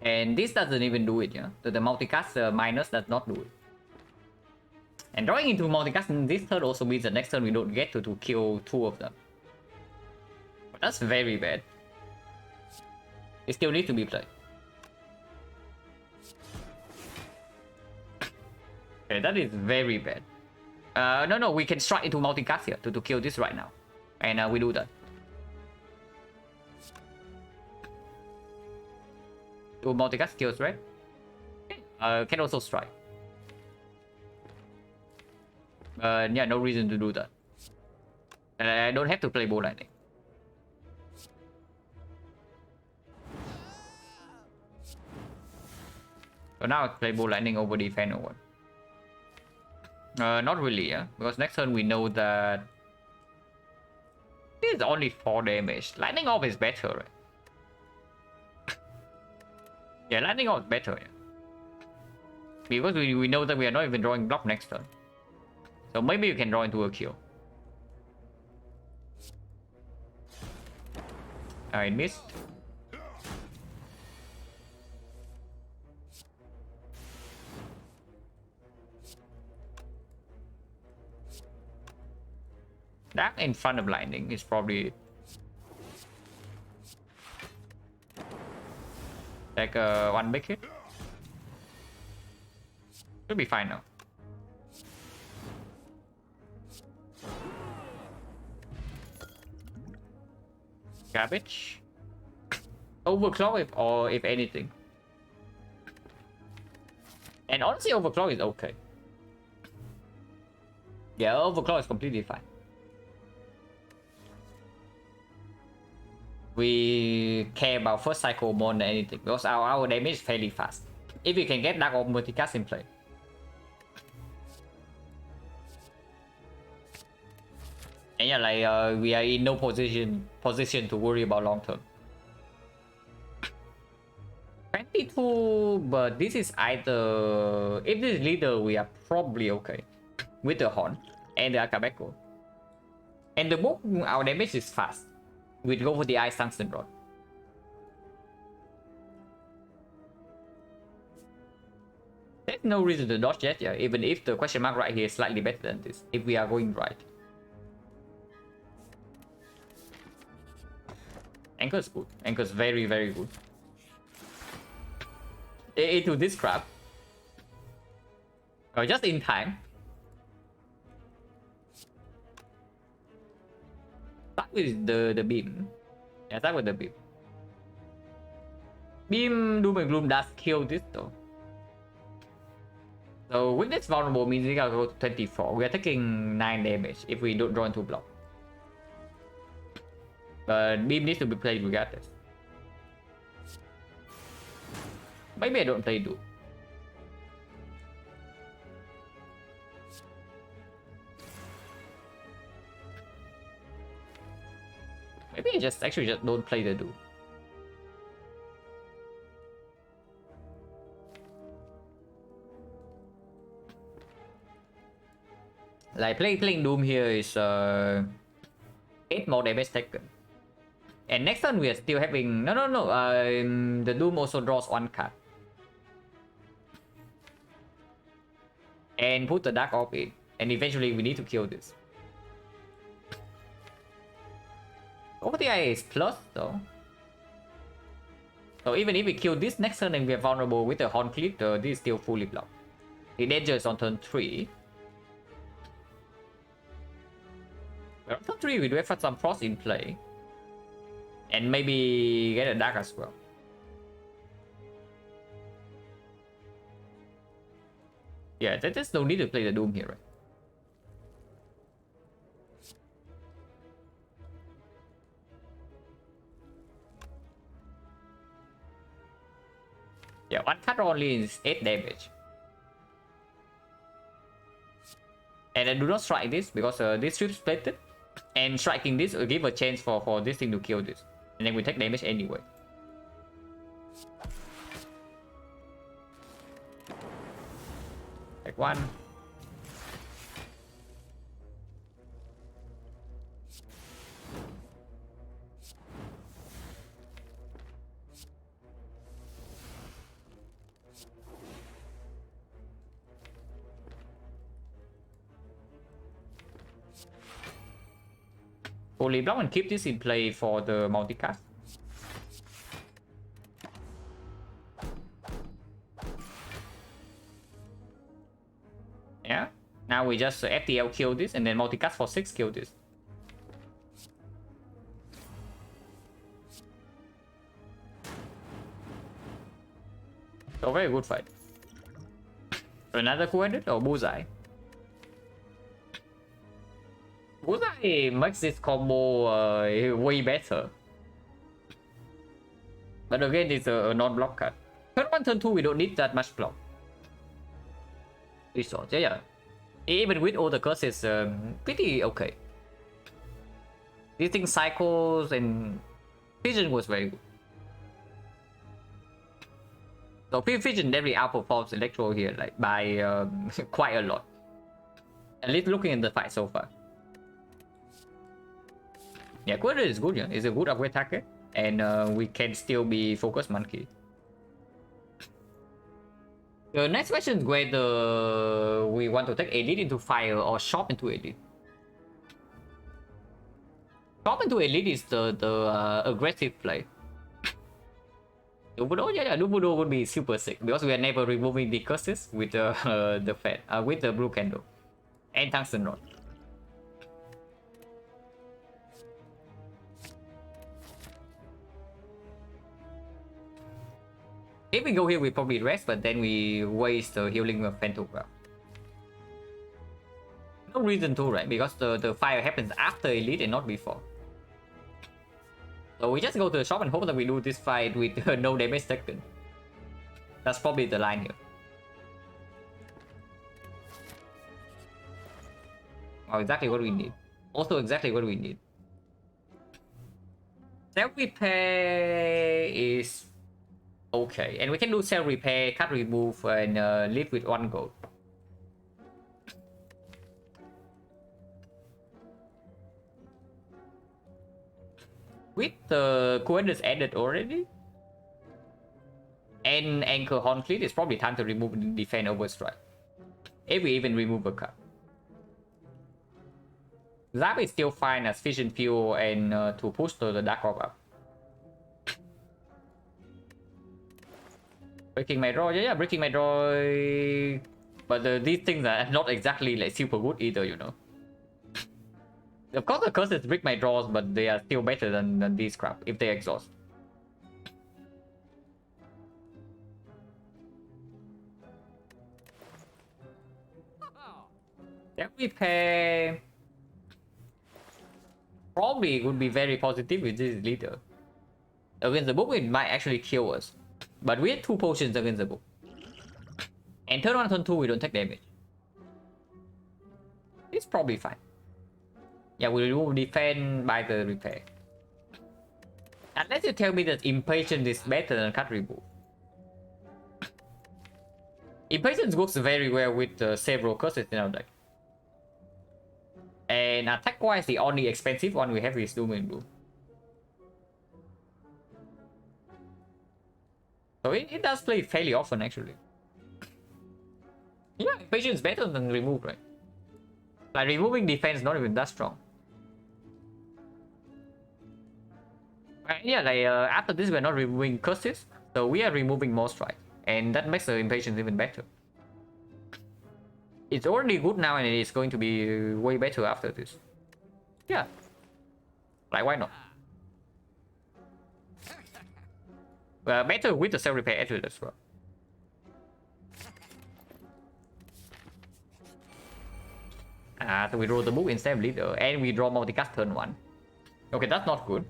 And this doesn't even do it, yeah. So the multicast minus does not do it. And drawing into multicast in this turn also means the next turn we don't get to kill 2 of them. But that's very bad. It still needs to be played. Okay, that is very bad. No, we can strike into multicast here to kill this right now. And we do that. To multicast kills, right? Can also strike. Yeah, no reason to do that. And I don't have to play Bow Lightning. So now I play Bow Lightning over defense or what? Not really, yeah. Because next turn we know that this is only 4 damage. Lightning Orb is better, right? Yeah, Lightning Orb is better, yeah. Because we know that we are not even drawing block next turn. So maybe you can draw into a kill. I missed. That in front of Lightning is probably like one big hit. Should be fine now. Garbage. Overclock or if anything. And honestly, overclock is okay. Yeah, overclock is completely fine. We care about first cycle more than anything because our damage is fairly fast. If we can get Dark Orb multicast in play. And yeah, like we are in no position to worry about long term. 22, but this is either if this is leader, we are probably okay with the horn and the Akabeko. And the book, our damage is fast. We go for the Ice Tungsten Rod. There's no reason to dodge yet, yeah, even if the question mark right here is slightly better than this, if we are going right. Anchor is good. Anchor is very, very good. Into this crap. Oh, just in time. Start with the beam. Yeah, start with the beam. Beam Doom and Gloom does kill this though. So with this vulnerable means we gotta go to 24. We are taking 9 damage if we don't draw into block. But beam needs to be played regardless. Maybe I don't play Doom. Maybe I just don't play the Doom. Like playing Doom here is 8 more damage taken. And next turn we are still having no. The Doom also draws 1 card. And put the Dark Orb in. And eventually we need to kill this. OTI is plus though. So even if we kill this next turn and we are vulnerable with the Horn Clip, this is still fully blocked. The danger is on turn 3. But on turn 3 we do have some Frost in play. And maybe get a Dark as well. Yeah, there's no need to play the Doom here, right? Yeah, 1 card only is 8 damage. And I do not strike this because this strip splatted. And striking this will give a chance for this thing to kill this. And then we take damage anyway. Take one. Fully block and keep this in play for the multicast. Yeah. Now we just FTL kill this and then multicast for 6 kill this. So very good fight. Another 200 or bullseye? Bullseye makes this combo way better. But again, it's a non-block card. Turn 1, turn 2, we don't need that much block. Resource, yeah. Even with all the curses, pretty okay. These things cycles and Vision was very good. So Vision definitely outperforms Electro here, like by quite a lot. At least looking at the fight so far. Yeah, Quarter is good, yeah. It's a good upgrade attacker. And we can still be focused monkey. The next question is whether we want to take Elite into Fire or Shop into Elite. Shop into Elite is the aggressive play. Dubudo, yeah, Dubudo would be super sick because we are never removing the curses with the Fed, with the blue candle and tungsten rod. If we go here, we probably rest, but then we waste the healing of Phantom Grab. No reason to, right? Because the fire happens after Elite and not before. So we just go to the shop and hope that we do this fight with no damage taken. That's probably the line here. Oh, exactly what we need. Also exactly what we need. Self-repair is okay. And we can do self-repair, cut remove, and live with 1 gold. With the coordinates added already, and Anchor Horn Fleet, it's probably time to remove the Defend Overstrike. If we even remove a card. Zap is still fine as Vision Fuel and to push the Dark Orb up. Breaking my draw, yeah, breaking my draw. But these things are not exactly like super good either, you know. Of course, the curses break my draws, but they are still better than these crap if they exhaust. That repair probably would be very positive with this leader. Against the book, it might actually kill us. But we have 2 potions against the book. And turn 1, turn 2, we don't take damage. It's probably fine. Yeah, we remove defend by the repair. Unless you tell me that impatience is better than cut remove. Impatience works very well with several curses in our deck. And attack wise, the only expensive one we have is Doom and Bloom. So it does play fairly often actually. Yeah, impatience is better than remove, right? Like removing defense not even that strong. Yeah, like after this we're not removing curses, so we are removing more strike, and that makes the impatience even better. It's already good now, and it's going to be way better after this. Yeah, like why not? Better with the self repair attitude as well. So we draw the book instead of leader, and we draw multicast turn 1. Okay, that's not good.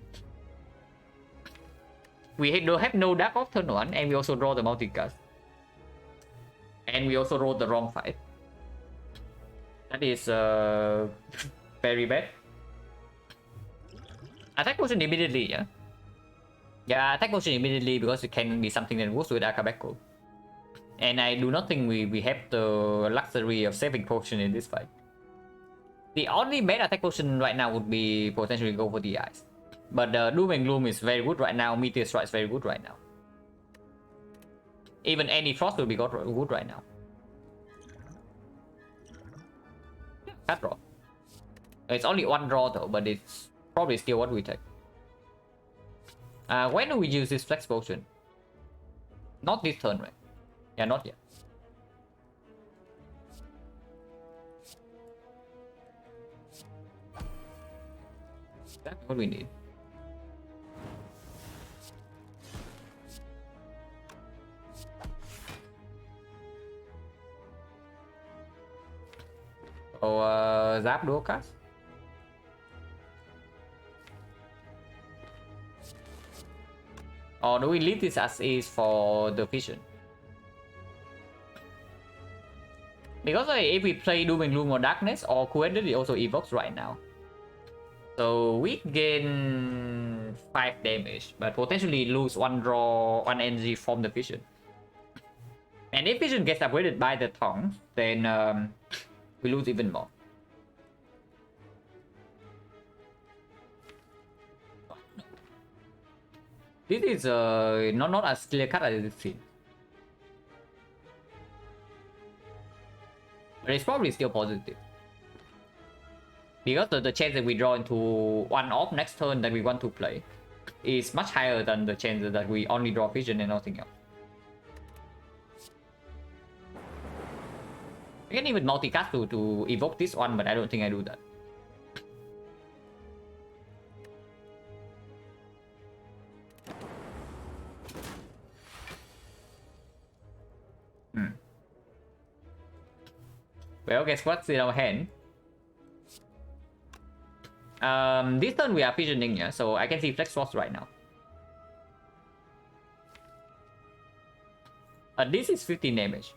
We have no Dark Orb turn 1, and we also draw the multicast. And we also rolled the wrong fight. That is very bad. Attack potion immediately, yeah. Yeah, attack potion immediately because it can be something that works with Akabeko. And I do not think we have the luxury of saving potion in this fight. The only bad attack potion right now would be potentially go for the ice. But Doom and Gloom is very good right now. Meteor Strike is very good right now. Even any Frost will be good right now. Cut draw. It's only one draw though, but it's probably still what we take. When do we use this Flex Potion? Not this turn, right? Yeah, not yet. That's what we need. So, Zap dual cast. Or do we leave this as is for the vision? Because if we play Doom and Gloom or Darkness or Quended, it also evokes right now. So we gain 5 damage, but potentially lose 1 draw, 1 energy from the vision. And if vision gets upgraded by the tongue, then we lose even more. This is not as clear cut as it seems. But it's probably still positive. Because the chance that we draw into 1 off next turn that we want to play is much higher than the chance that we only draw vision and nothing else. I can even multicast to evoke this one, but I don't think I do that. Well, guess what's in our hand? This turn we are visioning, yeah, so I can see Flex Force right now. This is 15 damage.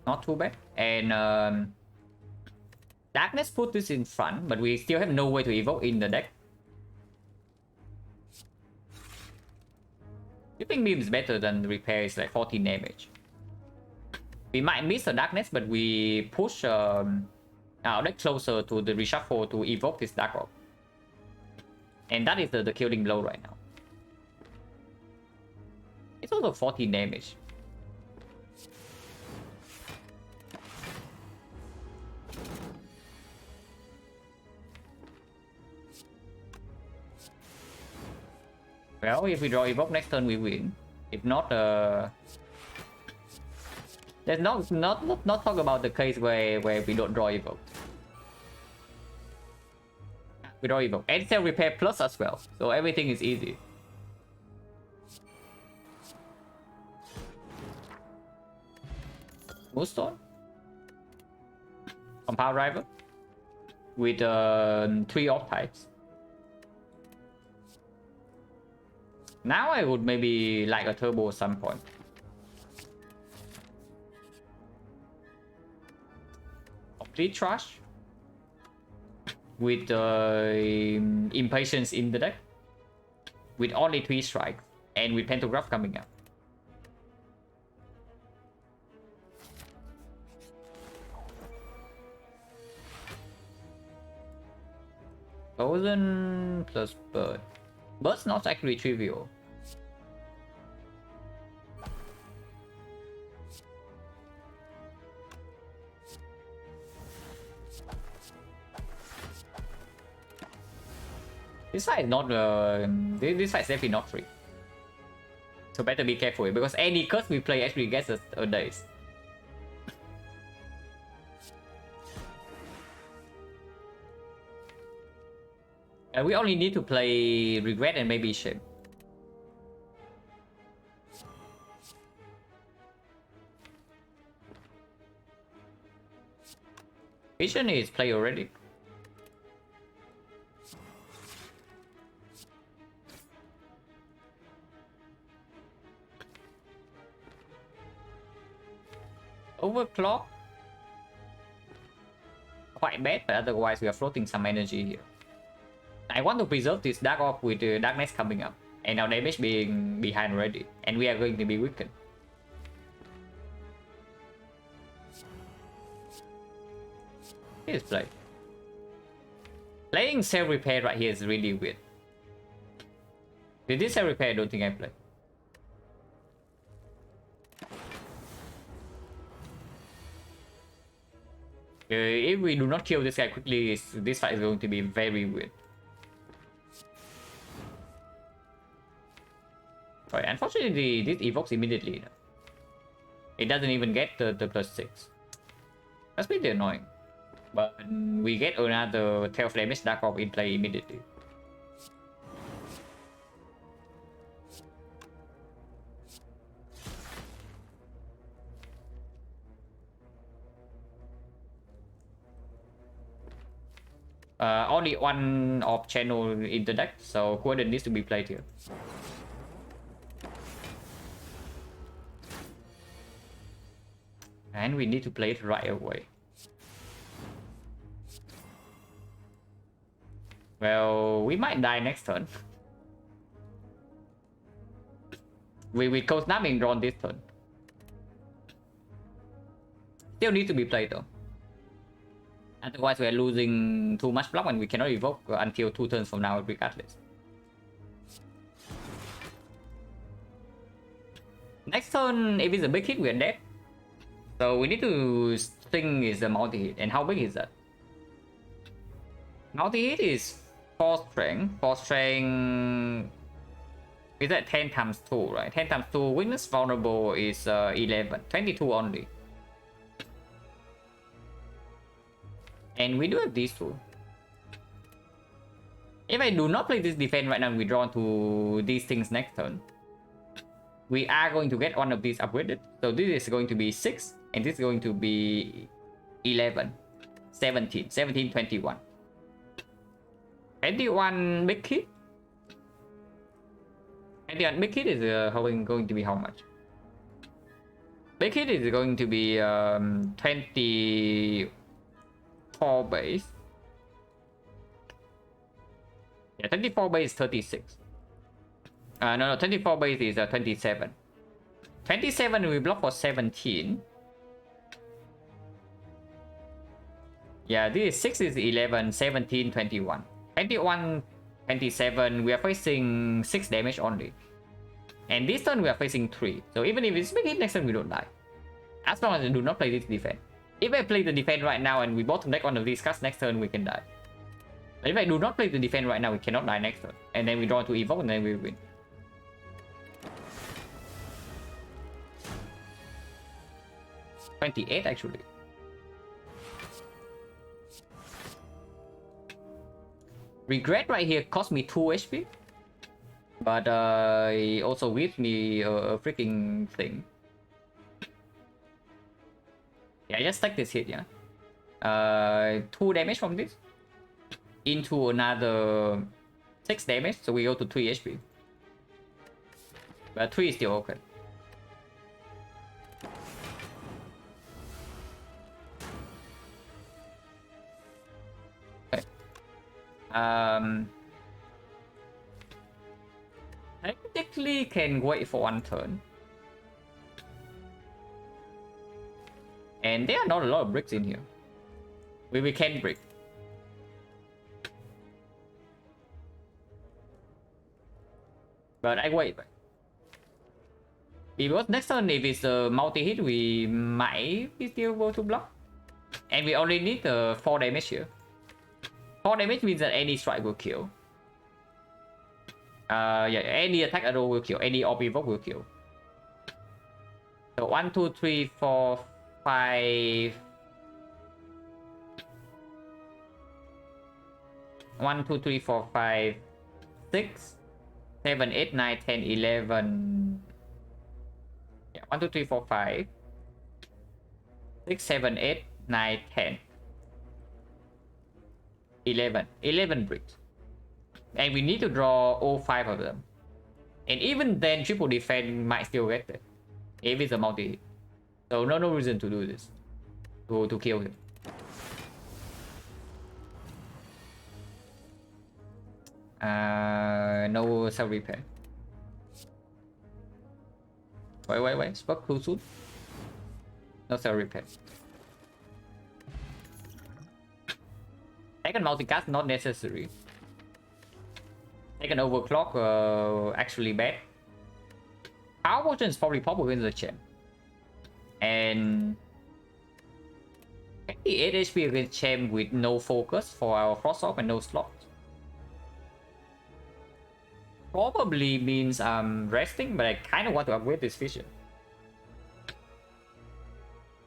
Not too bad. And Darkness put this in front, but we still have no way to evoke in the deck. Keeping Beam is better than Repair, is like 14 damage. We might miss the Darkness, but we push our deck closer to the reshuffle to evoke this Dark Rock. And that is the killing blow right now. It's also 14 damage. Well, if we draw evoke next turn, we win. If not, let's not talk about the case where we don't draw evoke. We draw evoke and sell repair plus as well, so everything is easy. Moonstone, Compound Rival with 3 off types. Now I would maybe like a turbo at some point. Complete trash with impatience in the deck, with only 3 strikes and with Pantograph coming up. Frozen plus Bird. Bird's not actually trivial. This fight is not this fight is definitely not free. So better be careful because any curse we play actually gets us a daze. And we only need to play Regret and maybe Shame. Vision is play already. Overclock. Quite bad, but otherwise we are floating some energy here. I want to preserve this Dark Orb with the Darkness coming up. And our damage being behind already. And we are going to be weakened. Here's play. Playing Cell Repair right here is really weird. With this Cell Repair, I don't think I play. If we do not kill this guy quickly, this fight is going to be very weird. Right, unfortunately, this evokes immediately. It doesn't even get the +6. That's pretty annoying. But we get another 12 damage Dark Orb in play immediately. Only one of channel in the deck, so Quadrant needs to be played here. And we need to play it right away. Well, we might die next turn. We Cold Snap being drawn this turn. Still need to be played though. Otherwise we are losing too much block and we cannot evoke until 2 turns from now regardless. Next turn, if it's a big hit, we are dead. So we need to think is a multi-hit. And how big is that? Multi-hit is 4 strength. 4 strength is that 10 times 2, right? 10 times 2, weakness vulnerable is 11. 22 only. And we do have these two. If I do not play this defense right now and we draw to these things next turn, we are going to get one of these upgraded. So this is going to be 6, and this is going to be 11, 17, 17, 21. 21 big hit. 21 big hit is going to be how much? Big hit is going to be 24 base. Yeah, 24 base is 36. No, 24 base is 27. 27 we block for 17. Yeah, this is 6 is 11, 17, 21. 21, 27, we are facing 6 damage only. And this turn we are facing 3. So even if it's big hit, next turn we don't die. As long as I do not play this defense. If I play the defense right now and we bottom deck one of these cards, next turn we can die. But if I do not play the defense right now, we cannot die next turn. And then we draw to evoke and then we win. $28 actually. Regret right here cost me 2 HP. But it also gives me a freaking thing. Yeah, just take this hit, yeah. 2 damage from this. Into another 6 damage, so we go to 3 HP. But 3 is still okay. Technically can wait for 1 turn. And there are not a lot of bricks in here. We can brick. But I wait. Because next turn if it's a multi-hit, we might be still able to block. And we only need 4 damage here. 4 damage means that any strike will kill. Yeah, any attack arrow will kill. Any orb evoke will kill. So 1, 2, 3, 4, 5. 1, 2, 3, 4, 5, 6, 7, 8, 9, 10, 11. Yeah, 1, 2, 3, 4, 5, 6, 7, 8, 9, 10. 11 bricks. And we need to draw all 5 of them. And even then, triple defense might still get it. If it's a multi-hit. So no reason to do this. To kill him. No self-repair. Wait. Spoke too soon. No self-repair. Second multicast not necessary. Second overclock actually bad. Power potion is probably pop against the champ. And 8 HP against champ with no focus for our frost off and no slot. Probably means I'm resting, but I kind of want to upgrade this vision.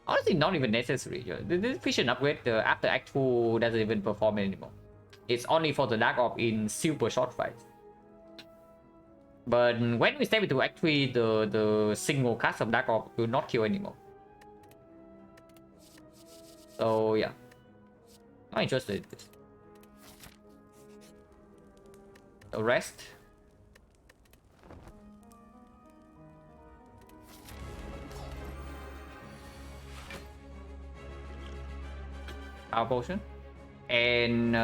Honestly, not even necessary. This vision upgrade after Act 2 doesn't even perform anymore. It's only for the Dark Orb in super short fights. But when we step into Act 3, the single cast of Dark Orb will not kill anymore. So yeah, not interested in this. So rest. Power potion. And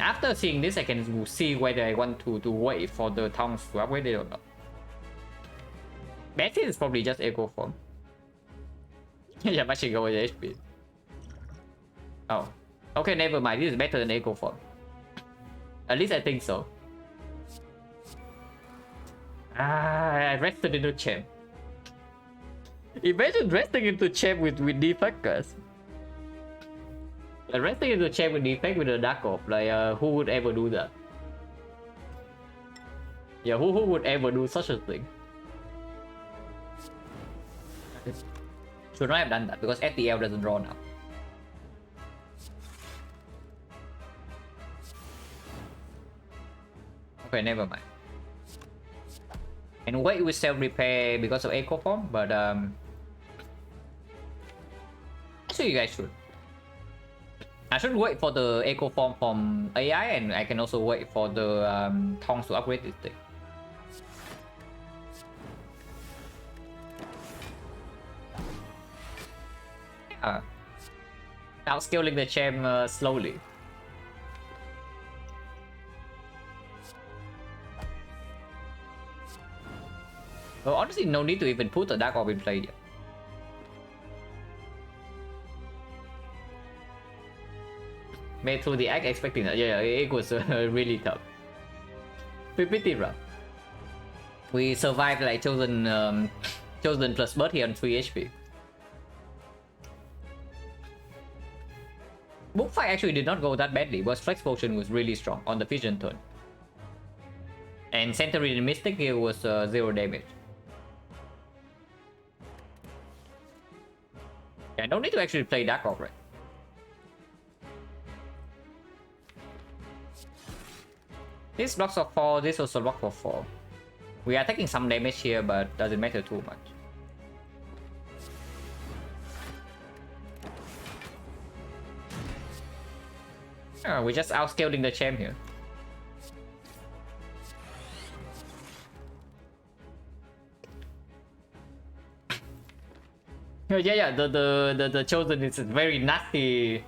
after seeing this, I can see whether I want to wait for the tongues to upgrade it or not. Best is probably just echo form. Yeah, but she go with HP. Oh, okay, never mind. This is better than echo form. At least I think so. I rested into champ. Imagine resting into champ with defectors. Resting into champ with defect with a Dark Orb. Like, who would ever do that? Yeah, who would ever do such a thing? Should not have done that because FTL doesn't draw now. Okay, never mind. And wait with self-repair because of echo form, but actually you guys should. I should wait for the echo form from AI, and I can also wait for the tongs to upgrade this thing. Yeah. Outscaling the champ slowly. Well, honestly, no need to even put the Dark Orb in play yet. Made through the act expecting that. Yeah, it was really tough. Pretty rough. We survived like chosen plus bird here on 3 HP. Book fight actually did not go that badly, but Flex Potion was really strong on the Vision turn. And Century and Mystic here was 0 damage. Yeah, no need to actually play Dark Orb, right? This blocks for 4, this also block for 4. We are taking some damage here, but doesn't matter too much. Oh, we're just outscaling the champ here. Yeah, the chosen is very nasty.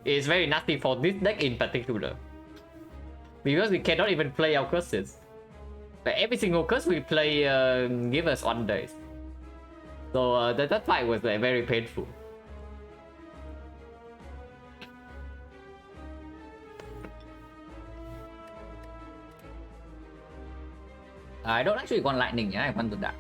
It's very nasty for this deck in particular. Because we cannot even play our curses. Like every single curse we play give us 1 days. So that fight was very painful. I don't actually want lightning, yeah, I want to die.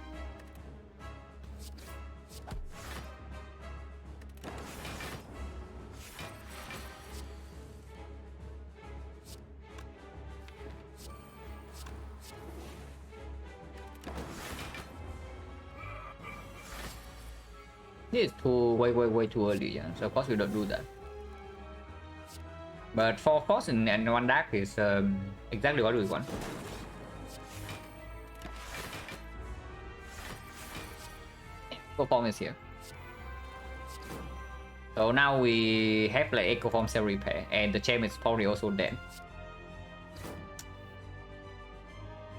This is way too early, yeah. So of course we don't do that. But 4 force and 1 dark is exactly what we want. Performance here. So now we have like Echo Form Cell Repair, and the champ is probably also dead.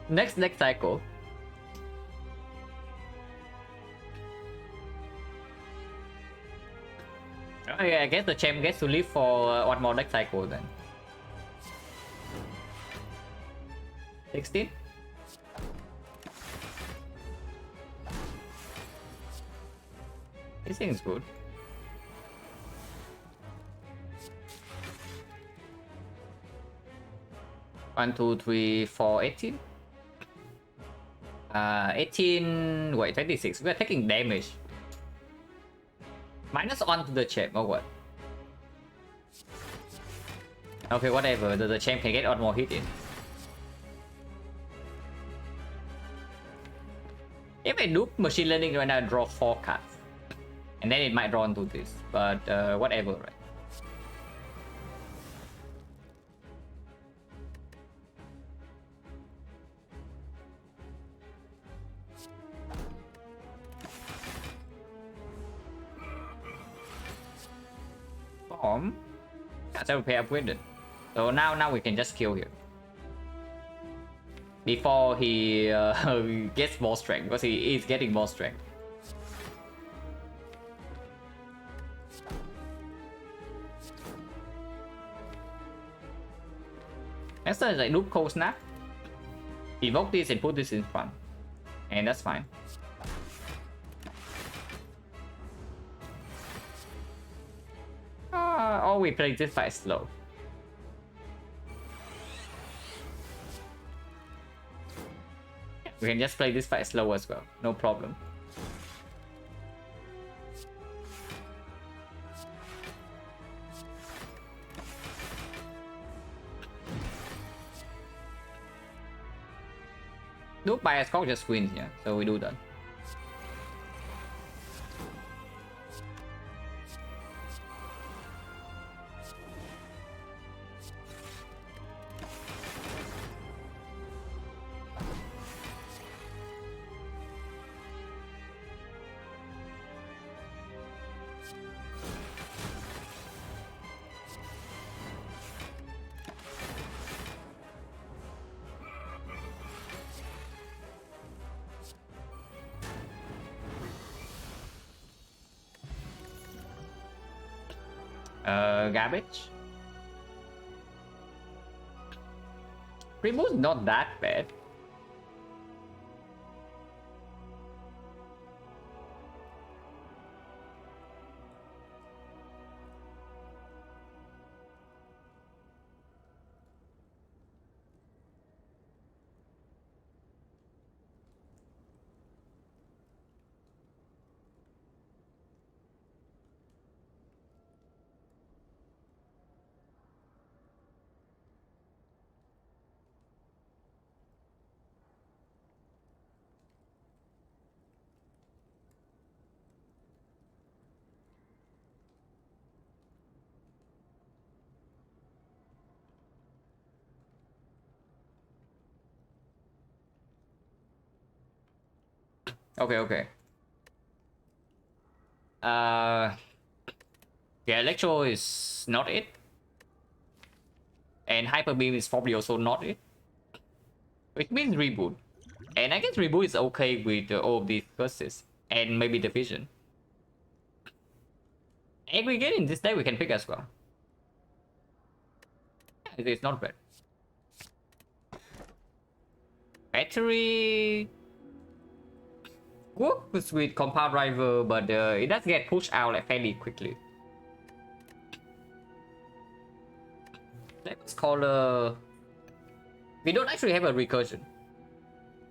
Next cycle. Okay, I guess the champ gets to live for one more next cycle then. 16? This thing is good. One, two, three, four, 18. 18. Wait, 26. We're taking damage. Minus one to the champ or what? Okay, whatever. The champ can get one more hit in. If I do machine learning right now, draw 4 cards. And then it might draw into this. But whatever, right? Bomb. That's a repair upgraded. So now we can just kill him. Before he gets more strength, because he is getting more strength. Next turn is like Noob Cold Snap. Evoke this and put this in front. And that's fine. Or we play this fight slow. We can just play this fight slow as well, no problem. Look, bias call just wins, yeah, so we do that. Garbage. Remove's not that bad. Okay. Yeah, Electro is not it. And Hyper Beam is probably also not it. Which means Reboot. And I guess Reboot is okay with all of these curses. And maybe the Vision. Aggregate in this deck we can pick as well. Yeah, it's not bad. Battery works with Compound Driver, but it does get pushed out like fairly quickly. Let's call we don't actually have a recursion.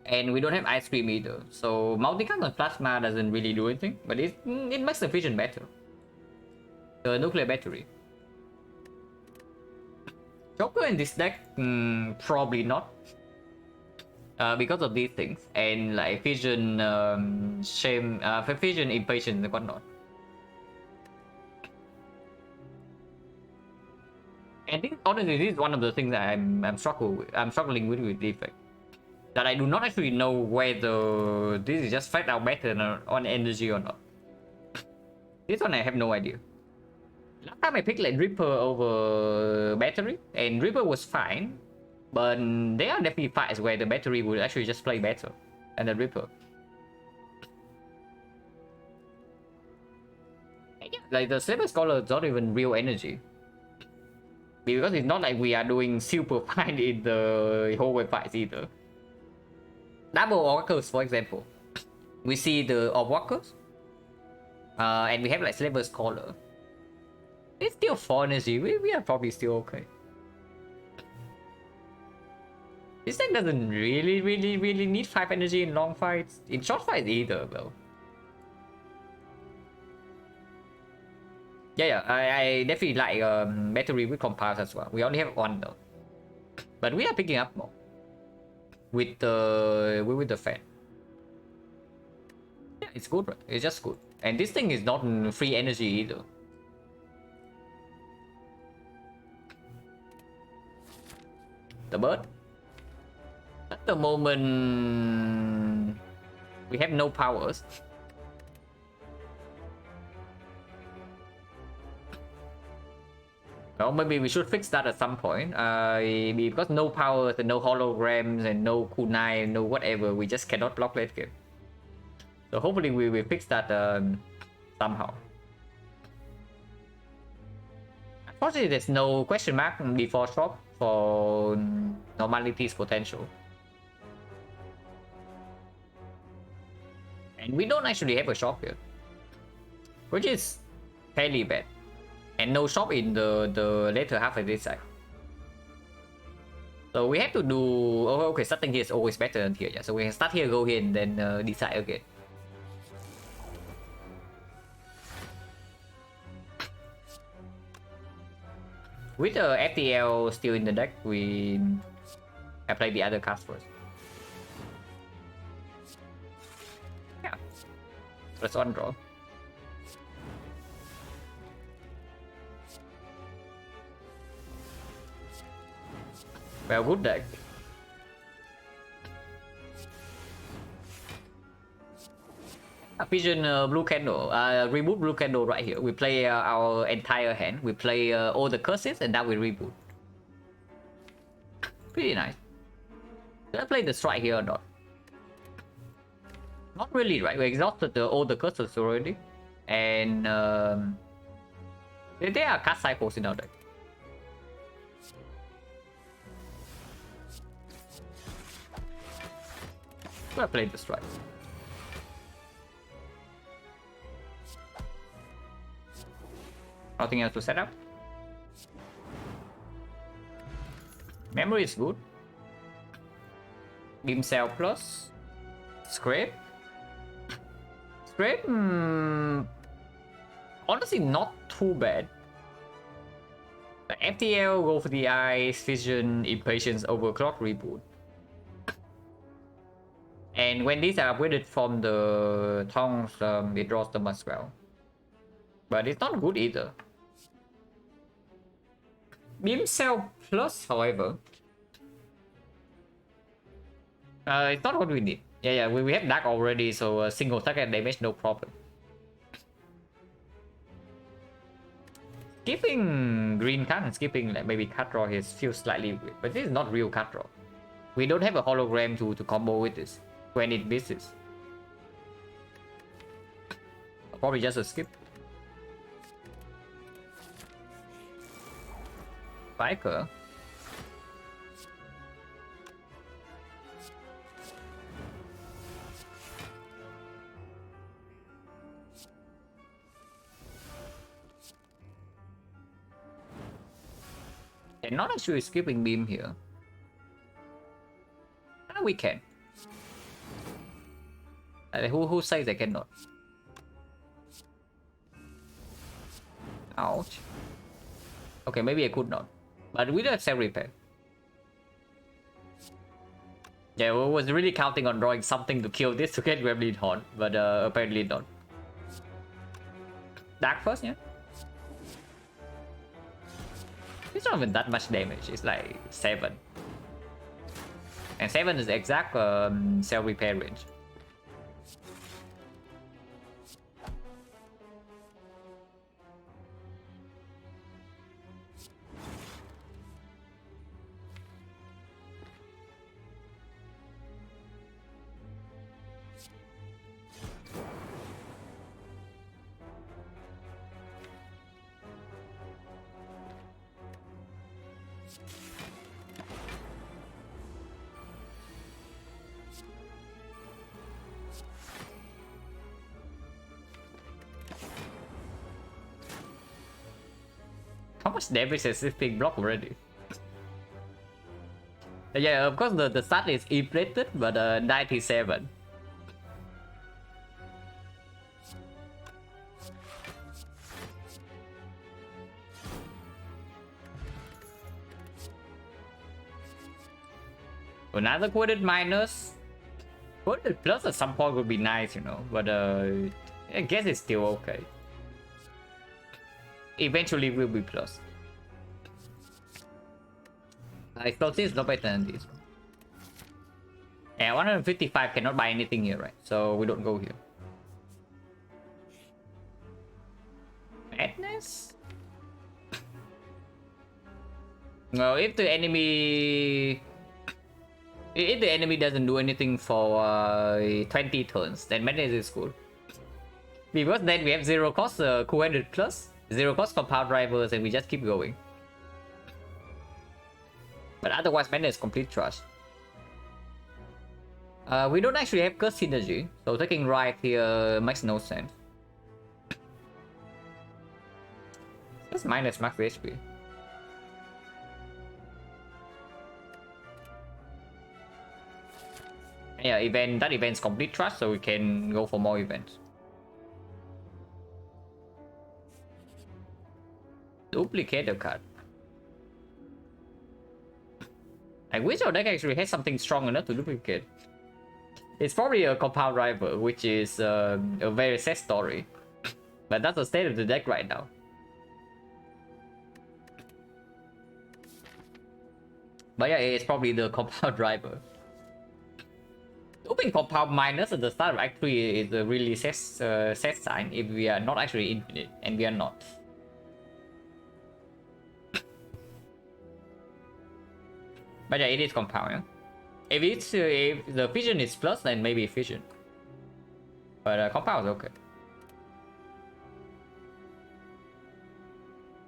And we don't have Ice Cream either. So Multicast on Plasma doesn't really do anything, but it makes the vision better. The Nuclear Battery. Joker in this deck? Probably not. Because of these things. And like Vision, Vision, Impatience and whatnot. And this, honestly, this is one of the things that I'm struggling with the effect. That I do not actually know whether this is just flat out better on energy or not. This one I have no idea. Last time I picked like Reaper over battery, and Reaper was fine, but there are definitely fights where the battery would actually just play better than the Reaper. And yeah, like the Saber Scholar is not even real energy. Because it's not like we are doing super fine in the hallway fights either. Double Oracles, for example. We see the Orb Walkers. And we have like Slaver Scholar. It's still 4 energy. We are probably still okay. This deck doesn't really need 5 energy in long fights. In short fights either, though. Yeah, I definitely like battery with compounds as well. We only have 1 though. But we are picking up more. With the fan. Yeah, it's good, right? It's just good. And this thing is not free energy either. The bird? At the moment, we have no powers. Well, maybe we should fix that at some point. Because no powers and no holograms and no kunai and no whatever, we just cannot block late game. So hopefully we will fix that somehow. Unfortunately, there's no question mark before shop for normality's potential. And we don't actually have a shop here, which is fairly bad. And no shop in the later half of this side. So we have to do... Oh, okay, starting here is always better than here. Yeah, so we can start here, go here, and then decide again. With the FTL still in the deck, we apply the other cards first. Yeah. That's one draw. Well, good deck. Vision blue candle, reboot blue candle right here. We play our entire hand. We play all the curses and now we reboot. Pretty nice. Did I play the strike here or not? Not really, right? We exhausted all the curses already. And there are card cycles in our deck. I played the strike. Nothing else to set up. Memory is good. Beam Cell plus. Scrape. Scrape, honestly not too bad. The FTL, go for the eyes, vision, impatience, overclock, reboot. And when these are upgraded from the tongues, it draws them as well. But it's not good either. Beam Cell plus, however, it's not what we need. Yeah, we have Dark already, so single target damage, no problem. Skipping green card and skipping like maybe card draw here feels slightly weird, but this is not real card draw. We don't have a hologram to combo with this when it misses. Probably just a skip. Biker. And not actually skipping beam here. Ah, we can. Who says I cannot? Ouch. Okay, maybe I could not. But we don't have self repair. Yeah, we was really counting on drawing something to kill this to get Gremlin Horn, but apparently not. Dark first, yeah? It's not even that much damage, it's like 7. And 7 is the exact self repair range. How much damage has this thing blocked already? Yeah, of course the stat is inflated, but 97. Another coded minus. Coded plus at some point would be nice, you know, but I guess it's still okay. Eventually will be plus. Explosive is not better than this one. Yeah, 155 cannot buy anything here, right? So we don't go here. Madness? No, if the enemy doesn't do anything for 20 turns, then Madness is cool. Because then we have 0 cost 200 plus, 0 cost compound drivers, and we just keep going. But otherwise, Madness is complete trash. We don't actually have curse synergy, so taking right here makes no sense. Just minus max HP. Yeah, that event's complete trash, so we can go for more events. Duplicate the card. I wish our deck actually has something strong enough to duplicate. It's probably a compound rival, which is a very sad story. But that's the state of the deck right now. But yeah, it's probably the compound rival. Open compound minus at the start of Act 3 is a really sad sign if we are not actually infinite, and we are not. But yeah, it is compound, yeah? If the fission is plus, then maybe fission. But compound is okay.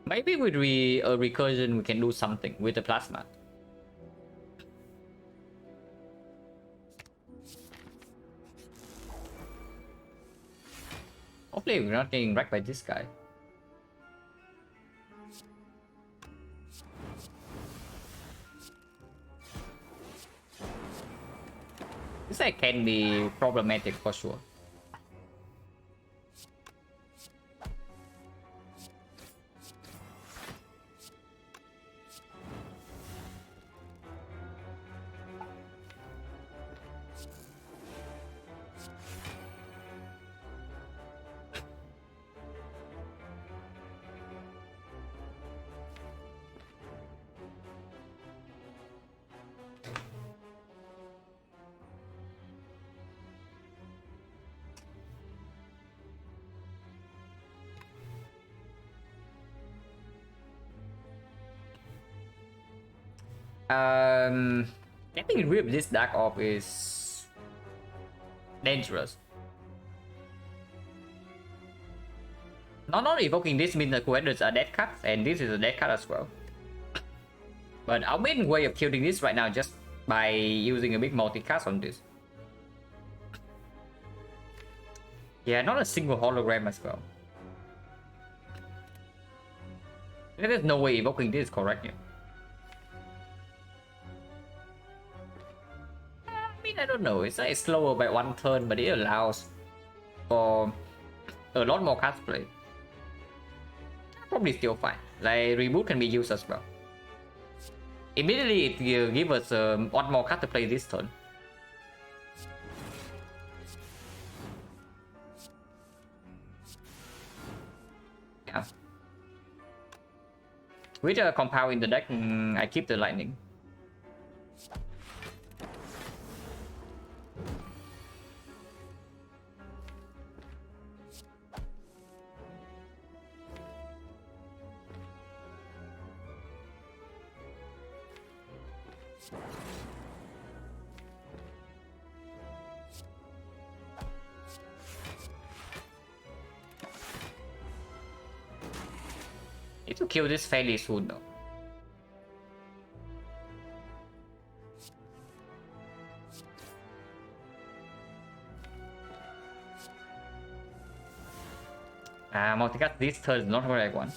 Maybe with a recursion we can do something with the plasma. Hopefully we're not getting wrecked by this guy. This guy can be problematic for sure. Getting rid of this Dark Orb is dangerous. Not only evoking this means the commanders are dead cards, and this is a dead card as well. But our main way of killing this right now just by using a big multicast on this. Yeah, not a single hologram as well. There's no way evoking this is correct here. I don't know, it's like slower by 1 turn, but it allows for a lot more cards played. Probably still fine. Like reboot can be used as well. Immediately it will give us 1 more card to play this turn. Yeah. With a compound in the deck, I keep the lightning. Need to kill this fairly soon though. Multicast this turn is not the right one.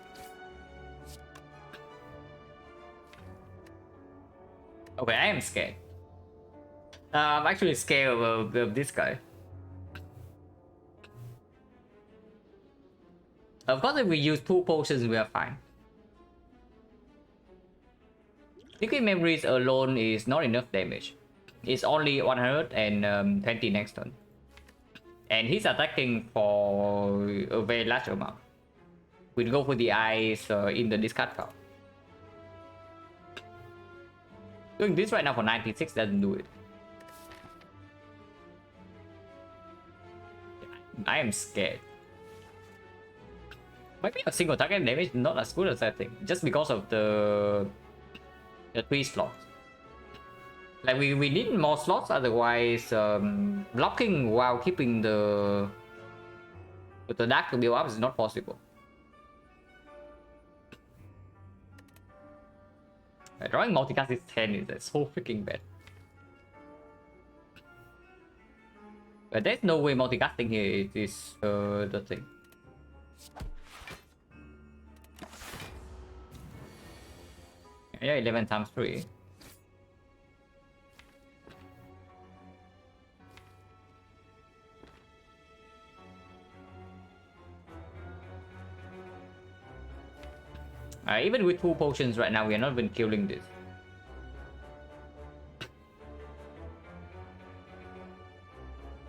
Okay, I am scared. I'm actually scared of this guy. Of course, if we use 2 potions, we are fine. Liquid Memories alone is not enough damage. It's only 120 next turn. And he's attacking for a very large amount. We'll go for the eyes in the discard pile. Doing this right now for 96 doesn't do it. I am scared. Maybe a single target damage not as good as I think, just because of the 3 slots. Like we need more slots, otherwise blocking while keeping the dark to build up is not possible. Drawing multicast is 10 is so freaking bad. But there's no way multicasting here is the thing. Yeah, 11 times 3. Even with 2 potions right now, we are not even killing this.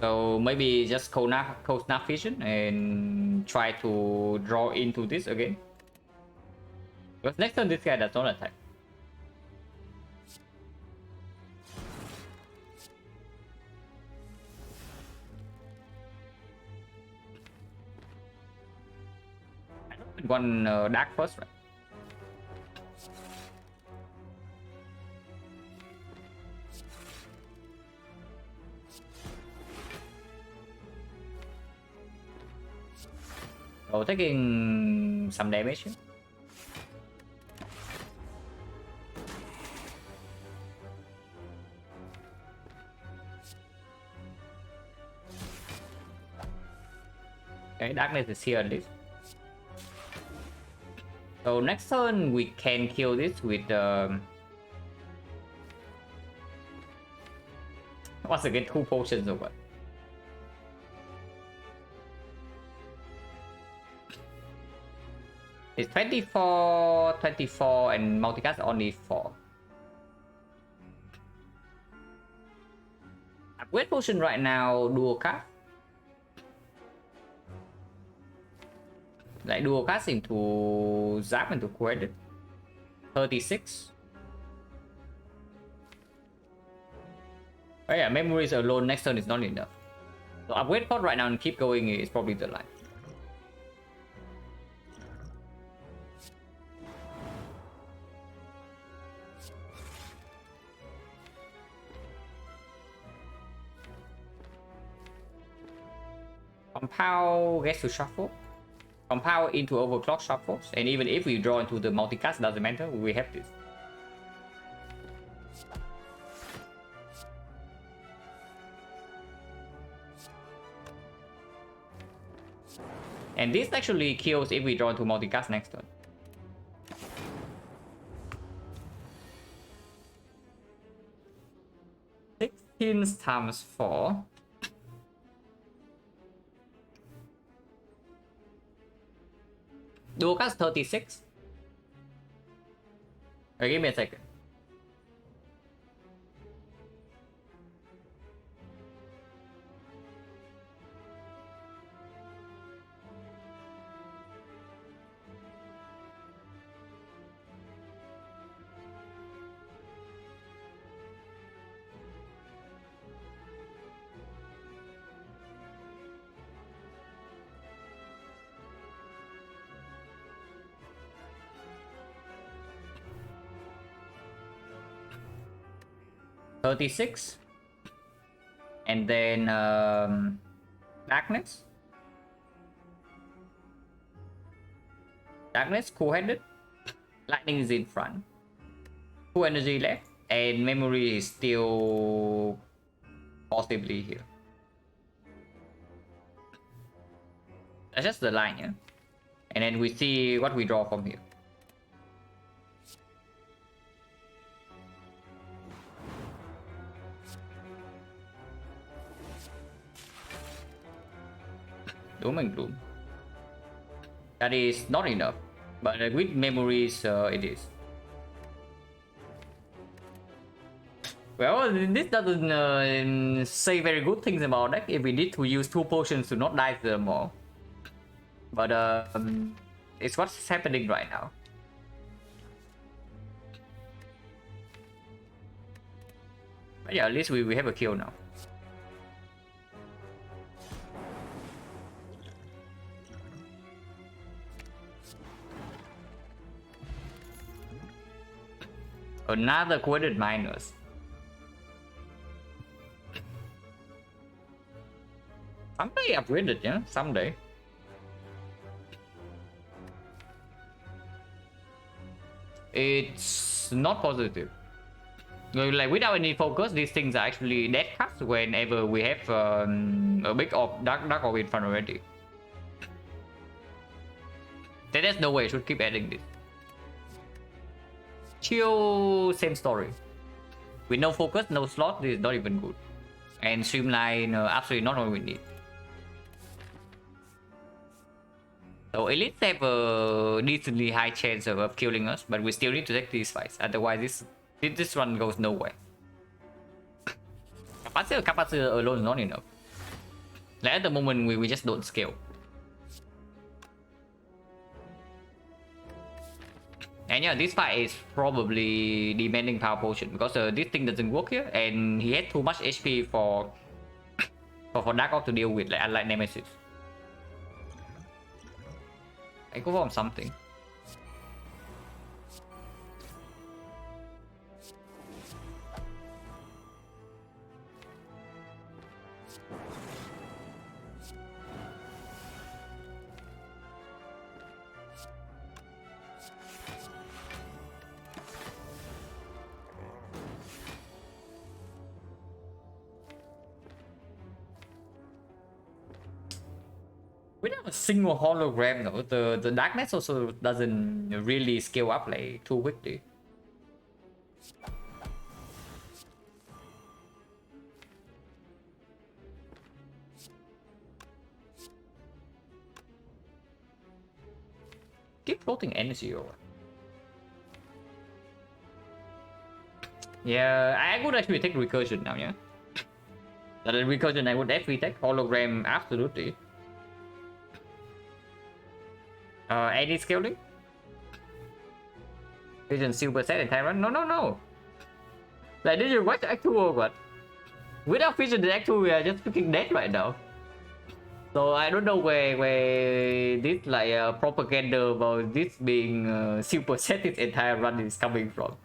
So maybe just cold snap vision and try to draw into this again. Because next turn this guy does not attack. I don't want one dark first, right? So taking some damage here. Okay, darkness is here at least. So next turn we can kill this with once again 2 potions or what? It's 24, 24, and multicast only 4. Upgrade potion right now, dual cast. Like dual cast into Zap into credit. 36. Oh yeah, memories alone next turn is not enough. So upgrade pot right now and keep going is probably the line. Compound gets to shuffle. Compound into overclock shuffles, and even if we draw into the multicast, doesn't matter, we have this. And this actually kills if we draw into multicast next turn. Times 4. Dual cast 36. Okay, give me a second. $36, and then darkness, cool-headed, lightning is in front, 2 energy left, and memory is still possibly here. That's just the line, yeah. And then we see what we draw from here. Doom and Gloom. That is not enough, but with memories, it is. Well, this doesn't say very good things about deck if we need to use 2 potions to not die to them all. But it's what's happening right now. But yeah, at least we have a kill now. Another quoted minus. Someday upgraded, yeah? Someday. It's not positive. Like without any focus, these things are actually dead cuts whenever we have a big dark orb in front already. Then there's no way I should keep adding this. Chill, same story. With no focus, no slot, this is not even good. And streamline, absolutely not what we need. So elites have a decently high chance of killing us, but we still need to take these fights. Otherwise, this run goes nowhere. Capacitor alone is not enough. Like at the moment, we just don't scale. And yeah, this fight is probably demanding power potion because this thing doesn't work here, and he has too much HP for Dark Orb to deal with, like unlike Nemesis. I go for something. We don't have a single hologram though. The darkness also doesn't really scale up like too quickly. Keep floating energy over. Yeah, I would actually take recursion now, yeah. But the recursion I would definitely take. Hologram absolutely. Any scaling? Vision Silver Set and Tyrant? No. Like, did you watch Act 2 or what? Without Vision in Act 2, we are just freaking dead right now. So I don't know where this like propaganda about this being Super Set its entire run is coming from.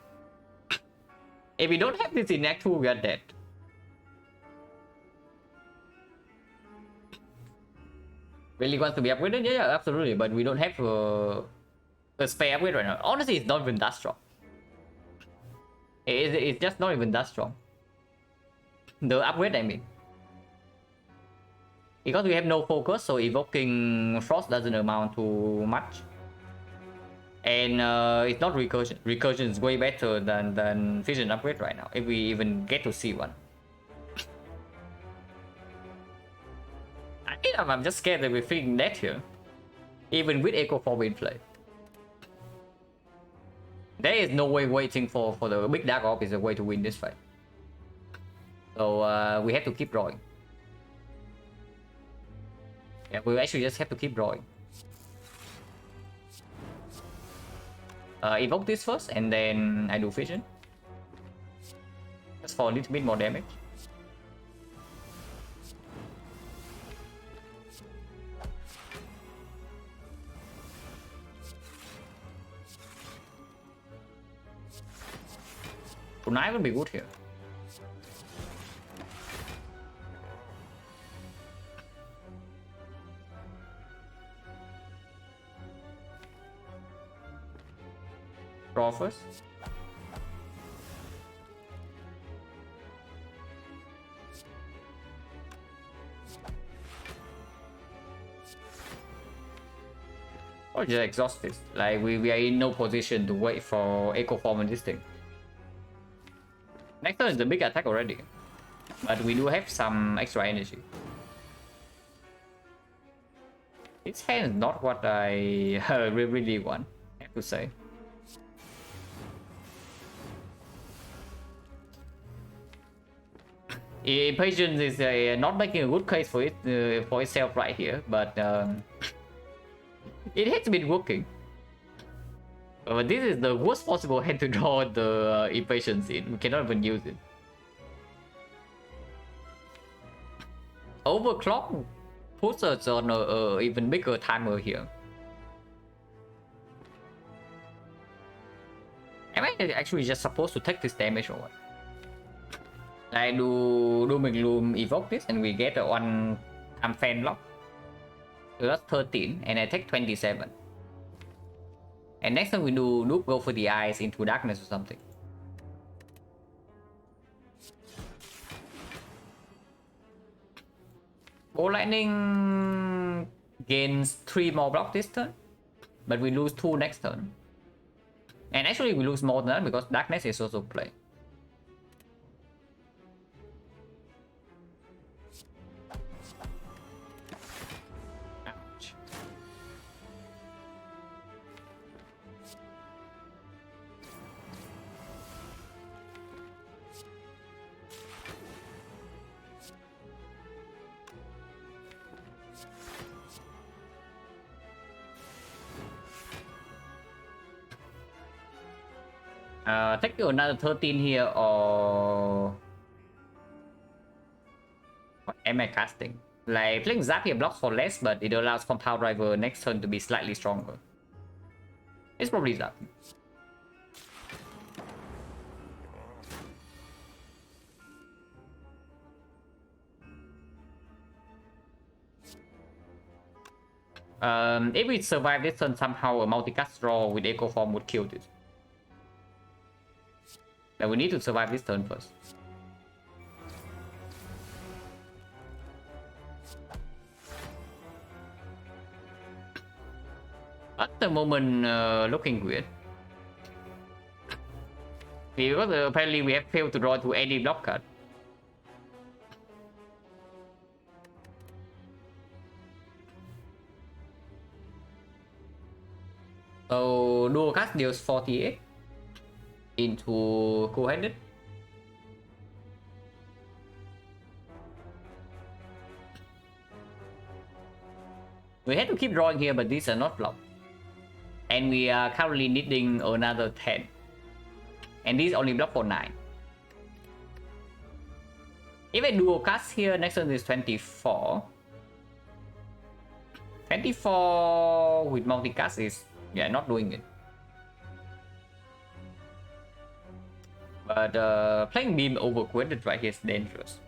If we don't have this in Act 2, we are dead. Really wants to be upgraded? Yeah, absolutely. But we don't have a spare upgrade right now. Honestly, it's not even that strong. It's just not even that strong. The upgrade, I mean. Because we have no focus, so evoking Frost doesn't amount to much. And it's not recursion. Recursion is way better than Vision upgrade right now, if we even get to see one. I'm just scared that we're freaking dead here. Even with Echo 4 in play. There is no way waiting for the big Dark Orb is a way to win this fight. So we have to keep drawing. Yeah, we actually just have to keep drawing. Evoke this first and then I do Vision. Just for a little bit more damage. Kunai will be good here. Draw first. Or just exhaust this. Like we are in no position to wait for Echo Form on this thing. Next turn is a big attack already. But we do have some extra energy. This hand is not what I really want, I have to say. Impatience is not making a good case for it for itself right here, but it has been working. But this is the worst possible hand to draw the impatience in. We cannot even use it. Overclock puts us on a even bigger timer here. Am I actually just supposed to take this damage or what? I do Dooming Gloom evoke this and we get a one time fan lock. So that's 13 and I take 27. And next time we do Loop go for the eyes into darkness or something. Ball Lightning gains 3 more blocks this turn, but we lose 2 next turn. And actually we lose more than that because darkness is also played. Take another 13 here or... What am I casting? Like, playing Zap here blocks for less, but it allows Compound Driver next turn to be slightly stronger. It's probably Zap. If we survive this turn, somehow a multicast draw with Echo Form would kill this. But we need to survive this turn first. At the moment, looking weird. Because apparently we have failed to draw to any block card. So dual cast deals 48 into Cool-Headed. We had to keep drawing here, but these are not blocked. And we are currently needing another 10. And these only block for 9. If I dual cast here, next turn is 24. 24 with multicast is, yeah, not doing it. But playing Beam over Quintet right here is dangerous.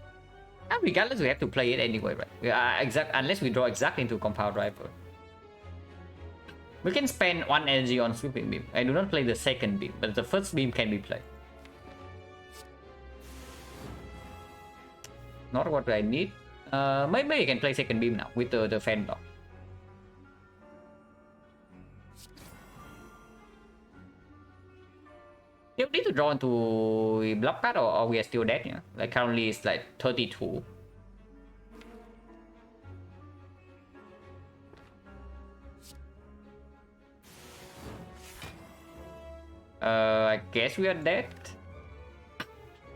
And regardless, we have to play it anyway, right? Unless we draw exactly into Compound Driver. We can spend 1 energy on Sweeping Beam. I do not play the second beam, but the first beam can be played. Not what I need. Maybe I can play second beam now with the fan block. You need to draw into block card or we are still dead, yeah? Like currently it's like 32. I guess we are dead.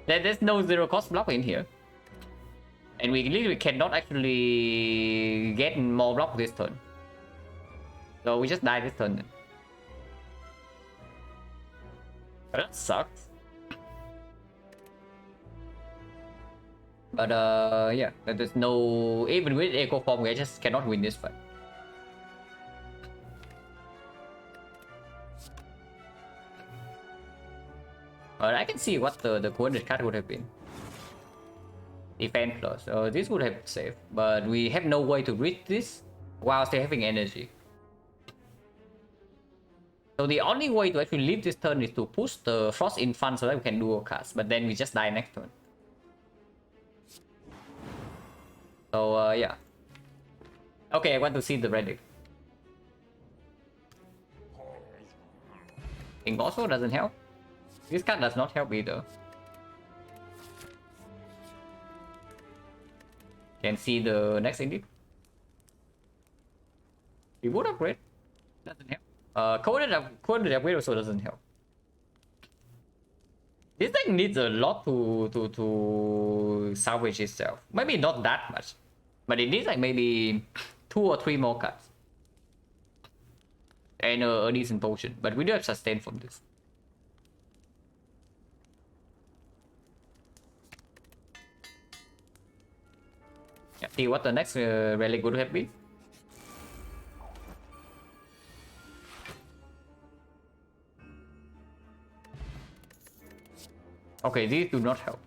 There's no zero cost block in here. And we literally cannot actually get more block this turn. So we just die this turn. That sucks. But yeah, there's no... Even with Echo Form, we just cannot win this fight. But I can see what the coordinate card would have been. Defense plus. This would have saved. But we have no way to reach this while still having energy. So the only way to actually leave this turn is to push the Frost in front so that we can dual cast. But then we just die next turn. So yeah. Okay, I want to see the Reddit. Impossible doesn't help. This card does not help either. Can see the next indeed. We would upgrade. Doesn't help. Coded upgrade also doesn't help. This deck needs a lot to salvage itself. Maybe not that much, but it needs like maybe 2 or 3 more cards and a decent potion. But we do have sustain from this. Yeah, see what the next relic would have been. Okay, these do not help.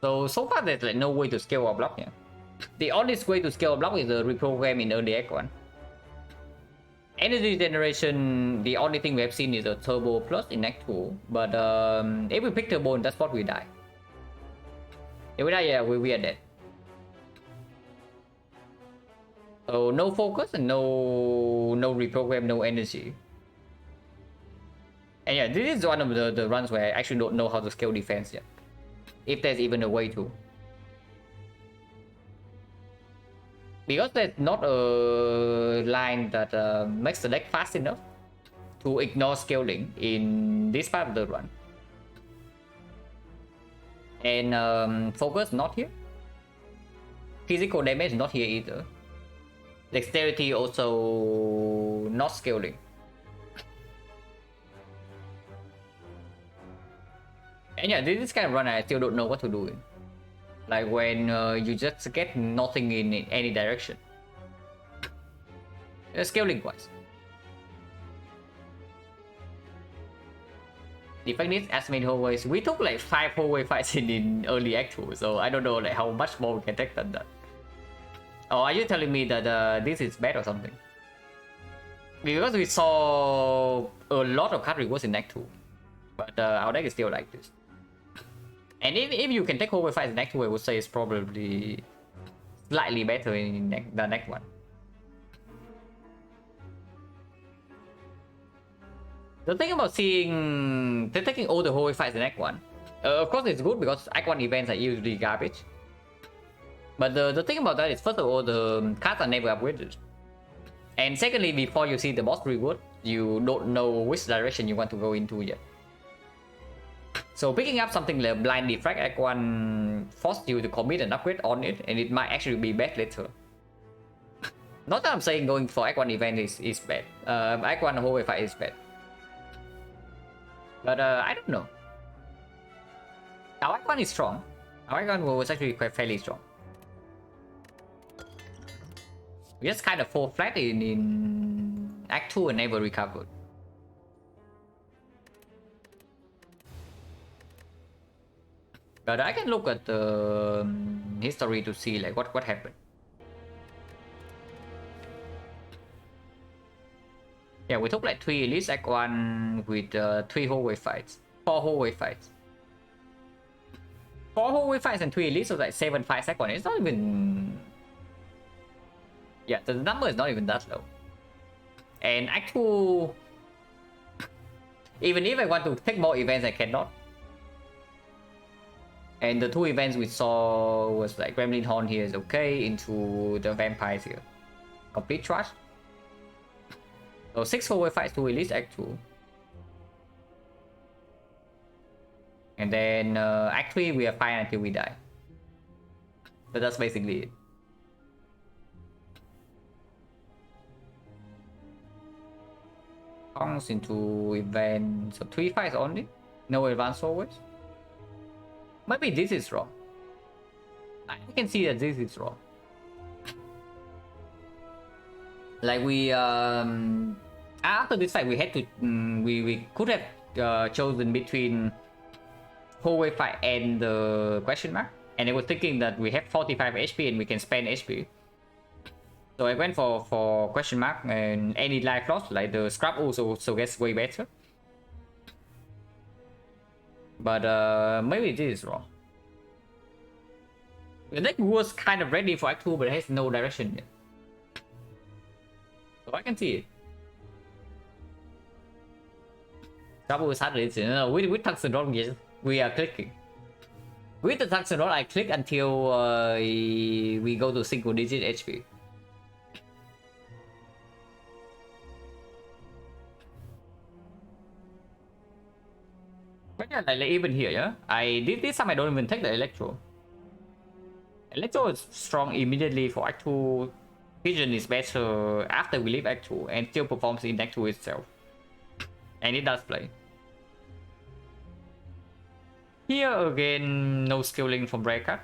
So far there's like no way to scale our block here. The only way to scale a block is the reprogram in early Act 1. Energy generation, the only thing we have seen is a turbo plus in Act 2. But if we pick turbo in that spot, we die. If we die, yeah, we are dead. So no focus and no reprogram, no energy. And yeah, this is one of the runs where I actually don't know how to scale defense yet. If there's even a way to. Because there's not a line that makes the deck fast enough to ignore scaling in this part of the run. And focus not here. Physical damage not here either. Dexterity also not scaling. And yeah, this kind of run I still don't know what to do in. Like when you just get nothing in any direction. Scaling wise. The fact is, as many hallways, we took like 5 hallway fights in early Act 2, so I don't know like how much more we can take than that. Oh, are you telling me that this is bad or something? Because we saw a lot of card rewards in Act 2, but our deck is still like this. And if you can take hallway fights in Act 2, I would say it's probably slightly better in the next one. The thing about taking all the hallway fights in Act 1, of course it's good because Act 1 events are usually garbage. But the thing about that is, first of all, the cards are never upgraded. And secondly, before you see the boss reward, you don't know which direction you want to go into yet. So picking up something like Blind Defrag Act 1 forces you to commit an upgrade on it, and it might actually be bad later. Not that I'm saying going for Act 1 event is bad. Act 1 hallway fight is bad. But I don't know. Our Act 1 is strong. Our Act 1 was actually quite fairly strong. We just kind of fall flat in Act 2 and never recovered. But I can look at the history to see like what happened. Yeah, we took like 3 elites Act 1 with 3 hallway fights. 4 hallway fights. 4 hallway fights and 3 elites, so like 7 fights Act 1. It's not even... Yeah, the number is not even that low. And Act 2... Even if I want to take more events, I cannot. And the 2 events we saw was like Gremlin Horn here is okay, into the vampires here. Complete trash. So 6 hallway fights to release Act 2. And then Act 3 we are fine until we die. So that's basically it. Comes into event, so 3 fights only? No advanced hallways? Maybe this is wrong. I can see that this is wrong. Like we after this fight we had to we could have chosen between hallway fight and the question mark, and I was thinking that we have 45 HP and we can spend HP. So I went for question mark, and any life loss like the scrap also gets way better. But maybe this is wrong. The deck was kind of ready for Act 2, but it has no direction yet. Oh, I can see it. Double sided. No, with tungsten rod, yes, we are clicking. With the tungsten rod, I click until we go to single digit HP. But yeah, like even here, yeah, this time I don't even take the electro. Electro is strong immediately for Act 2. Vision is better after we leave Act 2 and still performs in Act 2 itself. And it does play. Here again, no skilling from Breaker.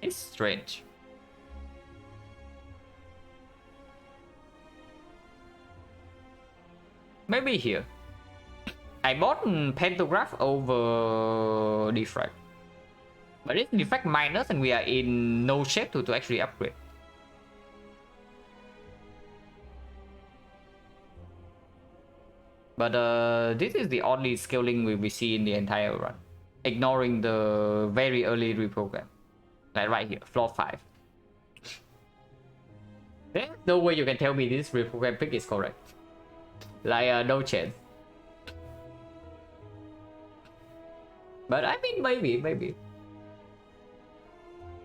It's strange. Maybe here. I bought Pantograph over Defrag. But it's Defrag minus and we are in no shape to actually upgrade. But this is the only scaling we see in the entire run. Ignoring the very early reprogram. Like right here, floor 5. There's no way you can tell me this reprogram pick is correct. Like, no chance. But I mean, maybe.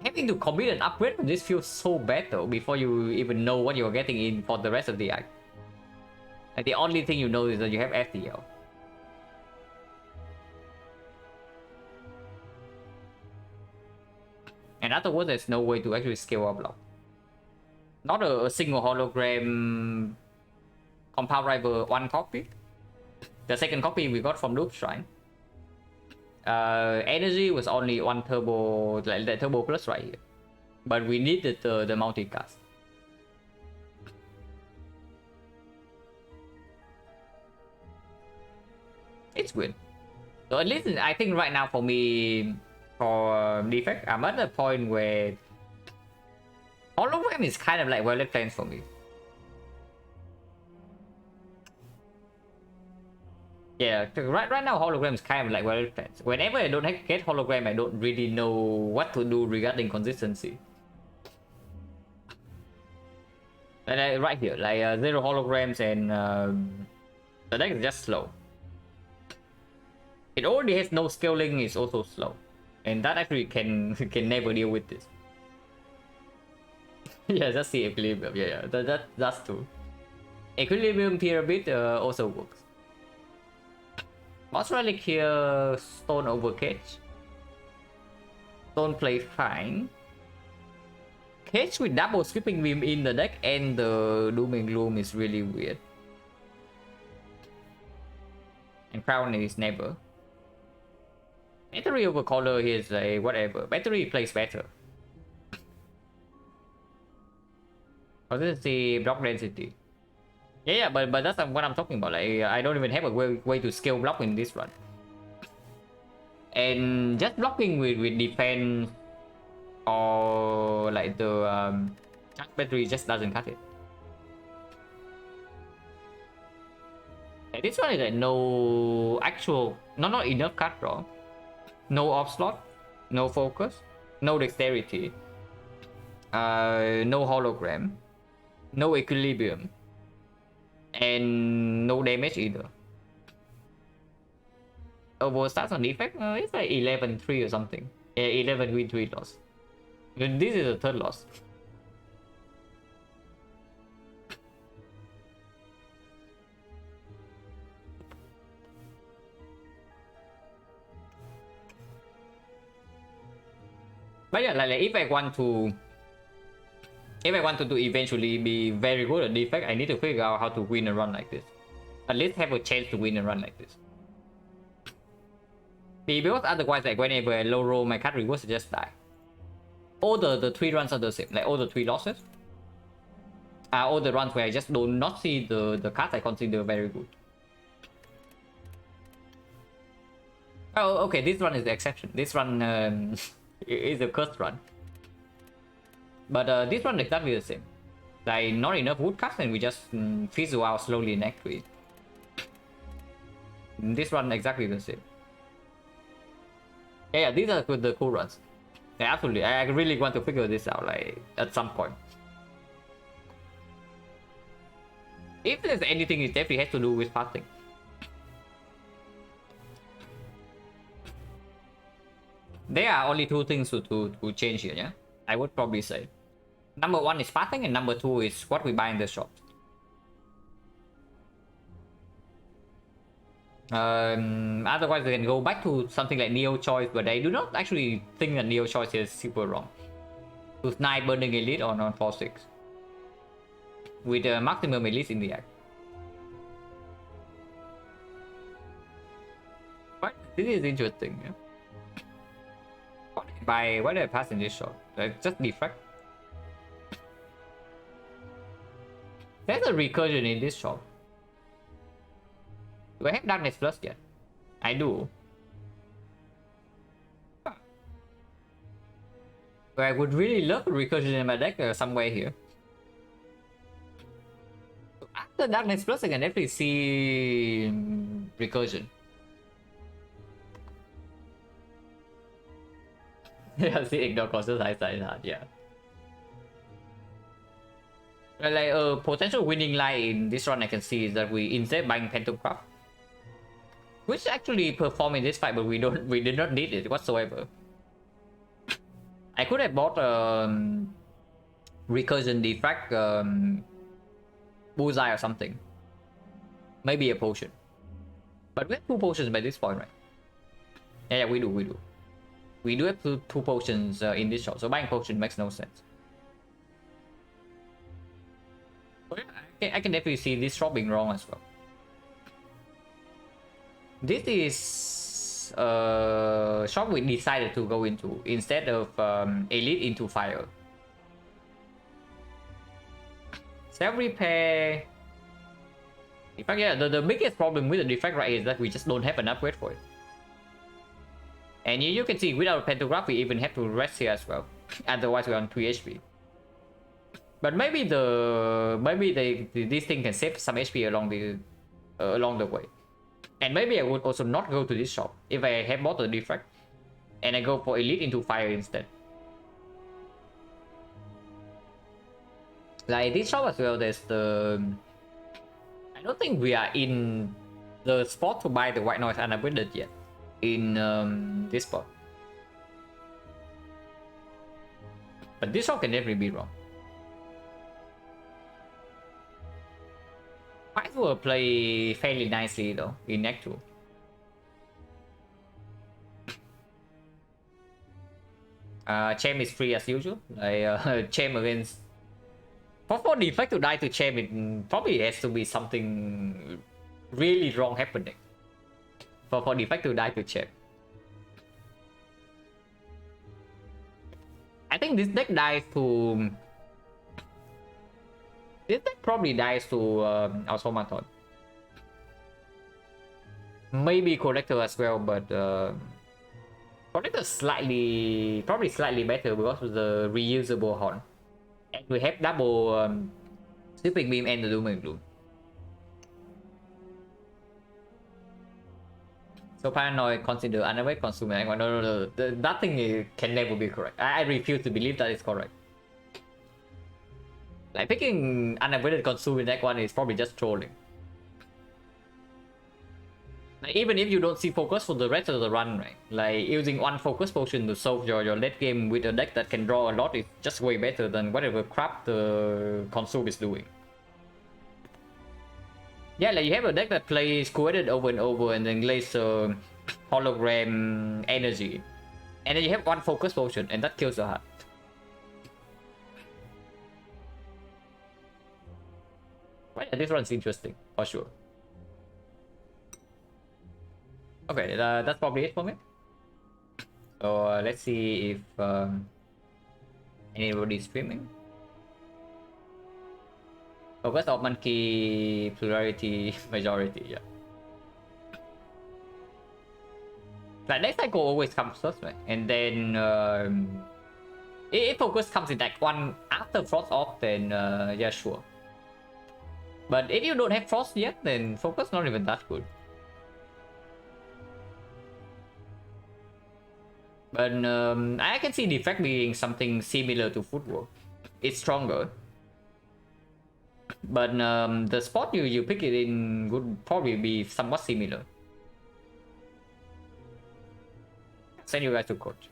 Having to commit an upgrade on this feels so bad though, before you even know what you're getting in for the rest of the act. And the only thing you know is that you have FTL. And afterwards, there's no way to actually scale up block. Not a single hologram compound rival 1 copy. The second copy we got from Loop Shrine. Energy was only 1 turbo, like the turbo plus right here. But we needed the multicast. It's good. So at least I think right now for me, for defect, I'm at the point where hologram is kind of like Violet Flames for me. Yeah, right now hologram is kind of like Violet Flames. Whenever I don't get hologram, I don't really know what to do regarding consistency. And right here, like 0 holograms and the deck is just slow. It already has no scaling, it's also slow. And that actually can never deal with this. Yeah, just the equilibrium. Yeah, that's true. Equilibrium pyramid also works. Boss relic here, stone over cage. Stone play fine. Cage with double sweeping beam in the deck and the doom and gloom is really weird. And crown is never. Battery over color is a whatever. Battery plays better. Consistency, block density. Yeah, but that's what I'm talking about. Like, I don't even have a way to scale block in this run. And just blocking with defense or like the charge battery just doesn't cut it. And this one is like no actual, not enough cut draw. No off slot, no focus, no dexterity, no hologram, no equilibrium, and no damage either. Over stats on defect, it's like 11-3 or something. Yeah, 11 win 3 loss. This is the third loss. But yeah, like if I want to eventually be very good at defect, I need to figure out how to win a run like this. At least have a chance to win a run like this. Because otherwise, like whenever I low roll, my card rewards just die. All the 3 runs are the same, like all the 3 losses are all the runs where I just do not see the cards I consider very good. Oh, okay, this run is the exception. This run is a cursed run. But this run is exactly the same. Like, not enough woodcuts and we just fizzle out slowly in Act 3. This run exactly the same. Yeah, these are the cool runs. Yeah, absolutely. I really want to figure this out, like, at some point. If there's anything, it definitely has to do with fasting. There are only two things to change here, yeah? I would probably say. Number one is fasting, and number two is what we buy in the shop. Otherwise, we can go back to something like Neo Choice, but I do not actually think that Neo Choice is super wrong. To snipe Burning Elite on 4-6 with a maximum elite in the act. But this is interesting. Yeah? Why did I pass in this shot? Just deflect. There's a recursion in this shot. Do I have Darkness Plus yet? I do. But I would really love a recursion in my deck somewhere here. So after Darkness Plus, I can definitely see recursion. Yeah, see, ignore causes eyesight hard, yeah. Like a potential winning line in this run I can see is that we instead buying Pentacraft, which actually perform in this fight, but we did not need it whatsoever. I could have bought recursion defrag bullseye or something. Maybe a potion. But we have 2 potions by this point, right? Yeah, we do. We do have two potions in this shop, so buying potion makes no sense. But yeah, I can definitely see this shop being wrong as well. This is shop we decided to go into instead of elite into fire. Self repair. In fact, yeah, the biggest problem with the defect right is that we just don't have an upgrade for it. And you can see without Pentagraph we even have to rest here as well. Otherwise we're on 3 HP. But maybe this thing can save some HP along the way. And maybe I would also not go to this shop if I have bought the defect and I go for elite into fire instead. Like this shop as well, there's the... I don't think we are in the spot to buy the white noise unupgraded yet in this spot. But this shop can definitely be wrong. Fight will play fairly nicely though in Act 2. Chem is free as usual. Like Chem against... For defect to die to Chem, it probably has to be something really wrong happening. For defect to die to Chem. I think this deck dies to... This deck probably dies to Automaton. Maybe Collector as well, but Collector probably slightly better because of the reusable horn. And we have double Sweeping Beam and the Doom and Gloom. So Paranoid consider unaware consumer. No. That thing can never be correct. I refuse to believe that is correct. Like picking unavoided consume in deck 1 is probably just trolling. Like, even if you don't see focus for the rest of the run, right? Like using one focus potion to solve your late game with a deck that can draw a lot is just way better than whatever crap the consume is doing. Yeah, like you have a deck that plays Coeded over and over and then lays hologram energy. And then you have one focus potion and that kills the heart. But yeah, this one's interesting, for sure. Okay, that's probably it for me. So let's see if anybody's streaming. Focus of monkey, plurality, majority, yeah. Like next cycle always comes first, right? And then if focus comes in deck 1 after frost off, then yeah, sure. But if you don't have frost yet, then focus not even that good. But I can see the effect being something similar to footwork. It's stronger. But the spot you pick it in would probably be somewhat similar. Send you guys to coach.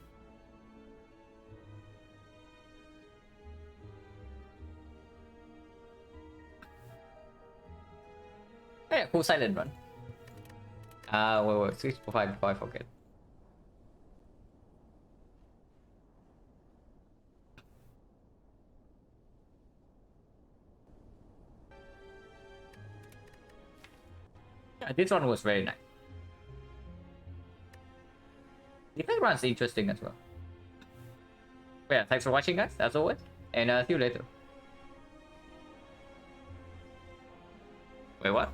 Yeah, cool silent run. Wait, switch profile before I forget. Yeah, this one was very nice. The effect run's interesting as well. But yeah, thanks for watching, guys, as always, and see you later. Wait, what?